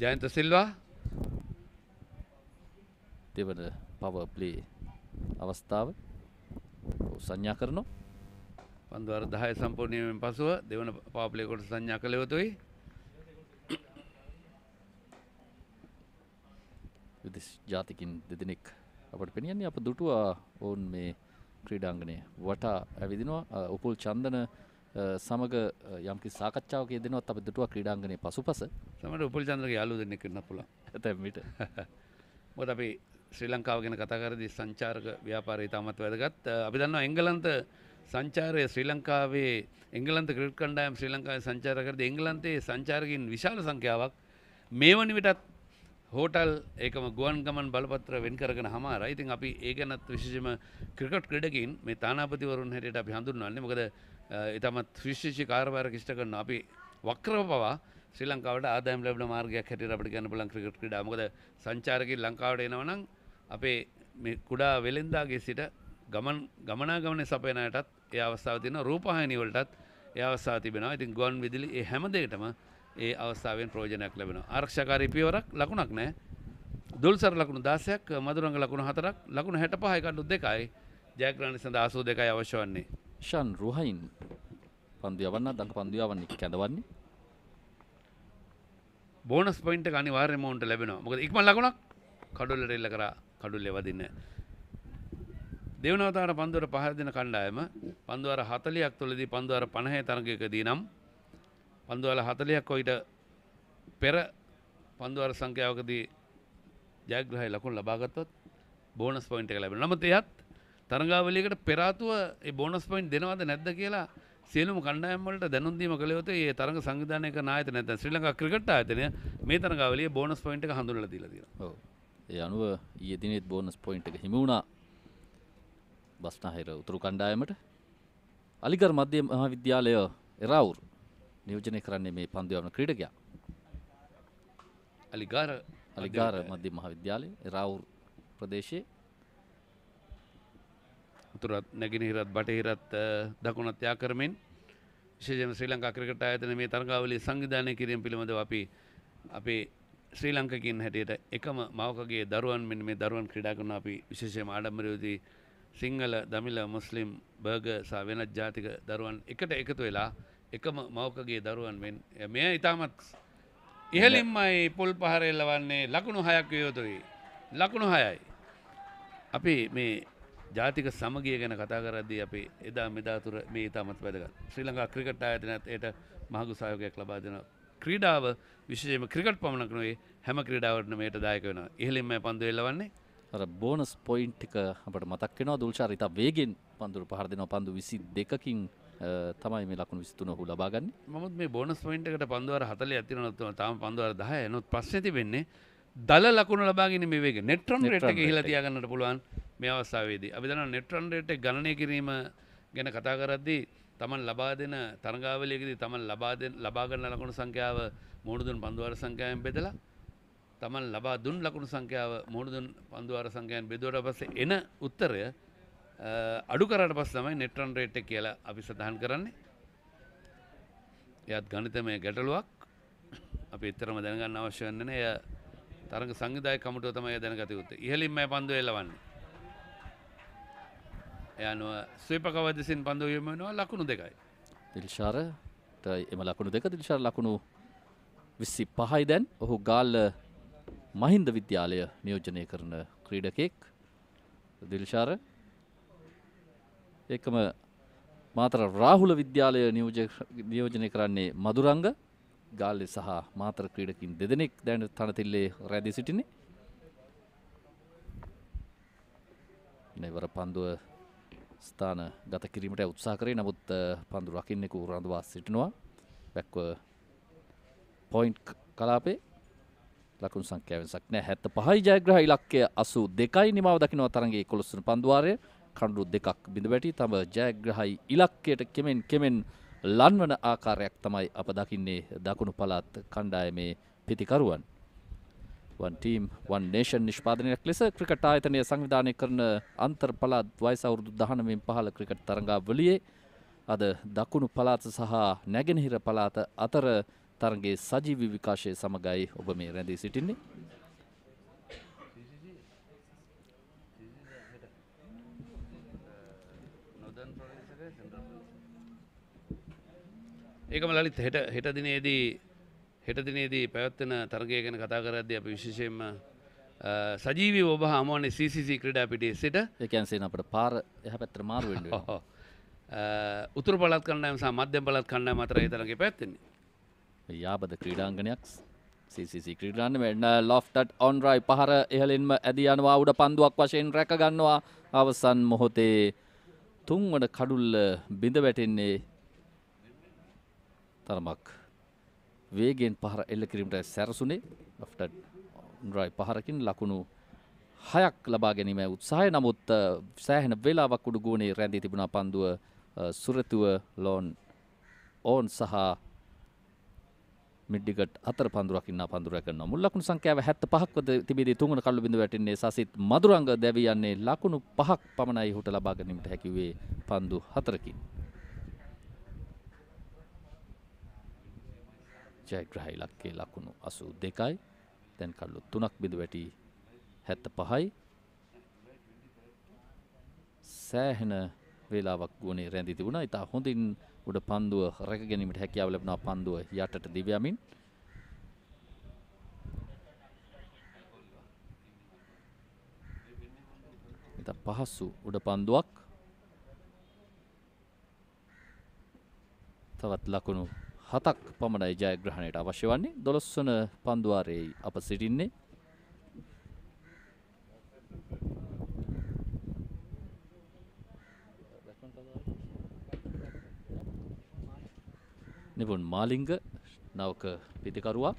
ජයන්ත සිල්වා. දෙවන පවර් ප්ලේ අවස්ථාව සංඥා කරනවා. පන්දුවාර 10 සම්පූර්ණයෙන් පසුව දෙවන පවර් ප්ලේ කොට සංඥා කළ යුතුයි. විදේශ ජාතිකින් දෙදෙනෙක් අපට පෙනියන්නේ අප දුටුවා ඔවුන් මේ ක්‍රීඩාංගණය වටා ඇවිදිනවා. උපුල් චන්දන සමග යම්කිසි සාකච්ඡාවක යෙදෙනවත් අපි දුටුවා ක්‍රීඩාංගණයේ පසුපස. සමහර උපුල් චන්දනගේ යාළුවෝ දෙන්නෙක් වෙන්න පුළුවන්. ඇතැම් විට. මොකද අපි ශ්‍රී ලංකාව ගැන කතා කරද්දී සංචාරක ව්‍යාපාරය ඉතාමත් වැදගත්. අපි දන්නවා එංගලන්ත සංචාරය ශ්‍රී ලංකාවේ එංගලන්ත ක්‍රිකට් කණ්ඩායම ශ්‍රී ලංකාවේ සංචාර කරද්දී එංගලන්තයේ සංචාරකයන් විශාල සංඛ්‍යාවක් මේ වන විටත් හෝටල් ඒකම ගුවන් ගමන් බලපත්‍ර වෙන් කරගෙන හමාරයි. ඉතින් අපි ඒ ගැනත් විශේෂයෙන්ම ක්‍රිකට් ක්‍රීඩකයින් මේ තානාපතිවරුන් හැටියට අපි හඳුන්වන්නේ. මොකද ඊටමත් විශේෂ කාර්යභාර කිෂ්ඨ කරන අපි වක්‍රව පවා ශ්‍රී ලංකාවට ආදායම් ලැබෙන මාර්ගයක් හැටියට අපිට කියන්න පුළුවන් ක්‍රිකට් ක්‍රීඩාව. මොකද සංචාරකයන් ලංකාවට එනවා නම් අපේ මේ කුඩා වෙළෙන්දාගේ සිට ගමනාගමනයේ සපයන අයටත් ඒ අවස්ථාව තියෙනවා. රූපවාහිනී වලටත් ඒ අවස්ථාව තිබෙනවා. ඉතින් ගුවන් විදුලි ඒ හැම දෙයකටම ඒ අවස්ථාවෙන් ප්‍රයෝජනයක් ලැබෙනවා. ආරක්ෂාකාරී පියවරක් ලකුණක් නැහැ. දුල්සර ලකුණු 16ක්, මදුරංග ලකුණු 4ක්, ලකුණු 65යි කඩු 2යි. ජයග්‍රහණ සඳහා 82යි අවශ්‍ය වන්නේ. ෂන් රුහයින් පන්දු යවන්න දඟ පන්දු යවන්නේ කැඳවන්නේ. බෝනස් පොයින්ට් එක අනිවාර්යයෙන්ම උන්ට ලැබෙනවා. මොකද ඉක්මන් ලකුණක් කඩුල්ලට එල්ල කරා කඩුල්ලේ වදින්නේ. දෙවනවතාවට පන්දුවර පහර දෙන කණ්ඩායම පන්දුවර 40ක් තුලදී පන්දුවර 50 තරගයකදී නම් පන්දුවල 40ක් ඔයිට පෙර පන්දුවර සංඛ්‍යාවකදී ජයග්‍රහයි ලකුණු ලබා ගත්තොත් බෝනස් පොයින්ට් එක ලැබෙනවා. නමුත් එයත් තරඟාවලියකට පෙර ආතුව ඒ බෝනස් පොයින්ට් දෙනවද නැද්ද කියලා සියලුම කණ්ඩායම් වලට දැනුම් දීම කළ යුතුයි. ඒ තරඟ සංවිධානය කරන ආයතන නැත්නම් ශ්‍රී ලංකා ක්‍රිකට් ආයතනය මේ තරඟාවලියේ බෝනස් පොයින්ට් එක හඳුන්වලා දීලා තියෙනවා. ඔව්. ඒ අනුව ඊයේ දිනේත් බෝනස් පොයින්ට් එක හිමි වුණා බස්නාහිර උතුරු කණ්ඩායමට. අලිගර් මධ්‍ය මහාවිද්‍යාලය එරාවුරු නියෝජනය කරන්නේ මේ පන්දු යවන ක්‍රීඩකයා. අලිගාර මධ්‍ය මහාවිද්‍යාලය එරාවුරු ප්‍රදේශයේ උතුරත් නැගෙනහිරත් බටහිරත් දකුණත් යා කරමින් විශේෂයෙන්ම ශ්‍රී ලංකා ක්‍රිකට් ආයතනයේ මේ තරඟාවලිය සංවිධානය කිරීම පිළිබඳව අපි අපේ ශ්‍රී ලංකකින් හැටියට එකම මවකගේ දරුවන් මෙන්න මේ දරුවන් ක්‍රීඩා කරන අපි විශේෂයෙන්ම ආඩම්බරයේදී සිංහල, දමිළ, මුස්ලිම්, බර්ගර් සහ වෙනත් ජාතික දරුවන් එකට එකතු වෙලා එකම මවකගේ දරුවන් මෙය ඉතාමත් ඉහළින්මයි පොල් පහර එල්ලවන්නේ ලකුණු 6ක් විය යුතුයි. ලකුණු 6යි. අපි මේ ජාතික සමගිය ගැන කතා කරද්දී අපි එදා මෙදා තුර මේ ඉතාමත් වැදගත්. ශ්‍රී ලංකා ක්‍රිකට් ආයතනයත් ඒට මහඟු සහයෝගයක් ලබා දෙනවා. ක්‍රීඩාව විශේෂයෙන්ම ක්‍රිකට් පමණක් නෙවෙයි හැම ක්‍රීඩාවකටම මේට දායක වෙනවා. ඉහළින්ම පන්දු එල්ලවන්නේ අර බෝනස් පොයින්ට් එක අපිට මතක් වෙනවා දුල්ෂාර් ඉතා වේගෙන් පන්දුර පහර දෙනවා පන්දු 22කින් තමයි මේ ලකුණු 23 ඔහු ලබා ගන්නේ. නමුත් මේ බෝනස් පොයින්ට් එකට පන්දුවර 40ක් තියෙනවා තාම පන්දුවර 10යි. නමුත් ප්‍රශ්නේ තිබෙන්නේ දල ලකුණු ලබා ගැනීම වේගය. නෙට් රන් රේට් එක ඉහළ තියාගන්නට පුළුවන් මේ අවස්ථාවේදී. අපි දන්නවා නෙට් රන් රේට් එක ගණනය කිරීම ගැන කතා කරද්දී තමන් ලබා දෙන තරඟාවලියකදී තමන් ලබා ගන්න ලකුණු සංඛ්‍යාව මුහුණුදුන් පන්දුවර සංඛ්‍යාවෙන් බෙදලා තමන් ලබා දුන් ලකුණු සංඛ්‍යාව මුහුණුදුන් පන්දුවර සංඛ්‍යාවෙන් බෙදුවට පස්සේ එන උත්තරය අඩු කරාට පස්සේ තමයි නෙට් රන් රේට් එක කියලා අපි සඳහන් කරන්නේ. එයත් ගණිතමය ගැටලුවක්. අපි ඇත්තටම දැනගන්න අවශ්‍ය වෙන්නේ නැහැ. එය තරඟ සංවිධායක කමිටුව තමයි දැනගත යුත්තේ. ඉහළින්ම පන්දු එල්ලවන්නේ. එයානුව ස්වීපකව දෙසින් පන්දු යොමු වෙනවා ලකුණු 2යි. දිල්ෂාරට එම ලකුණු 2 දිල්ෂාර ලකුණු 25යි දැන්. ඔහු ගාල්ල මහින්ද විද්‍යාලය නියෝජනය කරන ක්‍රීඩකෙක්. දිල්ෂාර එකම මාතර රාහුල විද්‍යාලය නියෝජනය කරන්නේ මදුරංග. ගාල්ලේ සහ මාතර ක්‍රීඩකින් දෙදෙනෙක් දැන් තනතිල්ලේ රැඳී සිටින්නේ. නෙවර පන්දුව ස්ථාන ගත කිරීමට උත්සාහ කරේ නමුත් පන්දු රකින්නෙකු රඳවා සිටිනවා. බැක්ව පොයින්ට් කලාපේ ලකුණු සංඛ්‍යාව වෙනසක් නැහැ. 75යි ජයග්‍රහ ඉලක්කය 82යි නිමාව දකින්න තරඟයේ 11 වන පන්දු වාරය කඳුළු 2ක් බිඳ වැටි තම ජයග්‍රහයි ඉලක්කයට කෙමෙන් ලන්වන ආකාරයක් තමයි අප දකින්නේ දකුණු පළාත් කණ්ඩායමේ පිතිකරුවන්. one team one nation නිෂ්පාදනයක් ලෙස ක්‍රිකට් ආයතනය සංවිධානය කරන අන්තර් පළාත් වයස අවුරුදු 19 පහළ ක්‍රිකට් තරඟාවලියේ අද දකුණු පළාත සහ නැගෙනහිර පළාත අතර තරඟයේ සජීවී විකාශය සමගයි ඔබ මේ රැඳී සිටින්නේ. ඒකම ලලිත් හෙට දිනේදී පැවැත්වෙන තරගය ගැන කතා කරද්දී අපි විශේෂයෙන්ම සජීවීව ඔබ හමුවන්නේ CCC ක්‍රීඩා පිටියේ සිට. ඒ කියන්නේ සේන අපිට පාර එහා පැත්තට මාරු වෙන්න වෙනවා. උතුරු පළාත් කණ්ඩායම සහ මධ්‍යම පළාත් කණ්ඩායම අතර ඒ තරගය පැවැත්වෙන්නේ. යාබද ක්‍රීඩාංගණයක් CCC ක්‍රීඩාංගණය ලොෆ්ටඩ් ඔන්රයි පහර ඉහළින්ම ඇදී යනවා උඩ පන්දුවක් වශයෙන් රැක ගන්නවා අවසන් මොහොතේ තුන්වන කඩුල්ල බිඳ වැටෙන්නේ තරමක් වේගෙන් පහර එල්ල කිරීමට සැරසුනේ ලොෆ්ටඩ් ඔන්රයි පහරකින් ලකුණු 6ක් ලබා ගැනීමේ උත්සාහය නමුත් සෑහෙන වේලාවක් උඩු ගෝණේ රැඳී තිබුණා පන්දුව සුරතුව ලෝන් ඕන් සහ මිඩ්ඩිගට් අතර පන්දුරක් ඉන්නා පන්දුරයක් කරනවා. මුල් ලකුණු සංඛ්‍යාව 75ක් තිබෙදී තුන්වන කඩළු බිඳ වැටෙන්නේ සසිත් මදුරංග දැවී යන්නේ ලකුණු 5ක් පමණයි ඔහුට ලබා ගැනීමට හැකි වේ පන්දු 4කින්. ජයග්‍රහ ඉලක්කයේ ලකුණු 82යි. දැන් කඩළු 3ක් බිඳ වැටි 75යි. සෑහෙන වේලාවක් ගුණේ රැඳී තිබුණා. ඉතා හොඳින් උඩ පන්දුව රැක ගැනීමට හැකියාව ලැබුණා පන්දුව යටට දිව යමින්. ඉතා පහසු උඩ පන්දුවක්. තවත් ලකුණු 7ක් පමණයි ජයග්‍රහණයට අවශ්‍ය වන්නේ. 12 වන පන්දුවාරයේ අප සිටින්නේ. නිපුන් මාලිංග නවක පිතිකරුවා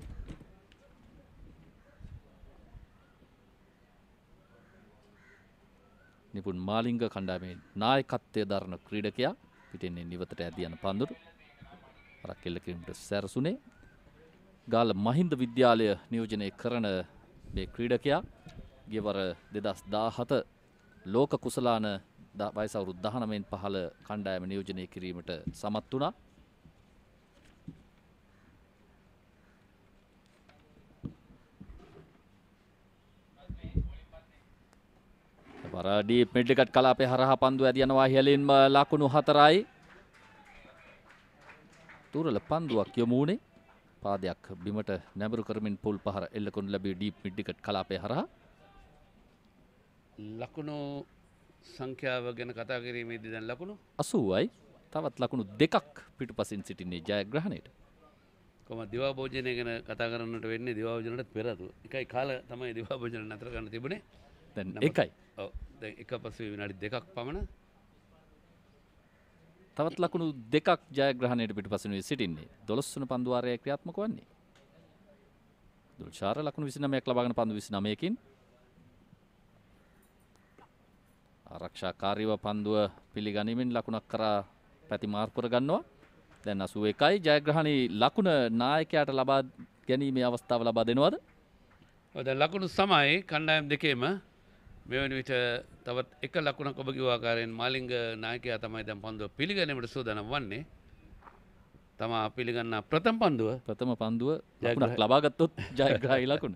නිපුන් මාලිංග කණ්ඩායමේ නායකත්වය දරන ක්‍රීඩකයා පිටින්නේ නිවතට ඇදී යන පන්දුරු අරක් එල්ල කිරීමට සැරසුනේ. ගාල්ල මහින්ද විද්‍යාලය නියෝජනය කරන මේ ක්‍රීඩකයා ගෙවර 2017 ලෝක කුසලාන වයස අවුරුදු 19 පහළ කණ්ඩායම නියෝජනය කිරීමට සමත් වුණා. වරඩී මිඩ්විකට් කලාපේ හරහා පන්දු ඇද යනවා ඉහළින්ම ලකුණු 4යි. තුරල පන්දුවක් යොමු වුණේ පාදයක් බිමට නැඹුරු කරමින් පුල් පහර එල්ල කරනු ලැබී ඩීප් මිඩ්විකට් කලාපේ හරහා. ලකුණු සංඛ්‍යාව ගැන කතා කිරීමේදී දැන් ලකුණු 80යි. තවත් ලකුණු දෙකක් පිටුපසින් සිටින්නේ ජයග්‍රහණයට. කොහොමද දිවා භෝජනය ගැන කතා කරන්නට වෙන්නේ දිවා භෝජනයට පෙර ආතුව. එකයි කාල තමයි දිවා භෝජන නතර කරන්න තිබුණේ. දැන් එකයි. ඔව් දැන් එක පස්සේ විනාඩි දෙකක් පමණ. තවත් ලකුණු දෙකක් ජයග්‍රහණයට පිටුපසින් සිටින්නේ. 12 වන පන්දු වාරයේ ක්‍රියාත්මක වන්නේ. දුල්ෂාර ලකුණු 29ක් ලබාගෙන පන්දු 29කින් ආරක්ෂාකාරීව පන්දුව පිළිගනිමින් ලකුණක් කරා ප්‍රතිමාර්ක කර ගන්නවා. දැන් 81යි ජයග්‍රහණී ලකුණ නායකයාට ලබා ගැනීමේ අවස්ථාව ලබා දෙනවද? ඔව් දැන් ලකුණු සමයි කණ්ඩායම් දෙකේම මෙවැනි විට තවත් එක ලකුණක් ඔබ කිව්ව ආකාරයෙන් මාලිංග නායකයා තමයි දැන් පන්දුව පිළිගැනීමට සූදානම් වන්නේ. තමා පිළිගන්නා ප්‍රථම පන්දුව ලකුණක් ලබා ගත්තොත් ජයග්‍රහී ලකුණ.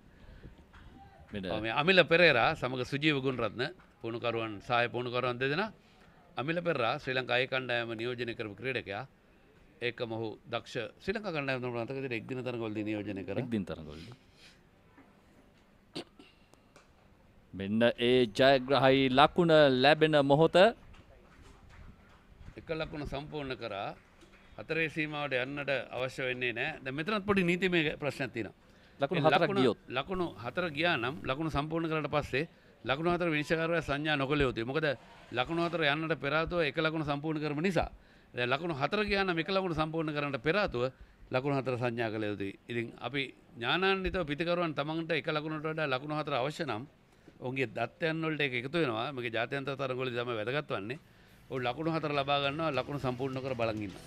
මේ අමිල පෙරේරා සමග සුජීව ගුණරත්න පුණුකරුවන් සහාය පුණුකරුවන් දෙදෙනා අමිල පෙරේරා ශ්‍රී ලංකා ඒ කණ්ඩායම නියෝජනය කරපු ක්‍රීඩකයා. ඒකම ඔහු දක්ෂ ශ්‍රී ලංකා කණ්ඩායම තමයි මතක විදිහට එක්දින තරඟවලදී නියෝජනය කරා. එක්දින තරඟවලදී. මෙන්න ඒ ජයග්‍රහී ලකුණ ලැබෙන මොහොත. එක ලකුණ සම්පූර්ණ කරා. හතරේ සීමාවට යන්නට අවශ්‍ය වෙන්නේ නැහැ. දැන් මෙතනත් පොඩි නීතිමය ප්‍රශ්නයක් තියෙනවා. ලකුණු හතරක් ගියොත් ලකුණු හතර ගියා නම් ලකුණු සම්පූර්ණ කරලා පස්සේ ලකුණු හතර විනිශ්චයකාරයා සංඥා නොකළ යුතුයි. මොකද ලකුණු හතර යන්නට පෙර ආතුව එක ලකුණ සම්පූර්ණ කරම නිසා. දැන් ලකුණු හතර ගියා නම් එක ලකුණ සම්පූර්ණ කරන්නට පෙර ආතුව ලකුණු හතර සංඥා කළ යුතුයි. ඉතින් අපි ඥානාන්විතව පිටිකරුවන් තමන්ට එක ලකුණට වඩා ලකුණු හතර අවශ්‍ය නම් ඔවුන්ගේ දත්තයන් වලට ඒක එකතු වෙනවා. මේකේ ජාත්‍යන්තර තරඟවලදී තමයි වැදගත් වන්නේ. ඔවුන් ලකුණු හතර ලබා ගන්නවා ලකුණු සම්පූර්ණ කර බලන් ඉන්නවා.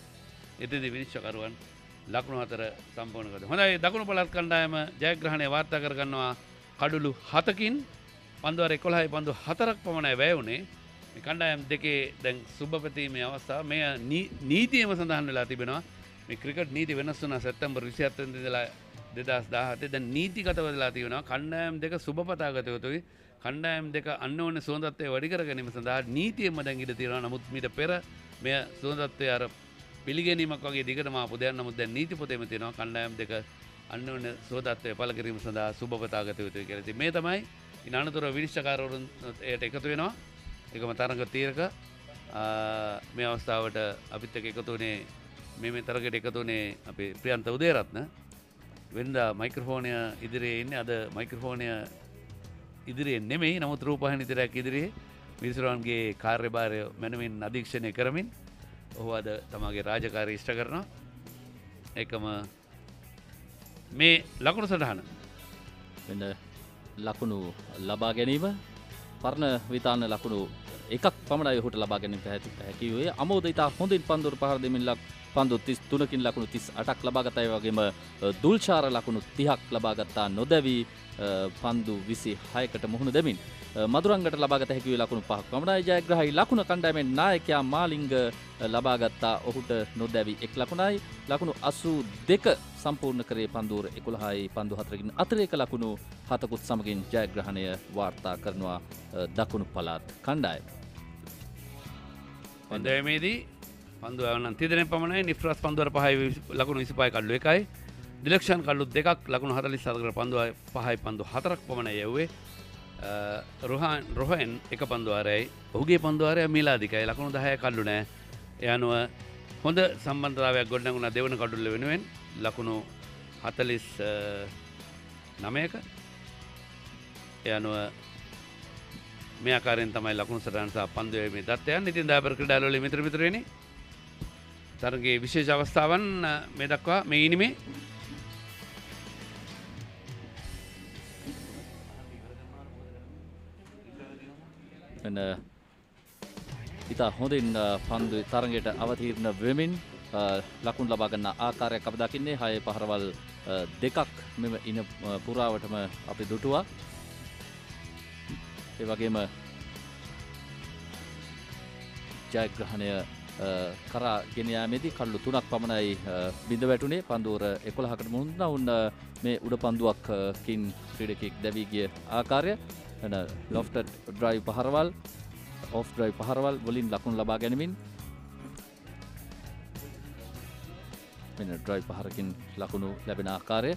එතෙන්දී විනිශ්චයකරුවන් ලකුණු හතර සම්පූර්ණ කරනවා. හොඳයි දකුණු පළාත් කණ්ඩායම ජයග්‍රහණය වාර්තා කර ගන්නවා කඩුළු 7කින් පන්දුවර 11යි පන්දු 4ක් පමණයි වැය වුණේ. මේ කණ්ඩායම් දෙකේ දැන් සුබපැතීමේ අවස්ථාව මේ නීතියම සඳහන් වෙලා තිබෙනවා. මේ ක්‍රිකට් නීති වෙනස් වුණා සැප්තැම්බර් 27 වෙනිදා 2017 දැන් නීතිගත වෙලා තියෙනවා. කණ්ඩායම් දෙක සුබපතාගත යුතුයි. කණ්ඩායම් දෙක අන්‍යෝන්‍ය සුවඳත්වය වැඩි කර ගැනීම සඳහා නීතියෙන්ම දැන් ඉඩ තියෙනවා. නමුත් මීට පෙර මෙය සුවඳත්වය අර පිළිගැනීමක් වගේ දිගටම ආපු දෙයක්. නමුත් දැන් නීති පොතේම තියෙනවා කණ්ඩායම් දෙක අන්‍යෝන්‍ය සුවඳත්වය පළ කිරීම සඳහා සුබපතාගත යුතුයි කියලා. ඉතින් මේ තමයි ඉන් අනතුරුව විනිශ්චයකාරවරුන් එයට එකතු වෙනවා. ඒකම තරඟ තීරක මේ අවස්ථාවට අපිත් එක්ක එකතු වුණේ මේ තරගයට එකතු වුණේ අපේ ප්‍රියන්ත උදේරත්න. වෙනදා මයික්‍රොෆෝනය ඉදිරියේ ඉන්නේ. අද මයික්‍රොෆෝනය ඉදිරියේ නෙමෙයි. නමුත් රූපවාහිනී තිරයක් ඉදිරියේ මිනිසුන්ගේ කාර්යභාරය මනමින් අධීක්ෂණය කරමින් ඔහු අද තමගේ රාජකාරී ඉෂ්ට කරනවා. ඒකම මේ ලකුණු සටහන වෙන ලකුණු ලබා ගැනීම පරණ විතාන ලකුණු එකක් පමණයි ඔහුට ලබා ගැනීමට හැකි වූයේ. අමෝද ඉතා හොඳින් පන්දුර පහර දෙමින් පන්දු 33කින් ලකුණු 38ක් ලබා ගත්තා. ඒ වගේම දුල්ෂාර ලකුණු 30ක් ලබා ගත්තා. නොදැවි පන්දු 26කට මුහුණ දෙමින් මදුරංගට ලබාගත හැකි වූ ලකුණු 5ක් පමණයි. ජයග්‍රහී ලකුණ කණ්ඩායමේ නායකයා මාලිංග ලබා ගත්තා. ඔහුට නොදැවි 1 ලකුණයි. ලකුණු 82 සම්පූර්ණ කරේ පන්දුර 11යි පන්දු 4කින් අතිරේක ලකුණු 7කුත් සමගින් ජයග්‍රහණය වාර්තා කරනවා දකුණු පළාත් කණ්ඩායම. පන්දුවේදී පන්දුව යවන්න 30 දෙනෙක් පමණයි. නිෆ්රස් පන්දුවර 5යි ලකුණු 25යි කඩලු 1යි. ඩිලක්ෂන් කඩලු 2ක් ලකුණු 47කට පන්දුව 5යි පන්දු 4ක් පමණයි යවුවේ. රොහන් එක පන්දුවාරයයි ඔහුගේ පන්දුවාරය මීලාදිකයි ලකුණු 10 කඩලු නෑ. ඒ අනුව හොඳ සම්බන්ධතාවයක් ගොඩනැගුණා දෙවන කඩුල්ල වෙනුවෙන් ලකුණු 49ක. ඒ අනුව මේ ආකාරයෙන් තමයි ලකුණු සටහන සහ පන්දුවේ මේ තත්ත්වයන්. ඉතින් දාපර ක්‍රීඩාවල මිත්‍රමිත්‍රයනි තරගයේ විශේෂ අවස්ථාවන් මේ දක්වා මේ ඉනිමේ ඉතා හොඳින් පන්දු තරගයට අවතීර්ණ වෙමින් ලකුණු ලබා ගන්න ආකාරයක් අප දකින්නේ. 6 පහරවල් දෙකක් මෙම ඉන පුරාවටම අපි දුටුවා. ඒ වගේම ජයග්‍රහණය කරා ගෙන යාමේදී කඩලු 3ක් පමණයි බිඳ වැටුනේ. පන්දුවර 11කට මුහුණ දුන්නා. උන් මේ උඩ පන්දුවක්කින් ක්‍රීඩකෙක් දැවී ගිය ආකාරය එන ලොෆ්ටඩ් ඩ්‍රයිව් පහරවල් ඔෆ් ඩ්‍රයිව් පහරවල් වලින් ලකුණු ලබා ගැනීමෙන් මෙන්න ඩ්‍රයිව් පහරකින් ලකුණු ලැබෙන ආකාරය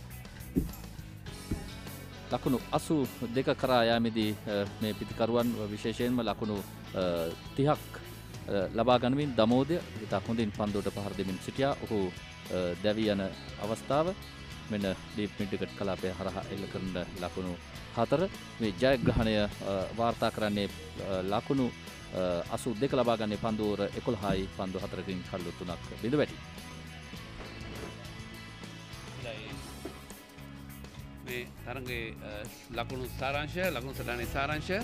ලකුණු 82 කරා යාමේදී මේ පිතිකරුවන් විශේෂයෙන්ම ලකුණු 30ක් ලබා ගනිමින් දමෝදය ඉතා හොඳින් පන්දුවට පහර දෙමින් සිටියා. ඔහු දැවී යන අවස්ථාව මෙන්න ඩීප් මිඩ් විකට් කලාපය හරහා එල්ල කරන ලකුණු 4 මේ ජයග්‍රහණය වාර්තා කරන්නේ ලකුණු 82 ලබා ගන්නේ පන්දුවර 11යි පන්දු 4කින් කල්ලු 3ක් බිඳ වැටි. මේ තරගයේ ලකුණු සාරාංශය ලකුණු සටහනේ සාරාංශය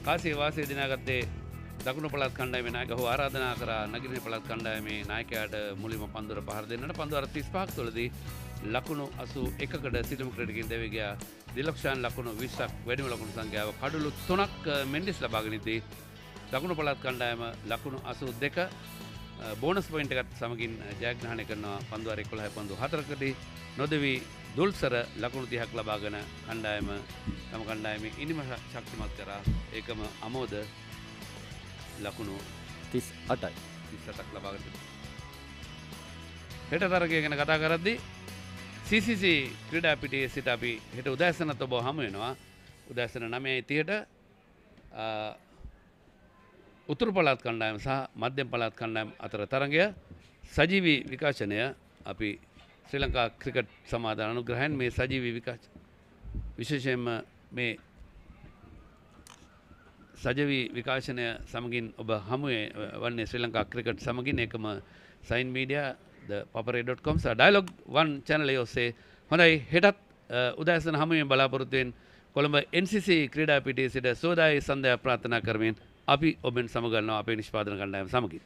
කාසිය වාසිය දිනාගත්තේ දකුණු පළාත් කණ්ඩායමේ නායක ඔහු ආරාධනා කරා නැගෙනහිර පළාත් කණ්ඩායමේ නායකයාට මුලින්ම පන්දුර පහර දෙන්නට. පන්දුර 35ක් තුළදී ලකුණු 81කට සිටුම් ක්‍රීඩකයන් දෙවි ගියා. දිලක්ෂාන් ලකුණු 20ක් වැඩිම ලකුණු සංඛ්‍යාව කඩලු 3ක් මෙන්ඩිස් ලබාගෙන ඉදී දකුණු පළාත් කණ්ඩායම ලකුණු 82 බෝනස් පොයින්ට් එකත් සමගින් ජයග්‍රහණය කරනවා. පන්දුර 11 පන්දු 4කදී නොදෙවි දුල්සර ලකුණු 30ක් ලබාගෙන කණ්ඩායම තම කණ්ඩායමේ ඉනිම ශක්තිමත් කරා. ඒකම අමෝද ලකුණු 38ක් ලබාගෙන හෙට තරගය ගැන කතා කරද්දී CCC ක්‍රීඩා පිටියේ සිට අපි හෙට උදෑසනත් ඔබ හමු වෙනවා. උදෑසන 9:30ට උතුරු පළාත් කණ්ඩායම සහ මධ්‍යම පළාත් කණ්ඩායම අතර තරගය සජීවී විකාශනය අපි ශ්‍රී ලංකා ක්‍රිකට් සමාදාන අනුග්‍රහයෙන් මේ සජීවී විකාශන විශේෂයෙන්ම මේ සජීවී විකාශනය සමගින් ඔබ හමුවේ වන්නේ ශ්‍රී ලංකා ක්‍රිකට් සමගින් ඒකම සයින් මීඩියා ThePapare.com සහ ඩයලොග් 1 channel එක ඔස්සේ. හොඳයි හෙටත් උදෑසන හමුවෙන් බලාපොරොත්තු වෙන කොළඹ NCC ක්‍රීඩා පිටියේ සිට සෝදායි සන්ධ්‍යා ප්‍රාර්ථනා කරමින් අපි ඔබෙන් සමගන්නවා අපේ නිෂ්පාදන කණ්ඩායම සමගින්.